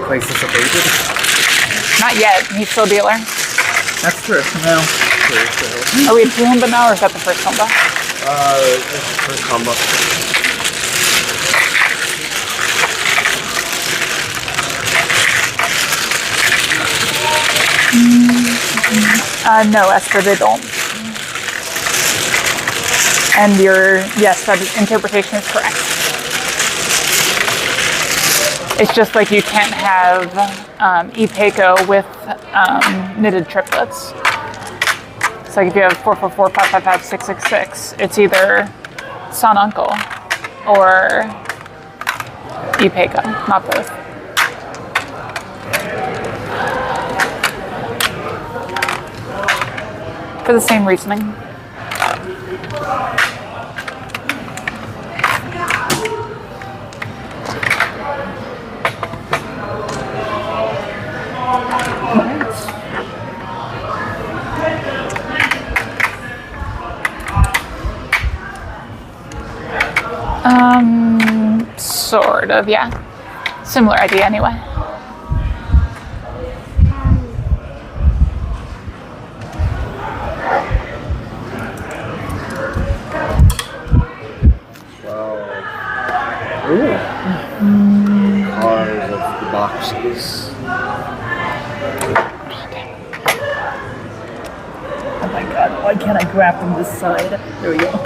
Crisis abated. Not yet. He's still a dealer. That's true. No. True. Are we at 2 combo now, or is that the first combo? It's the first combo. No, Esther, they don't. And yes, that interpretation is correct. It's just like you can't have e-Peiko with knitted triplets. It's like if you have 444, 555, 666, it's either Son Uncle or e-Peiko, not both. For the same reasoning. Sort of, yeah. Similar idea anyway. Cars of the boxes. Oh my god, why can't I grab from this side? There we go.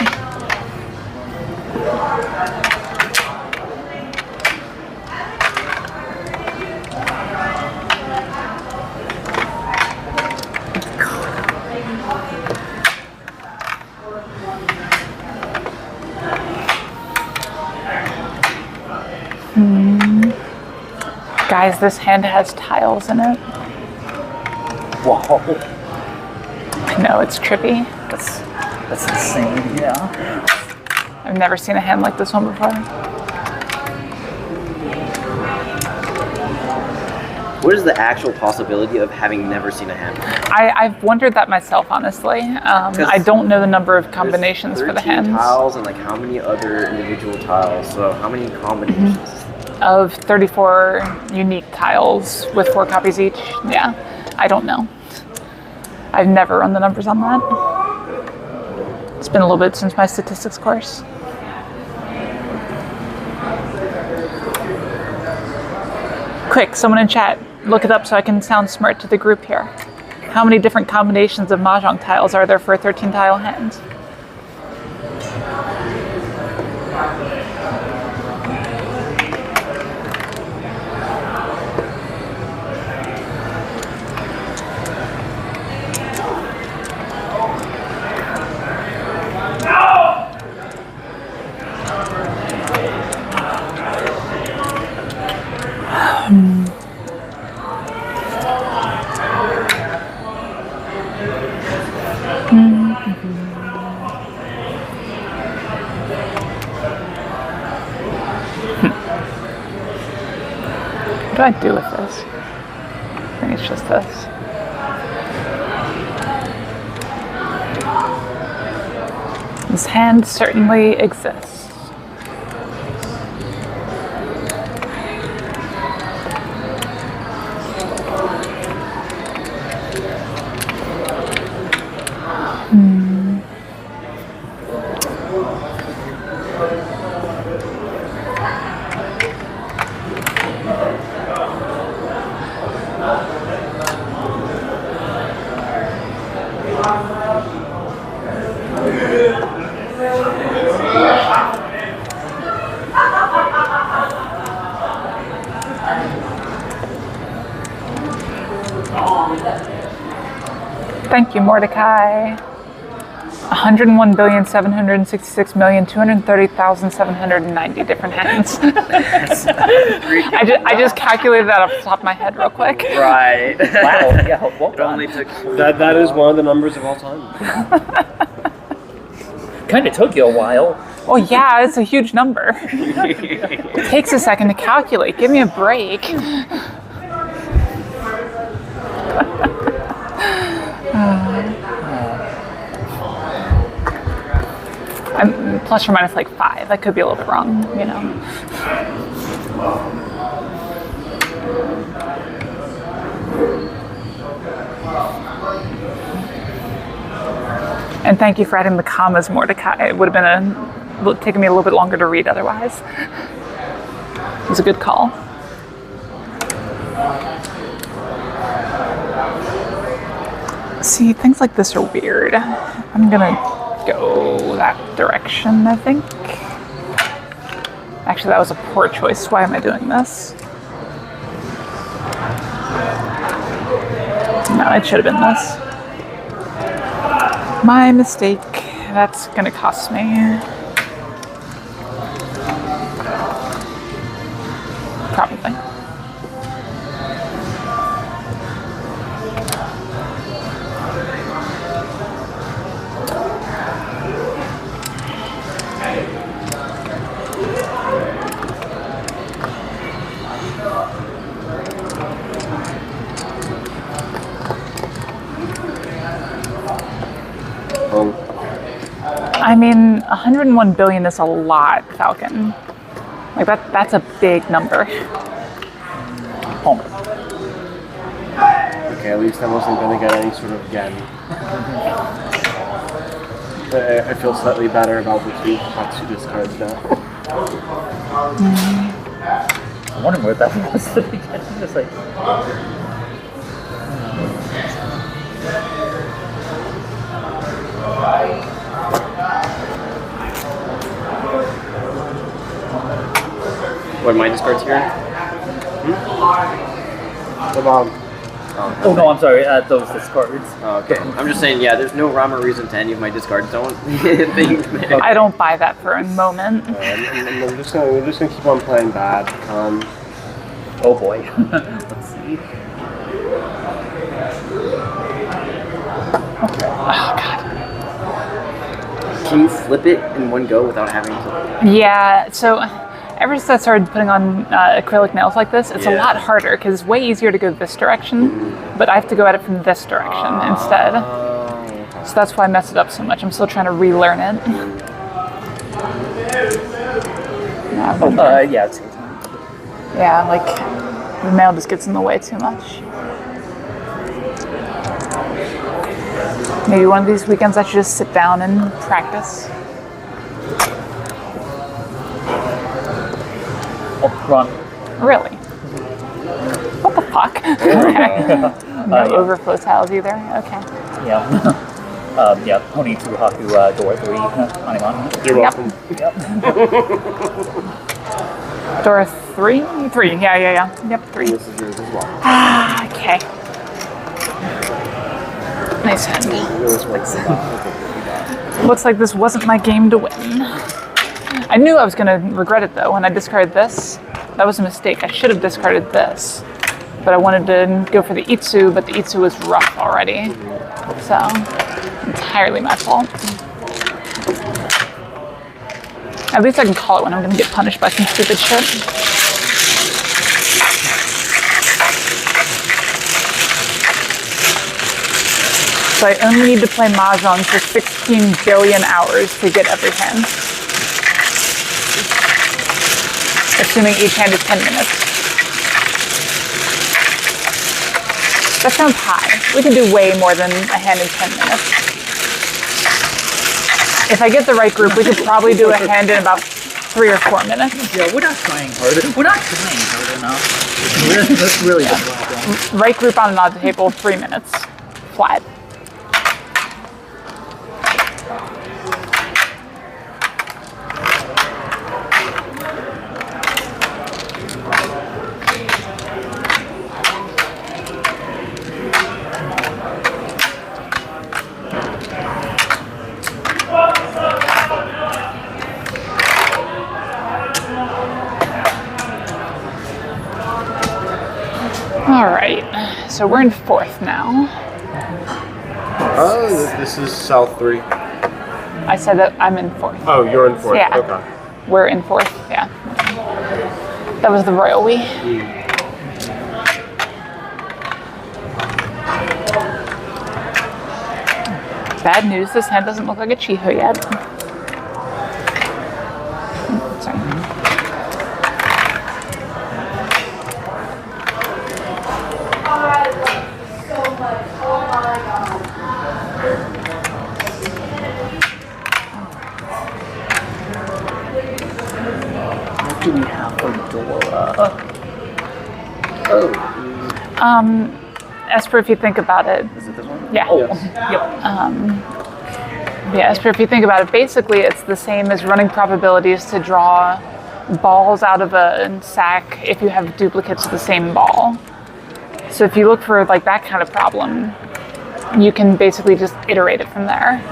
Guys, this hand has tiles in it. Wow. I know, it's trippy. That's insane, yeah. I've never seen a hand like this one before. What is the actual possibility of having never seen a hand? I've wondered that myself, honestly. I don't know the number of combinations for the 13 hands. tiles and like how many other individual tiles? So how many combinations? Of 34 unique tiles with 4 copies each. Yeah, I don't know. I've never run the numbers on that. It's been a little bit since my statistics course. Quick, someone in chat, look it up so I can sound smart to the group here. How many different combinations of Mahjong tiles are there for a 13 tile hand? What do I do with this? I think it's just this. This hand certainly exists. Thank you, Mordecai. 101,766,230,790 different hands. I just calculated that off the top of my head real quick. Right. Wow. Yeah. Well It only done. took. That is one of the numbers of all time. Kind of took you a while. Oh yeah, it's a huge number. It takes a second to calculate. Give me a break. I'm plus or minus like 5. I could be a little bit wrong, you know. And thank you for adding the commas, Mordecai. It would have been taken me a little bit longer to read otherwise. It was a good call. See, things like this are weird. I'm gonna go that direction, I think. Actually, that was a poor choice. Why am I doing this? No, it should have been this. My mistake. That's gonna cost me. Probably. I mean, 101 billion is a lot, Falcon. Like that's a big number. Home. Okay, at least I wasn't going to get any sort of yen. I feel slightly better about the 2 Hatsu cards now. I'm wondering where that was at the beginning. Just like. What, my discards here? Come on. Oh no, I'm sorry. Those discards. Oh, okay. I'm just saying, yeah, there's no rhyme or reason to any of my discards. Don't think that. I don't buy that for a moment. We're just gonna keep on playing bad. Oh boy. Let's see. Oh god. Can you flip it in one go without having to? Yeah, so Ever since I started putting on acrylic nails like this, it's a lot harder because it's way easier to go this direction, but I have to go at it from this direction instead. So that's why I messed it up so much. I'm still trying to relearn it. Yeah, it's Yeah, like the nail just gets in the way too much. Maybe one of these weekends I should just sit down and practice. Oh, wrong. Really? What the fuck? Okay. No overflow tiles either? Okay. Yeah. Yeah, Pony to Haku door 3 Animon. You're welcome. Door 3? 3, yeah. Yep, 3. This is yours as well. Ah, okay. Nice hand. Looks like this wasn't my game to win. I knew I was going to regret it though when I discarded this. That was a mistake. I should have discarded this. But I wanted to go for the Itsu, but the Itsu was rough already. So, entirely my fault. At least I can call it when I'm going to get punished by some stupid shit. So I only need to play Mahjong for 16 billion hours to get every hand. Assuming each hand is 10 minutes. That sounds high. We can do way more than a hand in 10 minutes. If I get the right group, we could probably do a hand in about 3 or 4 minutes. Yeah, we're not trying harder. We're not trying hard enough. That's really the problem. Right group on an odd table, 3 minutes. Flat. All right, so we're in 4th now. Oh, this is South 3. I said that I'm in 4th. Oh, you're in 4th. Yeah. Okay. We're in 4th, yeah. That was the royal we. Bad news, this hand doesn't look like a Chiho yet. Sorry. What do we have for Dora? Esper, if you think about it. Is it this one? Yeah. Oh, yep. Yeah, Esper, if you think about it, basically it's the same as running probabilities to draw balls out of a sack if you have duplicates of the same ball. So if you look for like that kind of problem, you can basically just iterate it from there.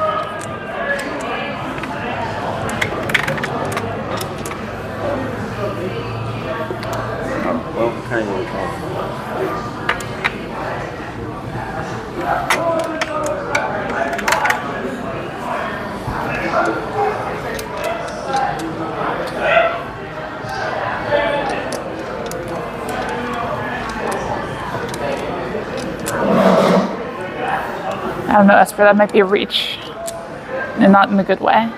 Well, kind of. I don't know, Esper, that might be a reach. And not in a good way.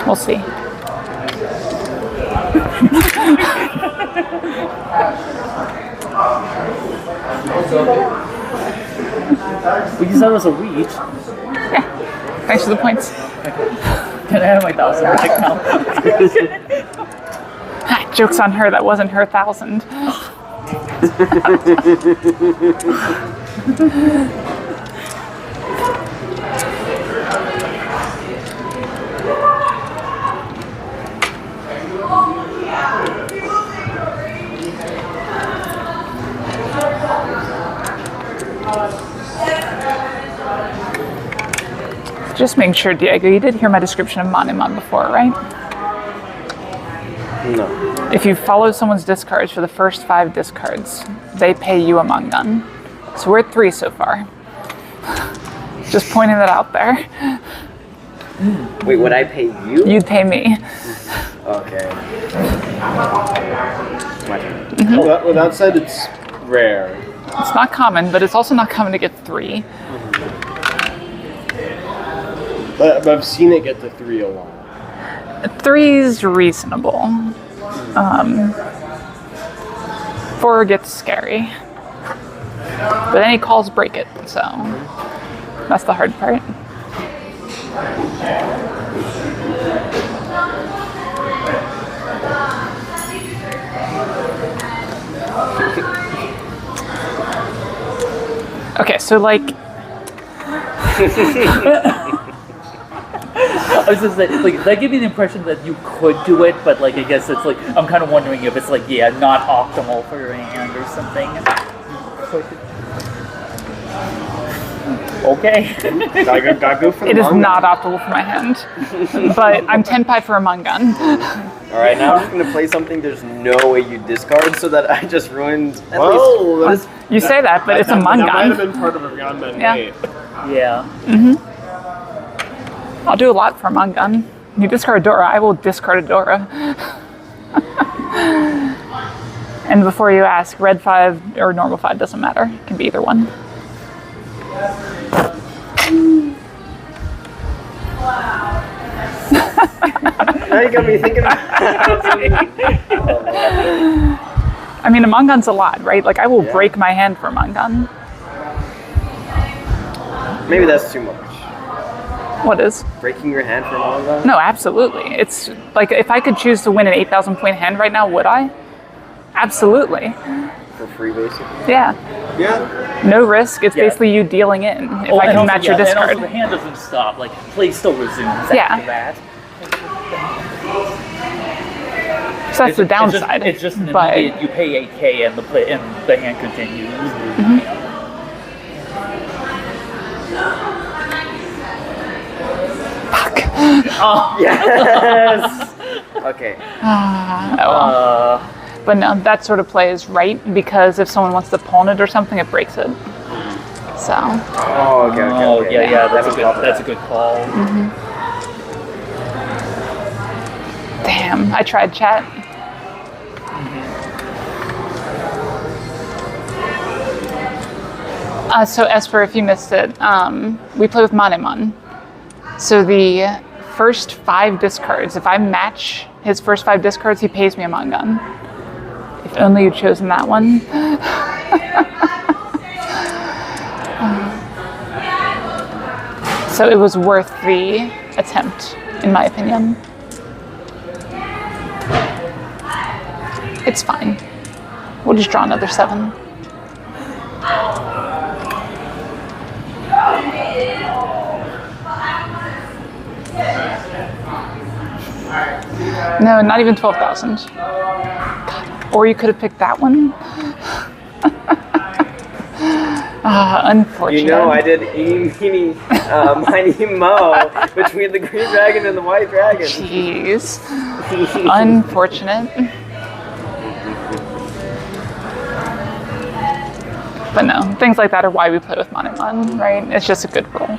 We'll see. We just said it was a reach. Yeah. Thanks for the points. Can I have my 1,000 right now? Ah, joke's on her, that wasn't her 1,000. Just making sure, Diego, you did hear my description of Monument before, right? No. If you follow someone's discards for the first 5 discards, they pay you a Mangan. So we're at 3 so far. Just pointing that out there. Wait, would I pay you? You'd pay me. Okay. My turn. Well, that said, it's rare. It's not common, but it's also not common to get 3. But I've seen it get to 3 a lot. 3's reasonable. 4 gets scary. But any calls break it, so that's the hard part. Okay, so like I was just saying, like, that gave me the impression that you could do it, but like, I guess it's like, I'm kind of wondering if it's like, yeah, not optimal for your hand or something. Okay. Gotta go for the it is manga. not optimal for my hand, but I'm 10 pi for a Mungun. Alright, now I'm just gonna play something there's no way you discard so that I just ruined at Whoa, least. You say that, but it's a That might have Mungun. been part of a Beyond Men Yeah. Wait. Yeah. I'll do a lot for a Mungun. You discard a Dora, I will discard a Dora. And before you ask, red 5 or normal 5 doesn't matter. It can be either one. Now you got me thinking I mean, a Mungun's a lot, right? Like, I will break my hand for a Mungun. Maybe that's too much. What is? Breaking your hand for a manga? No, absolutely. It's like, if I could choose to win an 8,000 point hand right now, would I? Absolutely. For free, basically? Yeah. Yeah. No risk. It's Yeah. basically you dealing in if I and can also, match your And discard. also the hand doesn't stop, like, play still resumes Yeah. after that. So that's the downside. It's just an but immediate, you pay 8K and the hand continues. fuck. Yes! Okay. But no, that sort of play is right because if someone wants to pawn it or something, it breaks it. So. Oh, okay, okay. Oh, okay. yeah, That was that's a good call. Damn, I tried chat. So Esper, if you missed it, we play with Manemon. So the first 5 discards, if I match his first 5 discards, he pays me a Mangun. If only you'd chosen that one. So it was worth the attempt, in my opinion. It's fine. We'll just draw another 7. No, not even 12,000. Or you could have picked that one. Unfortunate. You know, I did eeny, miny, mo between the green dragon and the white dragon. Jeez. Unfortunate. But no, things like that are why we play with Manemon, right? It's just a good roll.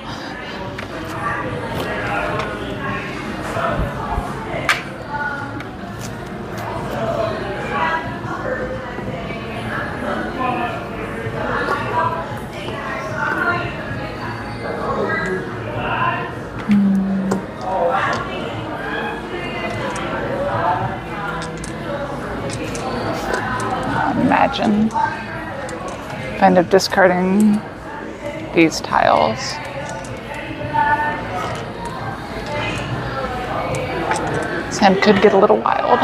Imagine kind of discarding these tiles. This hand could get a little wild.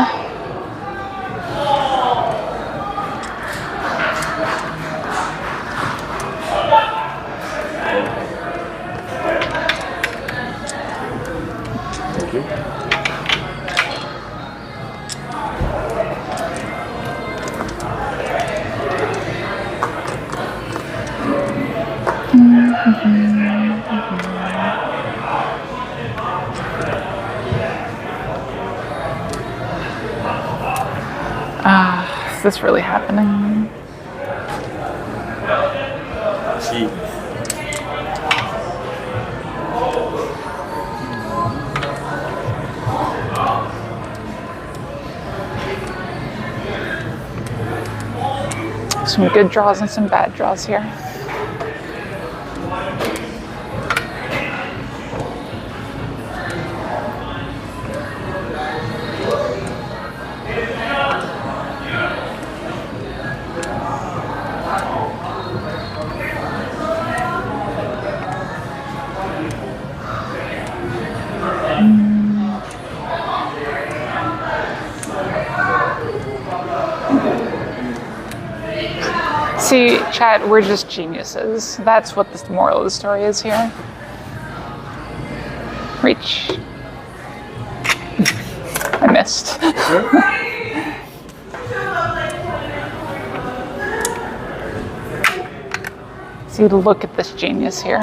Is this really happening? some good draws and some bad draws here. See, chat, we're just geniuses. That's what the moral of the story is here. Reach. I missed. See, look at this genius here.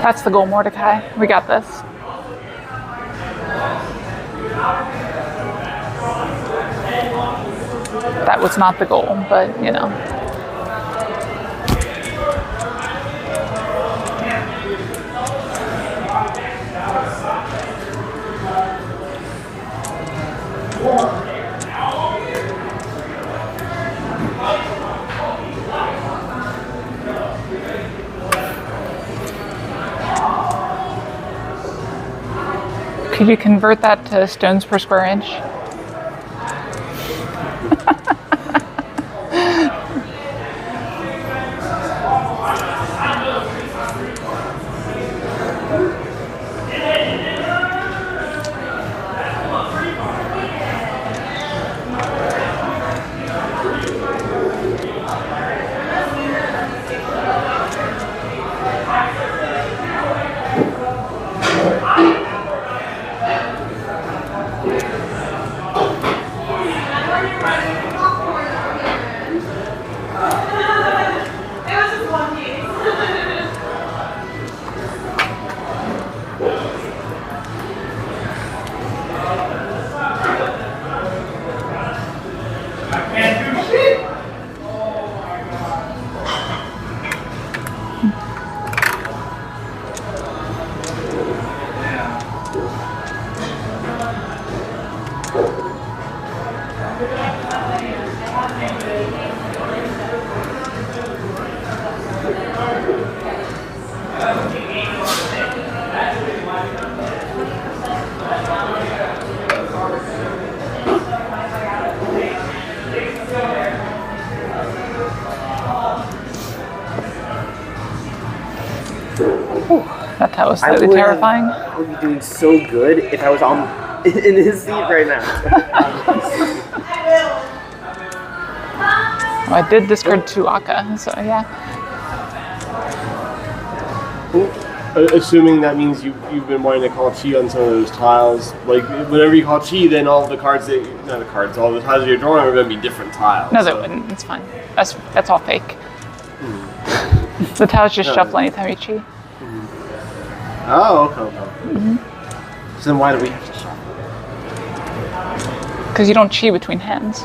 That's the goal, Mordecai. We got this. That was not the goal, but you know. Could you convert that to stones per square inch? That was slightly terrifying. I would be doing so good if I was in his seat right now. Well, I did discard 2 Aka, so yeah. Assuming that means you've been wanting to call chi on some of those tiles. Like, whenever you call chi, then all the cards all the tiles that you're drawing are going to be different tiles. No, they wouldn't. It's fine. That's all fake. The tiles just shuffle anytime you chi. Oh, okay. So then why do we have to shuffle? Because you don't chi between hands.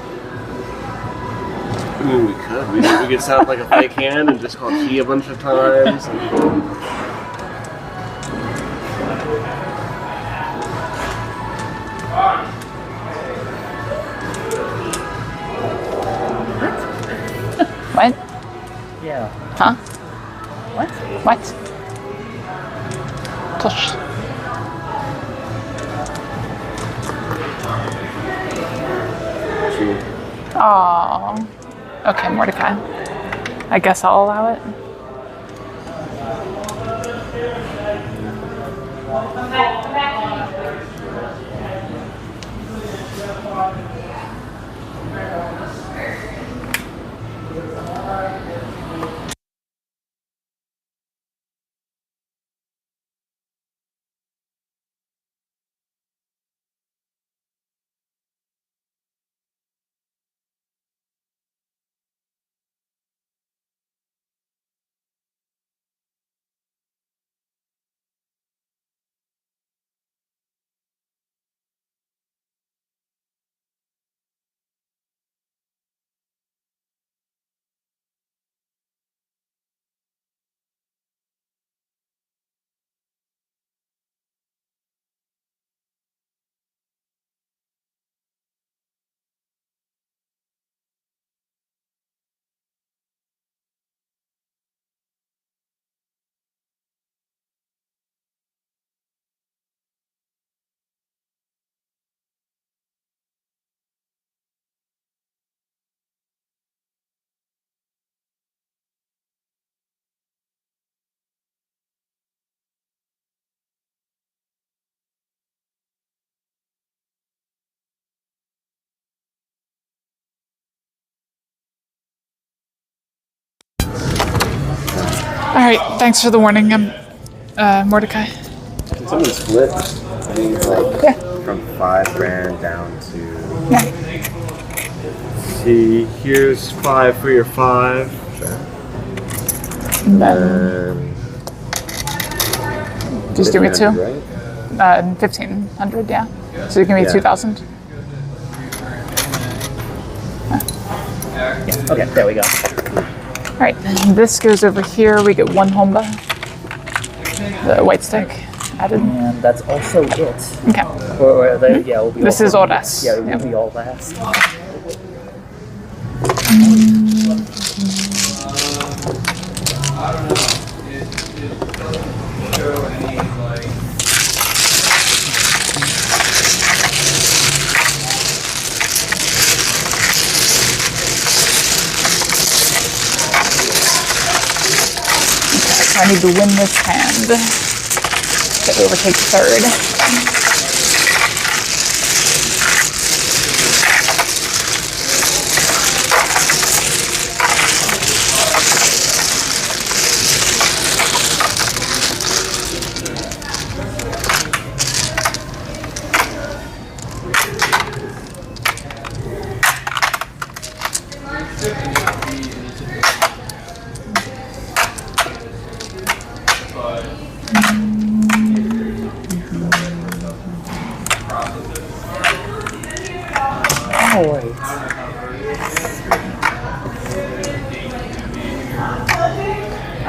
I mean, we could. We could set up like a fake hand and just call chi a bunch of times. What? Yeah. Huh? What? What? Tush. Oh. Okay, Mordecai. I guess I'll allow it. right, thanks for the warning, Mordecai. Can someone split? I mean, like from $5,000 down to. Yeah. See, here's 5 for your 5. And then just give me 2. Right? 1,500, yeah. So you give me 2,000. Yeah. Okay, there we go. All right, this goes over here. We get 1 homba. The white stick added. And that's also it. Okay. Yeah, it'll be This is horas. Yeah, it will be all last. I don't know. It doesn't show any like. So I need to win this hand to overtake third.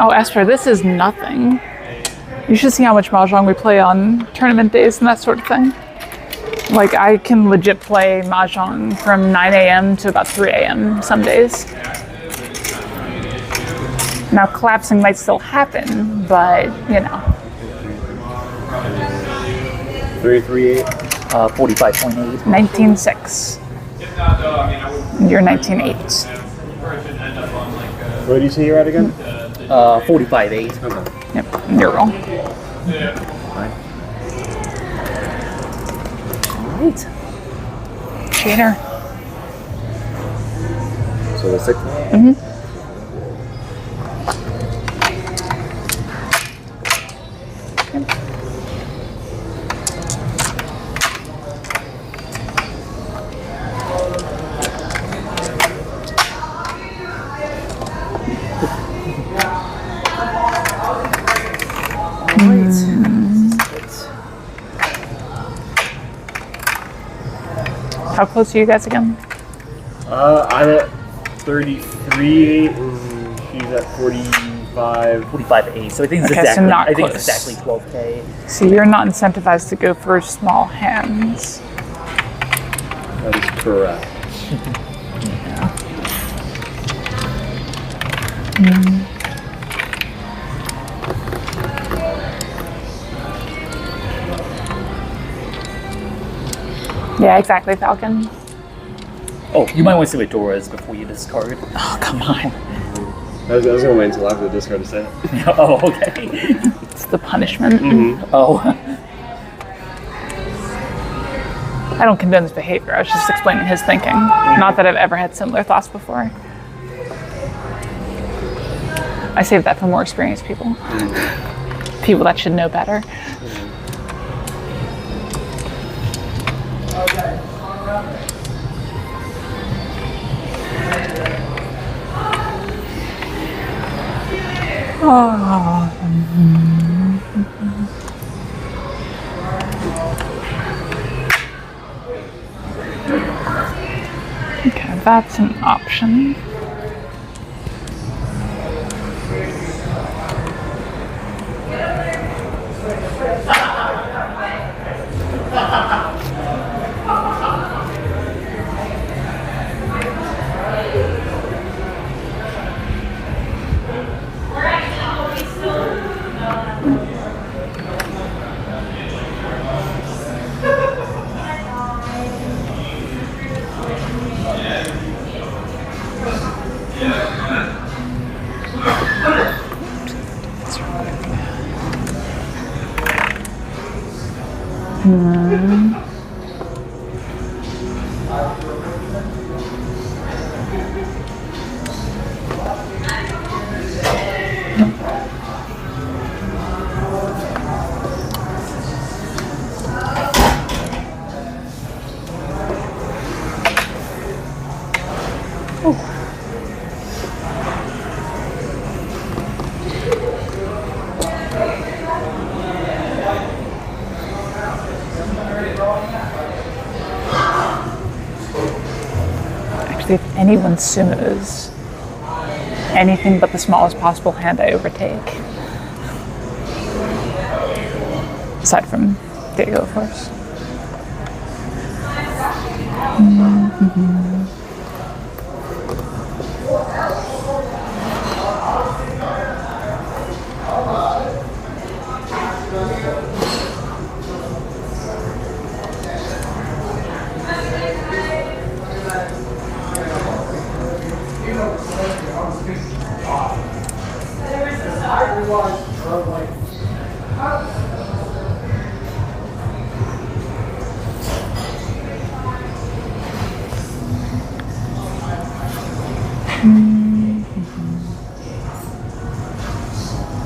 Oh, Esper, this is nothing. You should see how much Mahjong we play on tournament days and that sort of thing. Like, I can legit play Mahjong from 9 a.m. to about 3 a.m. some days. Now, collapsing might still happen, but, you know. 338. 45.8. 19.6. You're 19.8. What did you say you're at again? 45.8. Okay. Yep, you're wrong. Right. Cheater. So the 6th. Mm-hmm. How close are you guys again? I'm at 33 and she's at 45. 45.8. So I think it's Okay, so exactly. not I think close. it's exactly 12K. So you're not incentivized to go for small hands. That is correct. Yeah, exactly, Falcon. Oh, you might want to see what Dora is before you discard. Oh, come on. I was going to wait until after the discard to say it. Oh, okay. It's the punishment. Oh. I don't condone this behavior. I was just explaining his thinking. Not that I've ever had similar thoughts before. I save that for more experienced people. People that should know better. Okay, that's an option. Actually, if anyone sumos anything but the smallest possible hand, I overtake. Aside from Diego, of course.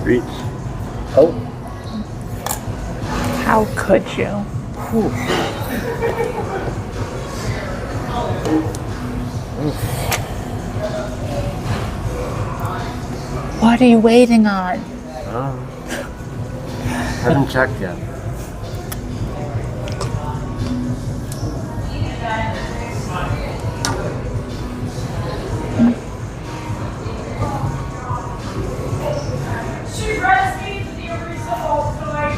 Reach. Oh. How could you? What are you waiting on? Haven't checked yet. She rescued the original toy.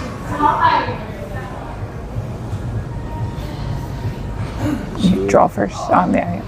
You draw first on the area.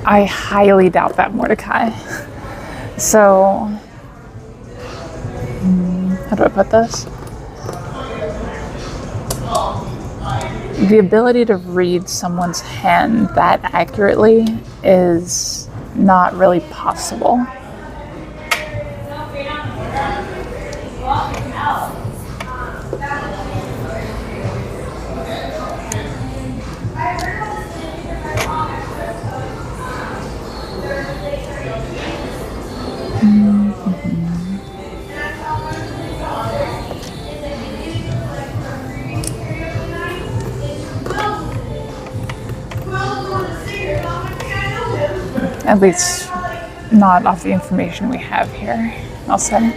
I highly doubt that, Mordecai. So, how do I put this? The ability to read someone's hand that accurately is not really possible. At least not off the information we have here, I'll say.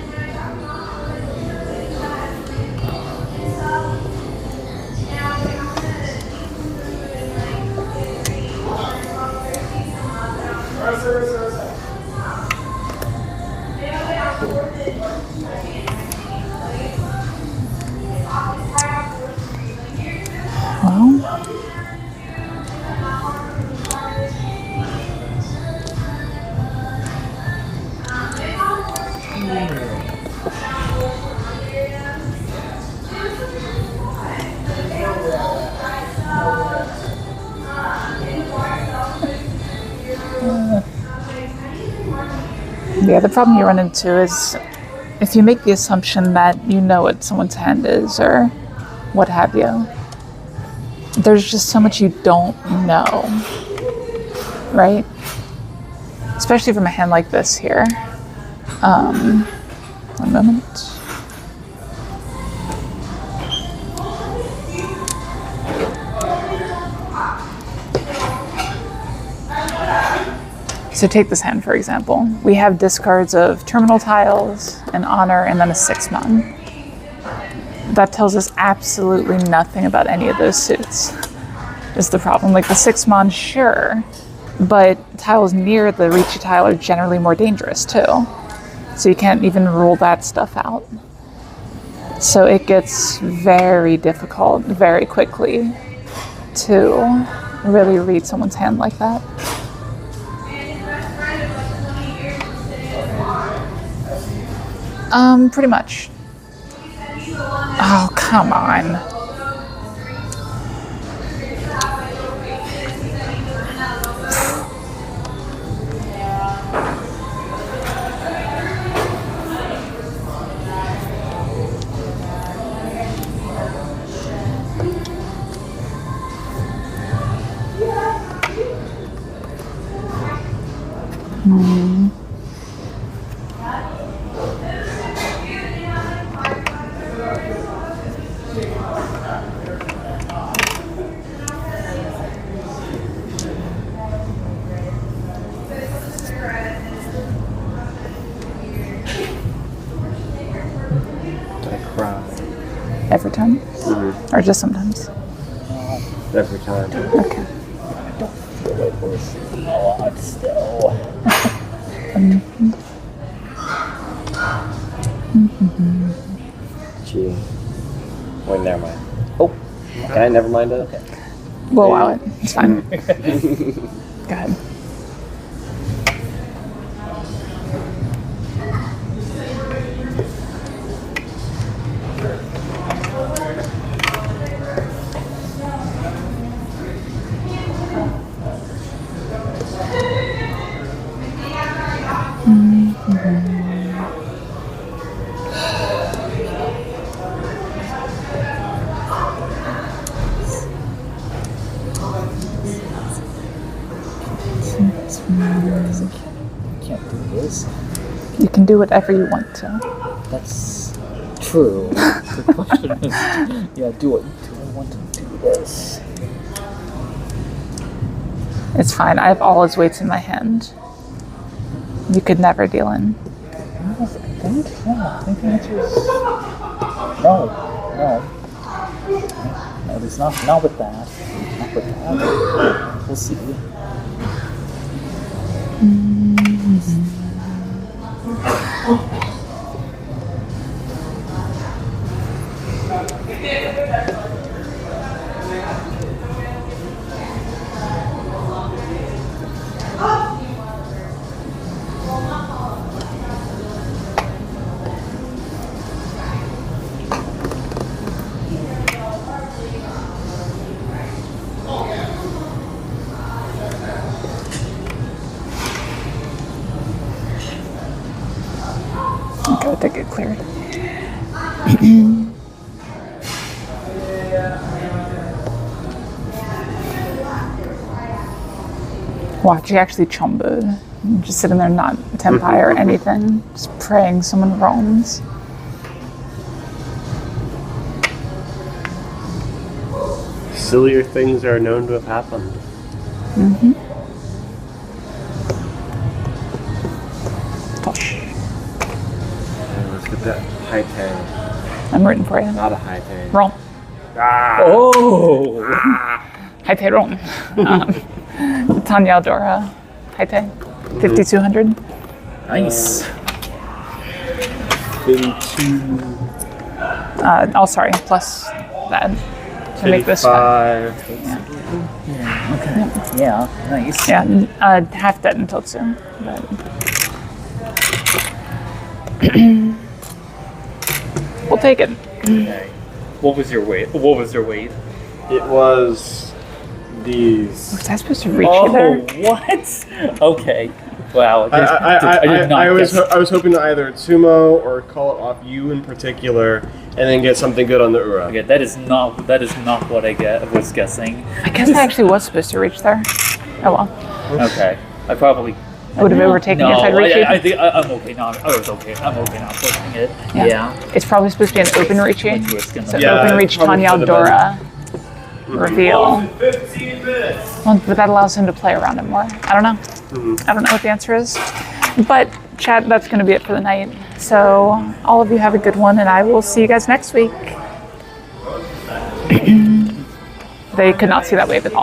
Well, yeah, the problem you run into is if you make the assumption that you know what someone's hand is or what have you, there's just so much you don't know. right? Especially from a hand like this here. One moment. So take this hand, for example. We have discards of terminal tiles, an honor, and then a 6-mon. That tells us absolutely nothing about any of those suits, is the problem. Like the 6-mon, sure, but tiles near the Ricci tile are generally more dangerous too. So you can't even rule that stuff out. So it gets very difficult very quickly to really read someone's hand like that. Pretty much. Oh, come on. Every time? Or just sometimes? Every time. Okay. Gee. Wait, never mind. Oh, okay, never mind it. Okay. We'll allow it. It's fine. Go ahead. Can't do this. You can do whatever you want to. That's true. The question is, yeah, do I want to do this? It's fine. I have all his weights in my hand. You could never deal in. I think the answer is no. No, there's not with that. Not with that. We'll see. Okay, to get cleared. Watch, he actually chumboed. Just sitting there not tempai or anything. Just praying someone roams. Sillier things are known to have happened. Tosh. Let's get that high tail. I'm rooting for you. Not a high tail. Roll. Oh! Haite roll. Tanya Aldora. Haite. 5,200. Nice. 52. Oh, sorry. Plus that to make this fun. 55. Okay. Yeah, nice. Yeah, half dead until soon. But we'll take it. Okay. What was your weight? It was these. Was I supposed to reach you there? What? Okay. Wow. I did not was guess. hoping to either Tsumo or call it off you in particular, and then get something good on the Ura. Okay, that is not what I was guessing. I guess I actually was supposed to reach there. Oh well. Okay. I probably. Would have overtaken No, if I'd reached I think I'm okay now. I was okay. I'm okay now pushing it. Yeah. It's probably supposed to be an open reaching. So Yeah, open reach probably Tanya should have Dora reveal. 15 minutes. Well, but that allows him to play around it more. I don't know. I don't know what the answer is. But chat, that's going to be it for the night. So all of you have a good one, and I will see you guys next week. They could not see that wave at all.